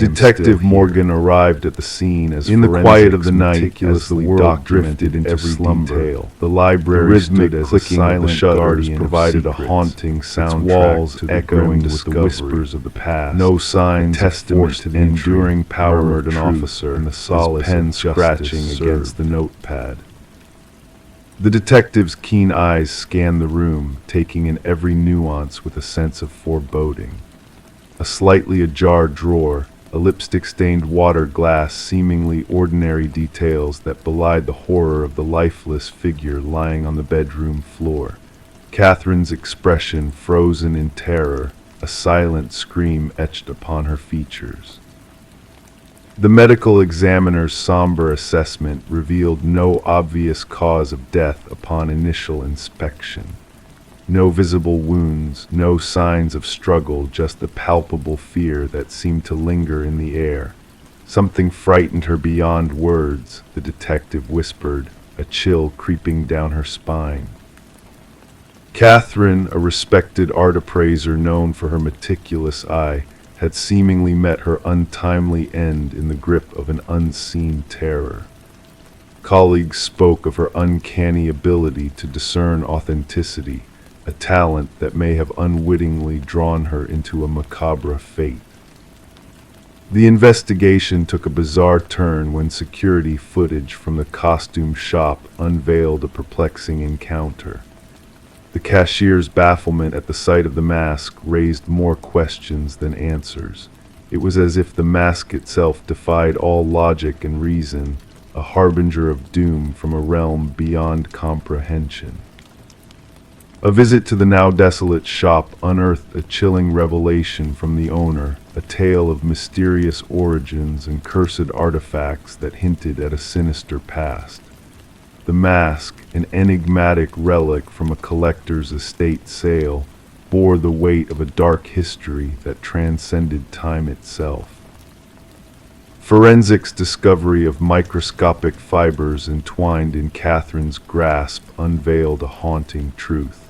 Detective Morgan arrived at the scene as in the quiet of the night as the world drifted into slumber. The library stood as a silent shutters provided a haunting soundtrack, walls echoing with the whispers of the past. No signs testament to the enduring power of an officer and the solace pen scratching against the notepad. The detective's keen eyes scanned the room, taking in every nuance with a sense of foreboding. A slightly ajar drawer, a lipstick-stained water glass, seemingly ordinary details that belied the horror of the lifeless figure lying on the bedroom floor. Catherine's expression frozen in terror, a silent scream etched upon her features. The medical examiner's somber assessment revealed no obvious cause of death upon initial inspection. No visible wounds, no signs of struggle, just the palpable fear that seemed to linger in the air. Something frightened her beyond words, the detective whispered, a chill creeping down her spine. Catherine, a respected art appraiser known for her meticulous eye, had seemingly met her untimely end in the grip of an unseen terror. Colleagues spoke of her uncanny ability to discern authenticity, a talent that may have unwittingly drawn her into a macabre fate. The investigation took a bizarre turn when security footage from the costume shop unveiled a perplexing encounter. The cashier's bafflement at the sight of the mask raised more questions than answers. It was as if the mask itself defied all logic and reason, a harbinger of doom from a realm beyond comprehension. A visit to the now desolate shop unearthed a chilling revelation from the owner, a tale of mysterious origins and cursed artifacts that hinted at a sinister past. The mask, an enigmatic relic from a collector's estate sale, bore the weight of a dark history that transcended time itself. Forensics' discovery of microscopic fibers entwined in Catherine's grasp unveiled a haunting truth.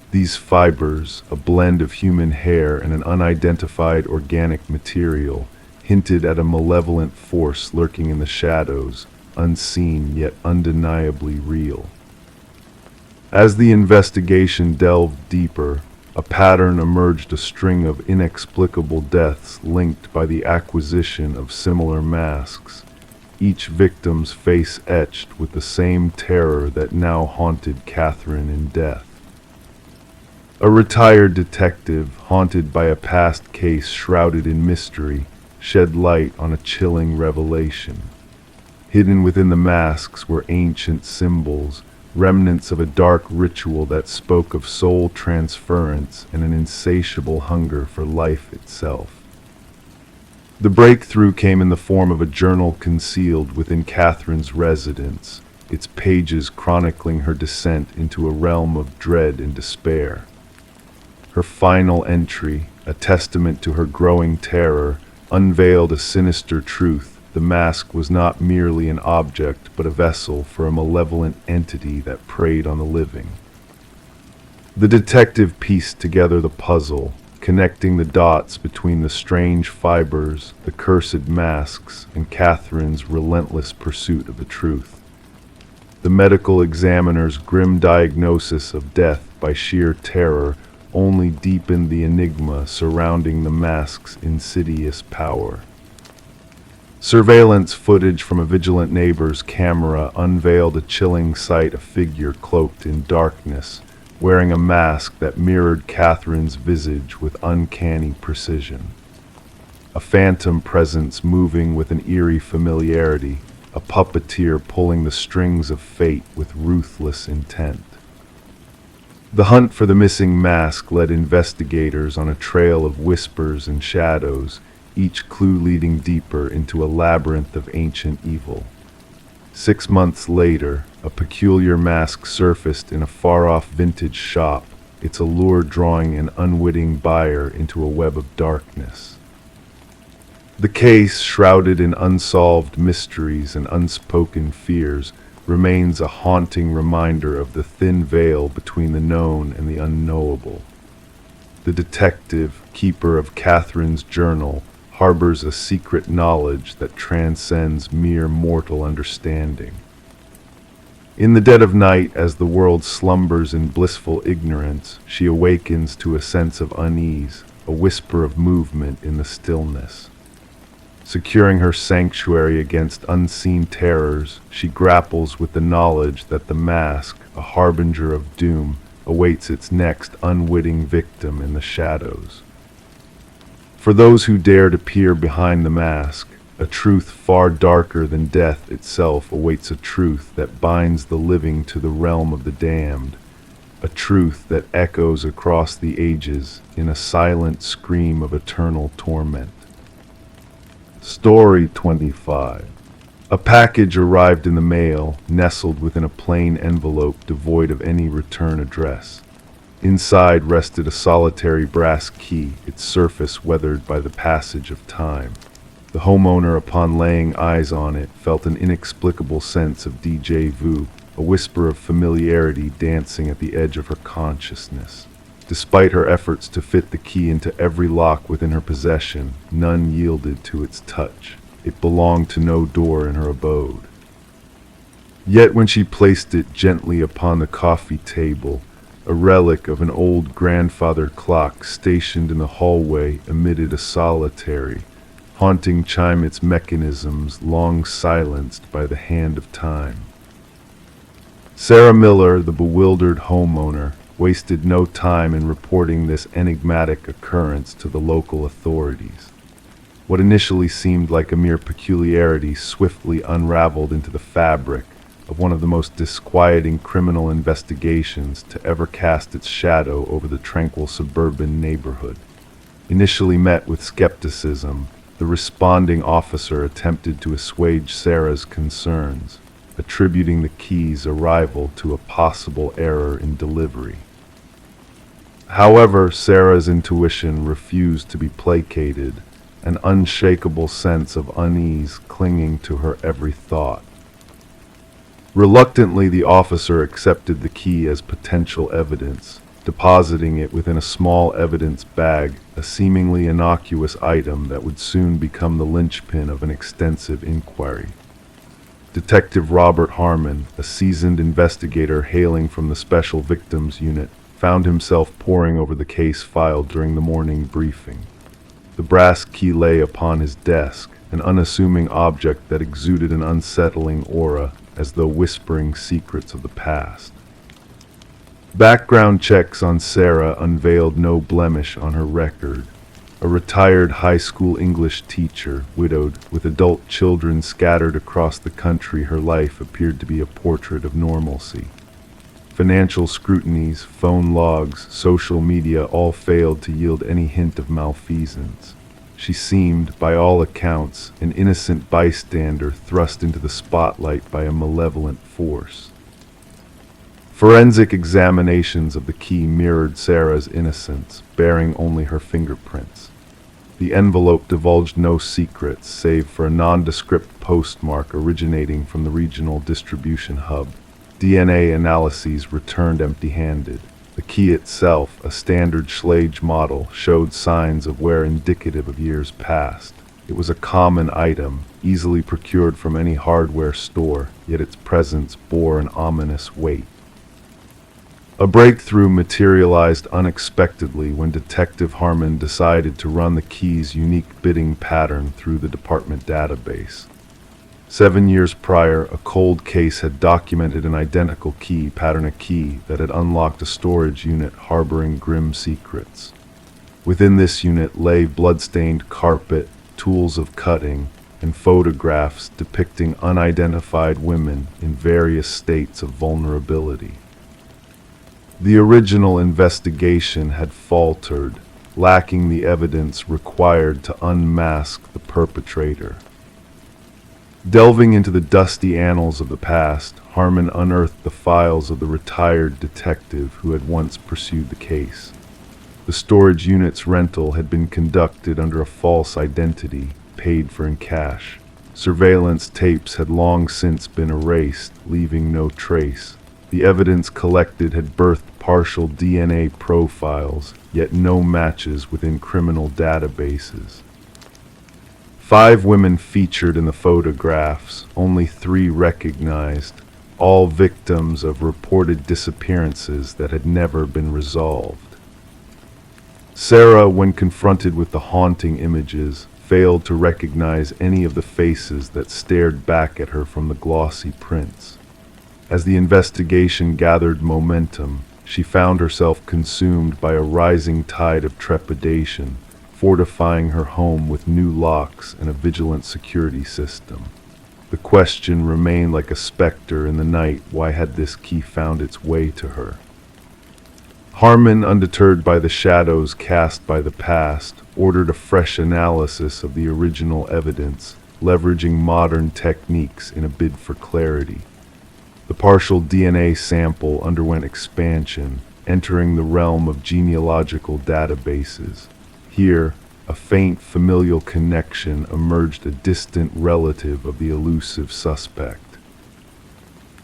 These fibers, a blend of human hair and an unidentified organic material, hinted at a malevolent force lurking in the shadows, unseen yet undeniably real. As the investigation delved deeper, a pattern emerged, a string of inexplicable deaths linked by the acquisition of similar masks, each victim's face etched with the same terror that now haunted Catherine in death. A retired detective, haunted by a past case shrouded in mystery, shed light on a chilling revelation. Hidden within the masks were ancient symbols, remnants of a dark ritual that spoke of soul transference and an insatiable hunger for life itself. The breakthrough came in the form of a journal concealed within Catherine's residence, its pages chronicling her descent into a realm of dread and despair. Her final entry, a testament to her growing terror, unveiled a sinister truth. The mask was not merely an object, but a vessel for a malevolent entity that preyed on the living. The detective pieced together the puzzle, connecting the dots between the strange fibers, the cursed masks, and Catherine's relentless pursuit of the truth. The medical examiner's grim diagnosis of death by sheer terror only deepened the enigma surrounding the mask's insidious power. Surveillance footage from a vigilant neighbor's camera unveiled a chilling sight: a figure cloaked in darkness, wearing a mask that mirrored Catherine's visage with uncanny precision. A phantom presence moving with an eerie familiarity, a puppeteer pulling the strings of fate with ruthless intent. The hunt for the missing mask led investigators on a trail of whispers and shadows, each clue leading deeper into a labyrinth of ancient evil. 6 months later, a peculiar mask surfaced in a far-off vintage shop, its allure drawing an unwitting buyer into a web of darkness. The case, shrouded in unsolved mysteries and unspoken fears, remains a haunting reminder of the thin veil between the known and the unknowable. The detective, keeper of Catherine's journal, harbors a secret knowledge that transcends mere mortal understanding. In the dead of night, as the world slumbers in blissful ignorance, she awakens to a sense of unease, a whisper of movement in the stillness. Securing her sanctuary against unseen terrors, she grapples with the knowledge that the mask, a harbinger of doom, awaits its next unwitting victim in the shadows. For those who dare to peer behind the mask, a truth far darker than death itself awaits, a truth that binds the living to the realm of the damned, a truth that echoes across the ages in a silent scream of eternal torment. Story 25. A package arrived in the mail, nestled within a plain envelope devoid of any return address. Inside rested a solitary brass key, its surface weathered by the passage of time. The homeowner, upon laying eyes on it, felt an inexplicable sense of déjà vu, a whisper of familiarity dancing at the edge of her consciousness. Despite her efforts to fit the key into every lock within her possession, none yielded to its touch. It belonged to no door in her abode. Yet when she placed it gently upon the coffee table, a relic of an old grandfather clock stationed in the hallway emitted a solitary, haunting chime, its mechanisms long silenced by the hand of time. Sarah Miller, the bewildered homeowner, wasted no time in reporting this enigmatic occurrence to the local authorities. What initially seemed like a mere peculiarity swiftly unraveled into the fabric of one of the most disquieting criminal investigations to ever cast its shadow over the tranquil suburban neighborhood. Initially met with skepticism, the responding officer attempted to assuage Sarah's concerns, attributing the key's arrival to a possible error in delivery. However, Sarah's intuition refused to be placated, an unshakable sense of unease clinging to her every thought. Reluctantly, the officer accepted the key as potential evidence, depositing it within a small evidence bag, a seemingly innocuous item that would soon become the linchpin of an extensive inquiry. Detective Robert Harmon, a seasoned investigator hailing from the Special Victims Unit, found himself poring over the case file during the morning briefing. The brass key lay upon his desk, an unassuming object that exuded an unsettling aura, as though whispering secrets of the past. Background checks on Sarah unveiled no blemish on her record. A retired high school English teacher, widowed, with adult children scattered across the country, her life appeared to be a portrait of normalcy. Financial scrutinies, phone logs, social media all failed to yield any hint of malfeasance. She seemed, by all accounts, an innocent bystander thrust into the spotlight by a malevolent force. Forensic examinations of the key mirrored Sarah's innocence, bearing only her fingerprints. The envelope divulged no secrets, save for a nondescript postmark originating from the regional distribution hub. DNA analyses returned empty-handed. The key itself, a standard Schlage model, showed signs of wear indicative of years past. It was a common item, easily procured from any hardware store, yet its presence bore an ominous weight. A breakthrough materialized unexpectedly when Detective Harmon decided to run the key's unique bidding pattern through the department database. 7 years prior, a cold case had documented an identical key pattern, a key that had unlocked a storage unit harboring grim secrets. Within this unit lay blood-stained carpet, tools of cutting, and photographs depicting unidentified women in various states of vulnerability. The original investigation had faltered, lacking the evidence required to unmask the perpetrator. Delving into the dusty annals of the past, Harmon unearthed the files of the retired detective who had once pursued the case. The storage unit's rental had been conducted under a false identity, paid for in cash. Surveillance tapes had long since been erased, leaving no trace. The evidence collected had birthed partial DNA profiles, yet no matches within criminal databases. 5 women featured in the photographs, only 3 recognized, all victims of reported disappearances that had never been resolved. Sarah, when confronted with the haunting images, failed to recognize any of the faces that stared back at her from the glossy prints. As the investigation gathered momentum, she found herself consumed by a rising tide of trepidation, fortifying her home with new locks and a vigilant security system. The question remained like a specter in the night: why had this key found its way to her? Harmon, undeterred by the shadows cast by the past, ordered a fresh analysis of the original evidence, leveraging modern techniques in a bid for clarity. The partial DNA sample underwent expansion, entering the realm of genealogical databases. Here, a faint familial connection emerged, a distant relative of the elusive suspect.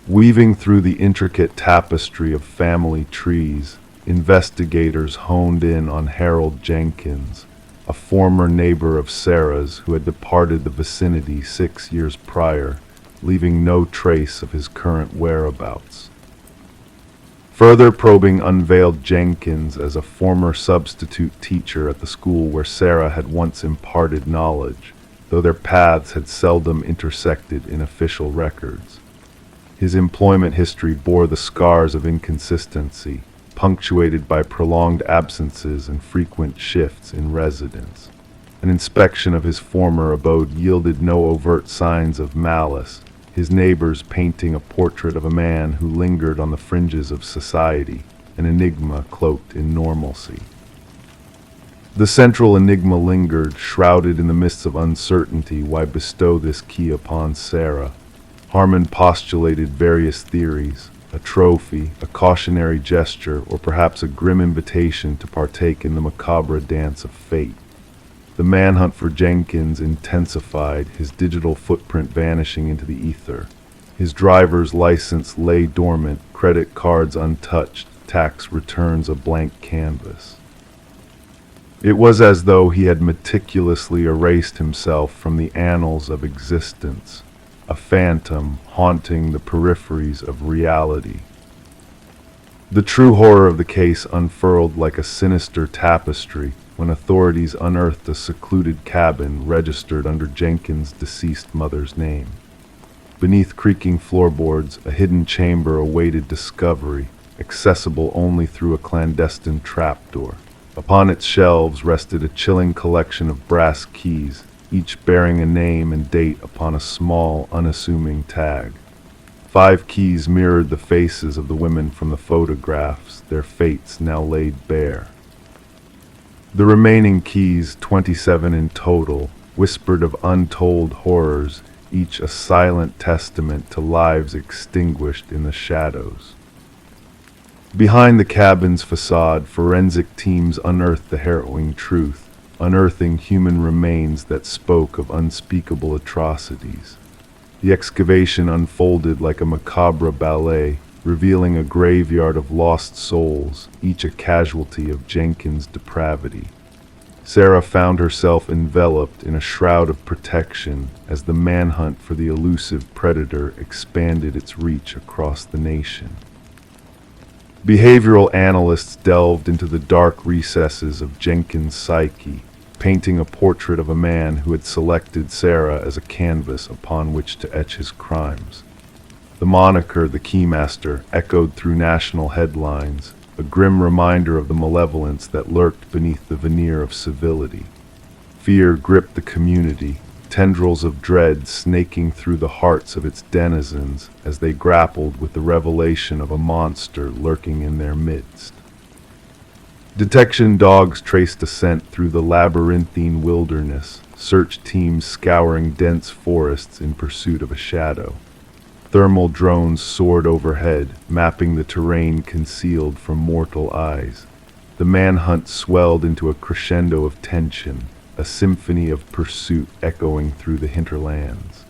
Weaving through the intricate tapestry of family trees, investigators honed in on Harold Jenkins, a former neighbor of Sarah's who had departed the vicinity 6 years prior, leaving no trace of his current whereabouts. Further probing unveiled Jenkins as a former substitute teacher at the school where Sarah had once imparted knowledge, though their paths had seldom intersected in official records. His employment history bore the scars of inconsistency, punctuated by prolonged absences and frequent shifts in residence. An inspection of his former abode yielded no overt signs of malice, his neighbors painting a portrait of a man who lingered on the fringes of society, an enigma cloaked in normalcy. The central enigma lingered, shrouded in the mists of uncertainty. Why bestow this key upon Sarah? Harmon postulated various theories: a trophy, a cautionary gesture, or perhaps a grim invitation to partake in the macabre dance of fate. The manhunt for Jenkins intensified, his digital footprint vanishing into the ether. His driver's license lay dormant, credit cards untouched, tax returns a blank canvas. It was as though he had meticulously erased himself from the annals of existence, a phantom haunting the peripheries of reality. The true horror of the case unfurled like a sinister tapestry when authorities unearthed a secluded cabin registered under Jenkins' deceased mother's name. Beneath creaking floorboards, a hidden chamber awaited discovery, accessible only through a clandestine trapdoor. Upon its shelves rested a chilling collection of brass keys, each bearing a name and date upon a small, unassuming tag. 5 keys mirrored the faces of the women from the photographs, their fates now laid bare. The remaining keys, 27 in total, whispered of untold horrors, each a silent testament to lives extinguished in the shadows. Behind the cabin's facade, forensic teams unearthed the harrowing truth, unearthing human remains that spoke of unspeakable atrocities. The excavation unfolded like a macabre ballet, revealing a graveyard of lost souls, each a casualty of Jenkins' depravity. Sarah found herself enveloped in a shroud of protection as the manhunt for the elusive predator expanded its reach across the nation. Behavioral analysts delved into the dark recesses of Jenkins' psyche, painting a portrait of a man who had selected Sarah as a canvas upon which to etch his crimes. The moniker, the Keymaster, echoed through national headlines, a grim reminder of the malevolence that lurked beneath the veneer of civility. Fear gripped the community, tendrils of dread snaking through the hearts of its denizens as they grappled with the revelation of a monster lurking in their midst. Detection dogs traced a scent through the labyrinthine wilderness, search teams scouring dense forests in pursuit of a shadow. Thermal drones soared overhead, mapping the terrain concealed from mortal eyes. The manhunt swelled into a crescendo of tension, a symphony of pursuit echoing through the hinterlands.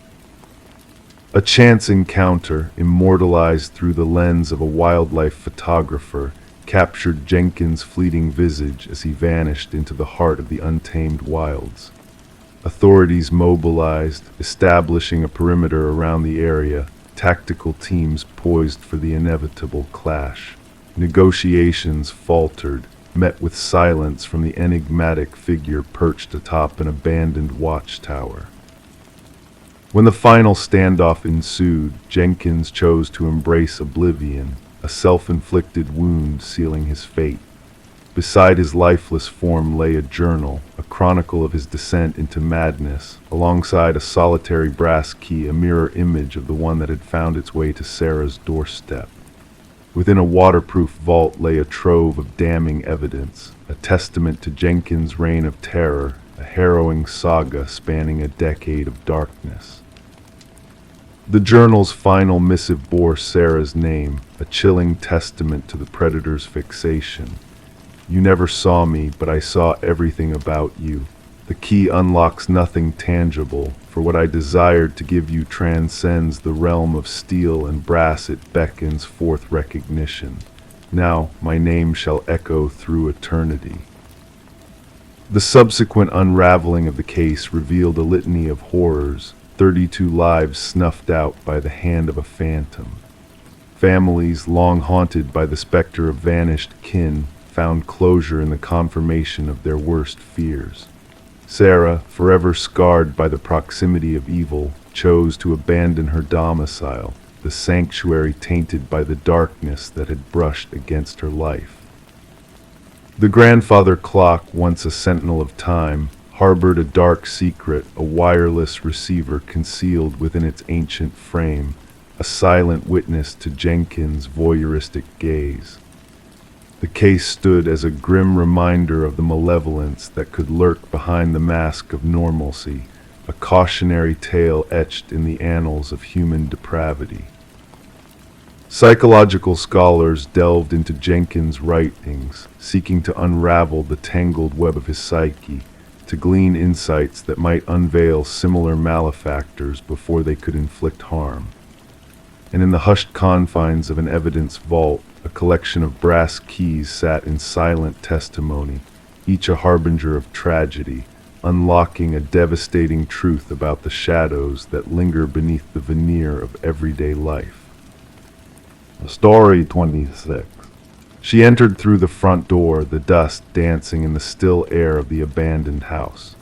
A chance encounter, immortalized through the lens of a wildlife photographer, captured Jenkins' fleeting visage as he vanished into the heart of the untamed wilds. Authorities mobilized, establishing a perimeter around the area, tactical teams poised for the inevitable clash. Negotiations faltered, met with silence from the enigmatic figure perched atop an abandoned watchtower. When the final standoff ensued, Jenkins chose to embrace oblivion, a self-inflicted wound sealing his fate. Beside his lifeless form lay a journal, a chronicle of his descent into madness, alongside a solitary brass key, a mirror image of the one that had found its way to Sarah's doorstep. Within a waterproof vault lay a trove of damning evidence, a testament to Jenkins' reign of terror, a harrowing saga spanning a decade of darkness. The journal's final missive bore Sarah's name, a chilling testament to the predator's fixation. "You never saw me, but I saw everything about you. The key unlocks nothing tangible, for what I desired to give you transcends the realm of steel and brass. It beckons forth recognition. Now my name shall echo through eternity." The subsequent unraveling of the case revealed a litany of horrors, 32 lives snuffed out by the hand of a phantom. Families long haunted by the specter of vanished kin found closure in the confirmation of their worst fears. Sarah, forever scarred by the proximity of evil, chose to abandon her domicile, the sanctuary tainted by the darkness that had brushed against her life. The grandfather clock, once a sentinel of time, harbored a dark secret, a wireless receiver concealed within its ancient frame, a silent witness to Jenkins' voyeuristic gaze. The case stood as a grim reminder of the malevolence that could lurk behind the mask of normalcy, a cautionary tale etched in the annals of human depravity. Psychological scholars delved into Jenkins' writings, seeking to unravel the tangled web of his psyche, to glean insights that might unveil similar malefactors before they could inflict harm. And in the hushed confines of an evidence vault, A collection of brass keys sat in silent testimony, each a harbinger of tragedy, unlocking a devastating truth about the shadows that linger beneath the veneer of everyday life. Story 26. She entered through the front door, the dust dancing in the still air of the abandoned house.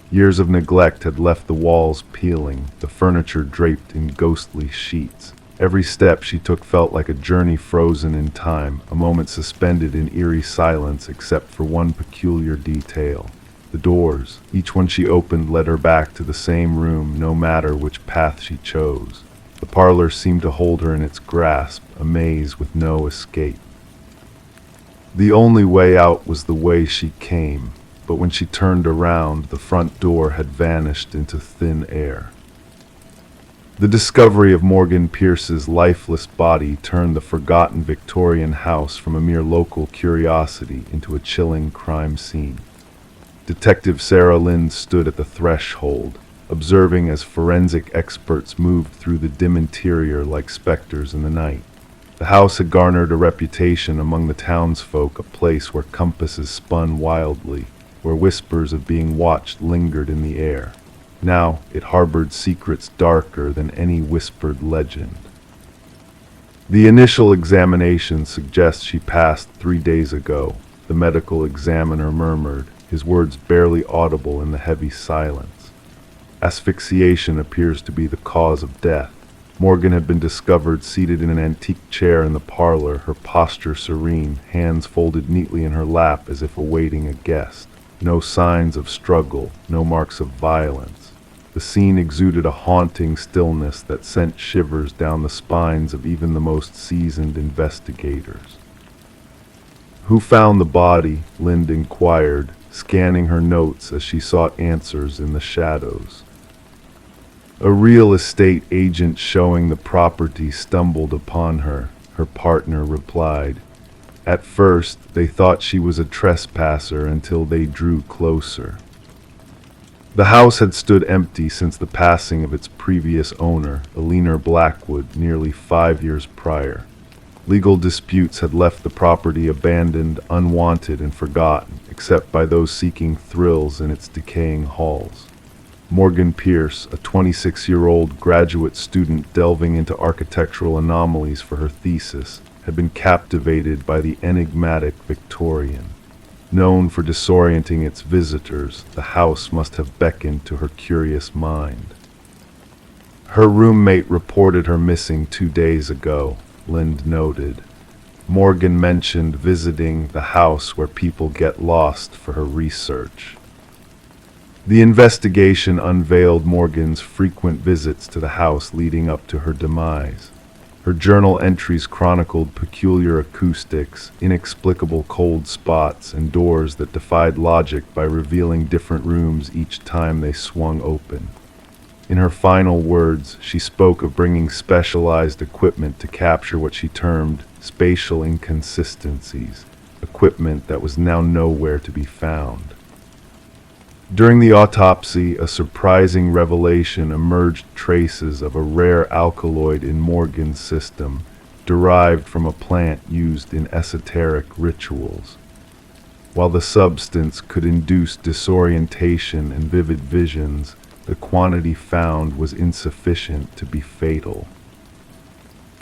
Years of neglect had left the walls peeling, the furniture draped in ghostly sheets. Every step she took felt like a journey frozen in time, a moment suspended in eerie silence except for one peculiar detail. The doors, each one she opened, led her back to the same room, no matter which path she chose. The parlor seemed to hold her in its grasp, a maze with no escape. The only way out was the way she came, but when she turned around, the front door had vanished into thin air. The discovery of Morgan Pierce's lifeless body turned the forgotten Victorian house from a mere local curiosity into a chilling crime scene. Detective Sarah Lind stood at the threshold, observing as forensic experts moved through the dim interior like specters in the night. The house had garnered a reputation among the townsfolk, a place where compasses spun wildly, where whispers of being watched lingered in the air. Now it harbored secrets darker than any whispered legend. The initial examination suggests she passed 3 days ago, the medical examiner murmured, his words barely audible in the heavy silence. Asphyxiation appears to be the cause of death. Morgan had been discovered seated in an antique chair in the parlor, her posture serene, hands folded neatly in her lap as if awaiting a guest. No signs of struggle, no marks of violence. The scene exuded a haunting stillness that sent shivers down the spines of even the most seasoned investigators. "Who found the body?" Lind inquired, scanning her notes as she sought answers in the shadows. A real estate agent showing the property stumbled upon her, her partner replied. At first, they thought she was a trespasser until they drew closer. The house had stood empty since the passing of its previous owner, Eleanor Blackwood, nearly 5 years prior. Legal disputes had left the property abandoned, unwanted, and forgotten, except by those seeking thrills in its decaying halls. Morgan Pierce, a 26-year-old graduate student delving into architectural anomalies for her thesis, had been captivated by the enigmatic Victorian. Known for disorienting its visitors, the house must have beckoned to her curious mind. Her roommate reported her missing 2 days ago, Lind noted. Morgan mentioned visiting the house where people get lost for her research. The investigation unveiled Morgan's frequent visits to the house leading up to her demise. Her journal entries chronicled peculiar acoustics, inexplicable cold spots, and doors that defied logic by revealing different rooms each time they swung open. In her final words, she spoke of bringing specialized equipment to capture what she termed spatial inconsistencies, equipment that was now nowhere to be found. During the autopsy, a surprising revelation emerged: traces of a rare alkaloid in Morgan's system, derived from a plant used in esoteric rituals. While the substance could induce disorientation and vivid visions, the quantity found was insufficient to be fatal.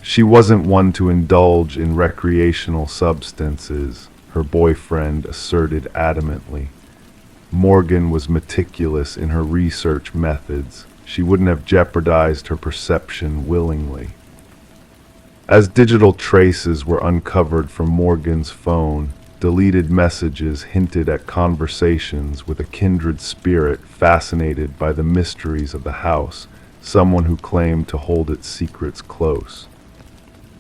She wasn't one to indulge in recreational substances, her boyfriend asserted adamantly. Morgan was meticulous in her research methods. She wouldn't have jeopardized her perception willingly. As digital traces were uncovered from Morgan's phone, deleted messages hinted at conversations with a kindred spirit fascinated by the mysteries of the house, someone who claimed to hold its secrets close.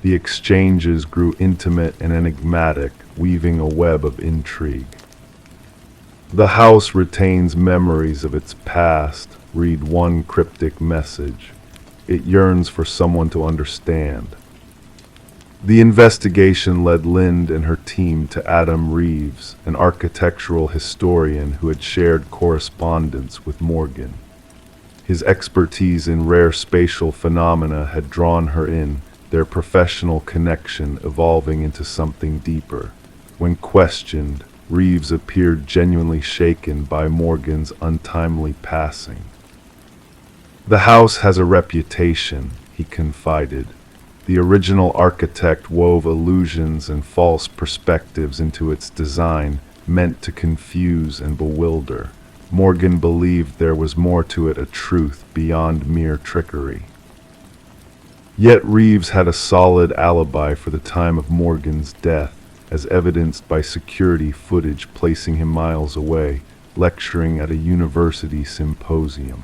The exchanges grew intimate and enigmatic, weaving a web of intrigue. The house retains memories of its past, read one cryptic message. It yearns for someone to understand. The investigation led Lind and her team to Adam Reeves, an architectural historian who had shared correspondence with Morgan. His expertise in rare spatial phenomena had drawn her in, their professional connection evolving into something deeper. When questioned, Reeves appeared genuinely shaken by Morgan's untimely passing. "The house has a reputation," he confided. "The original architect wove illusions and false perspectives into its design, meant to confuse and bewilder. Morgan believed there was more to it, a truth beyond mere trickery." Yet Reeves had a solid alibi for the time of Morgan's death, as evidenced by security footage placing him miles away, lecturing at a university symposium.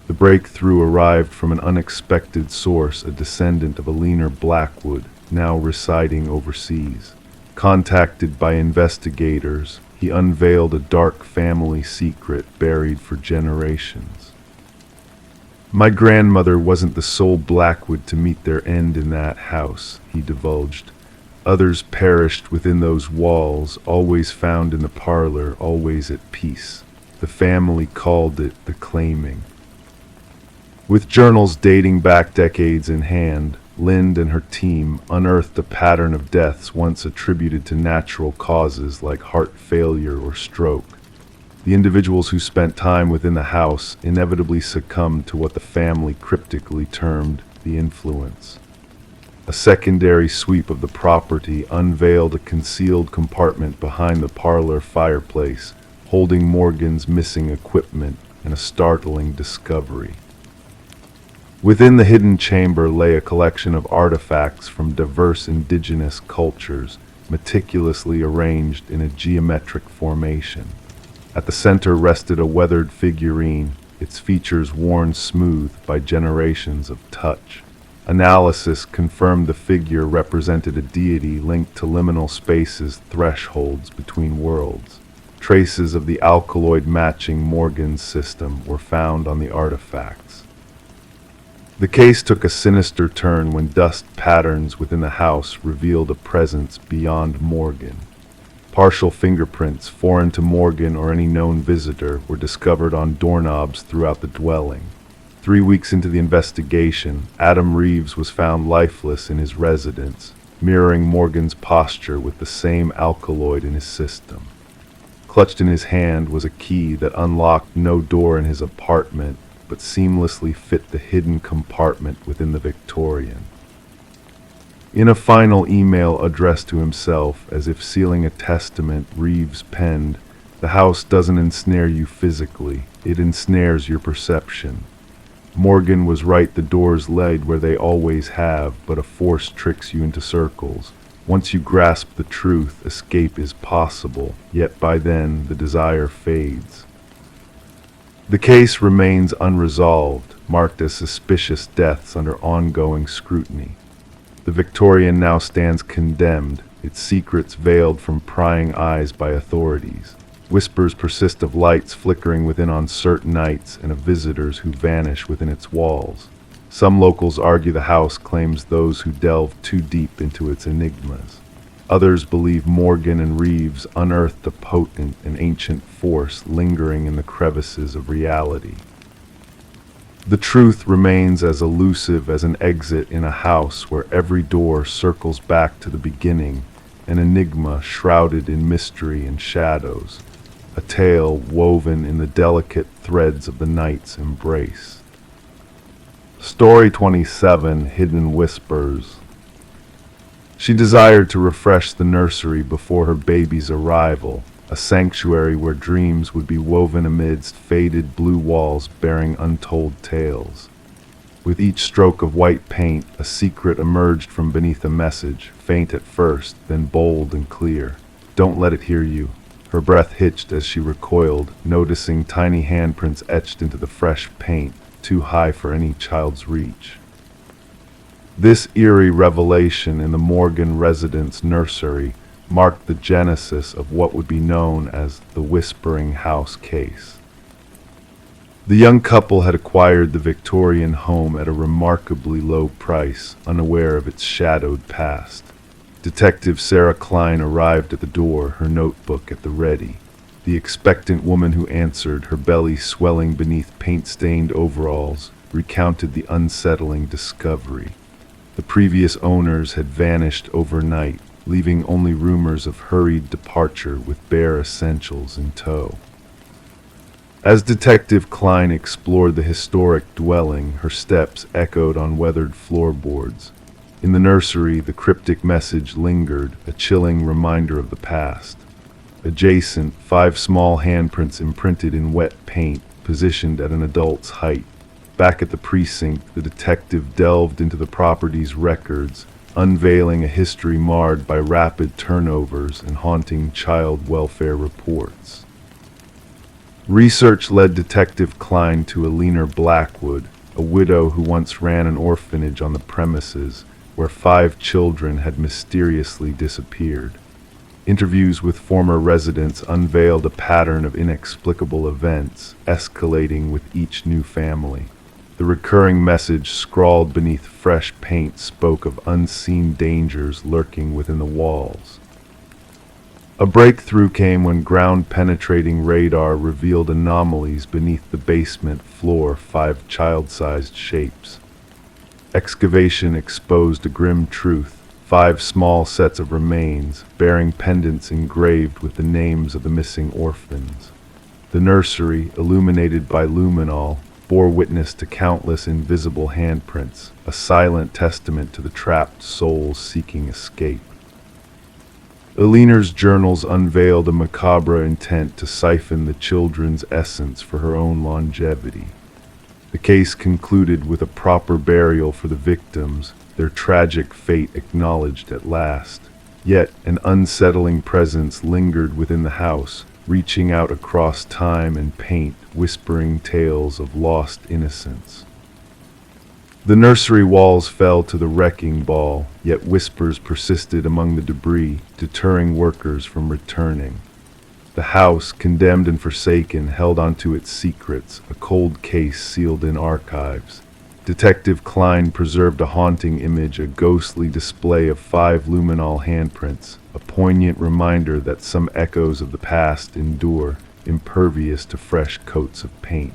The breakthrough arrived from an unexpected source, a descendant of a leaner Blackwood, now residing overseas. Contacted by investigators, he unveiled a dark family secret buried for generations. "My grandmother wasn't the sole Blackwood to meet their end in that house," he divulged. "Others perished within those walls, always found in the parlor, always at peace. The family called it the claiming." With journals dating back decades in hand, Lind and her team unearthed a pattern of deaths once attributed to natural causes like heart failure or stroke. The individuals who spent time within the house inevitably succumbed to what the family cryptically termed the influence. A secondary sweep of the property unveiled a concealed compartment behind the parlor fireplace, holding Morgan's missing equipment, and a startling discovery. Within the hidden chamber lay a collection of artifacts from diverse indigenous cultures, meticulously arranged in a geometric formation. At the center rested a weathered figurine, its features worn smooth by generations of touch. Analysis confirmed the figure represented a deity linked to liminal spaces, thresholds between worlds. Traces of the alkaloid matching Morgan's system were found on the artifacts. The case took a sinister turn when dust patterns within the house revealed a presence beyond Morgan. Partial fingerprints, foreign to Morgan or any known visitor, were discovered on doorknobs throughout the dwelling. 3 weeks into the investigation, Adam Reeves was found lifeless in his residence, mirroring Morgan's posture with the same alkaloid in his system. Clutched in his hand was a key that unlocked no door in his apartment, but seamlessly fit the hidden compartment within the Victorian. In a final email addressed to himself, as if sealing a testament, Reeves penned, "The house doesn't ensnare you physically, it ensnares your perception. Morgan was right, the doors led where they always have, but a force tricks you into circles. Once you grasp the truth, escape is possible, yet by then the desire fades." The case remains unresolved, marked as suspicious deaths under ongoing scrutiny. The Victorian now stands condemned, its secrets veiled from prying eyes by authorities. Whispers persist of lights flickering within on certain nights and of visitors who vanish within its walls. Some locals argue the house claims those who delve too deep into its enigmas. Others believe Morgan and Reeves unearthed a potent and ancient force lingering in the crevices of reality. The truth remains as elusive as an exit in a house where every door circles back to the beginning, an enigma shrouded in mystery and shadows, a tale woven in the delicate threads of the night's embrace. Story 27, Hidden Whispers. She desired to refresh the nursery before her baby's arrival, a sanctuary where dreams would be woven amidst faded blue walls bearing untold tales. With each stroke of white paint, a secret emerged from beneath a message, faint at first, then bold and clear. "Don't let it hear you." Her breath hitched as she recoiled, noticing tiny handprints etched into the fresh paint, too high for any child's reach. This eerie revelation in the Morgan residence nursery marked the genesis of what would be known as the Whispering House case. The young couple had acquired the Victorian home at a remarkably low price, unaware of its shadowed past. Detective Sarah Klein arrived at the door, her notebook at the ready. The expectant woman who answered, her belly swelling beneath paint-stained overalls, recounted the unsettling discovery. The previous owners had vanished overnight, leaving only rumors of hurried departure with bare essentials in tow. As Detective Klein explored the historic dwelling, her steps echoed on weathered floorboards. In the nursery, the cryptic message lingered, a chilling reminder of the past. Adjacent, 5 small handprints imprinted in wet paint, positioned at an adult's height. Back at the precinct, the detective delved into the property's records, unveiling a history marred by rapid turnovers and haunting child welfare reports. Research led Detective Klein to Alina Blackwood, a widow who once ran an orphanage on the premises, where 5 children had mysteriously disappeared. Interviews with former residents unveiled a pattern of inexplicable events, escalating with each new family. The recurring message scrawled beneath fresh paint spoke of unseen dangers lurking within the walls. A breakthrough came when ground-penetrating radar revealed anomalies beneath the basement floor, 5 child-sized shapes. Excavation exposed a grim truth: 5 small sets of remains, bearing pendants engraved with the names of the missing orphans. The nursery, illuminated by luminol, bore witness to countless invisible handprints, a silent testament to the trapped souls seeking escape. Alina's journals unveiled a macabre intent to siphon the children's essence for her own longevity. The case concluded with a proper burial for the victims, their tragic fate acknowledged at last. Yet an unsettling presence lingered within the house, reaching out across time and paint, whispering tales of lost innocence. The nursery walls fell to the wrecking ball, yet whispers persisted among the debris, deterring workers from returning. The house, condemned and forsaken, held onto its secrets, a cold case sealed in archives. Detective Klein preserved a haunting image, a ghostly display of 5 luminol handprints, a poignant reminder that some echoes of the past endure, impervious to fresh coats of paint.